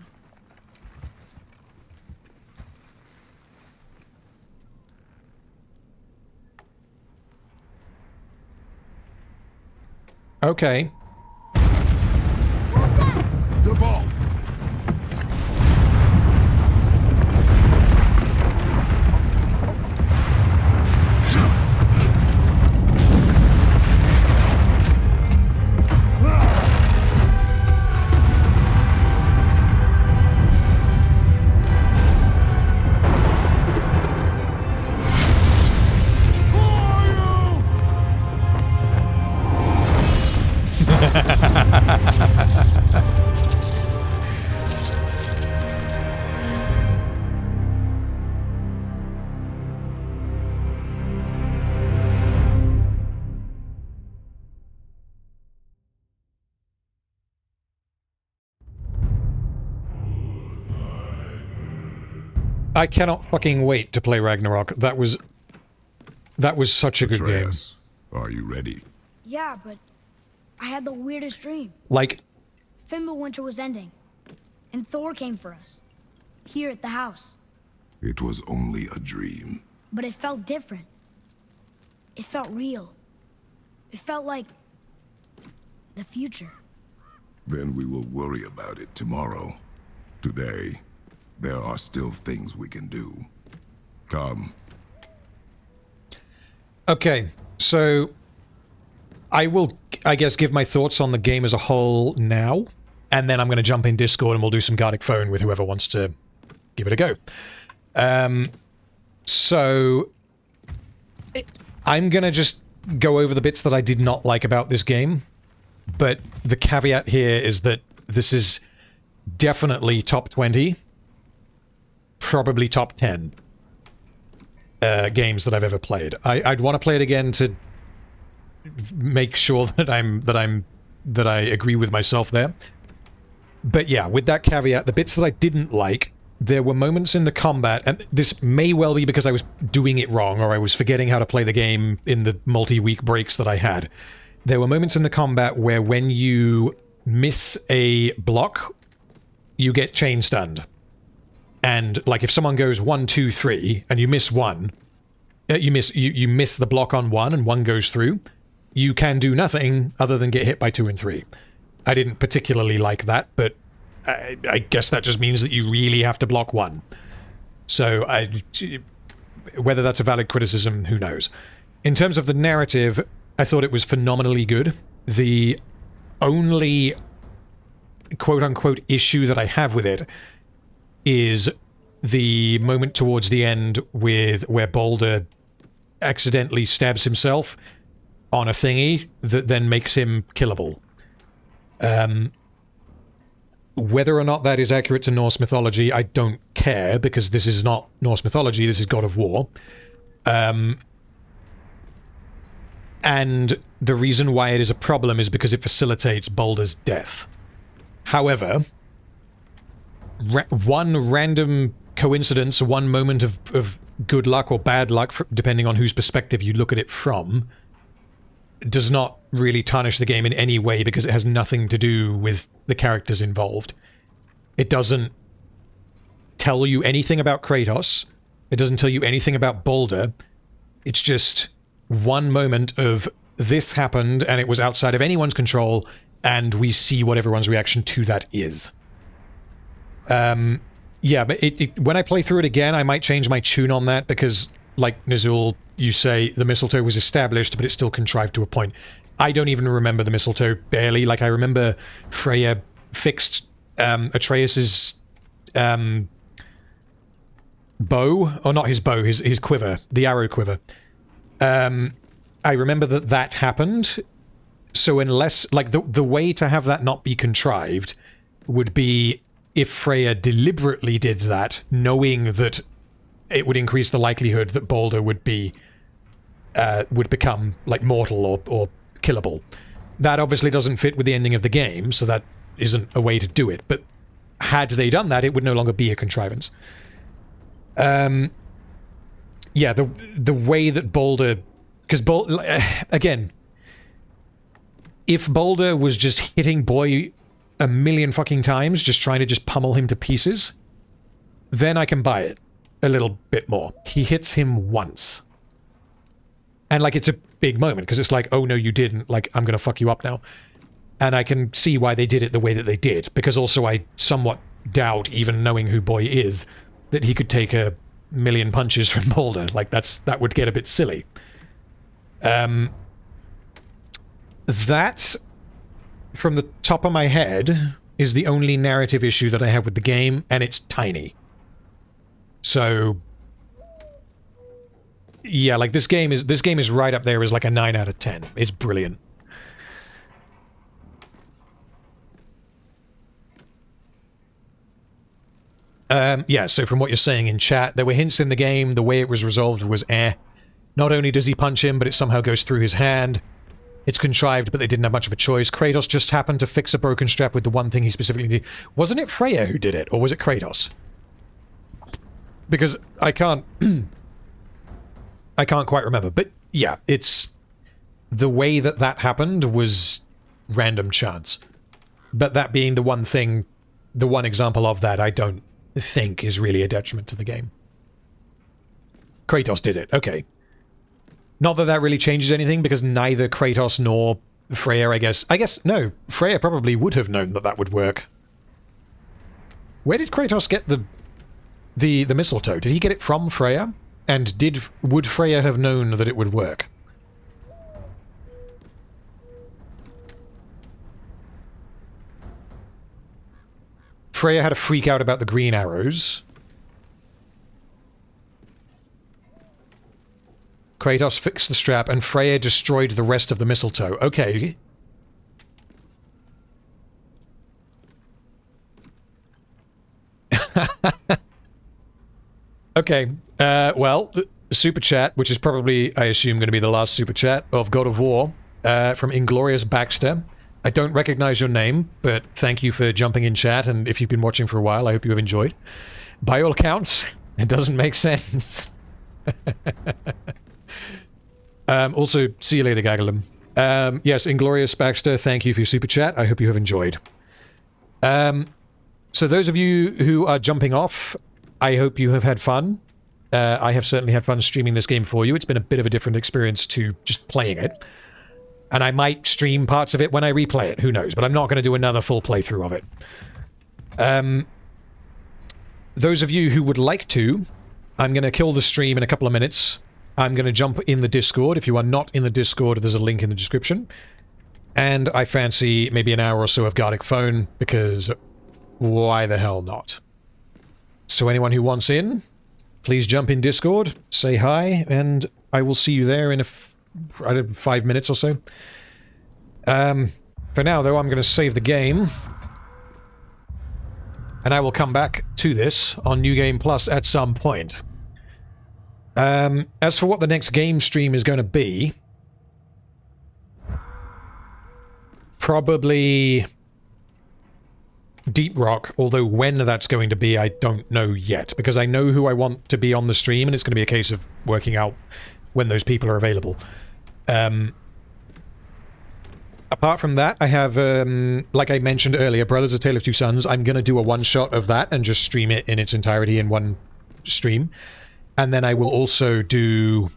Okay. The ball. I cannot fucking wait to play Ragnarok. That was such a good game. Atreus, are you ready? Yeah, but I had the weirdest dream. Like, Fimbulwinter was ending, and Thor came for us. Here at the house. It was only a dream. But it felt different. It felt real. It felt like the future. Then we will worry about it tomorrow. Today, there are still things we can do. Come. okay, so I will, I guess, give my thoughts on the game as a whole now, and then I'm going to jump in Discord and we'll do some Gardic Phone with whoever wants to give it a go. So I'm going to just go over the bits that I did not like about this game, but the caveat here is that this is definitely top 20, probably top 10 games that I've ever played. I'd want to play it again to make sure that I agree with myself there. But yeah, with that caveat, the bits that I didn't like, there were moments in the combat, and this may well be because I was doing it wrong, or I was forgetting how to play the game in the multi-week breaks that I had. There were moments in the combat where when you miss a block, you get chain stunned. And, like, if someone goes 1, 2, 3, and you miss one, you miss the block on 1, and 1 goes through, you can do nothing other than get hit by 2 and 3. I didn't particularly like that, but I guess that just means that you really have to block 1. So, whether that's a valid criticism, who knows. In terms of the narrative, I thought it was phenomenally good. The only quote-unquote issue that I have with it is the moment towards the end with where Boulder accidentally stabs himself on a thingy that then makes him killable. Whether or not that is accurate to Norse mythology, I don't care, because this is not Norse mythology, this is God of War. And the reason why it is a problem is because it facilitates Boulder's death. However, one random coincidence, one moment of good luck or bad luck, depending on whose perspective you look at it from, does not really tarnish the game in any way, because it has nothing to do with the characters involved. It doesn't tell you anything about Kratos. It doesn't tell you anything about Boulder. It's just one moment of this happened and it was outside of anyone's control, and we see what everyone's reaction to that is. Yeah, but when I play through it again, I might change my tune on that, because, like Nizul, you say the mistletoe was established, but it's still contrived to a point. I don't even remember the mistletoe, barely. Like, I remember Freya fixed Atreus's bow, or not his bow, his quiver, the arrow quiver. I remember that happened, so unless, like, the way to have that not be contrived would be if Freya deliberately did that, knowing that it would increase the likelihood that Boulder would become, like, mortal or killable. That obviously doesn't fit with the ending of the game, so that isn't a way to do it, but had they done that, it would no longer be a contrivance. Yeah, the way that Boulder... Because, again, if Boulder was just hitting Boy a million fucking times, just trying to just pummel him to pieces, then I can buy it a little bit more. He hits him once. And, like, it's a big moment, because it's like, oh, no, you didn't. Like, I'm going to fuck you up now. And I can see why they did it the way that they did, because also I somewhat doubt, even knowing who Boy is, that he could take a million punches from Boulder. Like, that would get a bit silly. That, from the top of my head, is the only narrative issue that I have with the game, and it's tiny. So, yeah, like, this game is right up there as like a 9 out of 10. It's brilliant. Yeah, so from what you're saying in chat, there were hints in the game, the way it was resolved was eh. Not only does he punch him, but it somehow goes through his hand. It's contrived, but they didn't have much of a choice. Kratos just happened to fix a broken strap with the one thing he specifically did. Wasn't it Freya who did it, or was it Kratos? Because I can't... I can't quite remember. But yeah, it's... The way that happened was random chance. But that being the one thing, the one example of that, I don't think is really a detriment to the game. Kratos did it, okay. Not that that really changes anything, because neither Kratos nor Freya, I guess, no, Freya probably would have known that would work. Where did Kratos get the mistletoe? Did he get it from Freya? And would Freya have known that it would work? Freya had a freak out about the green arrows. Kratos fixed the strap, and Freya destroyed the rest of the mistletoe. Okay. Okay. Well, super chat, which is probably, I assume, going to be the last super chat of God of War, from Inglorious Baxter. I don't recognize your name, but thank you for jumping in chat, and if you've been watching for a while, I hope you have enjoyed. By all accounts, it doesn't make sense. Also, see you later, Gagalum. Yes, Inglorious Baxter, thank you for your super chat. I hope you have enjoyed. So those of you who are jumping off, I hope you have had fun. I have certainly had fun streaming this game for you. It's been a bit of a different experience to just playing it. And I might stream parts of it when I replay it, who knows, but I'm not going to do another full playthrough of it. Those of you who would like to, I'm going to kill the stream in a couple of minutes, I'm going to jump in the Discord. If you are not in the Discord, there's a link in the description. And I fancy maybe an hour or so of Gardic Phone, because why the hell not? So anyone who wants in, please jump in Discord, say hi, and I will see you there in 5 minutes or so. For now, though, I'm going to save the game. And I will come back to this on New Game Plus at some point. As for what the next game stream is going to be, probably Deep Rock, although when that's going to be, I don't know yet, because I know who I want to be on the stream, and it's going to be a case of working out when those people are available. Apart from that, I have, like I mentioned earlier, Brothers: A Tale of Two Sons. I'm going to do a one-shot of that and just stream it in its entirety in one stream. And then I will also do,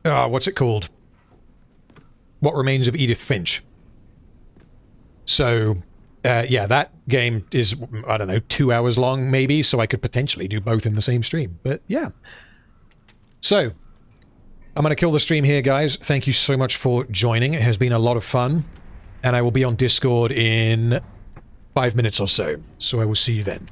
what's it called? What Remains of Edith Finch. So, yeah, that game is, I don't know, 2 hours long, maybe, so I could potentially do both in the same stream. But, yeah. So, I'm going to kill the stream here, guys. Thank you so much for joining. It has been a lot of fun. And I will be on Discord in 5 minutes or so. So I will see you then.